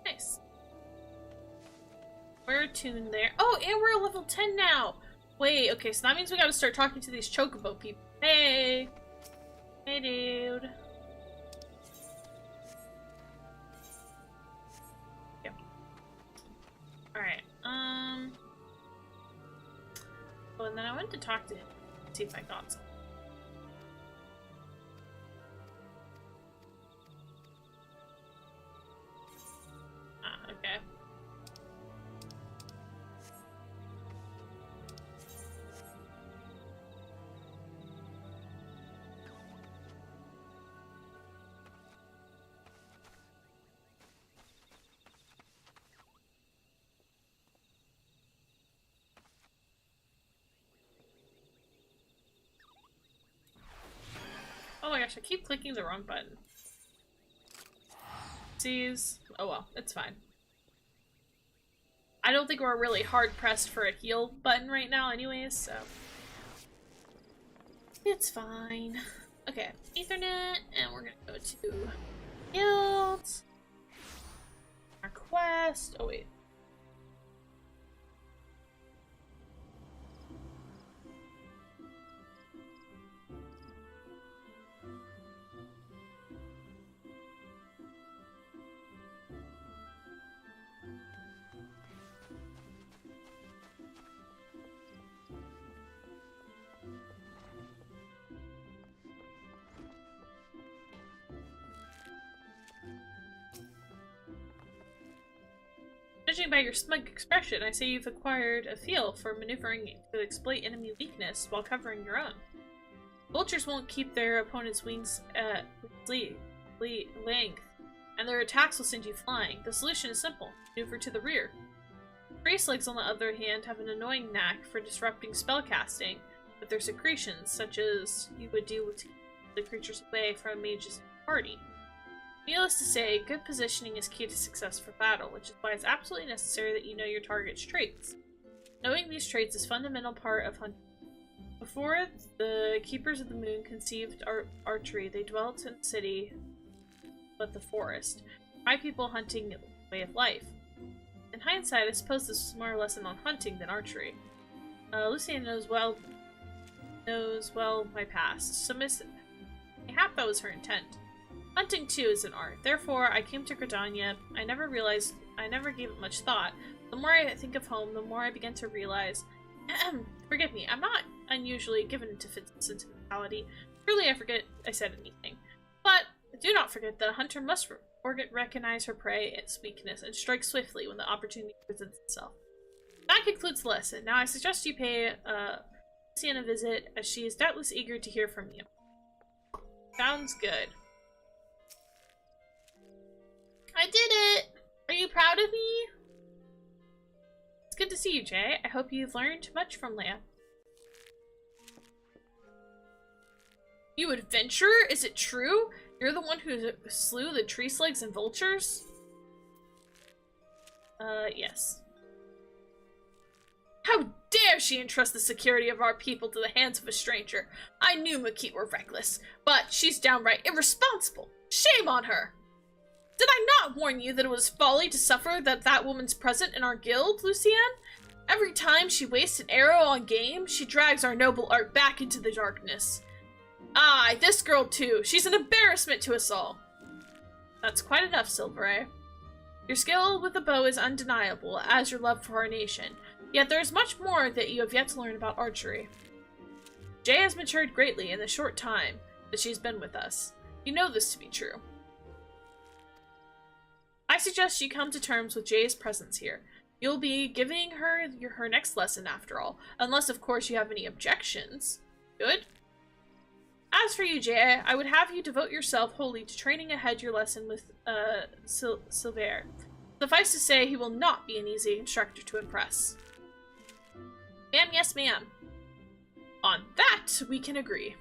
Nice. We're attuned there. Oh, and we're level 10 now! Wait, okay, so that means we gotta start talking to these chocobo people. Hey! Hey, dude. Yeah. Alright, oh, and then I went to talk to him, see if I got some. Okay. Oh my gosh, I keep clicking the wrong button. Sees. Oh well, it's fine. I don't think we're really hard pressed for a heal button right now anyways, so it's fine. Okay, Ethernet, and we're gonna go to guilds. Our quest. Oh wait. Judging by your smug expression, I say you've acquired a feel for maneuvering to exploit enemy weakness while covering your own. Vultures won't keep their opponent's wings at length, and their attacks will send you flying. The solution is simple. Maneuver to the rear. Tree slugs, on the other hand, have an annoying knack for disrupting spellcasting with their secretions, such as you would do to keep the creatures away from mages in the party. Needless to say, good positioning is key to success for battle, which is why it's absolutely necessary that you know your target's traits. Knowing these traits is a fundamental part of hunting. Before the Keepers of the Moon conceived archery, they dwelt in the city but the forest. My people hunting way of life. In hindsight, I suppose this was more a lesson on hunting than archery. Lucian knows well my past, so mayhap that was her intent. Hunting, too, is an art. Therefore, I came to Gridania. I never gave it much thought. The more I think of home, the more I begin to realize... Forgive me, I'm not unusually given to sentimentality. Truly, I forget I said anything. But do not forget that a hunter must recognize her prey, its weakness, and strike swiftly when the opportunity presents itself. That concludes the lesson. Now I suggest you pay Lucian a visit, as she is doubtless eager to hear from you. Sounds good. I did it! Are you proud of me? It's good to see you, Jay. I hope you've learned much from Leia. You adventurer? Is it true? You're the one who slew the tree slugs and vultures? Yes. How dare she entrust the security of our people to the hands of a stranger? I knew Makit were reckless, but she's downright irresponsible. Shame on her! Did I not warn you that it was folly to suffer that woman's present in our guild, Lucian? Every time she wastes an arrow on game, she drags our noble art back into the darkness. Aye, this girl too. She's an embarrassment to us all. That's quite enough, Silverae. Your skill with the bow is undeniable, as your love for our nation. Yet there is much more that you have yet to learn about archery. Jay has matured greatly in the short time that she's been with us. You know this to be true. I suggest you come to terms with Jay's presence here. You'll be giving her her next lesson after all, unless of course you have any objections. Good? As for you, Jay, I would have you devote yourself wholly to training ahead your lesson with Silver. Suffice to say, he will not be an easy instructor to impress. Ma'am, yes ma'am. On that, we can agree.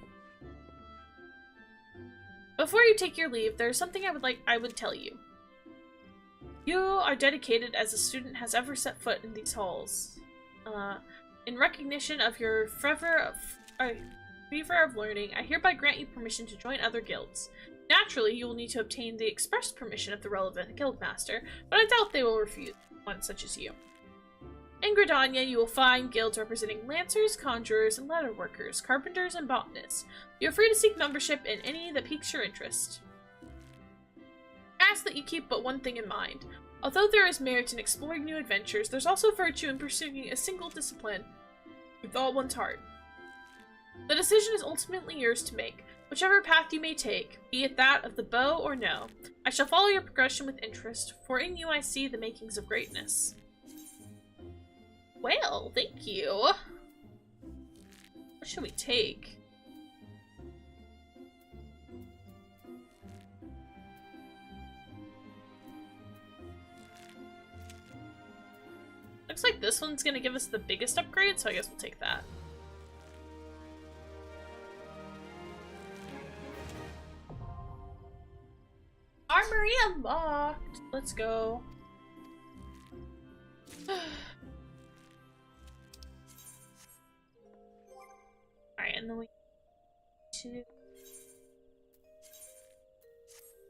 Before you take your leave, there's something I would tell you. You are dedicated as a student has ever set foot in these halls. In recognition of your fervor of learning, I hereby grant you permission to join other guilds. Naturally, you will need to obtain the express permission of the relevant guildmaster, but I doubt they will refuse one such as you. In Gridania, you will find guilds representing lancers, conjurers, and leatherworkers, carpenters, and botanists. You are free to seek membership in any that piques your interest. Ask that you keep but one thing in mind. Although there is merit in exploring new adventures, there's also virtue in pursuing a single discipline with all one's heart. The decision is ultimately yours to make. Whichever path you may take, be it that of the bow or no, I shall follow your progression with interest, for in you I see the makings of greatness. Well, thank you. What should we take? Looks like this one's gonna give us the biggest upgrade, so I guess we'll take that. Armory unlocked! Let's go. Alright, and then we to...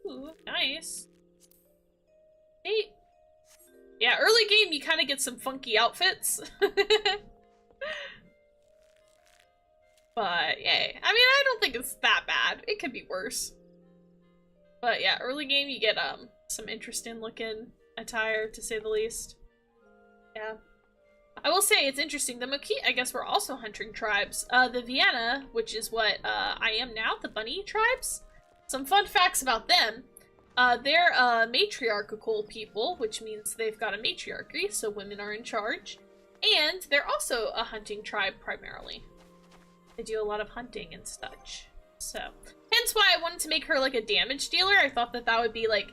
Ooh, nice. Hey. Yeah, early game you kind of get some funky outfits. But, yay. I mean, I don't think it's that bad. It could be worse. But yeah, early game you get some interesting looking attire, to say the least. Yeah. I will say, it's interesting. The Makit, I guess, were also hunting tribes. The Vienna, which is what I am now, the bunny tribes. Some fun facts about them. They're matriarchal people, which means they've got a matriarchy, so women are in charge. And they're also a hunting tribe, primarily. They do a lot of hunting and such. So, hence why I wanted to make her, like, a damage dealer. I thought that that would be, like...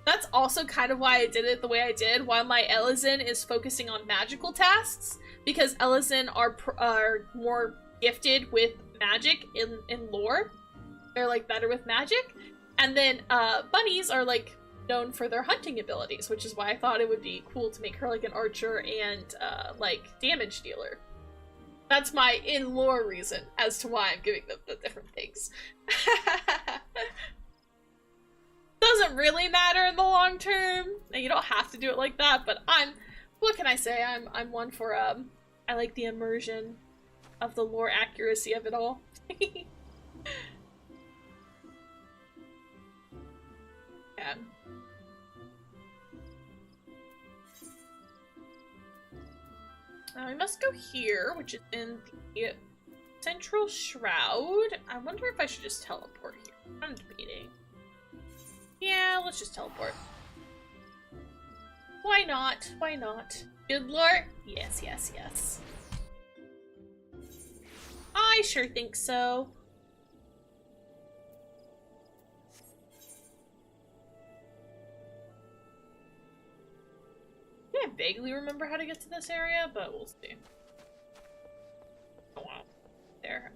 That's also kind of why I did it the way I did, while my Elizin is focusing on magical tasks. Because Elizin are more gifted with magic in lore. They're, like, better with magic. And then, bunnies are, like, known for their hunting abilities, which is why I thought it would be cool to make her, like, an archer and, like, damage dealer. That's my in-lore reason as to why I'm giving them the different things. Doesn't really matter in the long term, and you don't have to do it like that, but what can I say? I'm one for, I like the immersion of the lore accuracy of it all. Yeah. We must go here, which is in the Central Shroud. I wonder if I should just teleport here. I'm debating. Yeah, let's just teleport. Why not? Why not? Good lore? Yes, yes, yes. I sure think so. I vaguely remember how to get to this area, but we'll see. Oh wow. There.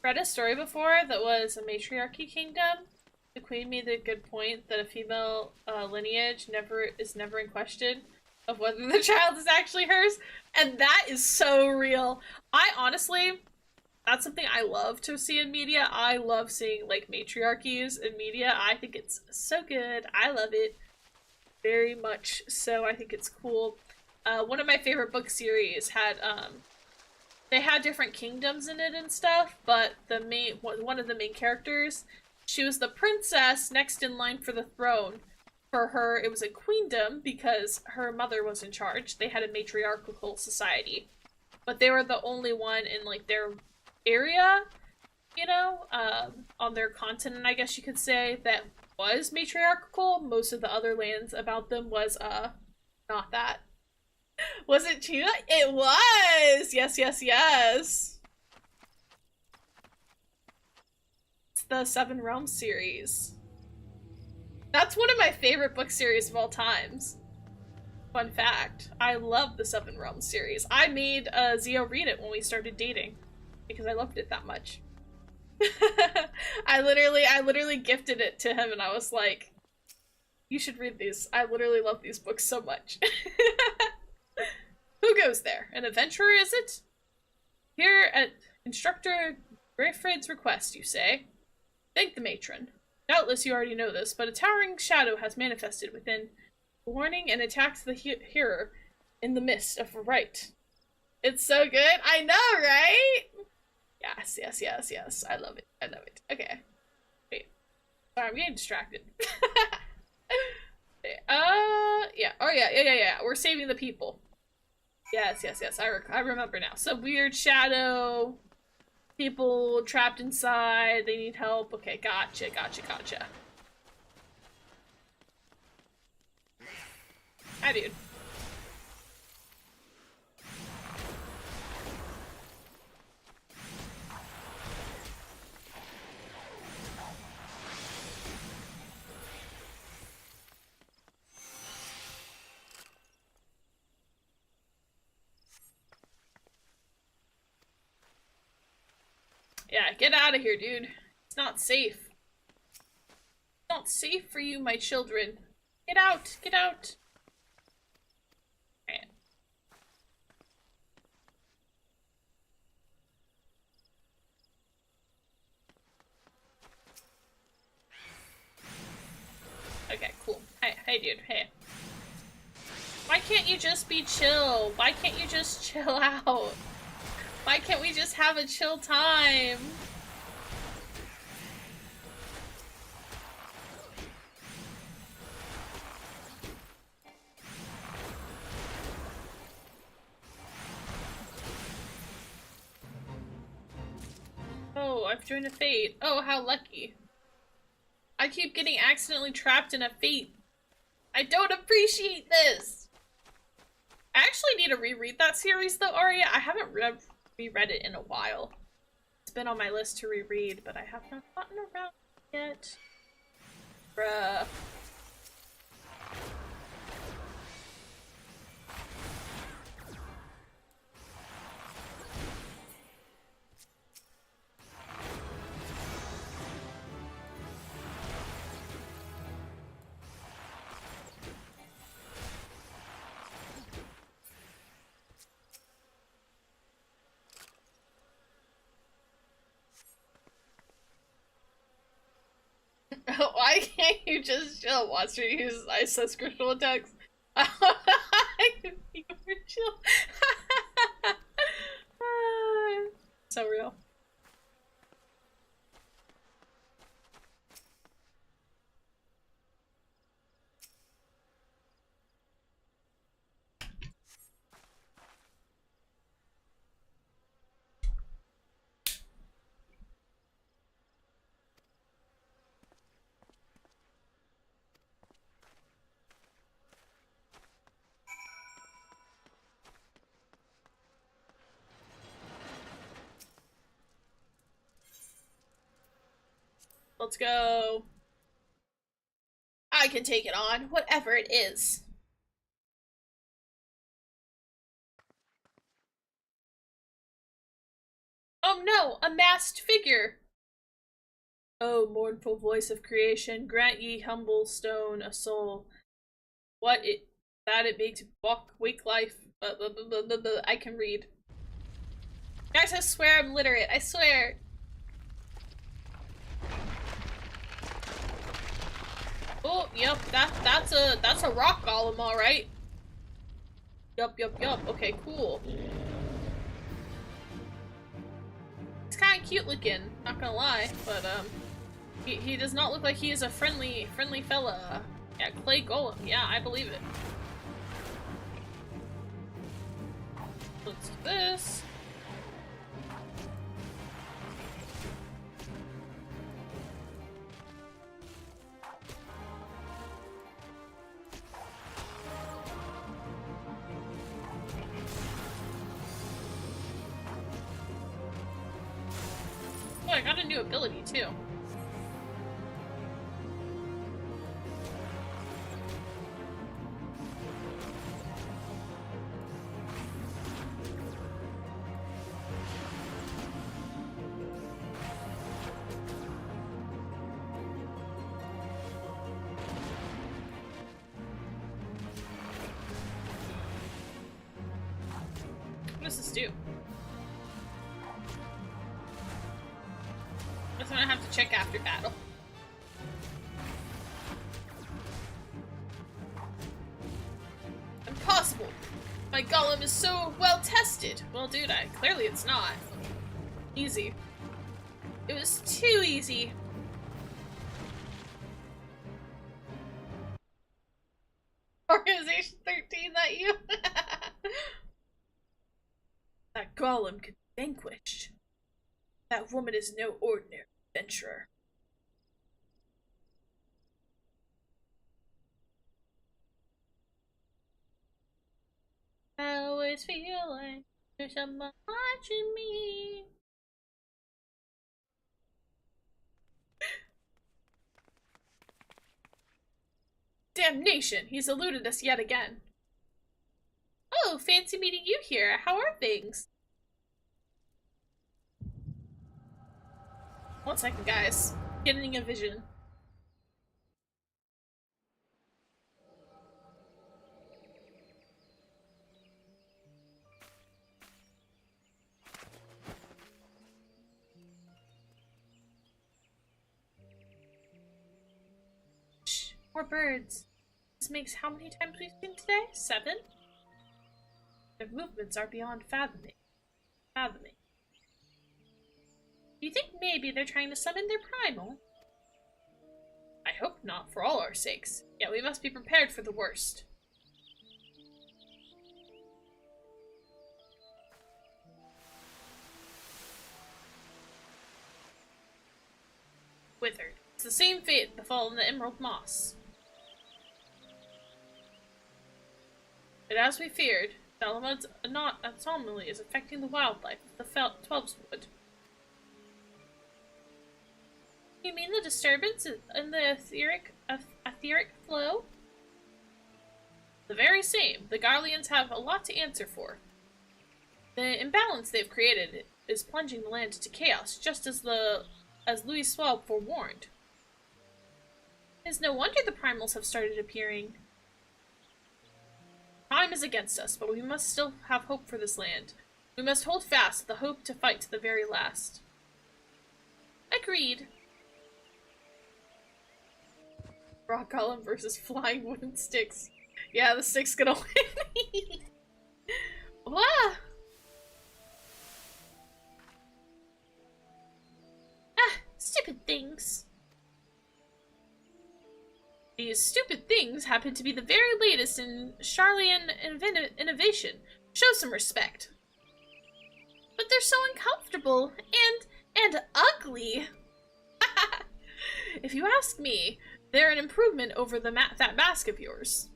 Read a story before that was a matriarchy kingdom. The queen made the good point that a female lineage is never in question of whether the child is actually hers, and that is so real. I honestly, that's something I love to see in media. I love seeing like matriarchies in media. I think it's so good. I love it very much. So I think it's cool. One of my favorite book series had they had different kingdoms in it and stuff, but one of the main characters, she was the princess next in line for the throne. For her, it was a queendom because her mother was in charge. They had a matriarchal society, but they were the only one in like their area, you know, on their continent, I guess you could say, that was matriarchal. Most of the other lands about them was not that. Was it China? It was! Yes, yes, yes! It's the Seven Realms series. That's one of my favorite book series of all times. Fun fact. I love the Seven Realms series. I made Zio read it when we started dating. Because I loved it that much. I literally gifted it to him and I was like, you should read these. I literally love these books so much. Who goes there? An adventurer, is it? Here at Instructor Greyfried's request, you say? Thank the matron. Doubtless you already know this, but a towering shadow has manifested within, warning and attacked the hearer in the midst of right. It's so good. I know, right? Yes, yes, yes, yes. I love it. I love it. Okay. Wait. Sorry, I'm getting distracted. Yeah. Oh, yeah. We're saving the people. Yes, yes, yes. I remember now. Some weird shadow. People trapped inside. They need help. Okay, gotcha. Hi, dude. Yeah, get out of here, dude. It's not safe. It's not safe for you, my children. Get out! Get out! Alright. Hey, dude. Hey. Why can't you just be chill? Why can't you just chill out? Why can't we just have a chill time? Oh, I've joined a fate. Oh, how lucky. I keep getting accidentally trapped in a fate. I don't appreciate this. I actually need to reread that series though, Aria. I haven't reread it in a while. It's been on my list to reread, but I have not gotten around yet. Bruh. Why can't you just chill? Watch me use ISS crystal attacks. You were chill. So real. Let's go. I can take it on, whatever it is. Oh no, a masked figure! Oh, mournful voice of creation, grant ye humble stone a soul. What it that it makes walk, wake life. I can read. Guys, I swear I'm literate. I swear. Oh, yep, that's a rock golem, all right. Yup. Okay, cool. It's kind of cute looking, not gonna lie, but he does not look like he is a friendly fella. Yeah, clay golem. Yeah, I believe it. Let's do this. Oh, I got a new ability too. What does this do? That's what I have to check after battle. Impossible! My golem is so well tested! Well, dude, clearly it's not. Easy. It was too easy. Organization 13, that you? That golem could be vanquished. That woman is no ordinary adventurer. I always feel like there's someone watching me. Damnation! He's eluded us yet again. Oh, fancy meeting you here. How are things? One second, guys. Getting a vision. Shh, more birds. This makes how many times we've seen today? 7? Their movements are beyond fathoming. Do you think maybe they're trying to summon their primal? I hope not, for all our sakes. Yet we must be prepared for the worst. Withered. It's the same fate befallen the Emerald Moss. But as we feared, the element's anomaly is affecting the wildlife of the Twelveswood. You mean the disturbance in the etheric flow? The very same. The Garleans have a lot to answer for. The imbalance they've created is plunging the land into chaos, just as Louis Swab forewarned. It's no wonder the primals have started appearing. Time is against us, but we must still have hope for this land. We must hold fast the hope to fight to the very last. Agreed. Rock Golem versus flying wooden sticks. Yeah, the stick's gonna win. Wow. Stupid things. These stupid things happen to be the very latest in Charlian innovation. Show some respect. But they're so uncomfortable and ugly. If you ask me, they're an improvement over that mask of yours.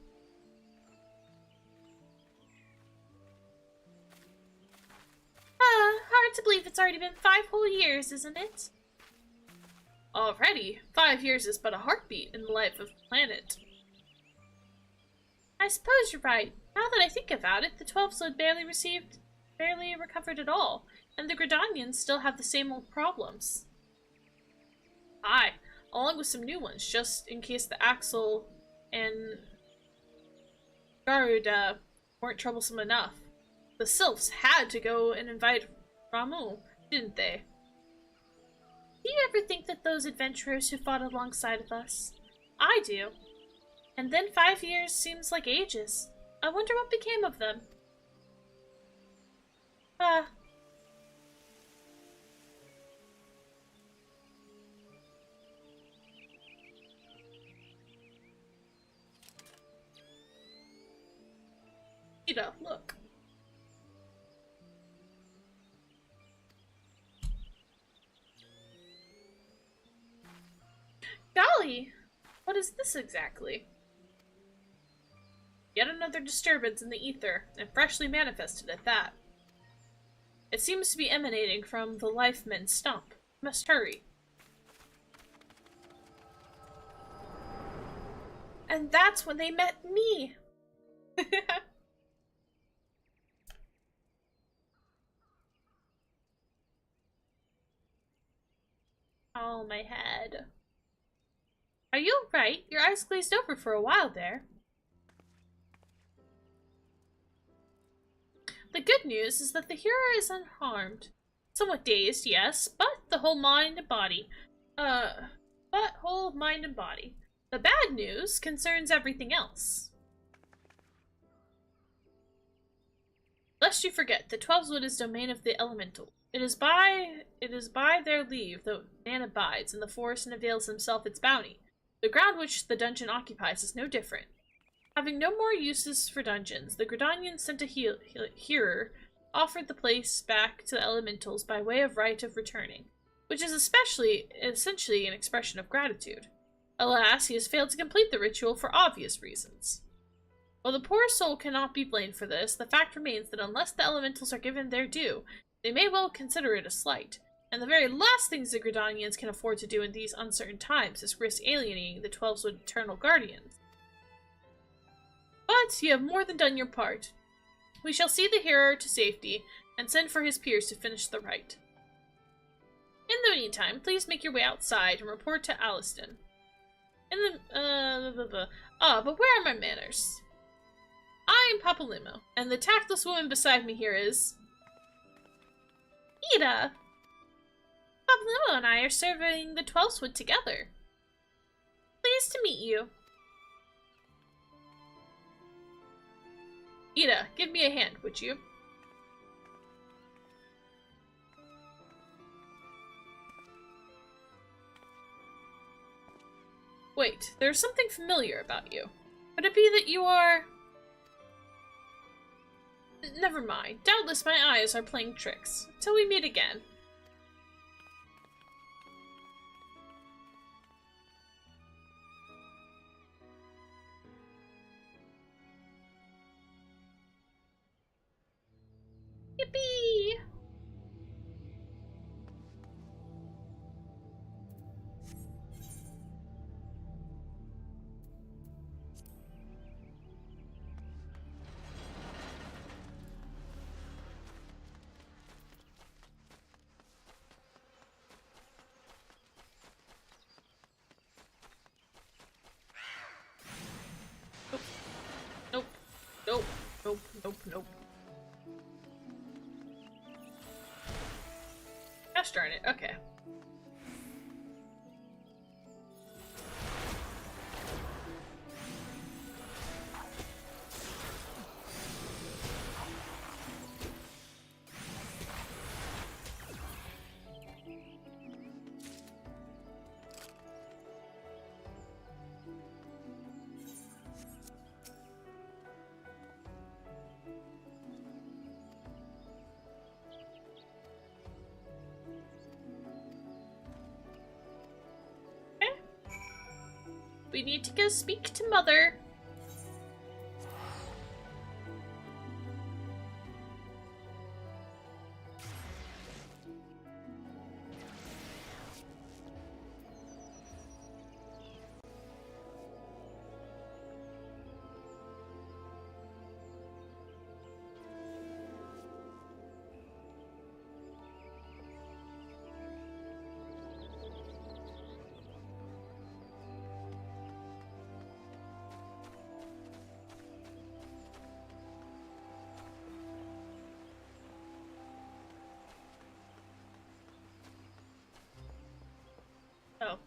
Hard to believe it's already been 5 whole years, isn't it? Already? 5 years is but a heartbeat in the life of the planet. I suppose you're right. Now that I think about it, the Twelveswood barely recovered at all, and the Gridanians still have the same old problems. Aye, along with some new ones, just in case the Axel and Garuda weren't troublesome enough. The Sylphs had to go and invite Ramu, didn't they? Do you ever think that those adventurers who fought alongside of us? I do. And then 5 years seems like ages. I wonder what became of them. Ida, look. Golly! What is this exactly? Yet another disturbance in the ether, and freshly manifested at that. It seems to be emanating from the Lifemen's stump. Must hurry. And that's when they met me! Oh, my head. Are you alright? Your eyes glazed over for a while there. The good news is that the hero is unharmed. Somewhat dazed, yes, but the whole mind and body. The bad news concerns everything else. Lest you forget, the Twelveswood is domain of the elemental. It is by their leave that man abides in the forest and avails himself its bounty. The ground which the dungeon occupies is no different. Having no more uses for dungeons, the Gridanians sent a hearer, offered the place back to the elementals by way of right of returning, which is essentially an expression of gratitude. Alas, he has failed to complete the ritual for obvious reasons. While the poor soul cannot be blamed for this, the fact remains that unless the elementals are given their due, they may well consider it a slight, and the very last things the Gridanians can afford to do in these uncertain times is risk alienating the Twelveswood eternal guardians. But you have more than done your part. We shall see the hero to safety, and send for his peers to finish the rite. In the meantime, please make your way outside and report to Aliston. But where are my manners? I am Papalimo, and the tactless woman beside me here is... Ida! Papalimo and I are serving the Twelveswood together. Pleased to meet you. Ida, give me a hand, would you? Wait, there's something familiar about you. Could it be that you are... Never mind. Doubtless my eyes are playing tricks. Till we meet again. Yippee! Nope. Nope. Nope. Nope. Nope. Gosh darn it. Okay. We need to go speak to Mother. Oh.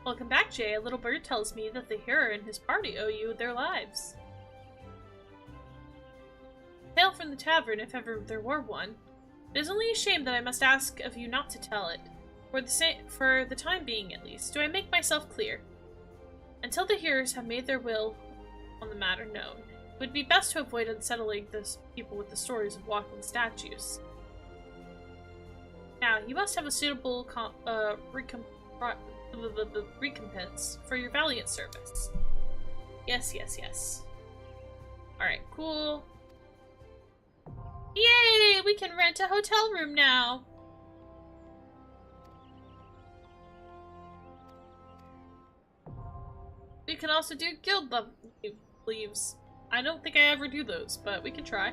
Welcome back, Jay. A little bird tells me that the hero and his party owe you their lives. Hail from the tavern, if ever there were one. It is only a shame that I must ask of you not to tell it. For the time being, at least. Do I make myself clear? Until the hearers have made their will on the matter known, it would be best to avoid unsettling those people with the stories of walking statues. Now, you must have a suitable recompense for your valiant service. Yes, yes, yes. Alright, cool. Yay! We can rent a hotel room now! We can also do guild leaves. I don't think I ever do those, but we can try.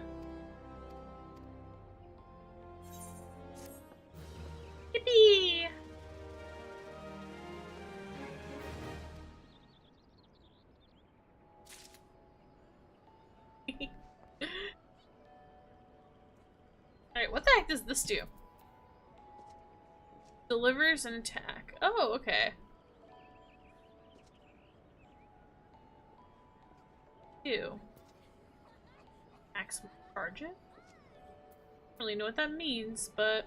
Yippee! Alright, what the heck does this do? Delivers an attack. Oh, okay. Ew. Maximum charge it? Don't really know what that means, but...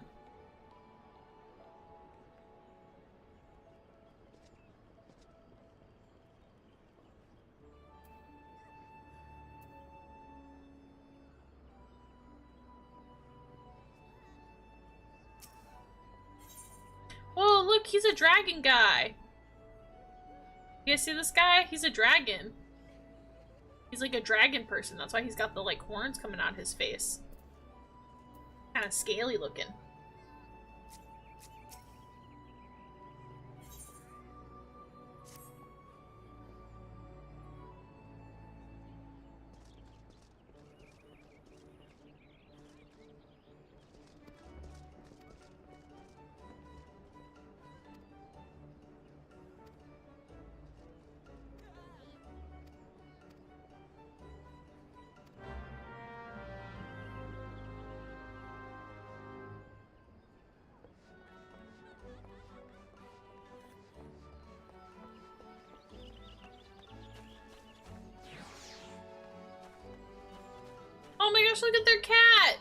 Whoa, look, he's a dragon guy. You guys see this guy? He's a dragon. He's like a dragon person. That's why he's got the like horns coming out his face. Kind of scaly looking. Oh my gosh, look at their cat!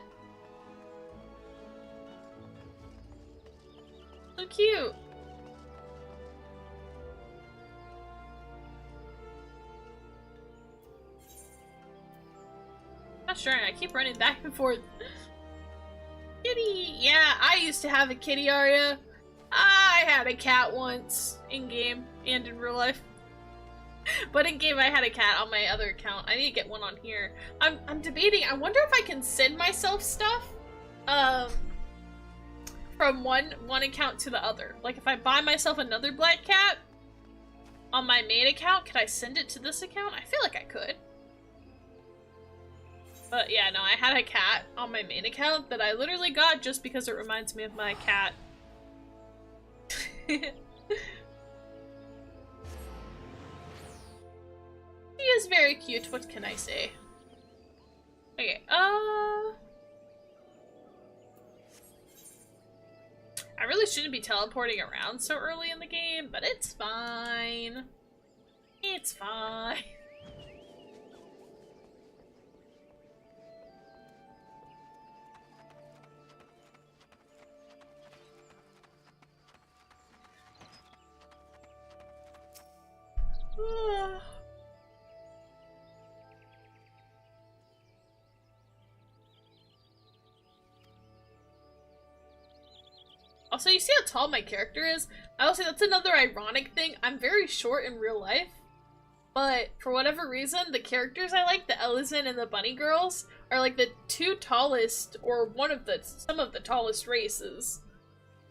So cute. Not sure, I keep running back and forth. Kitty! Yeah, I used to have a kitty, Arya. I had a cat once, in-game and in real life. But in game, I had a cat on my other account. I need to get one on here. I'm debating. I wonder if I can send myself stuff, from one account to the other. Like if I buy myself another black cat on my main account, could I send it to this account? I feel like I could. But yeah, no, I had a cat on my main account that I literally got just because it reminds me of my cat. He is very cute, what can I say? Okay, I really shouldn't be teleporting around so early in the game, but it's fine. It's fine. Also, you see how tall my character is? I will say that's another ironic thing. I'm very short in real life, but for whatever reason, the characters I like, the Ellison and the Bunny Girls, are like the two tallest, or some of the tallest races,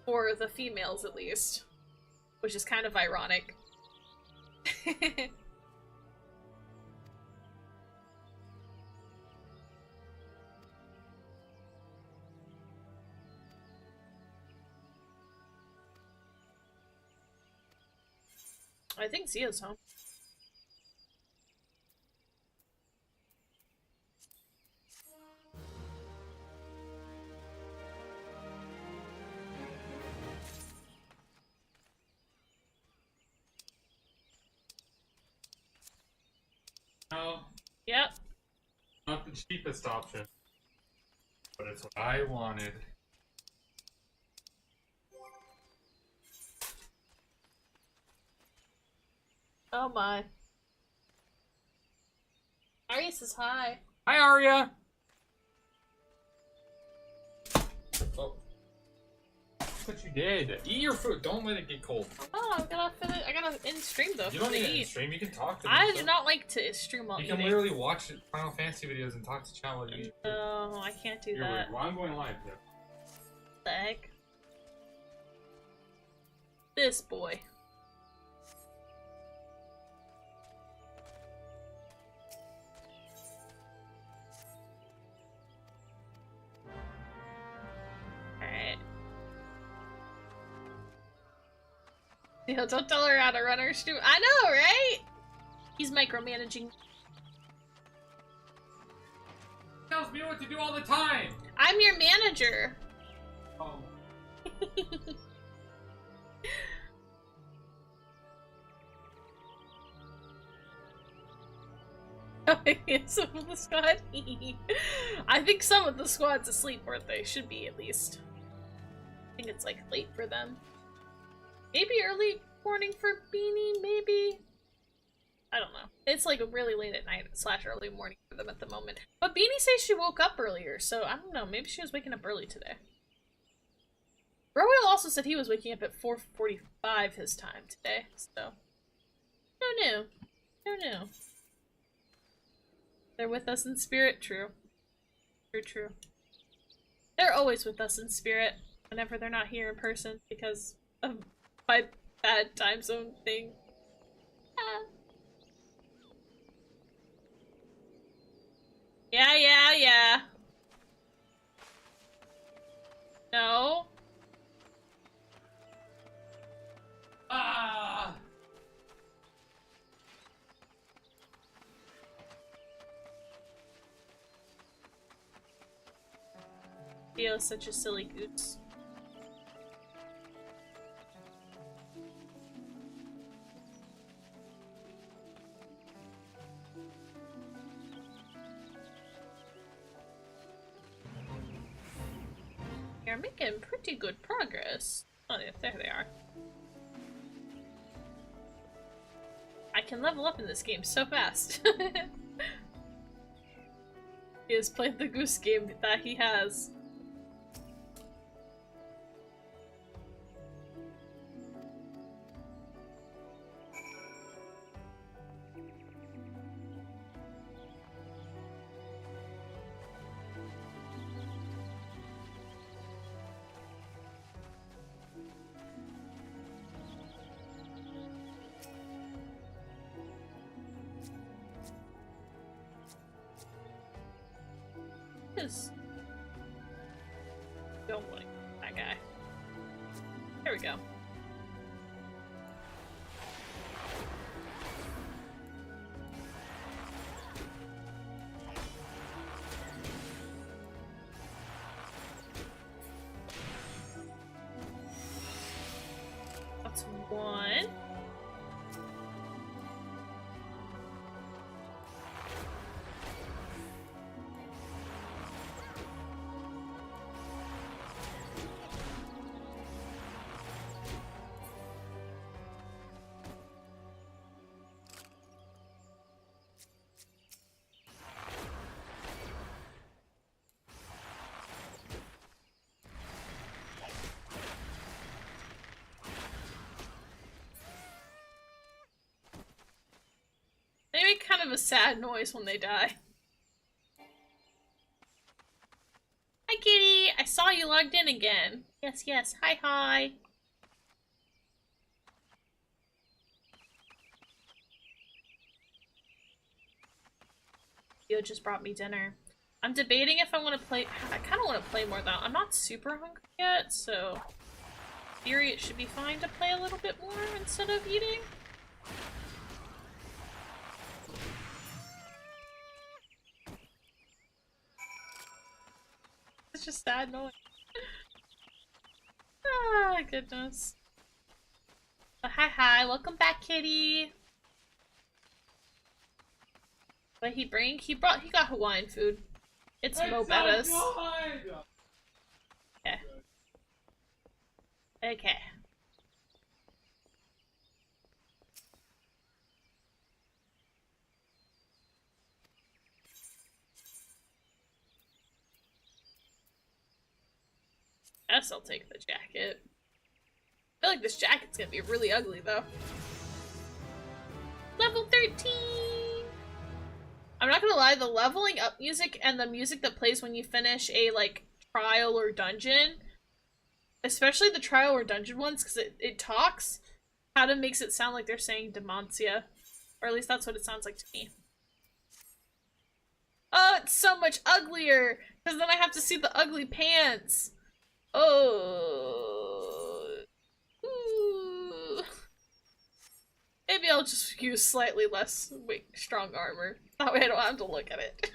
for the females at least, which is kind of ironic. I think Zia's home. No. Yep. Not the cheapest option, but it's what I wanted. Oh my. Arya says hi. Hi, Arya! Oh. What you did. Eat your food. Don't let it get cold. Oh, I gotta end stream though. You don't need to stream. You can talk to me. I do not like to stream while You eating. can literally watch Final Fantasy videos and talk to chat while you eat. No, I can't do You're that. weird. Well, I'm going live. Yeah. The heck? This boy. Alright. Yo, don't tell her how to run her stream. I know, right? He's micromanaging. Tells me what to do all the time. I'm your manager. Oh. Some of the squad. I think some of the squad's asleep, or they should be at least. I think it's like late for them. Maybe early morning for Beanie, maybe? I don't know. It's like really late at night / early morning for them at the moment. But Beanie says she woke up earlier, so I don't know. Maybe she was waking up early today. Roel also said he was waking up at 4:45 his time today, so. No. They're with us in spirit? True. True. They're always with us in spirit whenever they're not here in person because of my bad time zone thing. Ah. Yeah. No. Ah! Theo's such a silly goose. You're making pretty good progress. Oh, yeah, there they are. I can level up in this game so fast. He has played the goose game that he has. Don't like that guy. There we go. That's one. They make kind of a sad noise when they die. Hi, kitty! I saw you logged in again. Yes. Hi. Theo just brought me dinner. I'm debating if I want to play. I kind of want to play more though. I'm not super hungry yet, so in theory it should be fine to play a little bit more instead of eating. It's just sad noise. Ah, goodness. But hi, welcome back, kitty. What did he bring? He got Hawaiian food. It's Mobetta's. Okay. Guess I'll take the jacket. I feel like this jacket's gonna be really ugly though. Level 13! I'm not gonna lie, the leveling up music and the music that plays when you finish a, like, trial or dungeon, especially the trial or dungeon ones, because it talks, kind of makes it sound like they're saying Demancia. Or at least that's what it sounds like to me. Oh, it's so much uglier! Because then I have to see the ugly pants! Oh. Ooh. Maybe I'll just use slightly less strong armor. That way I don't have to look at it.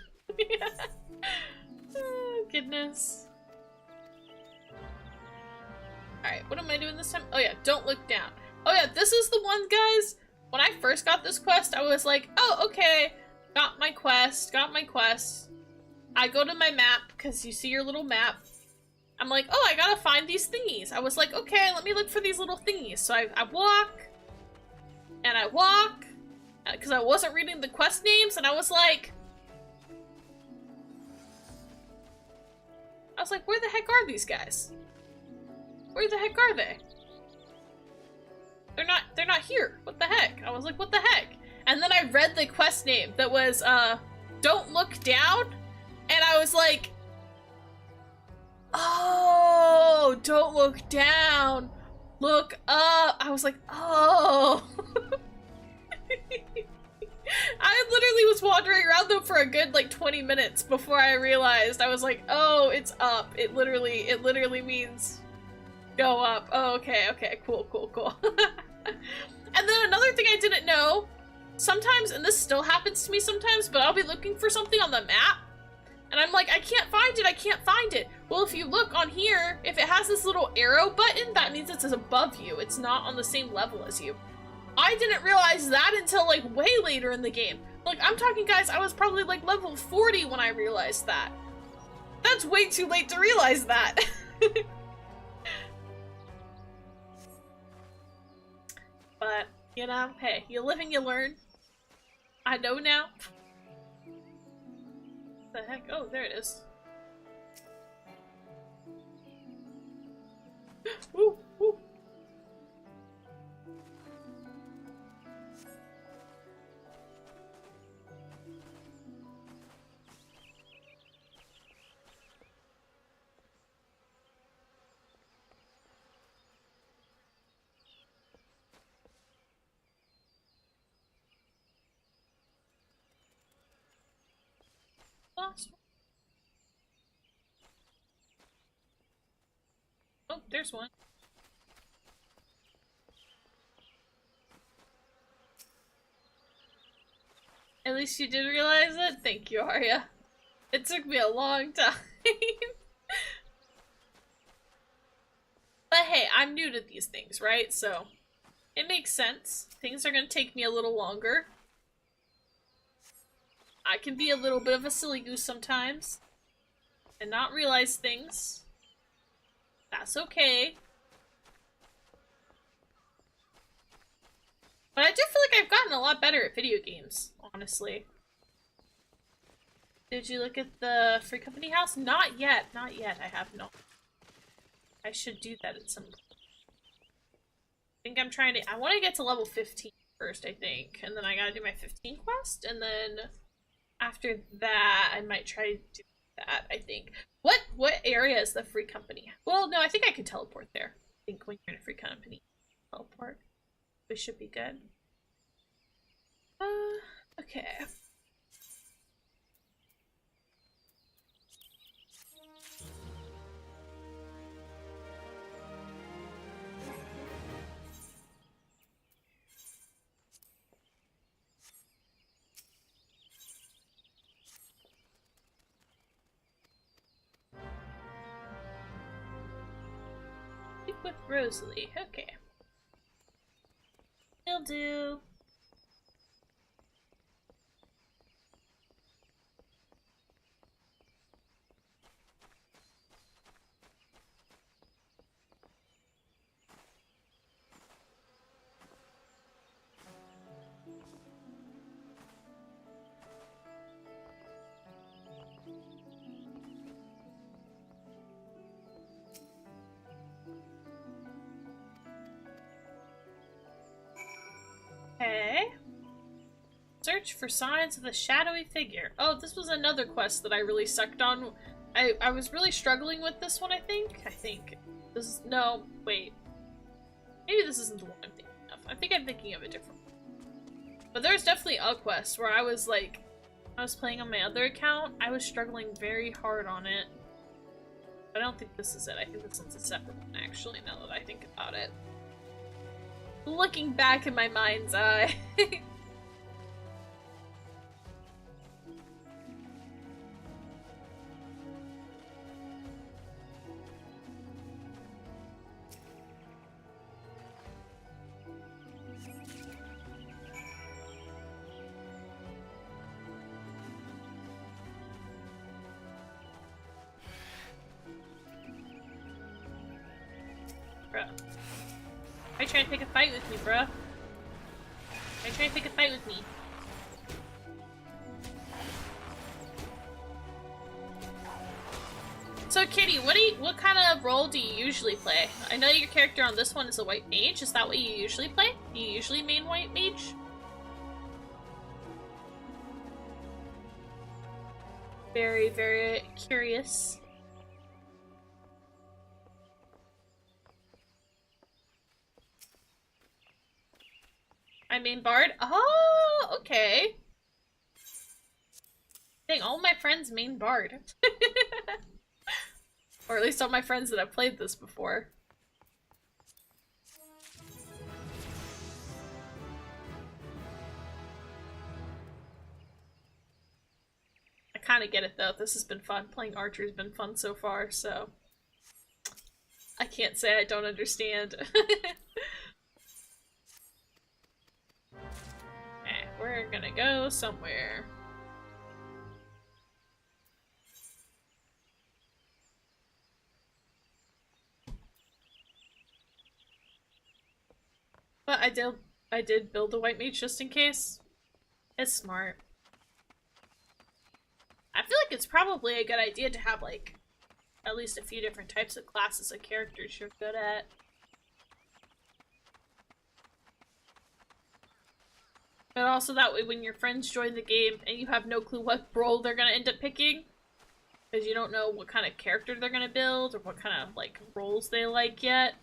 Oh, goodness. Alright, what am I doing this time? Oh yeah, don't look down. Oh yeah, this is the one, guys. When I first got this quest, I was like, oh, okay. Got my quest. I go to my map, because you see your little map. I'm like, oh, I gotta find these thingies. I was like, okay, let me look for these little thingies. So I walk, because I wasn't reading the quest names, and I was like, where the heck are these guys? Where the heck are they? They're not here. What the heck? I was like, what the heck? And then I read the quest name that was, don't look down, and I was like, oh, don't look down, look up. I was like, oh. I literally was wandering around them for a good like 20 minutes before I realized. I was like, oh, it's up. It literally means go up. Oh, okay, cool. And then another thing I didn't know, sometimes, and this still happens to me sometimes, but I'll be looking for something on the map, and I'm like, I can't find it. Well, if you look on here, if it has this little arrow button, that means it's above you. It's not on the same level as you. I didn't realize that until like way later in the game. Like, I'm talking, guys, I was probably like level 40 when I realized that. That's way too late to realize that. But, you know, hey, you live and you learn. I know now. What the heck? Oh, there it is. Woo, woo. Lost. Oh, there's one. At least you did realize it? Thank you, Arya. It took me a long time. But hey, I'm new to these things, right? So, it makes sense. Things are gonna take me a little longer. I can be a little bit of a silly goose sometimes and not realize things. That's okay. But I do feel like I've gotten a lot better at video games, honestly. Did you look at the Free Company house? Not yet. Not yet. I have not. I should do that at some point. I think I'm trying to... I want to get to level 15 first, I think. And then I gotta do my 15 quest, and then... After that, I might try to do that, I think. What area is the Free Company? Well, no, I think I can teleport there. I think when you're in a Free Company, teleport. We should be good. Okay. With Rosalie, okay. Will do. Okay. Search for signs of the shadowy figure. Oh, this was another quest that I really sucked on. I was really struggling with this one, I think. This is... No, wait. Maybe this isn't the one I'm thinking of. I think I'm thinking of a different one. But there's definitely a quest where I was like... I was playing on my other account. I was struggling very hard on it. I don't think this is it. I think this one's a separate one, actually, now that I think about it. Looking back in my mind's eye. Bruh. Why trying to pick a fight with me, bruh? Why trying to pick a fight with me? So Kitty, what kind of role do you usually play? I know your character on this one is a white mage. Is that what you usually play? Do you usually main white mage? very, very curious. I mean Bard? Oh, okay. Dang, all my friends main Bard. Or at least all my friends that have played this before. I kind of get it though. This has been fun. Playing Archer has been fun so far, so I can't say I don't understand. We're gonna go somewhere. But I did build a white mage just in case. It's smart. I feel like it's probably a good idea to have like at least a few different types of classes of characters you're good at. But also that way when your friends join the game and you have no clue what role they're gonna end up picking, because you don't know what kind of character they're gonna build or what kind of like roles they like yet,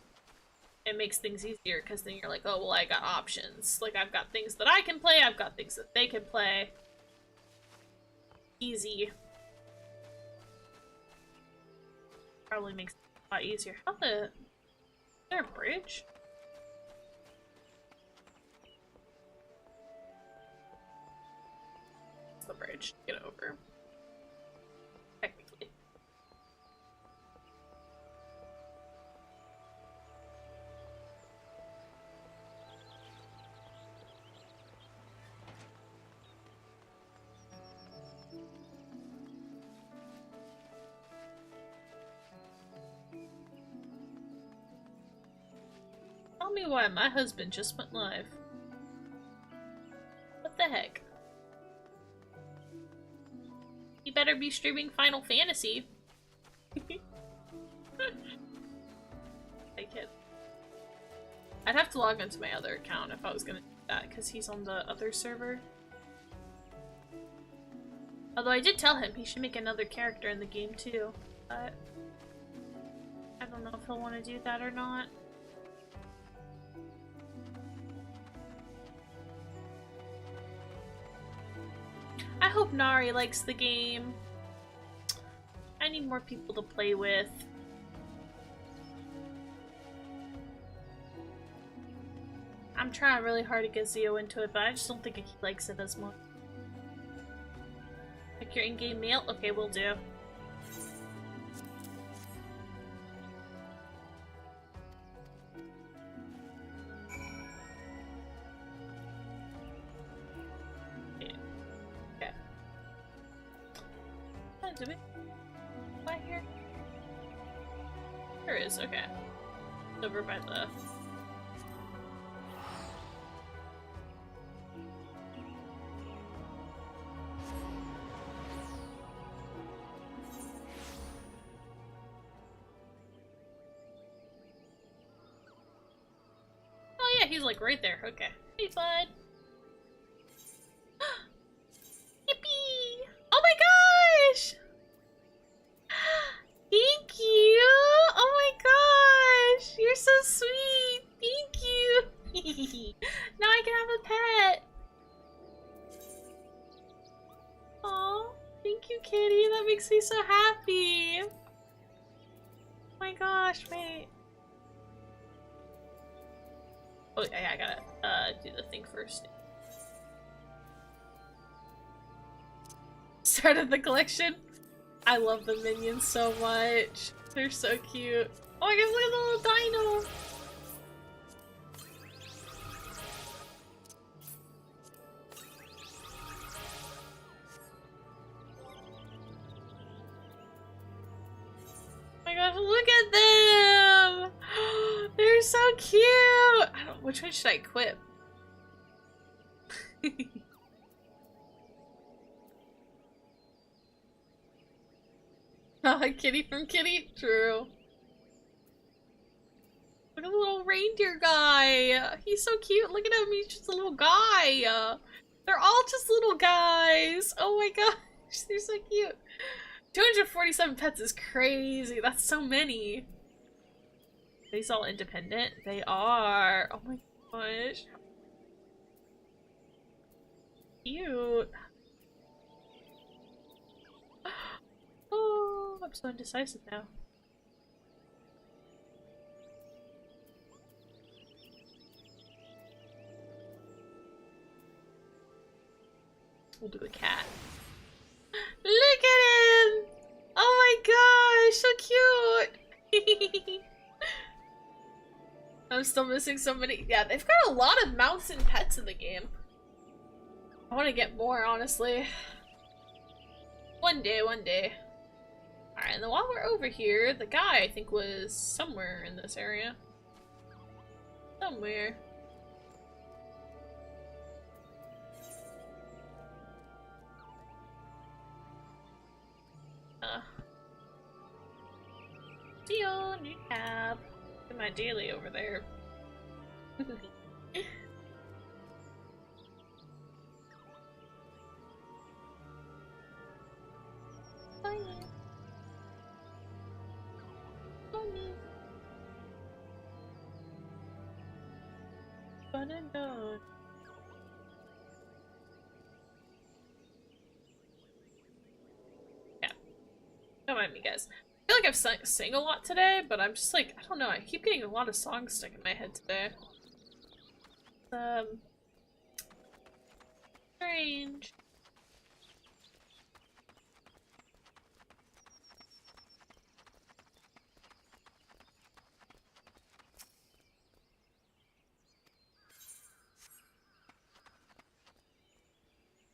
it makes things easier because then you're like, oh well, I got options. Like I've got things that I can play, I've got things that they can play. Easy. Probably makes it a lot easier. How the... Is there a bridge? It's the bridge. Get over. Technically. Tell me why my husband just went live. What the heck? You better be streaming Final Fantasy. I kid. I'd have to log into my other account if I was gonna do that, because he's on the other server. Although I did tell him he should make another character in the game too, but I don't know if he'll want to do that or not. I hope Nari likes the game. I need more people to play with. I'm trying really hard to get Zio into it, but I just don't think he likes it as much. Like your in-game meal? Okay, we'll do. Do we? Why here? There is, okay. It's over by the... Oh yeah, he's like right there, okay. Hey bud! Yippee! Oh my gosh! Thank you! Oh my gosh! You're so sweet! Thank you! Now I can have a pet! Aw, thank you, kitty. That makes me so happy! Oh my gosh, wait. Oh yeah, I gotta do the thing first. Started the collection. I love the minions so much. They're so cute. Oh my gosh, look at the little dino! Oh my gosh, look at them! They're so cute! I don't, which one should I equip? Kitty from Kitty? True. Look at the little reindeer guy! He's so cute! Look at him, he's just a little guy! They're all just little guys! Oh my gosh! They're so cute. 247 pets is crazy. That's so many. Are these all independent? They are. Oh my gosh. Cute. Oh, I'm so indecisive now. We'll do a cat. Look at him! Oh my gosh, so cute! I'm still missing so many. Yeah, they've got a lot of mounts and pets in the game. I want to get more, honestly. One day, one day. Alright, and then while we're over here, the guy, I think, was somewhere in this area. Somewhere. See you, new tab. Look at my daily over there. Bye. Bye. Fun and done. Yeah. Don't mind me, guys. I feel like I've sang a lot today, but I'm just like, I don't know, I keep getting a lot of songs stuck in my head today. Strange.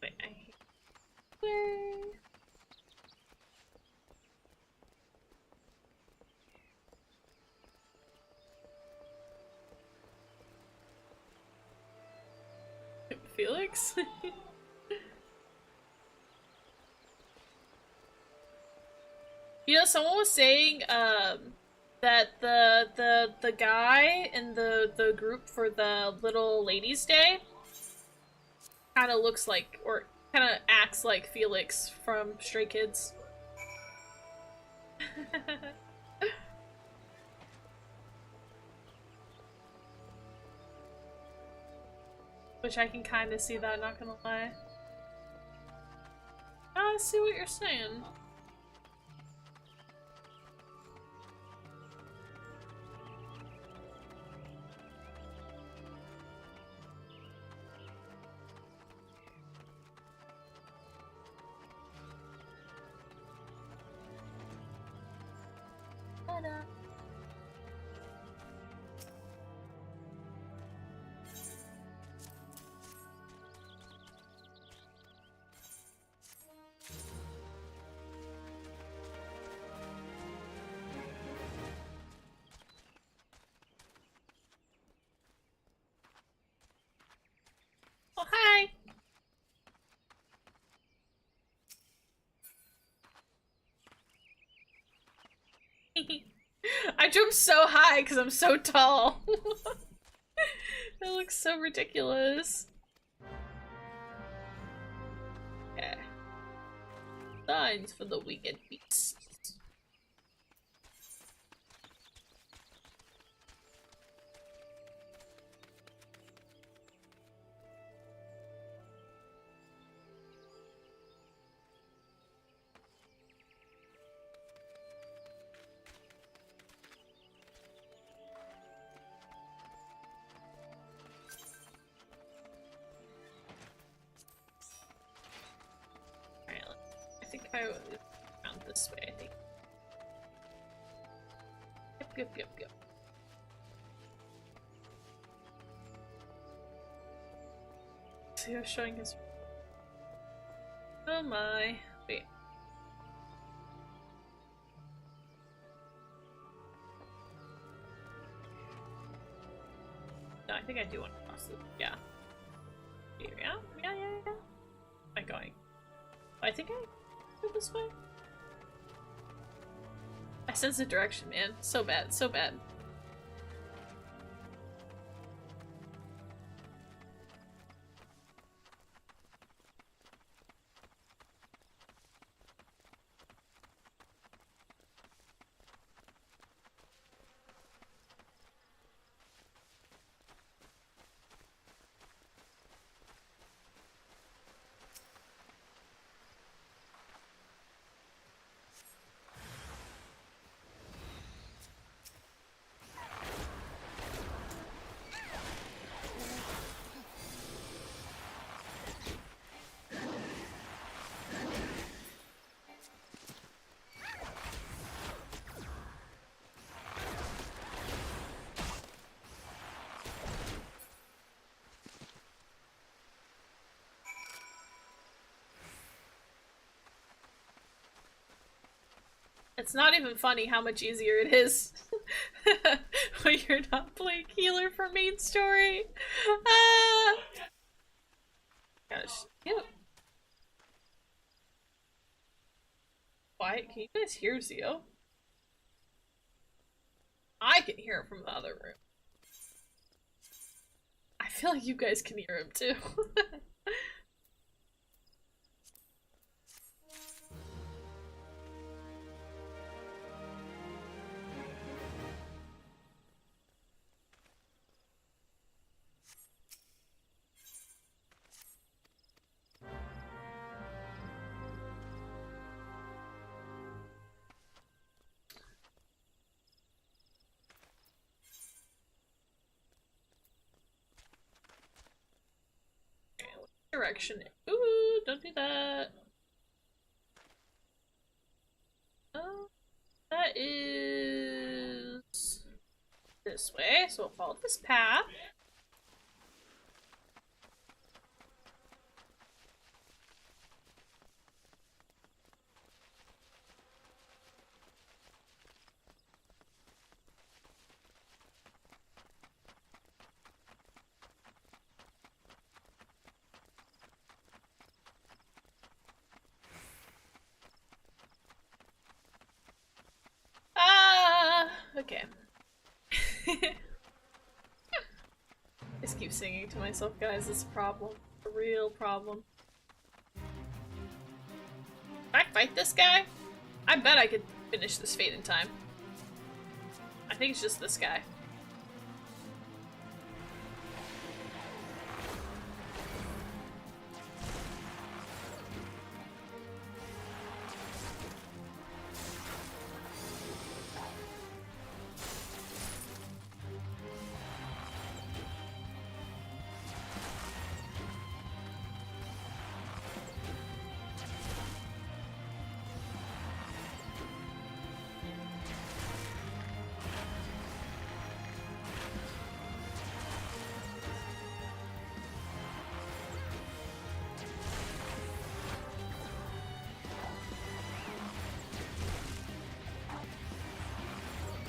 Wait, I hate where? Felix? You know, someone was saying, that the guy in the group for the Little Ladies' Day kind of looks like, or kind of acts like Felix from Stray Kids. Which I can kind of see that, not gonna lie. I see what you're saying. Ta-da. Oh, hi! I jumped so high because I'm so tall. That looks so ridiculous. Okay. Signs for the weekend beasts. I think I was around this way, I think. Yep. See, I was showing his. Oh my. Wait. No, I think I do want to cross it. Yeah. Yeah. Am I going? I think I go this way. I sense the direction, man. So bad, so bad. It's not even funny how much easier it is when you're not playing healer for main story. Ah! Gosh, cute. Quiet, can you guys hear Zio? I can hear him from the other room. I feel like you guys can hear him too. Direction. Ooh, don't do that. Oh, that is this way, so we'll follow this path. Okay. Just keep singing to myself, guys. It's a problem. A real problem. Can I fight this guy? I bet I could finish this fate in time. I think it's just this guy.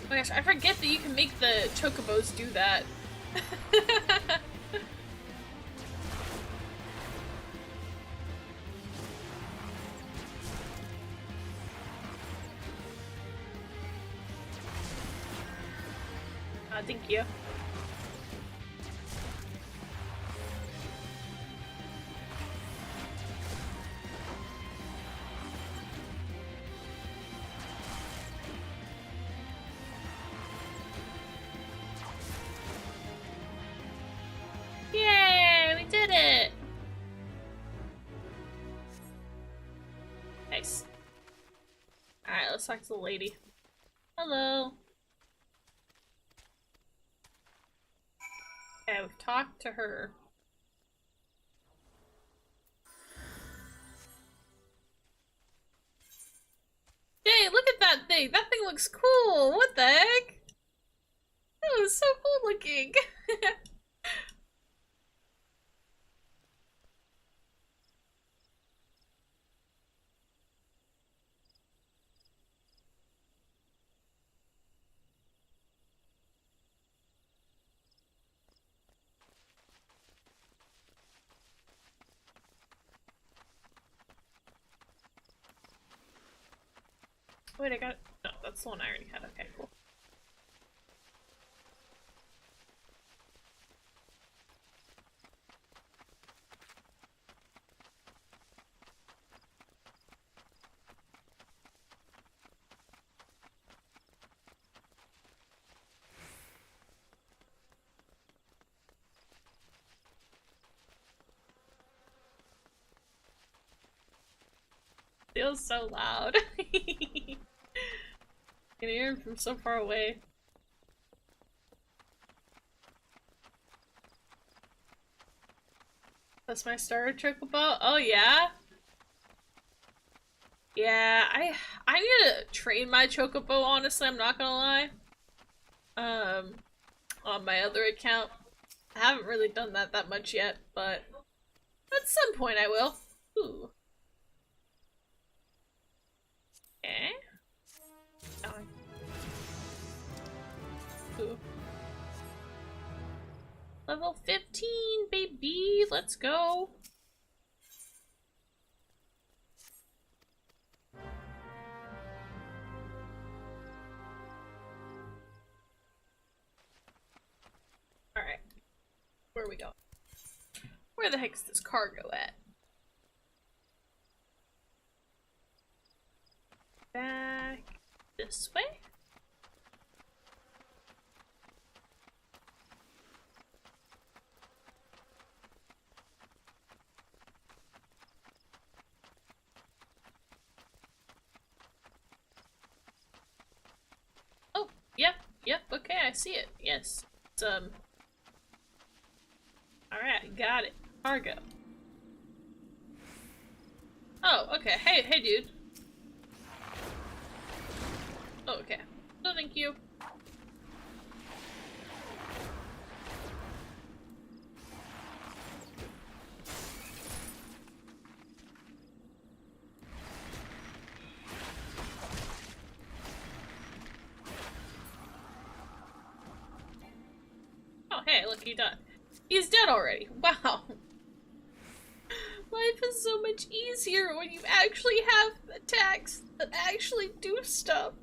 Oh my gosh, I forget that you can make the chocobos do that. Thank you. Yay, we did it! Nice. Alright, let's talk to the lady. Hello. Okay, we've talked to her. Yay, look at that thing! That thing looks cool! What the heck? That was so cool looking! Wait, I got- no, that's the one I already had. Okay, cool. Feels so loud. I can hear him from so far away. That's my starter chocobo? Oh yeah? Yeah, I need to train my chocobo, honestly, I'm not gonna lie. On my other account. I haven't really done that much yet, but at some point I will. Ooh. Okay. Level 15, baby! Let's go! Alright. Where are we going? Where the heck's this cargo at? Back this way? Oh, yep, okay, I see it. Yes. It's, alright, got it. Cargo. Oh, okay. Hey, dude. Oh, okay. No, thank you. Oh, hey, look, he's done. He's dead already. Wow. Life is so much easier when you actually have attacks that actually do stuff.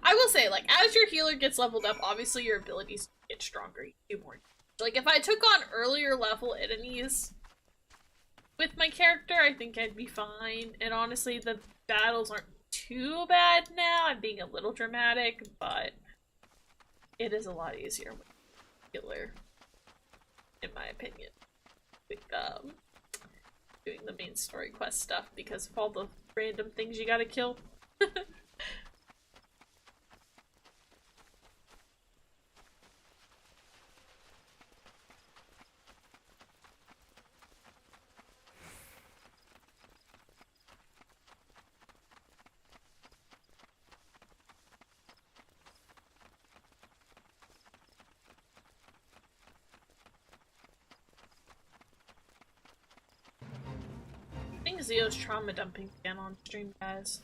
I will say, like, as your healer gets leveled up, obviously your abilities get stronger. You do more. Like, if I took on earlier level enemies with my character, I think I'd be fine. And honestly, the battles aren't too bad now. I'm being a little dramatic, but it is a lot easier with healer, in my opinion. With, doing the main story quest stuff because of all the random things you gotta kill. I think Zio's trauma dumping again on stream, guys.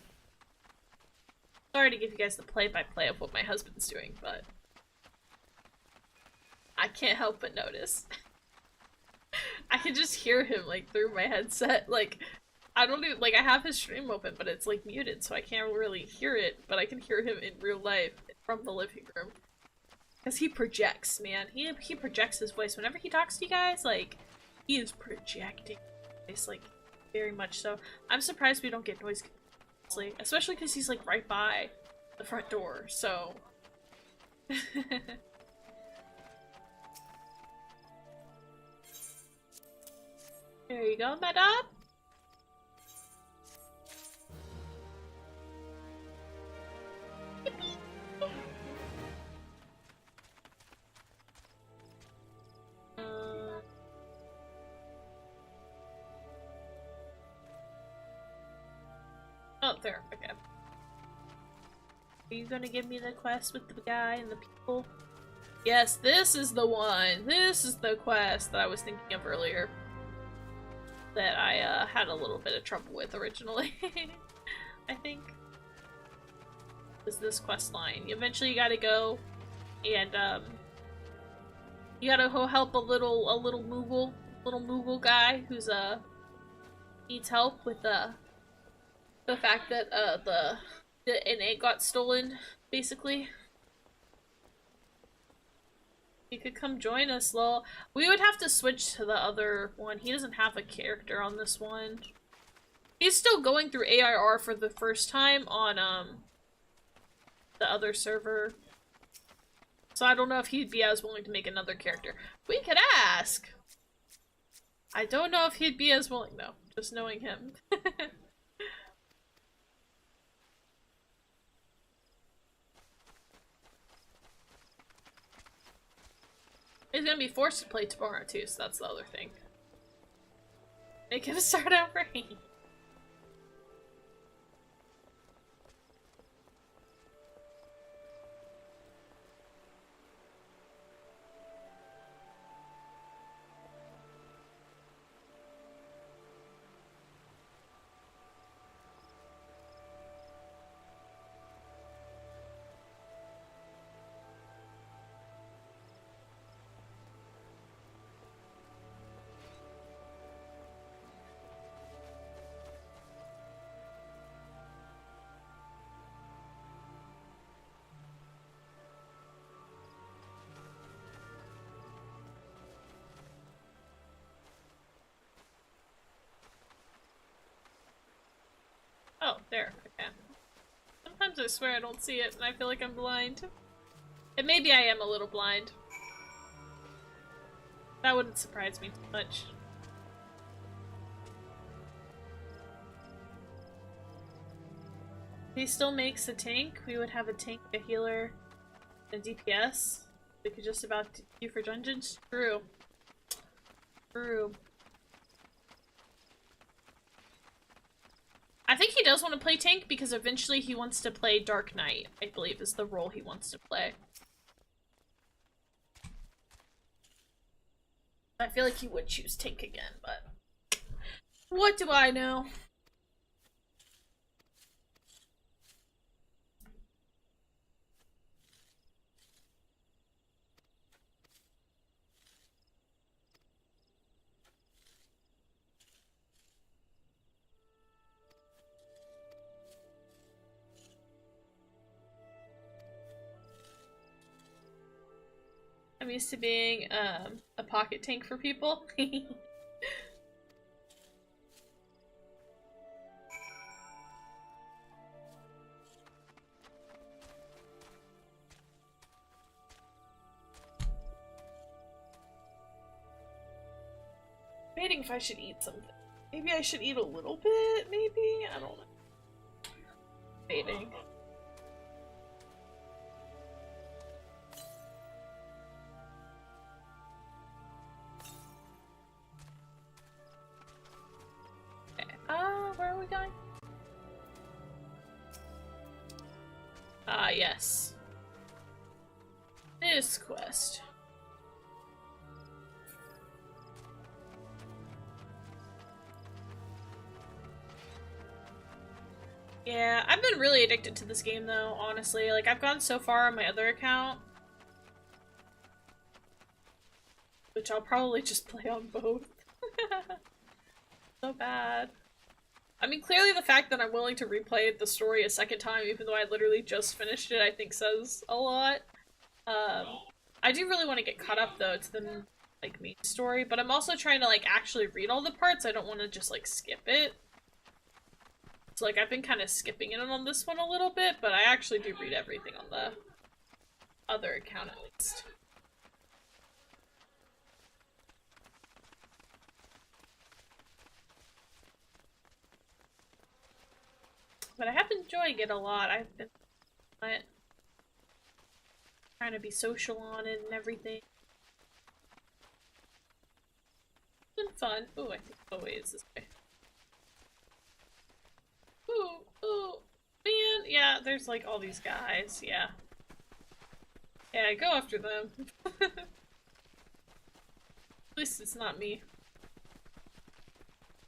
Sorry to give you guys the play-by-play of what my husband's doing, but I can't help but notice. I can just hear him, like, through my headset. Like, I don't even, like, I have his stream open, but it's, like, muted, so I can't really hear it, but I can hear him in real life from the living room. Because he projects, man. He projects his voice. Whenever he talks to you guys, like, he is projecting his voice, like, very much so. I'm surprised we don't get noise, especially because he's like right by the front door, so. There you go, madam. Oh, there, okay. Are you gonna give me the quest with the guy and the people? Yes, this is the one! This is the quest that I was thinking of earlier. That I, had a little bit of trouble with originally. I think. Is this quest line. Eventually you gotta go and, you gotta go help a little Moogle guy who's, needs help with, the fact that, the NA got stolen, basically. You could come join us, lol. We would have to switch to the other one. He doesn't have a character on this one. He's still going through ARR for the first time on, the other server. So I don't know if he'd be as willing to make another character. We could ask! I don't know if he'd be as willing, though. Just knowing him. He's gonna be forced to play tomorrow too, so that's the other thing. Make him start over. Oh, there. Okay. Sometimes I swear I don't see it, and I feel like I'm blind. And maybe I am a little blind. That wouldn't surprise me too much. If he still makes a tank, we would have a tank, a healer, and a DPS. We could just about do for dungeons. True. True. I think he does want to play tank because eventually he wants to play Dark Knight, I believe is the role he wants to play. I feel like he would choose tank again, but what do I know? I'm used to being a pocket tank for people. Debating if I should eat something. Maybe I should eat a little bit, maybe? I don't know. Debating. Where are we going? Ah, yes. This quest. Yeah, I've been really addicted to this game though, honestly. Like, I've gone so far on my other account. Which I'll probably just play on both. So bad. I mean, clearly the fact that I'm willing to replay the story a second time, even though I literally just finished it, I think says a lot. I do really want to get caught up, though, to the, like, main story, but I'm also trying to, like, actually read all the parts. I don't want to just, like, skip it. So, like, I've been kind of skipping it on this one a little bit, but I actually do read everything on the other account, at least. But I have been enjoying it a lot. I've been trying to be social on it and everything. It's been fun. Ooh, I think the way is this way. Ooh, man. Yeah, there's like all these guys. Yeah. Yeah, go after them. At least it's not me.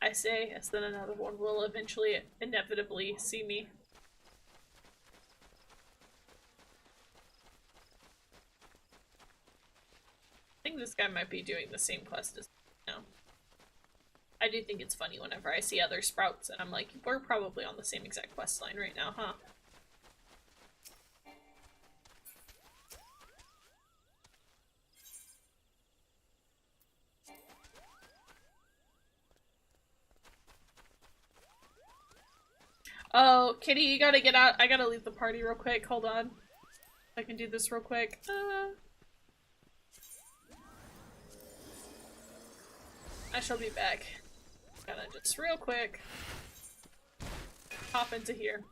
I say, as then another one will eventually, inevitably see me. I think this guy might be doing the same quest as me now. I do think it's funny whenever I see other sprouts and I'm like, we're probably on the same exact quest line right now, huh? Oh, Kitty, you gotta get out. I gotta leave the party real quick. Hold on. I can do this real quick. I shall be back. Gotta just real quick hop into here.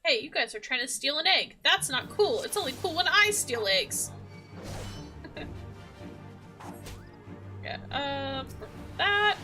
Hey, you guys are trying to steal an egg. That's not cool. It's only cool when I steal eggs. Yeah, for that.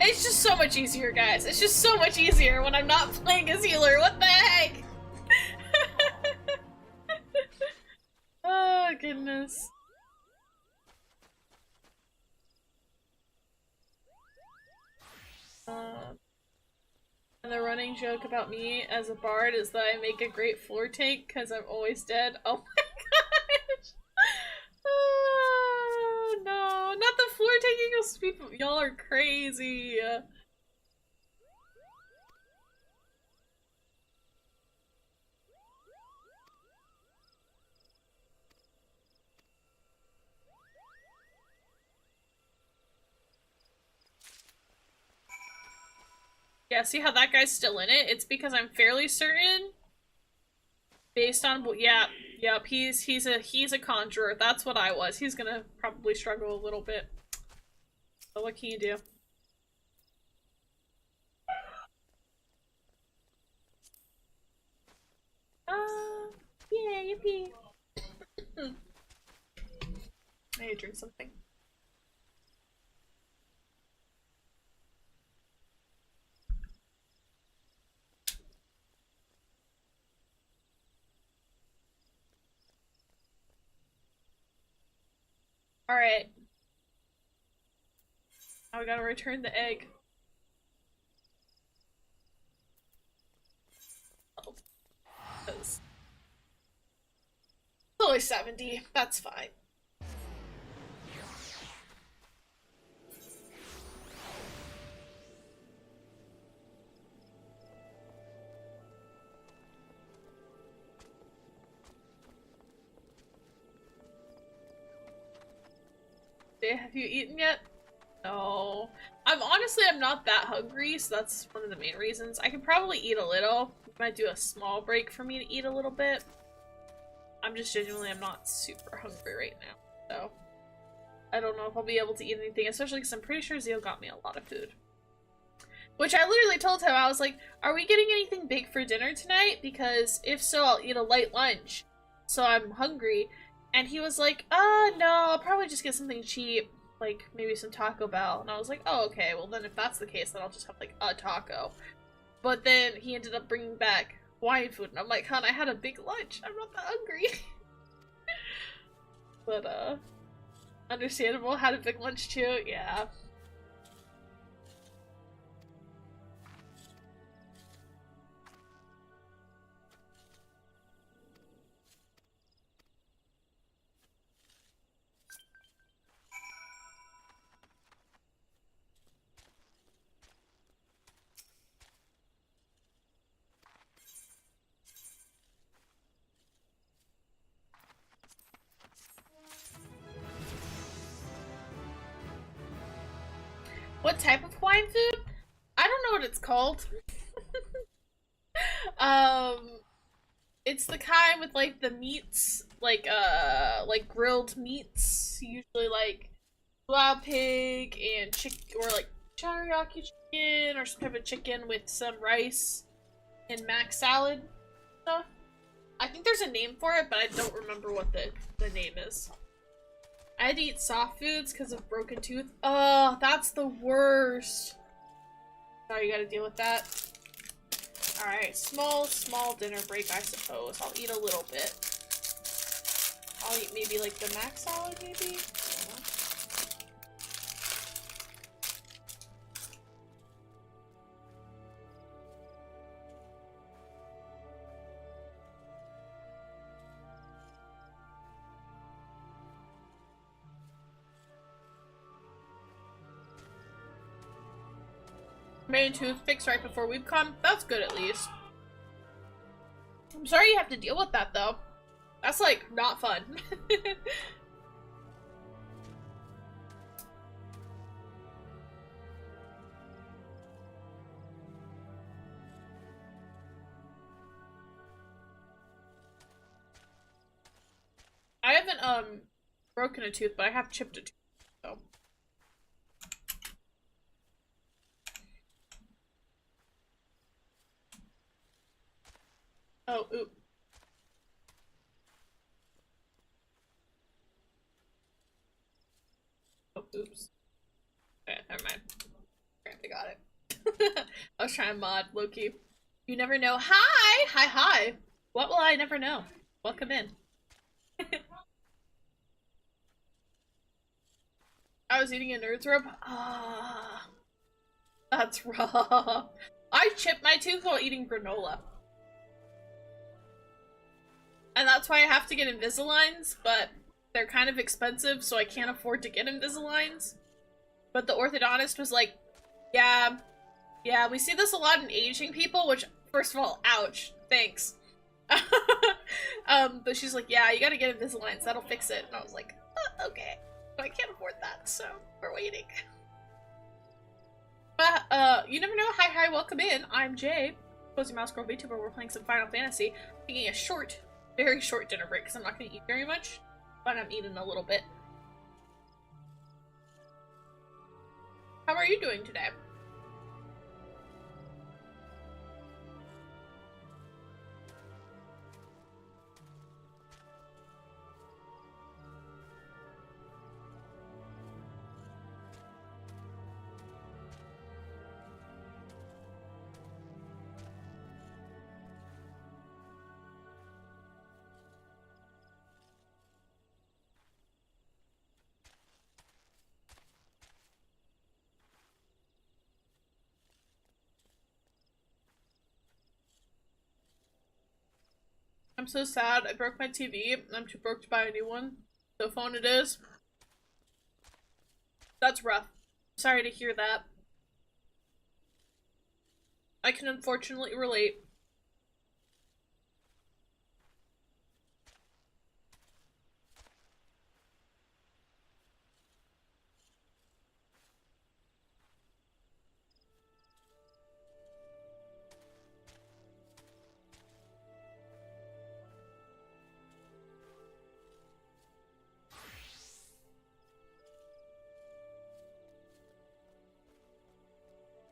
It's just so much easier, guys. It's just so much easier when I'm not playing as healer. What the heck? Oh, goodness. And the running joke about me as a bard is that I make a great floor tank because I'm always dead. Oh my gosh! Oh, no, not the floor tanking people. Y'all are crazy. Yeah, see how that guy's still in it? It's because I'm fairly certain, based on yep, he's a conjurer. That's what I was. He's gonna probably struggle a little bit. But what can you do? Yeah, yippee. I need to drink something. Alright. Now we gotta return the egg. Oh. It's only 70. That's fine. Have you eaten yet? No. I'm not that hungry, so that's one of the main reasons. I could probably eat a little. Might do a small break for me to eat a little bit. I'm not super hungry right now, so I don't know if I'll be able to eat anything, especially because I'm pretty sure Zio got me a lot of food. Which I literally told him, I was like, are we getting anything big for dinner tonight? Because if so, I'll eat a light lunch. So I'm hungry. And he was like, no, I'll probably just get something cheap, like maybe some Taco Bell. And I was like, oh, okay, well then if that's the case, then I'll just have like a taco. But then he ended up bringing back Hawaiian food, and I'm like, hon, I had a big lunch. I'm not that hungry. But, understandable, had a big lunch too, yeah. What type of Hawaiian food? I don't know what it's called. It's the kind with like the meats, like grilled meats, usually like wild pig and chicken, or like teriyaki chicken, or some type of chicken with some rice and mac salad stuff. I think there's a name for it, but I don't remember what the name is. I had to eat soft foods because of broken tooth. Oh, that's the worst. Sorry, you gotta deal with that. Alright, small dinner break, I suppose. I'll eat a little bit. I'll eat maybe like the mac salad, maybe? Main tooth fixed right before we've come. That's good at least. I'm sorry you have to deal with that though. That's like not fun. I haven't broken a tooth, but I have chipped a tooth. So. Oh, oop. Oh, oops. Okay, never mind. Okay, I got it. I was trying to mod, Loki. You never know. Hi! Hi, hi! What will I never know? Welcome in. I was eating a nerd's rib. Ah, that's raw. I chipped my tooth while eating granola. And that's why I have to get Invisaligns, but they're kind of expensive, so I can't afford to get Invisaligns. But the orthodontist was like, yeah, we see this a lot in aging people, which, first of all, ouch, thanks. But she's like, yeah, you gotta get Invisaligns, that'll fix it. And I was like, okay. But I can't afford that, so we're waiting. But, you never know. Hi, welcome in. I'm Jay, Cozy Mouse Girl VTuber. We're playing some Final Fantasy. Taking a short, very short dinner break, because I'm not going to eat very much, but I'm eating a little bit. How are you doing today? I'm so sad. I broke my TV, and I'm too broke to buy a new one. The phone it is. That's rough. Sorry to hear that. I can unfortunately relate.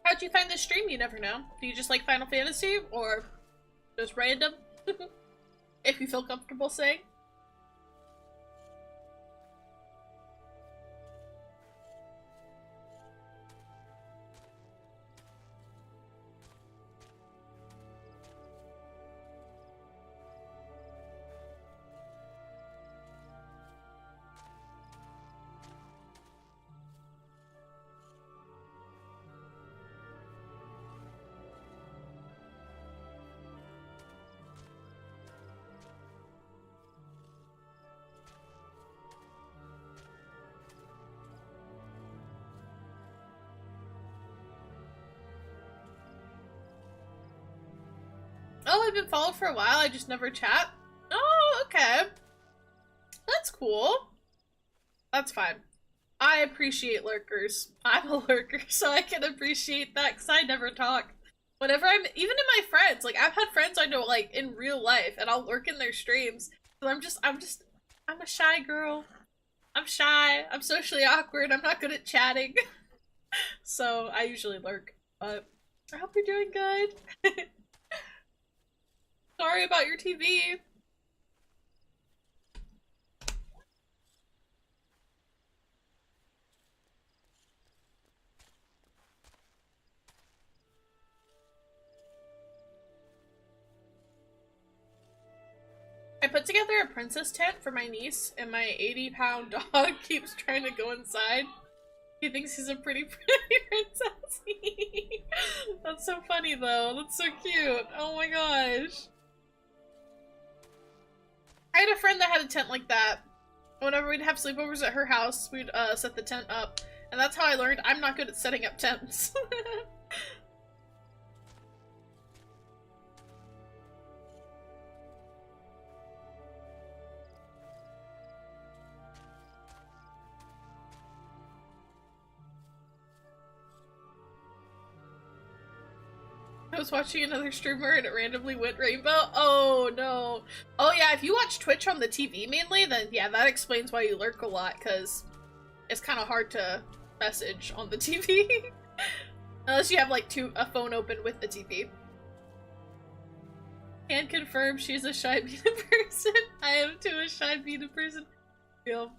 How'd you find this stream? You never know. Do you just like Final Fantasy, or just random? If you feel comfortable saying. Oh, I've been followed for a while, I just never chat? Oh, okay. That's cool. That's fine. I appreciate lurkers. I'm a lurker, so I can appreciate that, because I never talk. Whenever even in my friends, like, I've had friends I know, like, in real life, and I'll lurk in their streams, but I'm a shy girl. I'm shy, I'm socially awkward, I'm not good at chatting. So, I usually lurk, but I hope you're doing good. Sorry about your TV. I put together a princess tent for my niece, and my 80-pound dog keeps trying to go inside. He thinks he's a pretty princess. That's so funny though. That's so cute. Oh my gosh. I had a friend that had a tent like that. Whenever we'd have sleepovers at her house, we'd set the tent up. And that's how I learned I'm not good at setting up tents. I was watching another streamer and it randomly went rainbow. Oh no. Oh yeah, if you watch Twitch on the TV mainly, then yeah, that explains why you lurk a lot, because it's kind of hard to message on the TV. Unless you have like a phone open with the TV. Can confirm she's a shy beta person. I am too a shy beta person. Real.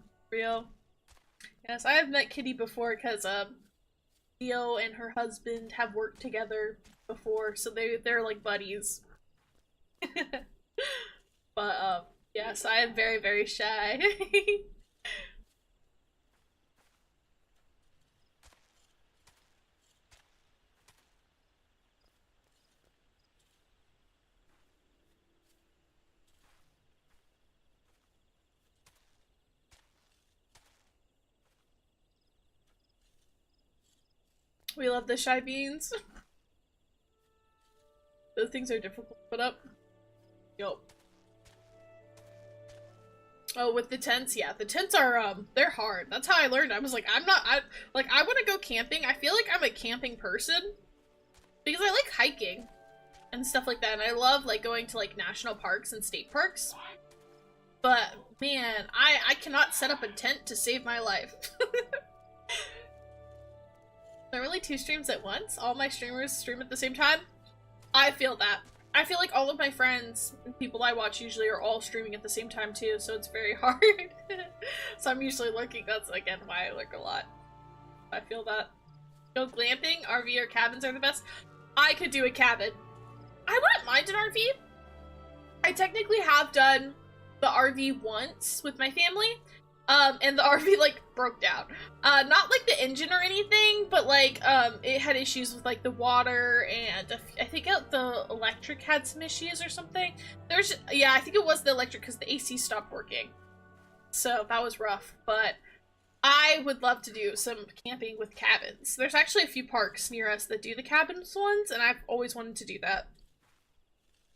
Yes, I have met Kitty before because Theo and her husband have worked together before, so they're like buddies. But yes, I am very, very shy. We love the shy beans. Those things are difficult to put up. Yo. Oh, with the tents, yeah. The tents are, they're hard. That's how I learned. I was like, I want to go camping. I feel like I'm a camping person. Because I like hiking and stuff like that. And I love, like, going to, like, national parks and state parks. But, man, I cannot set up a tent to save my life. There are really 2 streams at once? All my streamers stream at the same time? I feel that. I feel like all of my friends and people I watch usually are all streaming at the same time too, so it's very hard. So I'm usually lurking. That's, again, why I lurk a lot. I feel that. Go glamping? RV or cabins are the best? I could do a cabin. I wouldn't mind an RV. I technically have done the RV once with my family. And the RV, like, broke down. Not, like, the engine or anything, but, like, it had issues with, like, the water, and I think the electric had some issues or something. Yeah, I think it was the electric, because the AC stopped working. So, that was rough, but I would love to do some camping with cabins. There's actually a few parks near us that do the cabins ones, and I've always wanted to do that.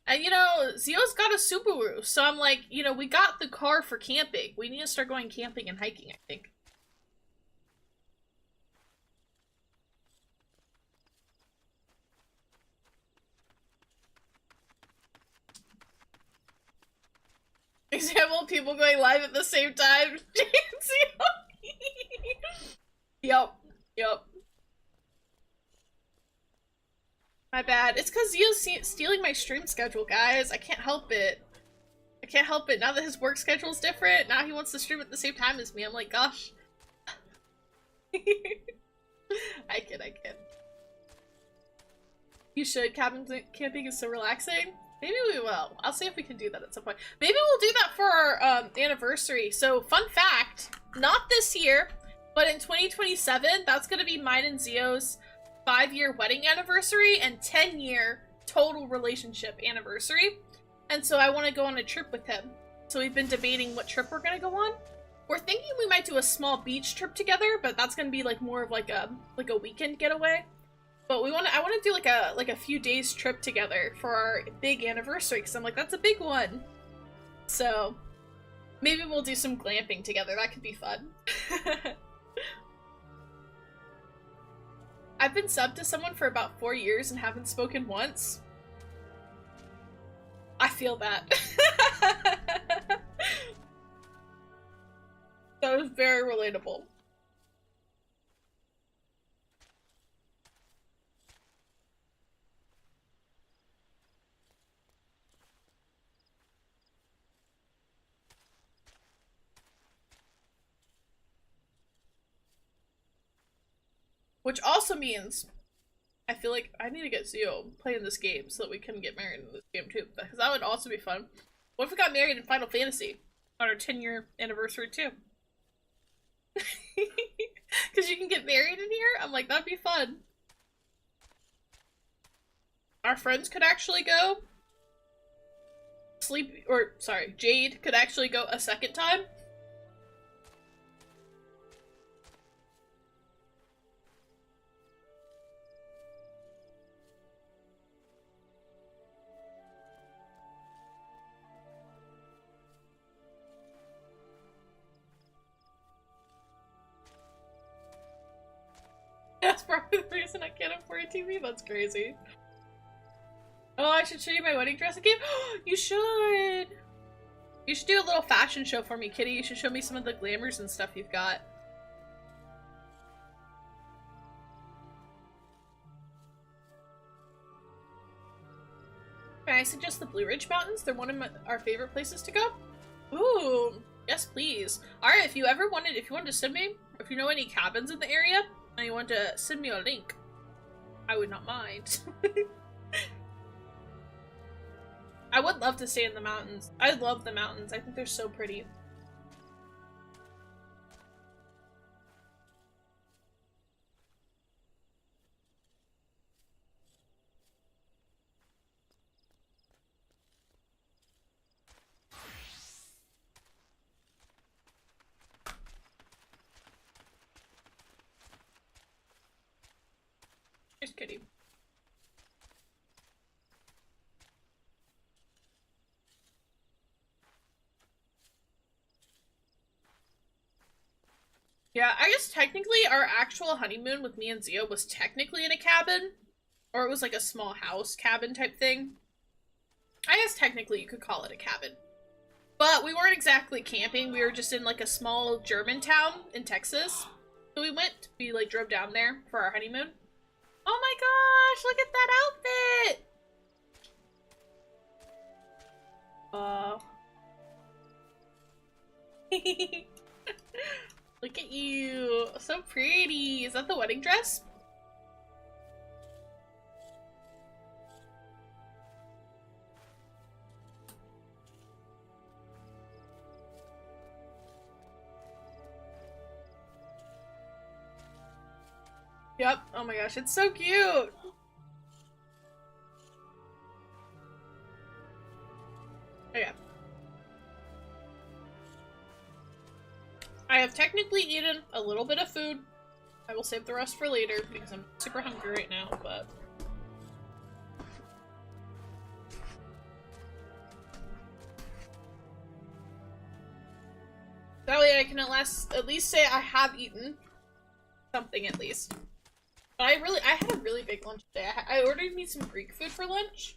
And, you know, Zio's got a Subaru, so I'm like, you know, we got the car for camping. We need to start going camping and hiking, I think. Example, people going live at the same time. Yup. My bad. It's because Zio's stealing my stream schedule, guys. I can't help it. I can't help it. Now that his work schedule is different, now he wants to stream at the same time as me. I'm like, gosh. I kid. You should. Cabin camping is so relaxing. Maybe we will. I'll see if we can do that at some point. Maybe we'll do that for our anniversary. So, fun fact, not this year, but in 2027, that's going to be mine and Zio's 5-year wedding anniversary and 10-year total relationship anniversary. And so I want to go on a trip with him. So we've been debating what trip we're going to go on. We're thinking we might do a small beach trip together, but that's going to be like more of like a weekend getaway. But I want to do like a few days trip together for our big anniversary, because I'm like, that's a big one. So maybe we'll do some glamping together. That could be fun. I've been subbed to someone for about 4 years and haven't spoken once. I feel that. That was very relatable. Which also means I feel like I need to get Zio playing this game so that we can get married in this game too, because that would also be fun. What if we got married in Final Fantasy on our 10-year anniversary too? Because you can get married in here? I'm like, that'd be fun. Our friends could actually go. Jade could actually go a second time. That's probably the reason I can't afford a TV. That's crazy. Oh, I should show you my wedding dress again? You should! You should do a little fashion show for me, Kitty. You should show me some of the glamours and stuff you've got. Can I suggest the Blue Ridge Mountains? They're one of our favorite places to go. Ooh, yes please. Alright, if you wanted to send me, if you know any cabins in the area, And you want to send me a link, I would not mind. I would love to stay in the mountains. I love the mountains. I think they're so pretty. Here's Kitty. Yeah, I guess technically our actual honeymoon with me and Zio was technically in a cabin. Or it was like a small house cabin type thing. I guess technically you could call it a cabin. But we weren't exactly camping, we were just in like a small German town in Texas. So we like drove down there for our honeymoon. Oh my gosh, look at that outfit! Look at you, so pretty. Is that the wedding dress? Yep. Oh my gosh, it's so cute. Okay. I have technically eaten a little bit of food. I will save the rest for later because I'm super hungry right now, but... That way I can at least say I have eaten something at least. But I had a really big lunch today. I ordered me some Greek food for lunch.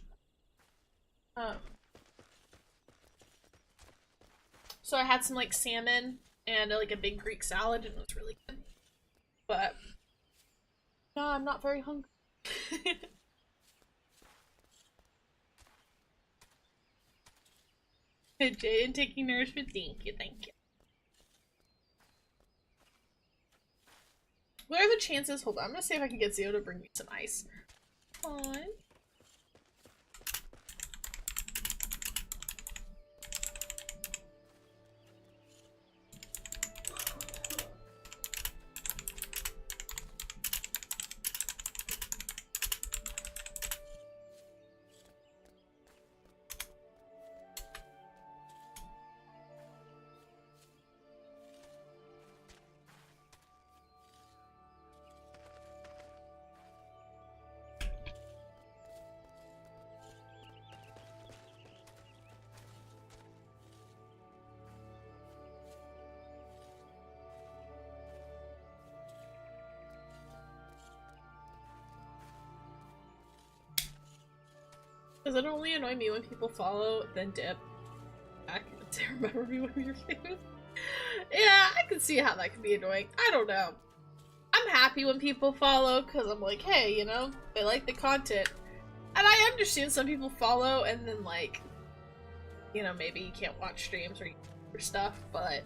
So I had some like salmon and like a big Greek salad, and it was really good. But no, I'm not very hungry. Jaden taking nourishment. Thank you, thank you. What are the chances? Hold on, I'm gonna see if I can get Zio to bring me some ice. Come on. Does it only annoy me when people follow, then dip back and say, remember me when you're famous? Yeah, I can see how that can be annoying. I don't know. I'm happy when people follow, because I'm like, hey, you know, they like the content. And I understand some people follow and then, like, you know, maybe you can't watch streams or stuff, but...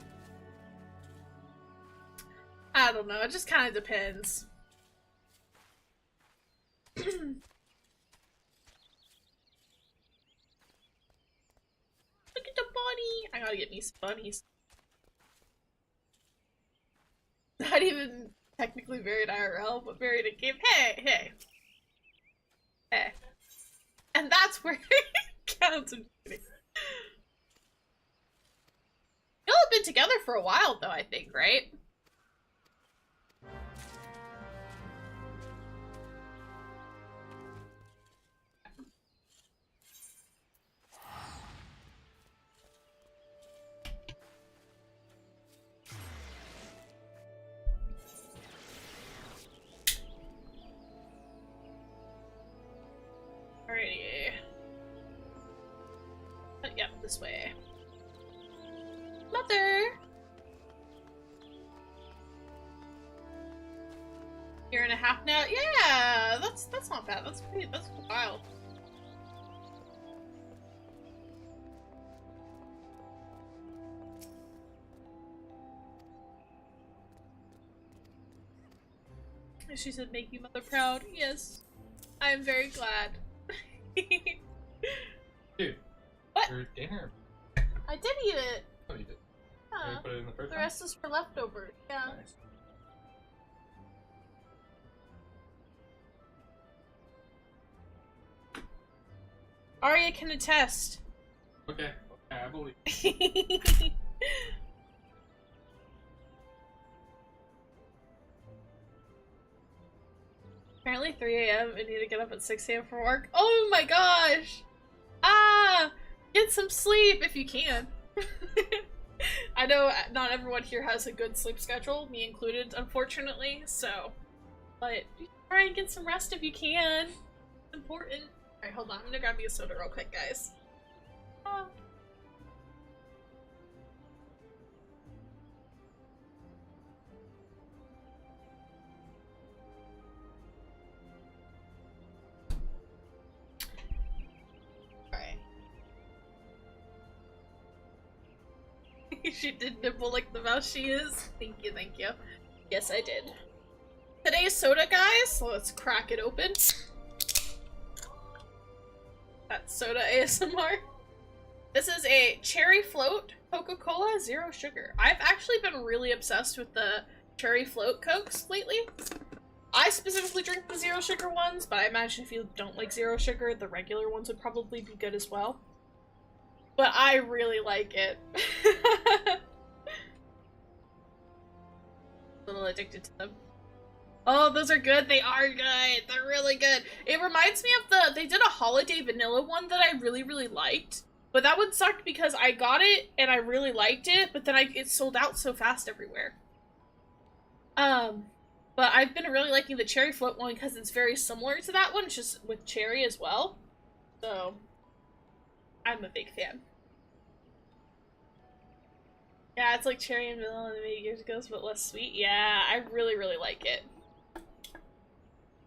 I don't know, it just kind of depends. Look at the bunny! I gotta get me some bunnies. Not even technically married IRL, but married in game. Hey, hey. Hey. And that's where it counts. I'm kidding. Y'all have been together for a while though, I think, right? Alrighty. Yep, this way. Mother! Year and a half now? Yeah! That's not bad. That's wild. She said, make you mother proud. Yes. I am very glad. Dude. What? Your dinner. I did eat it. Oh, you did. Yeah. You put it in the fridge? The rest is for leftovers. Yeah. Nice. Arya can attest. Okay. I believe. Apparently 3 a.m. I need to get up at 6 a.m. for work. Oh my gosh! Ah! Get some sleep if you can. I know not everyone here has a good sleep schedule, me included, unfortunately, so... But try and get some rest if you can. It's important. Alright, hold on. I'm gonna grab me a soda real quick, guys. Ah. Alright. She did nibble like the mouse she is. Thank you, thank you. Yes, I did. Today's soda, guys, so let's crack it open. That's soda ASMR. This is a cherry float Coca-Cola, 0 sugar. I've actually been really obsessed with the cherry float Cokes lately. I specifically drink the 0 sugar ones, but I imagine if you don't like 0 sugar, the regular ones would probably be good as well. But I really like it. A little addicted to them. Oh, those are good. They are good. They're really good. It reminds me of they did a holiday vanilla one that I really, really liked. But that one sucked because I got it and I really liked it, but then it sold out so fast everywhere. But I've been really liking the cherry float one because it's very similar to that one, just with cherry as well. So, I'm a big fan. Yeah, it's like cherry and vanilla and maybe years ago, but less sweet. Yeah, I really, really like it.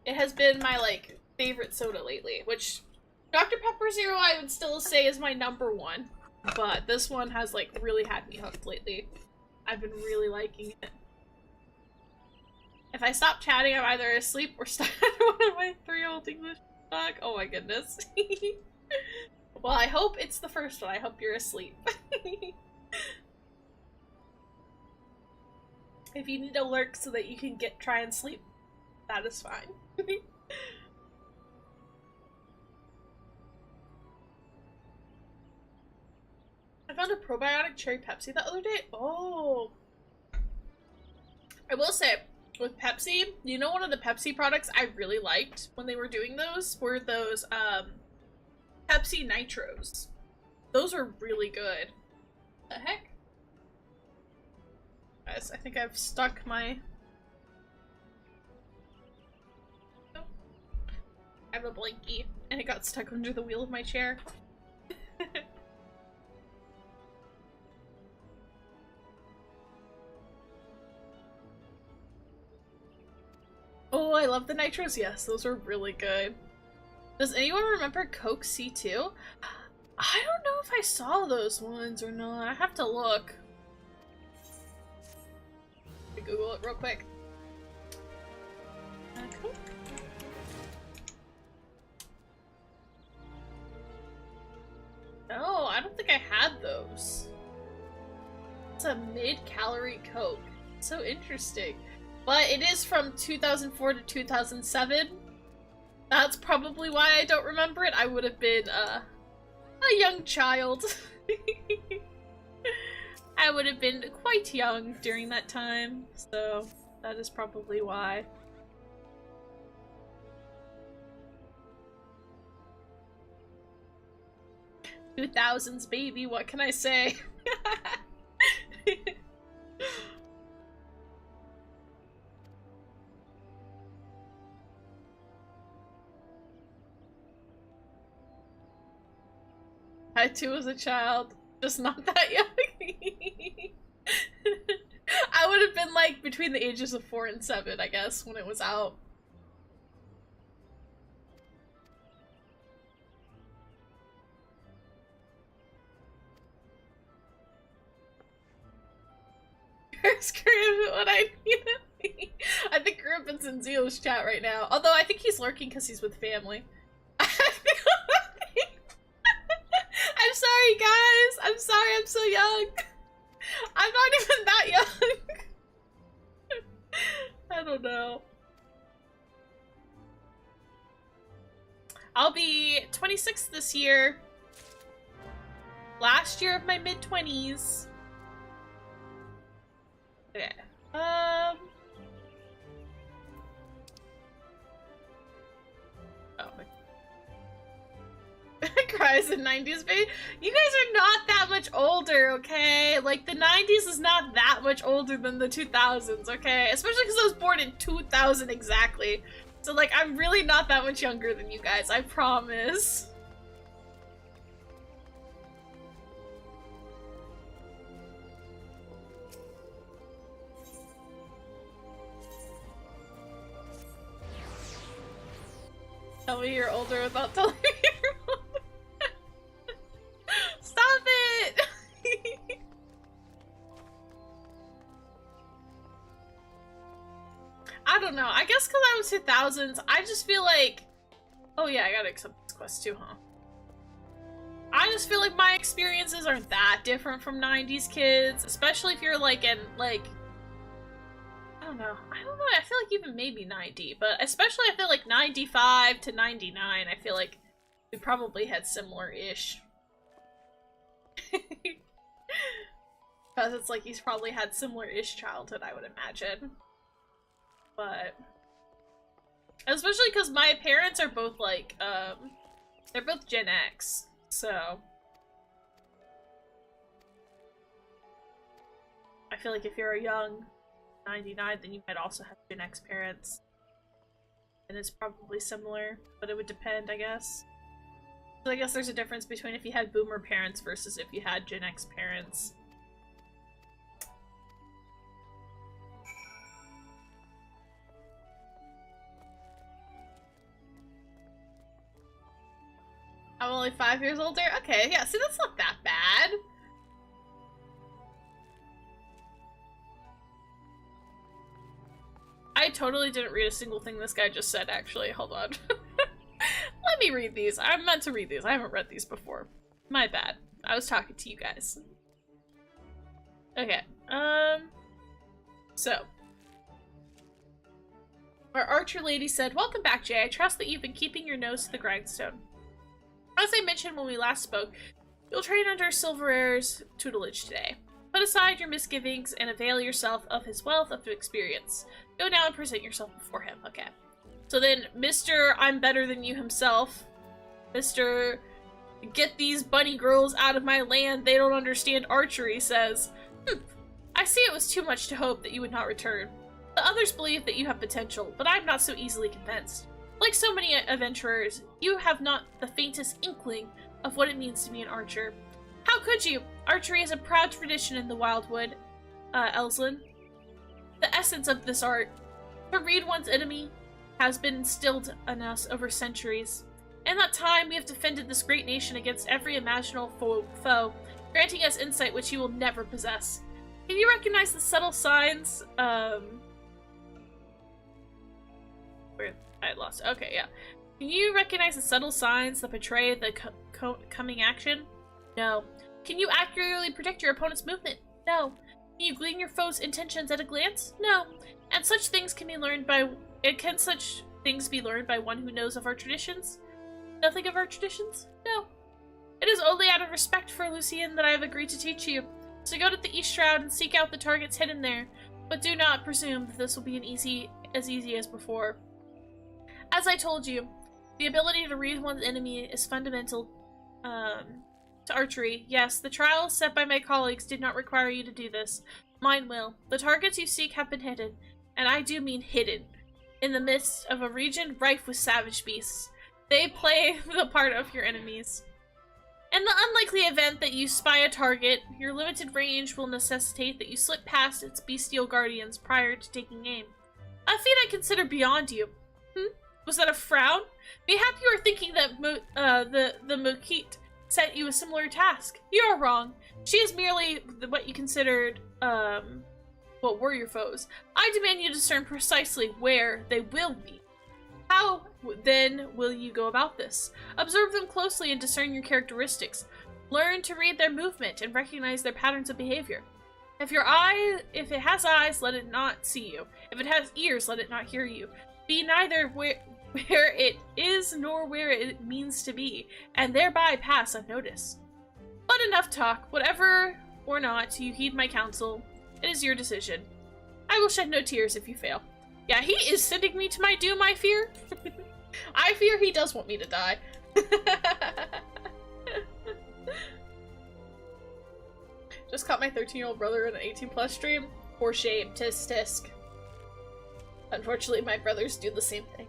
It has been my, like, favorite soda lately, which Dr. Pepper Zero I would still say is my #1, but this one has, like, really had me hooked lately. I've been really liking it. If I stop chatting, I'm either asleep or stuck on one of my 3-year-old English dog. Oh my goodness. Well, I hope it's the first one. I hope you're asleep. If you need to lurk so that you can try and sleep, that is fine. I found a probiotic cherry Pepsi the other day. Oh. I will say, with Pepsi, you know one of the Pepsi products I really liked when they were doing those were those, Pepsi Nitros. Those are really good. The heck? Guys, I think I've stuck my... Oh. I have a blankie, and it got stuck under the wheel of my chair. Oh, I love the Nitros. Yes, those are really good. Does anyone remember Coke C2? I don't know if I saw those ones or not. I have to look. Let me Google it real quick. Coke? No, I don't think I had those. It's a mid-calorie Coke. So interesting. But it is from 2004 to 2007. That's probably why I don't remember it. I would have been a young child. I would have been quite young during that time, so that is probably why. "2000s, baby, what can I say?" I too was a child, just not that young. I would have been like between the ages of 4 and 7, I guess, when it was out. Scream when I need it. I think Griffith's in Zeo's chat right now. Although I think he's lurking because he's with family. I'm sorry, guys. I'm sorry I'm so young. I'm not even that young. I don't know. I'll be 26 this year. Last year of my mid-20s. Okay. Oh. Cries in 90s, baby. You guys are not that much older, okay? Like, the 90s is not that much older than the 2000s, okay? Especially because I was born in 2000 exactly. So, like, I'm really not that much younger than you guys, I promise. Tell me you're older without telling me you're older. Stop it! I don't know. I guess because I was 2000s, I just feel like... Oh yeah, I gotta accept this quest too, huh? I just feel like my experiences aren't that different from 90s kids, especially if you're like in, like... I don't know. I feel like even maybe 90, but especially I feel like 95 to 99, I feel like we probably had similar-ish. Because it's like he's probably had similar-ish childhood, I would imagine. But... Especially because my parents are both like, they're both Gen X, so... I feel like if you're a young 99, then you might also have Gen X parents. And it's probably similar, but it would depend, I guess. So I guess there's a difference between if you had boomer parents versus if you had Gen X parents. I'm only 5 years older? Okay, yeah, see, that's not that bad. I totally didn't read a single thing this guy just said, actually. Hold on. Let me read these. I meant to read these. I haven't read these before. My bad. I was talking to you guys. Okay. So. Our archer lady said, "Welcome back, Jay. I trust that you've been keeping your nose to the grindstone. As I mentioned when we last spoke, you'll train under Silver Air's tutelage today. Put aside your misgivings and avail yourself of his wealth of experience. Go now and present yourself before him." Okay. So then, Mr. I'm better than you himself, Mr. Get these bunny girls out of my land, they don't understand archery, says, "I see it was too much to hope that you would not return. The others believe that you have potential, but I'm not so easily convinced. Like so many adventurers, you have not the faintest inkling of what it means to be an archer. How could you? Archery is a proud tradition in the Wildwood, Elslin. The essence of this art, to read one's enemy, has been instilled in us over centuries. In that time, we have defended this great nation against every imaginable foe, granting us insight which you will never possess. Can you recognize the subtle signs, where I lost. Okay, yeah. Can you recognize the subtle signs that betray the coming action? No. Can you accurately predict your opponent's movement? No. Can you glean your foe's intentions at a glance? No. And such things can be learned by... Can such things be learned by one who knows of our traditions? Nothing of our traditions? No. It is only out of respect for Lucien that I have agreed to teach you. So go to the East Shroud and seek out the targets hidden there, but do not presume that this will be as easy as before. As I told you, the ability to read one's enemy is fundamental to archery. Yes, the trials set by my colleagues did not require you to do this. Mine will. The targets you seek have been hidden, and I do mean hidden, in the midst of a region rife with savage beasts. They play the part of your enemies. In the unlikely event that you spy a target, your limited range will necessitate that you slip past its bestial guardians prior to taking aim. A feat I consider beyond you. Was that a frown? Mayhap you are thinking that the Mokite sent you a similar task. You are wrong. She is merely what you considered, What were your foes? I demand you discern precisely where they will be. How, then, will you go about this? Observe them closely and discern your characteristics. Learn to read their movement and recognize their patterns of behavior. If it has eyes, let it not see you. If it has ears, let it not hear you. Be neither where it is nor where it means to be, and thereby pass unnoticed. But enough talk. Whatever or not you heed my counsel, it is your decision. I will shed no tears if you fail. Yeah, he is sending me to my doom, I fear. I fear he does want me to die. Just caught my 13-year-old brother in an 18+ stream. For shame. Tisk tisk. Unfortunately, my brothers do the same thing.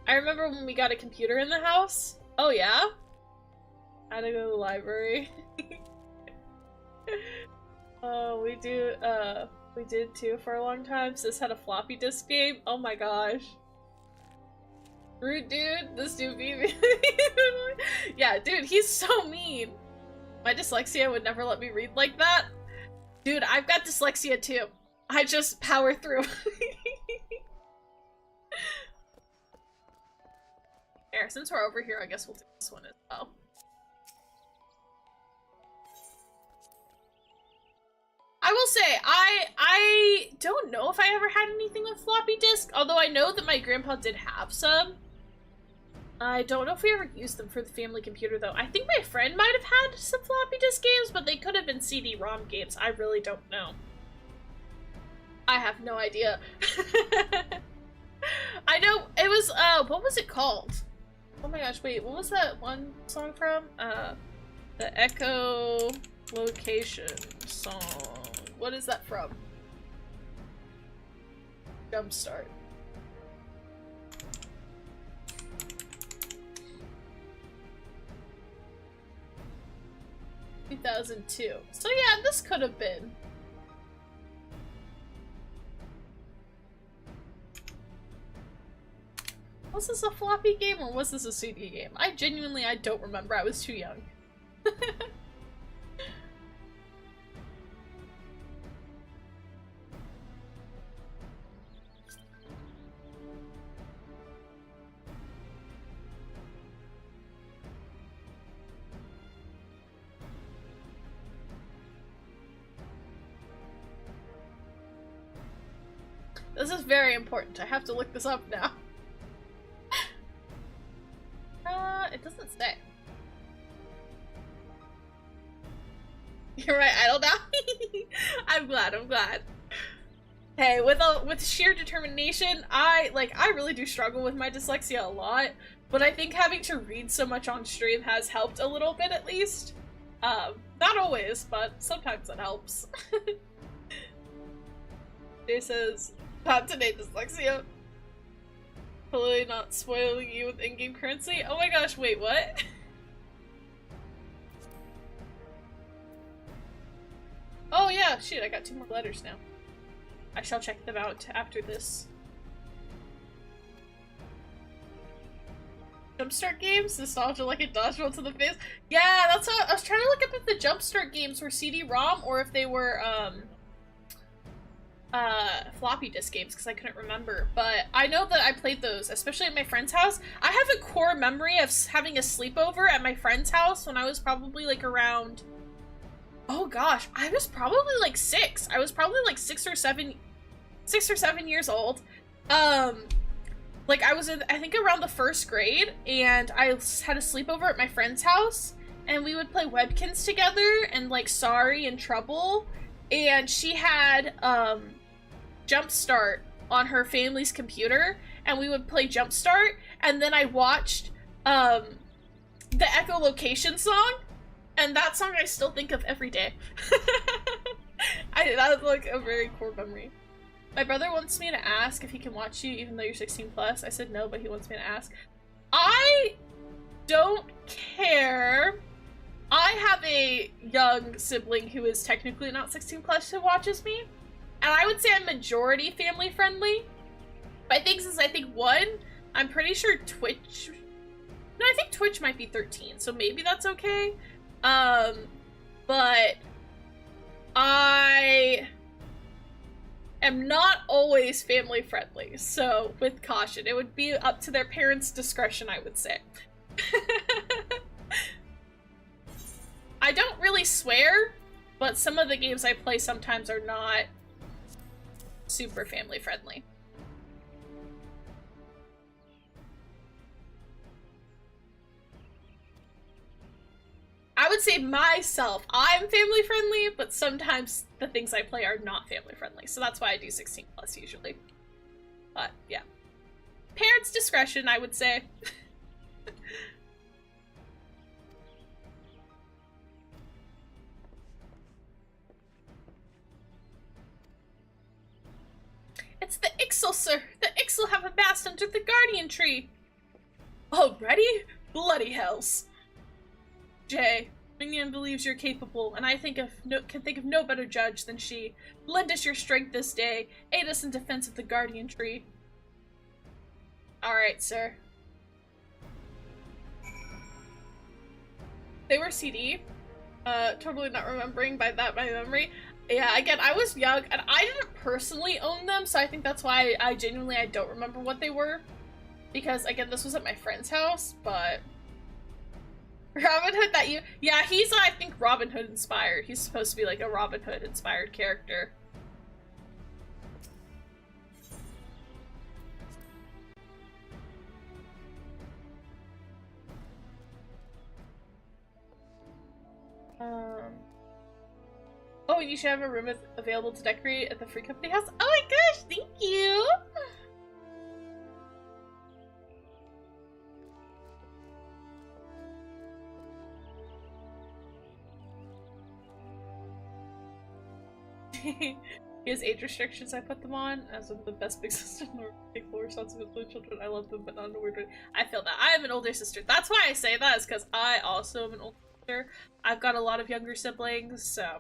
I remember when we got a computer in the house. Oh yeah? I had to go to the library. Oh, we did too for a long time. Sis had a floppy disk game. Oh my gosh. Rude dude. This dude beat me. Yeah, dude, he's so mean. My dyslexia would never let me read like that. Dude, I've got dyslexia too. I just power through. Here, since we're over here, I guess we'll do this one as well. I will say, I don't know if I ever had anything with floppy disk, although I know that my grandpa did have some. I don't know if we ever used them for the family computer, though. I think my friend might have had some floppy disk games, but they could have been CD-ROM games. I really don't know. I have no idea. I know it was, what was it called? Oh my gosh, wait, what was that one song from? The Echolocation song. What is that from? Jumpstart. – 2002. So yeah, this could have been. Was this a floppy game or was this a CD game? I don't remember. I was too young. This is very important. I have to look this up now. It doesn't say. You're right, I don't know. I'm glad. Hey, with sheer determination, I really do struggle with my dyslexia a lot, but I think having to read so much on stream has helped a little bit at least. Not always, but sometimes it helps. Jay says, not today, dyslexia. Totally not spoiling you with in-game currency. Oh my gosh, wait, what? Oh yeah, shoot, I got 2 more letters now. I shall check them out after this. Jumpstart games? Nostalgia like a dodgeball to the face? Yeah, that's how I was trying to look up if the Jumpstart games were CD-ROM or if they were, floppy disk games because I couldn't remember, but I know that I played those, especially at my friend's house. I have a core memory of having a sleepover at my friend's house when I was probably like around, oh gosh, I was probably like 6. I was probably like 6 or 7 years old. Like I was in, I think around the 1st grade, and I had a sleepover at my friend's house, and we would play Webkins together and like Sorry and Trouble, and she had, Jumpstart on her family's computer, and we would play Jumpstart, and then I watched the echolocation song, and that song I still think of every day. That's like a very core memory. My brother wants me to ask if he can watch you even though you're 16+. I said no, but he wants me to ask. I don't care. I have a young sibling who is technically not 16+ who watches me. And I would say I'm majority family friendly. But I think one, I'm pretty sure Twitch. No, I think Twitch might be 13, so maybe that's okay. But I am not always family friendly, so with caution. It would be up to their parents' discretion, I would say. I don't really swear, but some of the games I play sometimes are not super family friendly. I would say myself, I'm family friendly, but sometimes the things I play are not family friendly, so that's why I do 16 plus usually. But yeah, parents' discretion, I would say. It's the Ixal, sir. The Ixal have amassed under the Guardian Tree. Already? Bloody hells. Jay, Minion believes you're capable, and I can think of no better judge than she. Lend us your strength this day. Aid us in defense of the Guardian Tree. Alright, sir. They were CD. Totally not remembering by memory. Yeah, again, I was young, and I didn't personally own them, so I think that's why I genuinely don't remember what they were. Because, again, this was at my friend's house, but... Robin Hood, that you? Yeah, he's, I think, Robin Hood inspired. He's supposed to be, like, a Robin Hood inspired character. Oh, you should have a room available to decorate at the Free Company house? Oh my gosh, thank you! He has age restrictions, I put them on. As of the best big sister in the world, take full responsibility for children. I love them, but not in a weird way. I feel that. I have an older sister. That's why I say that, is because I also am an older sister. I've got a lot of younger siblings, so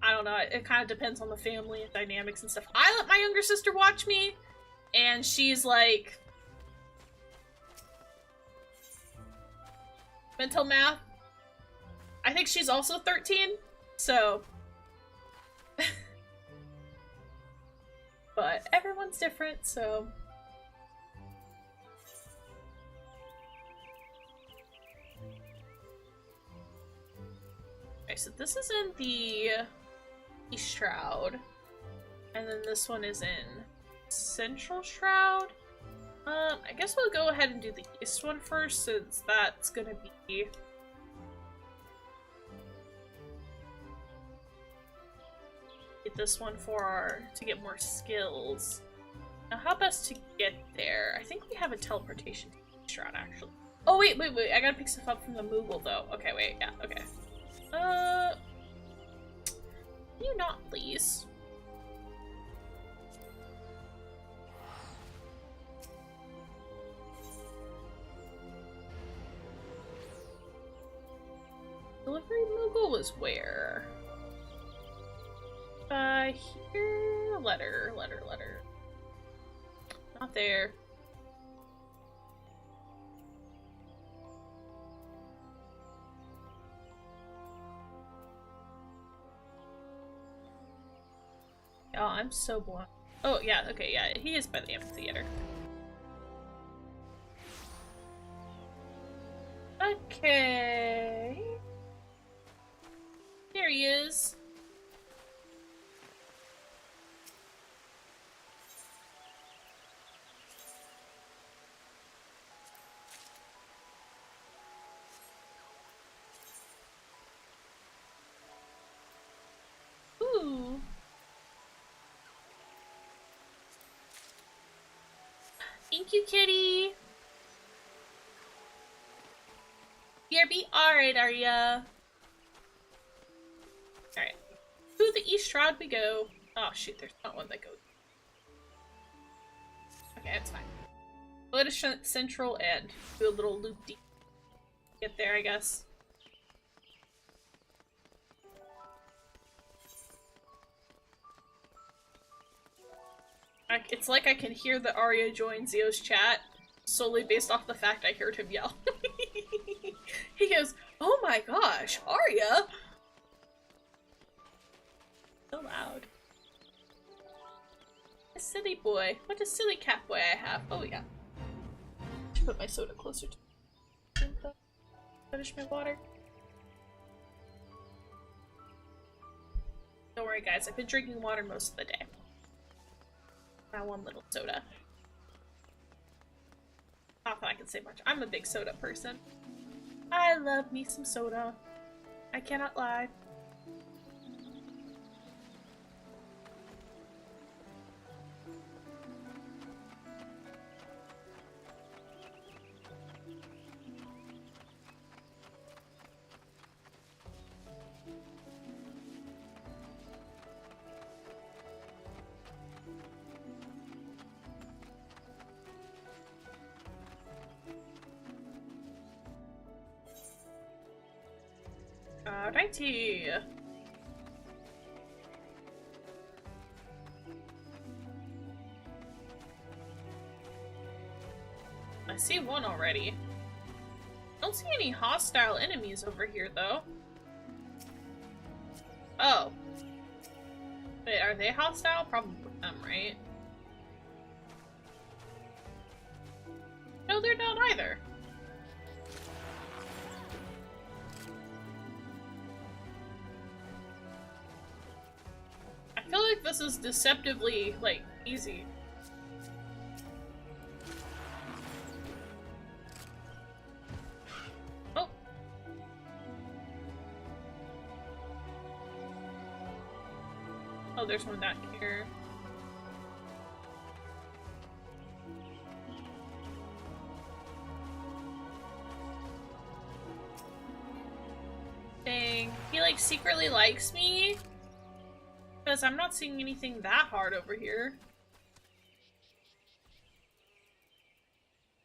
I don't know. It kind of depends on the family and dynamics and stuff. I let my younger sister watch me, and she's like... mental math. I think she's also 13, so... But everyone's different, so... Okay, so this is in the East Shroud. And then this one is in Central Shroud. I guess we'll go ahead and do the East one first, since that's gonna be... Get this one to get more skills. Now, how best to get there? I think we have a teleportation shroud, actually. Oh, wait, I gotta pick stuff up from the Moogle, though. Okay, wait, yeah, okay. Can you not, please? Delivery Moogle was where? Here, letter. Not there. Oh, I'm so blind. Oh, yeah, okay, yeah, he is by the amphitheater. Okay. There he is. Ooh. Thank you, kitty. Here, be alright, are ya? Alright. To the East Shroud we go. Oh shoot, there's not one that goes. Okay, that's fine. Go to Central and do a little loop-de. Get there, I guess. It's like I can hear that Arya joined Zio's chat solely based off the fact I heard him yell. He goes, "Oh my gosh, Arya!" So loud. silly boy. What a silly cat boy I have. Oh yeah. Should put my soda closer to finish my water. Don't worry guys, I've been drinking water most of the day. Now one little soda. Not that I can say much. I'm a big soda person. I love me some soda. I cannot lie. Alrighty. I see one already. Don't see any hostile enemies over here though. Oh. Wait, are they hostile? Probably them, right? No, they're not either. I feel like this is deceptively, like, easy. Oh. Oh, there's one back here. Dang, he, like, secretly likes me? Because I'm not seeing anything that hard over here.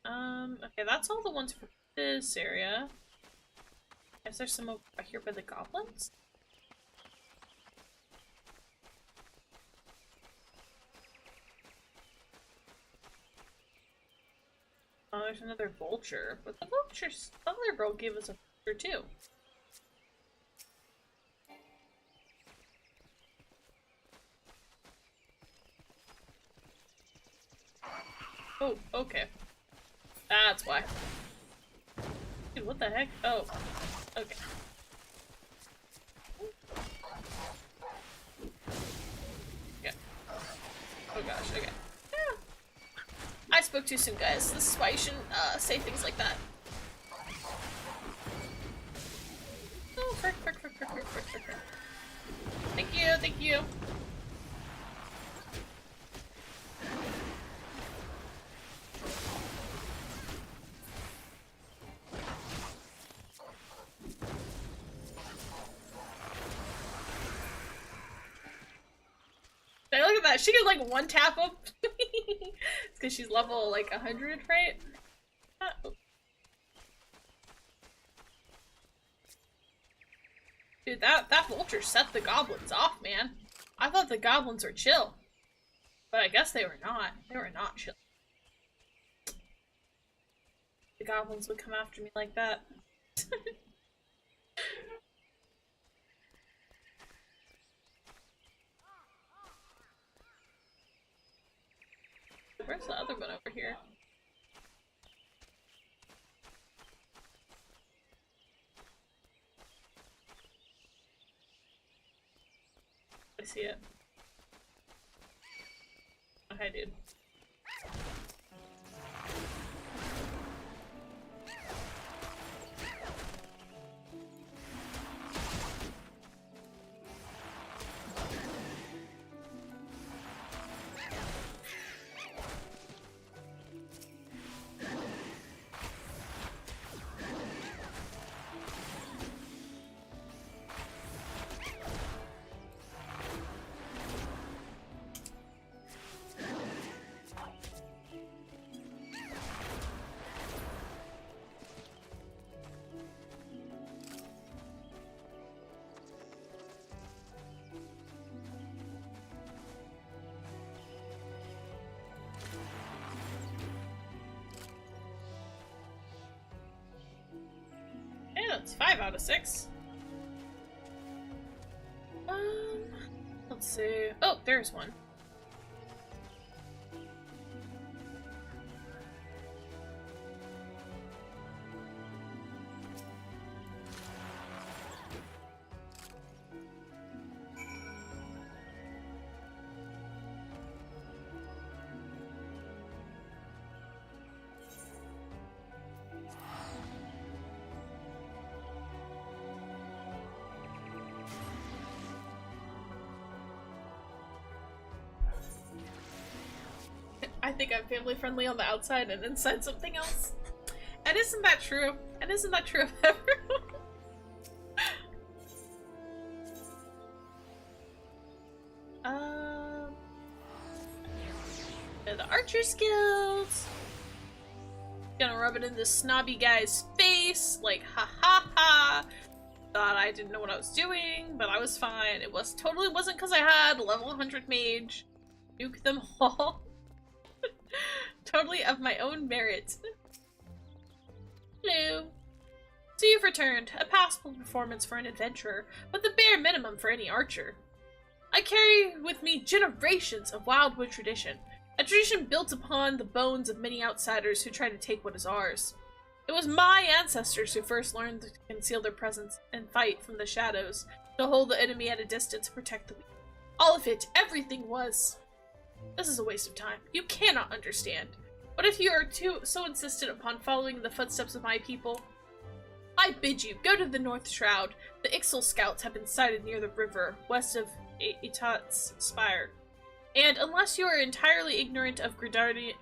Okay, that's all the ones for this area. Is there some over here by the goblins? Oh, there's another vulture. But the vulture's other girl gave us a vulture too. Oh, okay. That's why. Dude, what the heck? Oh, okay. Yeah. Oh gosh, okay. Yeah. I spoke too soon, guys. This is why you shouldn't say things like that. Oh, frick, frick, frick, frick, frick, frick, frick, frick. Thank you, thank you. Hey, look at that. She could like one tap him. It's because she's level like 100, right? Oh. Dude, that vulture set the goblins off, man. I thought the goblins were chill. But I guess they were not. They were not chill. The goblins would come after me like that. Where's the other one over here? I see it. Oh, hi, dude. That's 5 out of 6. Let's see. Oh, there's one. I think I'm family friendly on the outside and inside something else. And isn't that true? And isn't that true of everyone? The archer skills. Gonna rub it in this snobby guy's face, like ha ha ha. Thought I didn't know what I was doing, but I was fine. It totally wasn't because I had level 100 mage. Nuke them all. Totally of my own merit. Hello. So you've returned. A passable performance for an adventurer, but the bare minimum for any archer. I carry with me generations of wildwood tradition. A tradition built upon the bones of many outsiders who try to take what is ours. It was my ancestors who first learned to conceal their presence and fight from the shadows, to hold the enemy at a distance and protect the weak. All of it, everything was. This is a waste of time. You cannot understand. But if you are so insistent upon following the footsteps of my people, I bid you, go to the North Shroud. The Ixal scouts have been sighted near the river, west of Itat's Spire. And unless you are entirely ignorant of Gridanian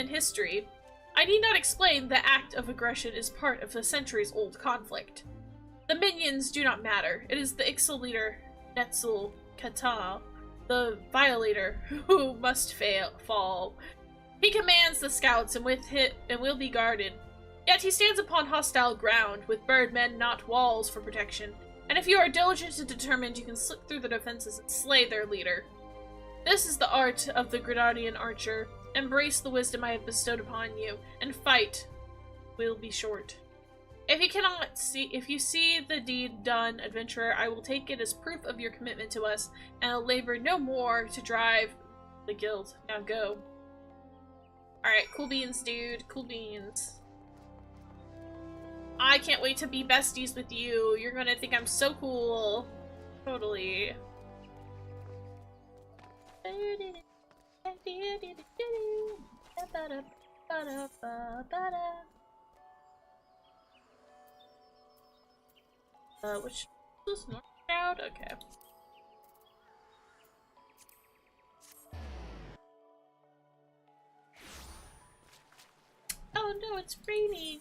history, I need not explain the act of aggression is part of the centuries-old conflict. The minions do not matter. It is the Ixal leader, Netzel Katal, the Violator, who must fall. He commands the scouts and will be guarded. Yet he stands upon hostile ground, with birdmen, not walls, for protection. And if you are diligent and determined, you can slip through the defenses and slay their leader. This is the art of the Gridanian archer. Embrace the wisdom I have bestowed upon you, and fight will be short. If you see the deed done, adventurer, I will take it as proof of your commitment to us, and I'll labor no more to drive the guild. Now go. Alright, cool beans, dude. Cool beans. I can't wait to be besties with you. You're gonna think I'm so cool. Totally. Which is this North Shroud? Okay. Oh no, it's raining.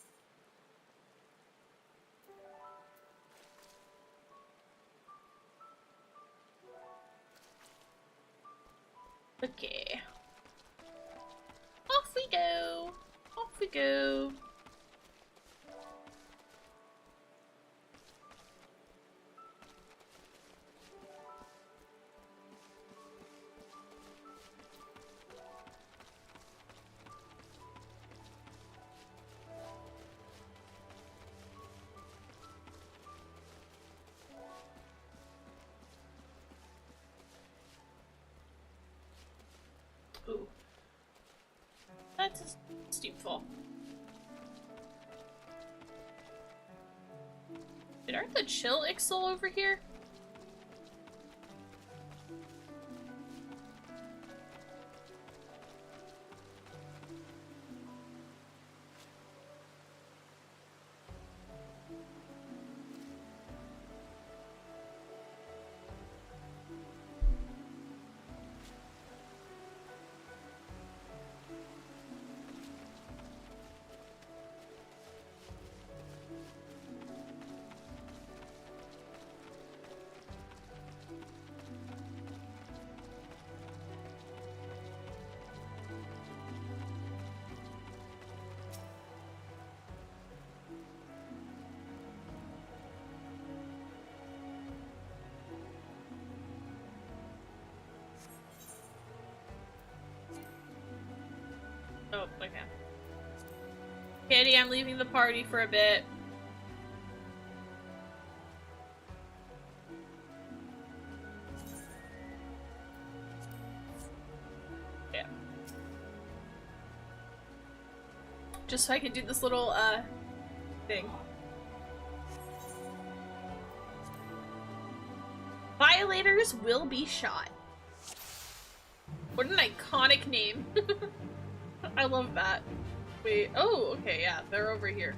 Okay. Off we go. Off we go. Ooh. That's a steep fall. Aren't the chill Ixal over here? Oh, okay. Kitty, I'm leaving the party for a bit. Yeah. Just so I can do this little, thing. Violators will be shot. What an iconic name. I love that. Wait, oh, okay, yeah, they're over here.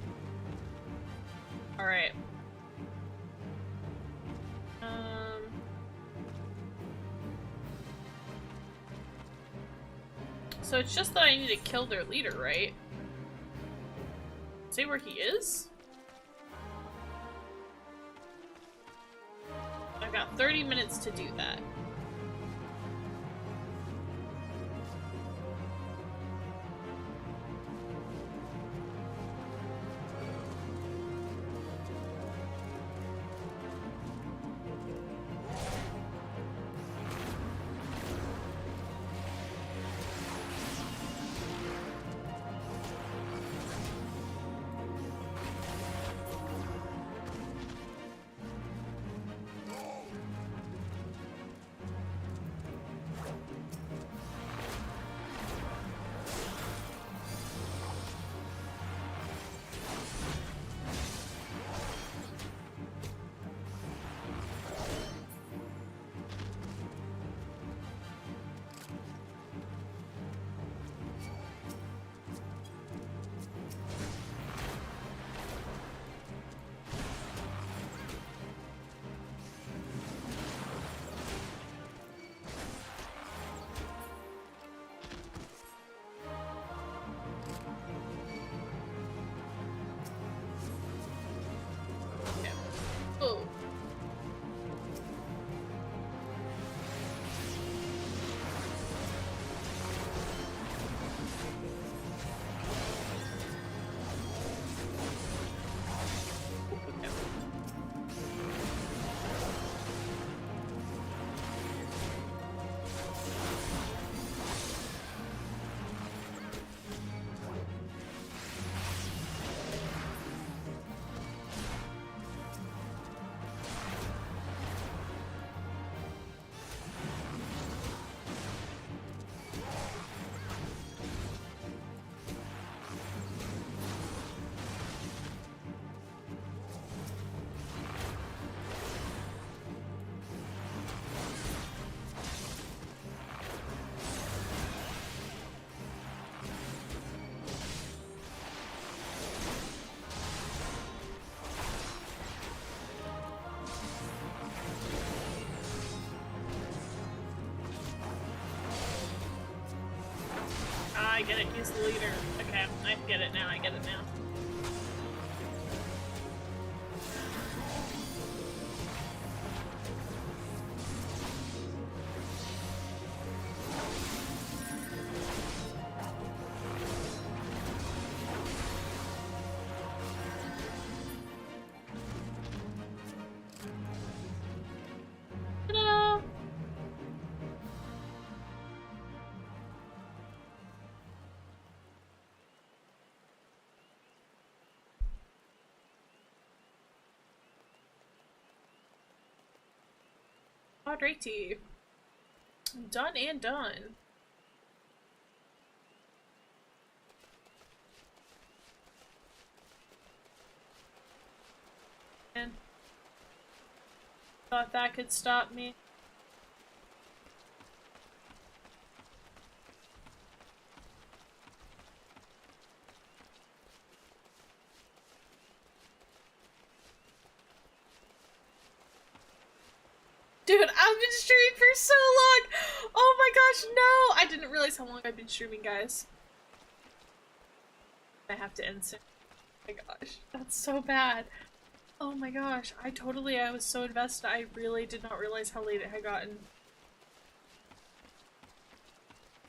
Alright. So it's just that I need to kill their leader, right? Say where he is? I've got 30 minutes to do that. Oh. I get it, he's the leader. Okay, I get it now, I get it now. Ta-da! Quadrati. Done and done. And thought that could stop me. Dude, I've been streaming for so long! Oh my gosh, no! I didn't realize how long I've been streaming, guys. I have to end soon. Oh my gosh, that's so bad. Oh my gosh, I was so invested, I really did not realize how late it had gotten.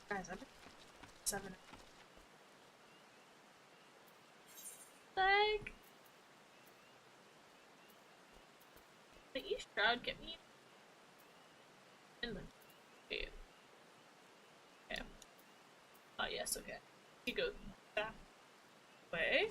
Guys, I've been 7. Like... The East Shroud get me? Inland. Okay. Okay. Oh yes, okay. You go that way.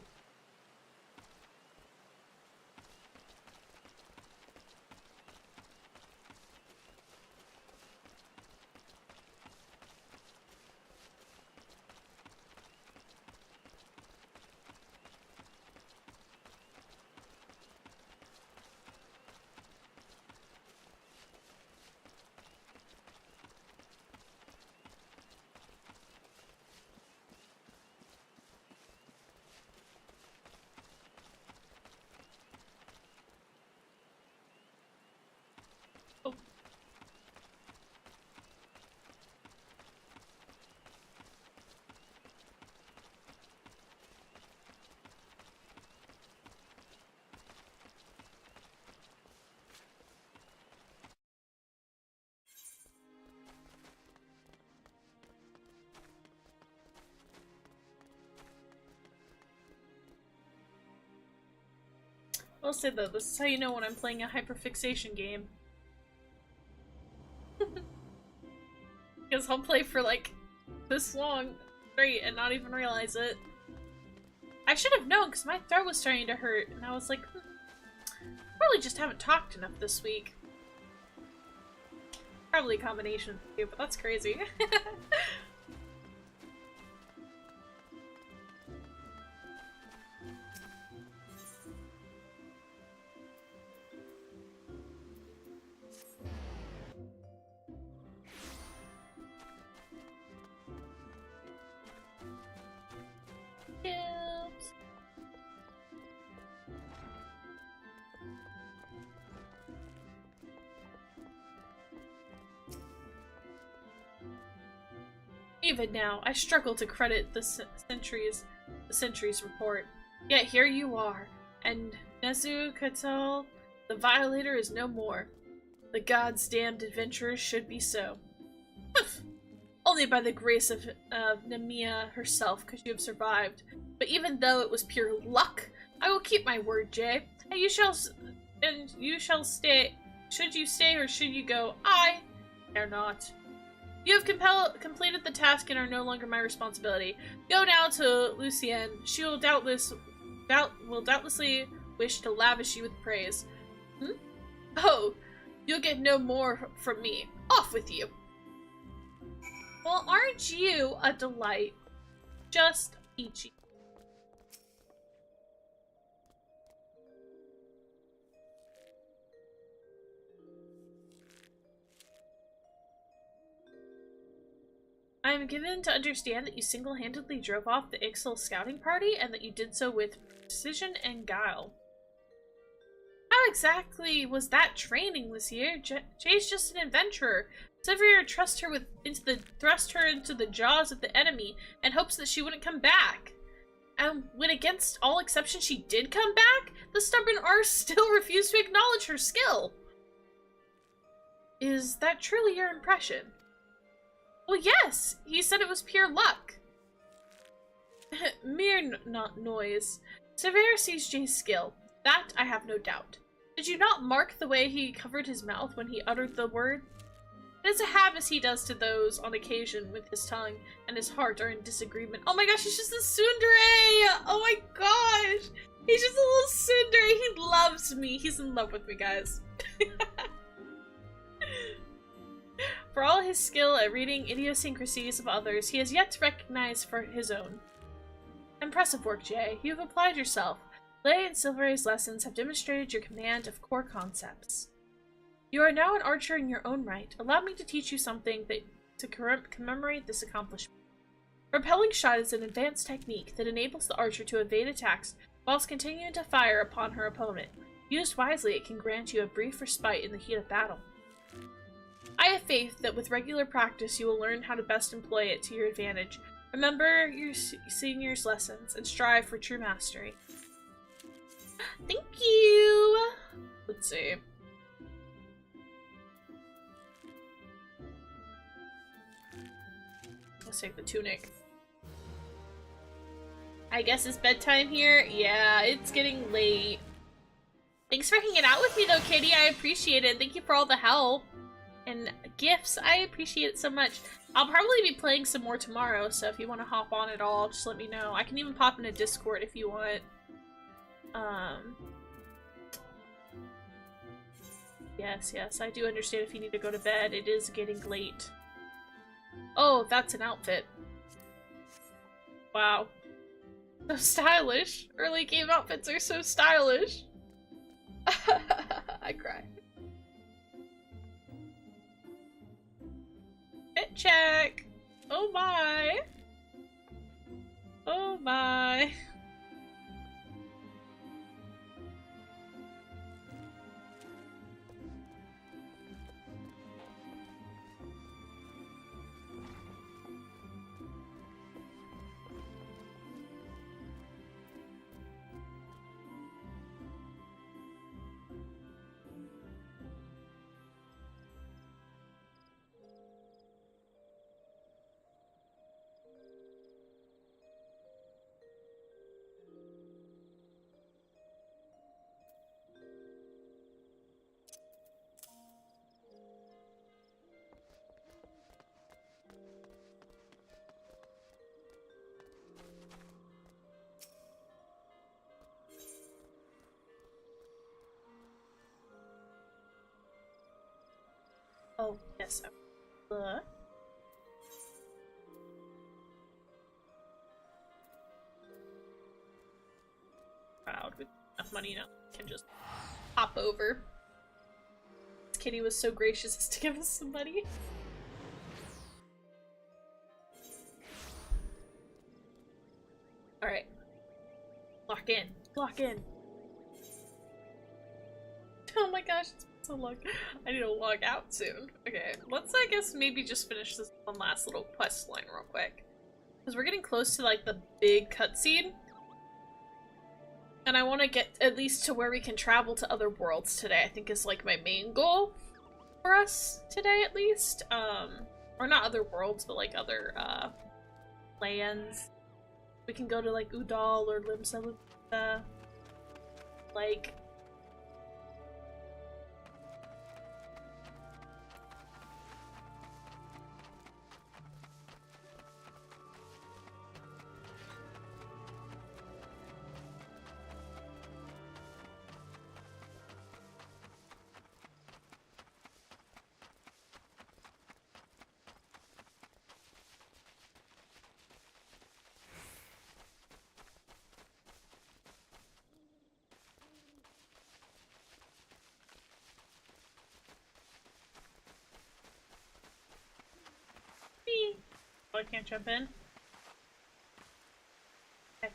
I'll say though, this is how you know when I'm playing a hyperfixation game. Because I'll play for like this long straight and not even realize it. I should have known because my throat was starting to hurt and I was like, probably just haven't talked enough this week. Probably a combination of the two, but that's crazy. Oops. Even now, I struggle to credit the Sentry's report. Yet here you are, and Nezukotel, the Violator, is no more. The gods' damned adventurers should be so. Only by the grace of Nemia herself could you have survived. But even though it was pure luck, I will keep my word, Jay. And you shall stay. Should you stay or should you go? I care not. You have completed the task and are no longer my responsibility. Go now to Lucienne. She will doubtlessly wish to lavish you with praise. Oh, you'll get no more from me. Off with you. Well, aren't you a delight? Just peachy. I am given to understand that you single-handedly drove off the XIV scouting party and that you did so with precision and guile. How exactly was that training this year? Jay's just an adventurer. Sevier thrust her into the jaws of the enemy and hopes that she wouldn't come back. And when against all exception she did come back, the stubborn Ars still refused to acknowledge her skill. Is that truly your impression? Well, yes! He said it was pure luck. Mere noise. Sevier sees Jay's skill. That I have no doubt. Did you not mark the way he covered his mouth when he uttered the word? It is a habit he does to those on occasion with his tongue and his heart are in disagreement. Oh my gosh, he's just a tsundere! Oh my gosh! He's just a little tsundere. He loves me. He's in love with me, guys. For all his skill at reading idiosyncrasies of others, he has yet to recognize for his own. Impressive work, Jay. You have applied yourself. Lay and Silvery's lessons have demonstrated your command of core concepts. You are now an archer in your own right. Allow me to teach you something to commemorate this accomplishment. Repelling shot is an advanced technique that enables the archer to evade attacks whilst continuing to fire upon her opponent. Used wisely, it can grant you a brief respite in the heat of battle. I have faith that with regular practice you will learn how to best employ it to your advantage. Remember your senior's lessons and strive for true mastery. Thank you! Let's see. Let's take the tunic. I guess it's bedtime here? Yeah, it's getting late. Thanks for hanging out with me though, Kitty. I appreciate it. Thank you for all the help. And gifts, I appreciate it so much. I'll probably be playing some more tomorrow, so if you want to hop on at all, just let me know. I can even pop in a Discord if you want. Yes, I do understand if you need to go to bed. It is getting late. Oh, that's an outfit. Wow. So stylish. Early game outfits are so stylish. I cry. Fit check! Oh my! Oh my! Yes. Look. Proud with enough money now. Can just hop over. Kitty was so gracious as to give us some money. Alright. Lock in. Lock in. Oh my gosh, it's been so long. I need to log out soon. Okay, let's, I guess, maybe just finish this one last little quest line real quick. Because we're getting close to, like, the big cutscene. And I want to get at least to where we can travel to other worlds today, I think is, like, my main goal for us today, at least. Or not other worlds, but, like, other, lands. We can go to, like, Udal or Limsa, like... Oh, I can't jump in? Heck.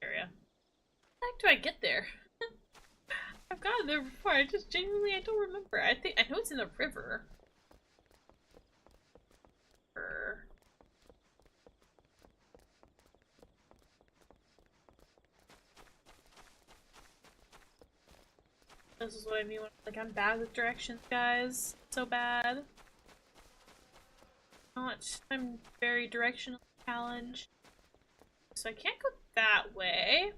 Area. How do I get there? I've gotten there before. I just genuinely I don't remember. I know it's in the river. This is what I mean when like I'm bad with directions, guys. So bad. I'm very directional challenged. So I can't go that way.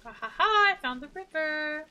Ha ha ha! I found the river!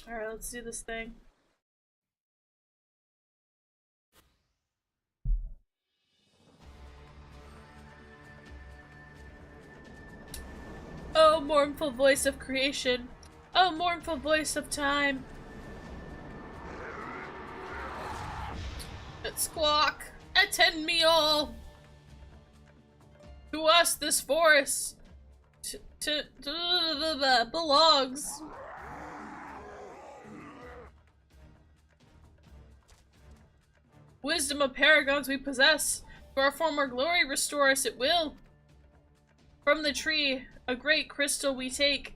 Alright, let's do this thing. Oh, mournful voice of creation. Oh, mournful voice of time. Squawk, attend me all. To us this forest belongs. Wisdom of paragons we possess. To our former glory restore us it will. From the tree, a great crystal we take.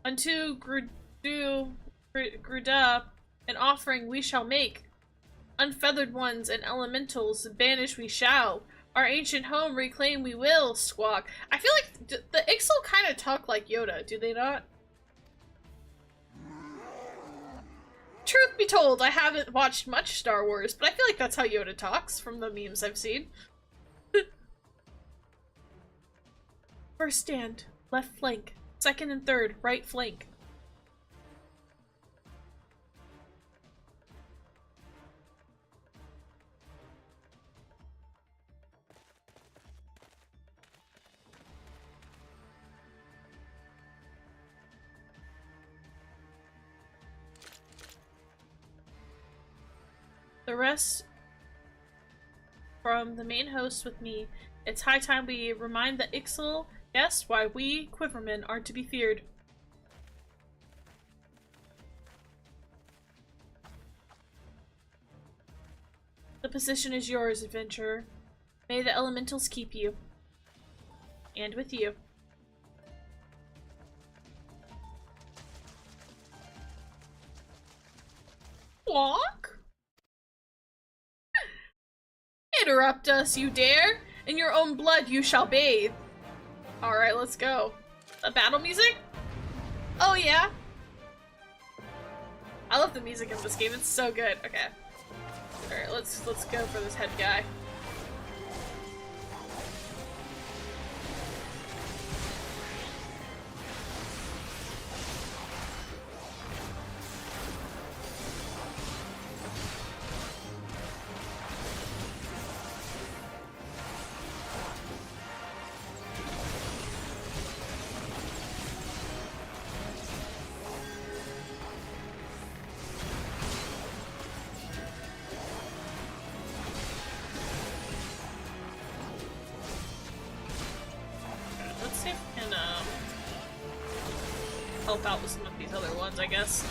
Unto Gruda, an offering we shall make. Unfeathered ones and elementals banish we shall. Our ancient home reclaim we will, Squawk. I feel like the Ixal kind of talk like Yoda, do they not? Truth be told, I haven't watched much Star Wars, but I feel like that's how Yoda talks from the memes I've seen. First stand, left flank. Second and third, right flank. the rest from the main host with me. It's high time we remind the Ixal guests why we Quivermen are to be feared. The position is yours, adventurer. May the elementals keep you. And with you. Walk? Interrupt us, you dare! In your own blood you shall bathe. Alright, let's go. The battle music? Oh yeah? I love the music of this game, it's so good. Okay. Alright, let's go for this head guy. Help out with some of these other ones, I guess.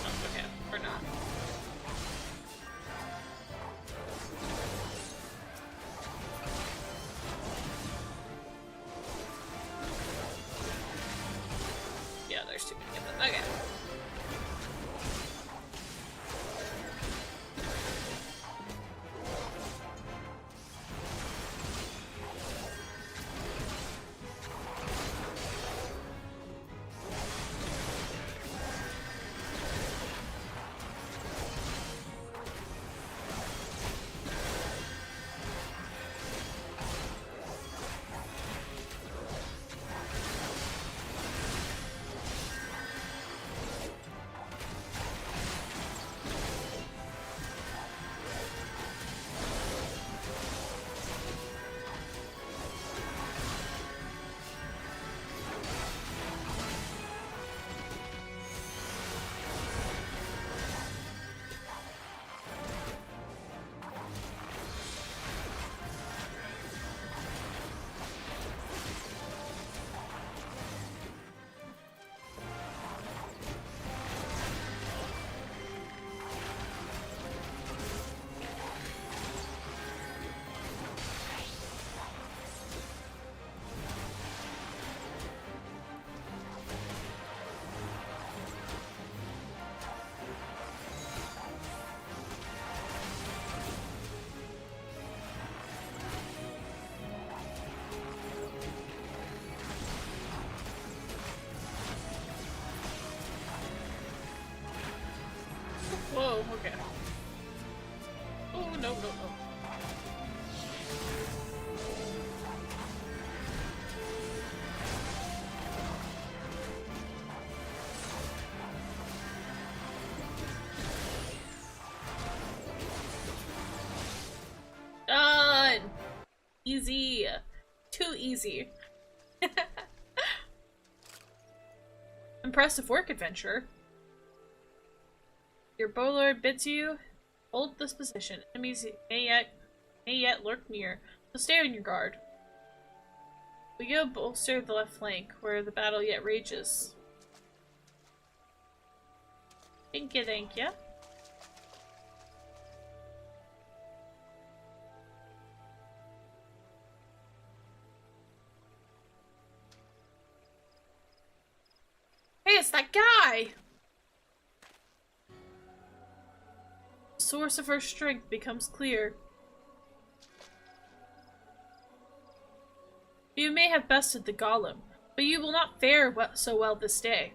Oh, okay, or not. Yeah, there's too many of them. Okay. Whoa, okay. Oh, no, no, no. Done! Easy. Too easy. Impressive work, adventurer. Your bowlord bids you hold this position. Enemies may yet lurk near, so stay on your guard. We go bolster the left flank, where the battle yet rages. Thank you, thank you. Hey, it's that guy! The source of her strength becomes clear. You may have bested the golem, but you will not fare so well this day.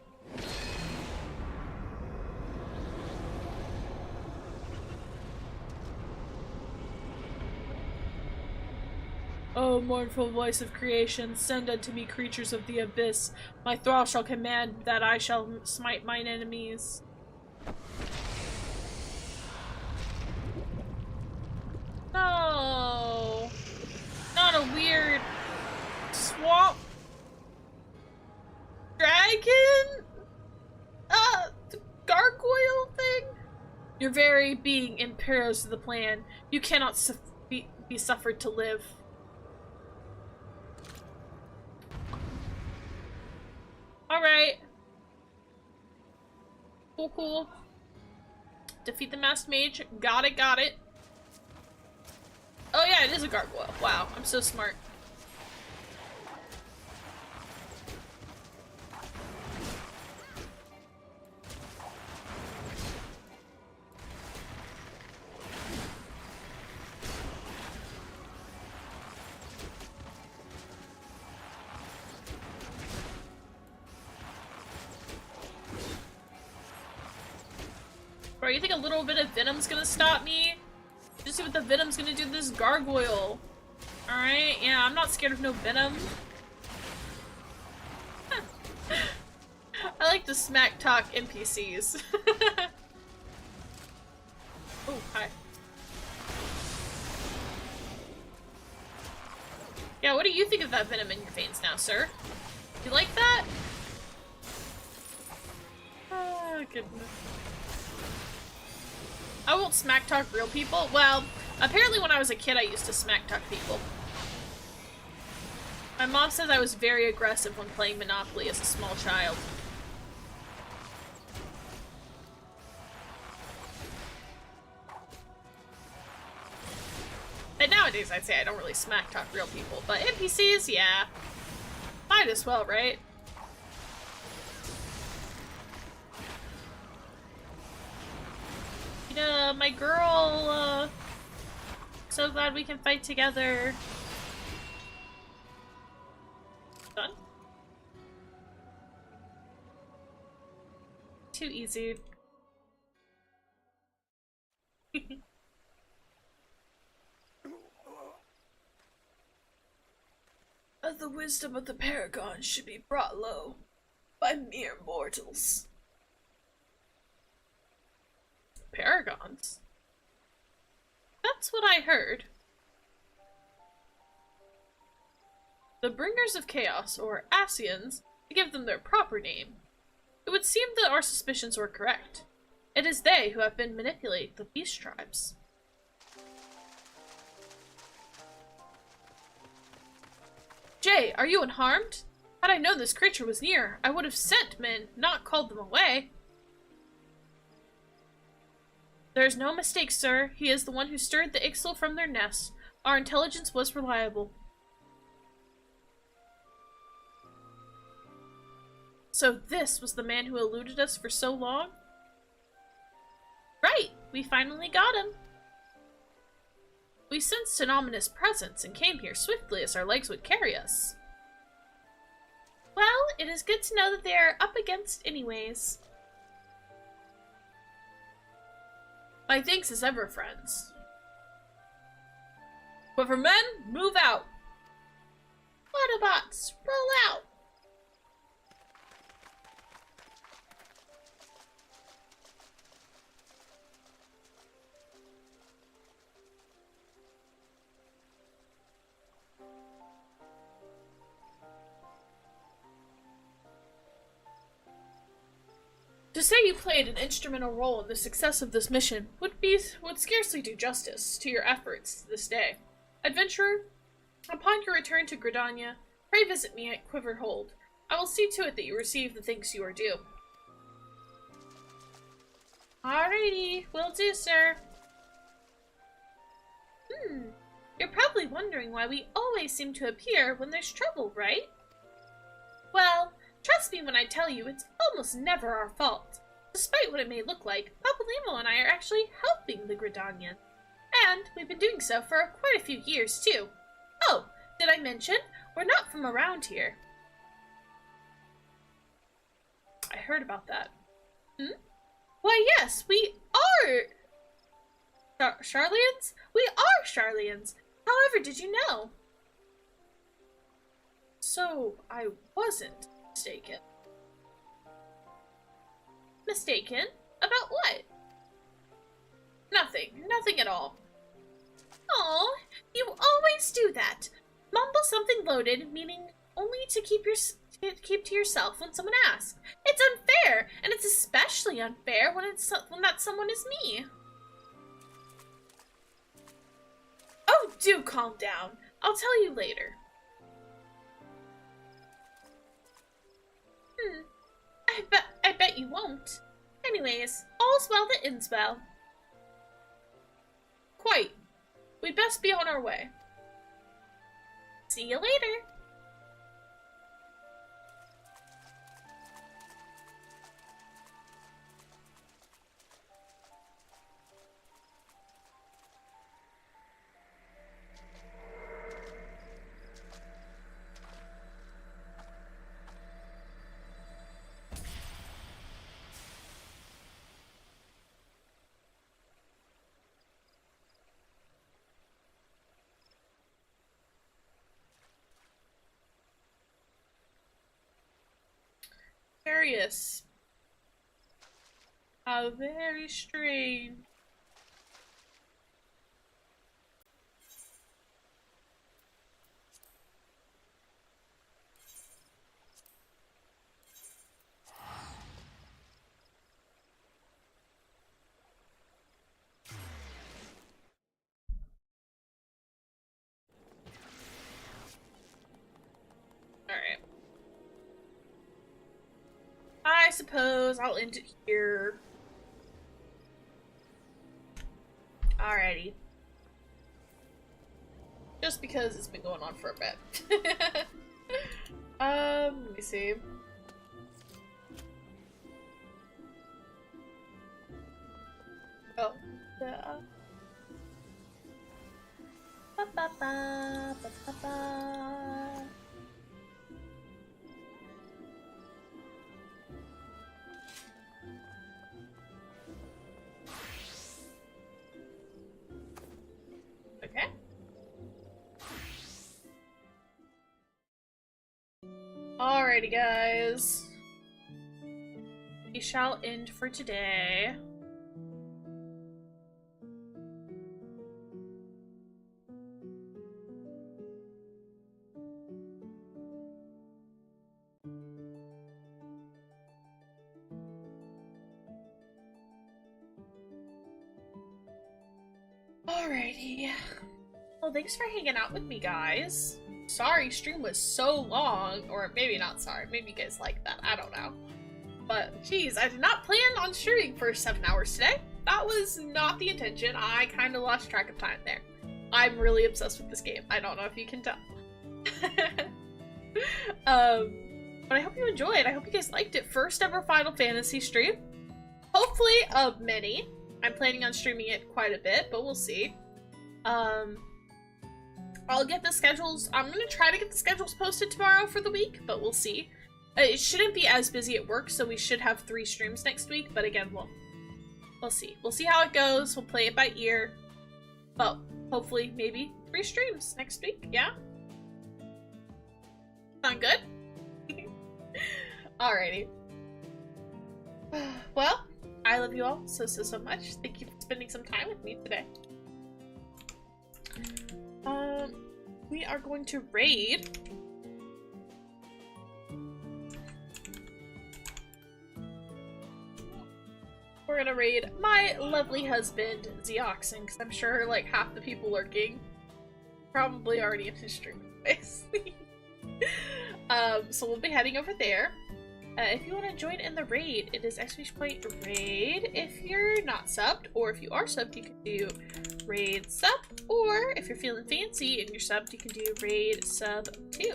O mournful voice of creation, send unto me creatures of the abyss. My thrall shall command that I shall smite mine enemies. No! Not a weird swamp dragon? Ah! Your very being impairs the plan. You cannot be suffered to live. Alright. Cool, cool. Defeat the masked mage. Got it, got it. Oh yeah, it is a gargoyle. Wow, I'm so smart. Bro, you think a little bit of venom's gonna stop me? Just see what the venom's gonna do to this gargoyle. Alright, yeah, I'm not scared of no venom. I like to smack talk NPCs. Oh, hi. Yeah, what do you think of that venom in your veins now, sir? You like that? Oh, goodness. I won't smack talk real people. Well, apparently when I was a kid I used to smack talk people. My mom says I was very aggressive when playing Monopoly as a small child. And nowadays I'd say I don't really smack talk real people, but NPCs, yeah. Might as well, right? My girl, so glad we can fight together. Done? Too easy. The wisdom of the Paragon should be brought low by mere mortals. Paragons? That's what I heard. The Bringers of Chaos, or Ascians, to give them their proper name. It would seem that our suspicions were correct. It is they who have been manipulating the beast tribes. Jay, are you unharmed? Had I known this creature was near, I would have sent men, not called them away. There is no mistake, sir. He is the one who stirred the Ixal from their nest. Our intelligence was reliable. So this was the man who eluded us for so long? Right! We finally got him. We sensed an ominous presence and came here swiftly as our legs would carry us. Well, it is good to know that they are up against anyways. My thanks as ever, friends. Quiver men, move out! Autobots, roll out! To say you played an instrumental role in the success of this mission would scarcely do justice to your efforts this day. Adventurer, upon your return to Gridania, pray visit me at Quiverhold. I will see to it that you receive the thanks you are due. Alrighty, will do, sir. You're probably wondering why we always seem to appear when there's trouble, right? Well, trust me when I tell you it's almost never our fault. Despite what it may look like, Papalimo and I are actually helping the Gridanian. And we've been doing so for quite a few years, too. Oh, did I mention? We're not from around here. I heard about that. Why, yes, we are... Sharlians? We are Sharlians. However, did you know? So, I wasn't mistaken. Mistaken? About what? Nothing at all. Oh, you always do that. Mumble something loaded, meaning only to keep keep to yourself when someone asks. It's unfair, and it's especially unfair when that someone is me. Oh, do calm down. I'll tell you later. I bet you won't. Anyways, all's well that ends well. Quite. We'd best be on our way. See you later. Curious. How very strange. Alright. I suppose I'll end it here. Alrighty. Just because it's been going on for a bit. Let me see. Oh, okay. Alrighty, guys. We shall end for today. Alrighty. Well, thanks for hanging out with me, guys. Sorry stream was so long, or maybe not sorry, maybe you guys like that, I don't know. But, geez, I did not plan on streaming for 7 hours today. That was not the intention. I kind of lost track of time there. I'm really obsessed with this game. I don't know if you can tell. But I hope you enjoyed. I hope you guys liked it. First ever Final Fantasy stream. Hopefully of many. I'm planning on streaming it quite a bit, but we'll see. I'll get the schedules. I'm gonna try to get the schedules posted tomorrow for the week, but we'll see. It shouldn't be as busy at work, so we should have 3 streams next week, but again, we'll see. We'll see how it goes. We'll play it by ear. But hopefully, maybe 3 streams next week, yeah? Sound good? Alrighty. Well, I love you all so much. Thank you for spending some time with me today. We are going to raid. We're gonna raid my lovely husband, Zeoxin, because I'm sure like half the people lurking probably already in his stream space. So we'll be heading over there. If you want to join in the raid, it is !raid if you're not subbed, or if you are subbed, you can do raid sub, or if you're feeling fancy and you're subbed, you can do raid sub too.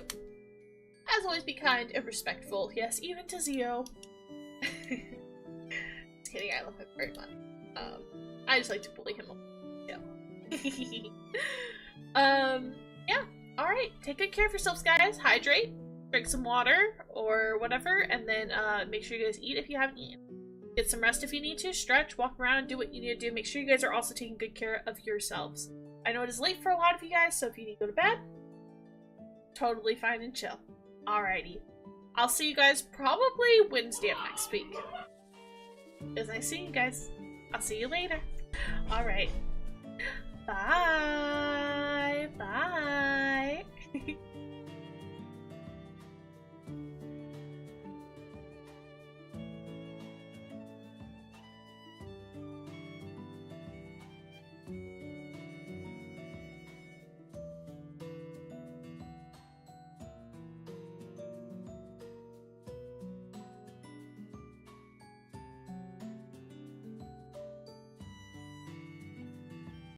As always, be kind and respectful. Yes, even to Zio. Just kidding, I love him very much. I just like to bully him a little. Yeah. Alright, take good care of yourselves, guys. Hydrate. Drink some water or whatever, and then make sure you guys eat if you haven't eaten. Get some rest if you need to, stretch, walk around, do what you need to do. Make sure you guys are also taking good care of yourselves. I know it is late for a lot of you guys, so if you need to go to bed, totally fine and chill. Alrighty. I'll see you guys probably Wednesday of next week. As I see you guys, I'll see you later. Alright. Bye!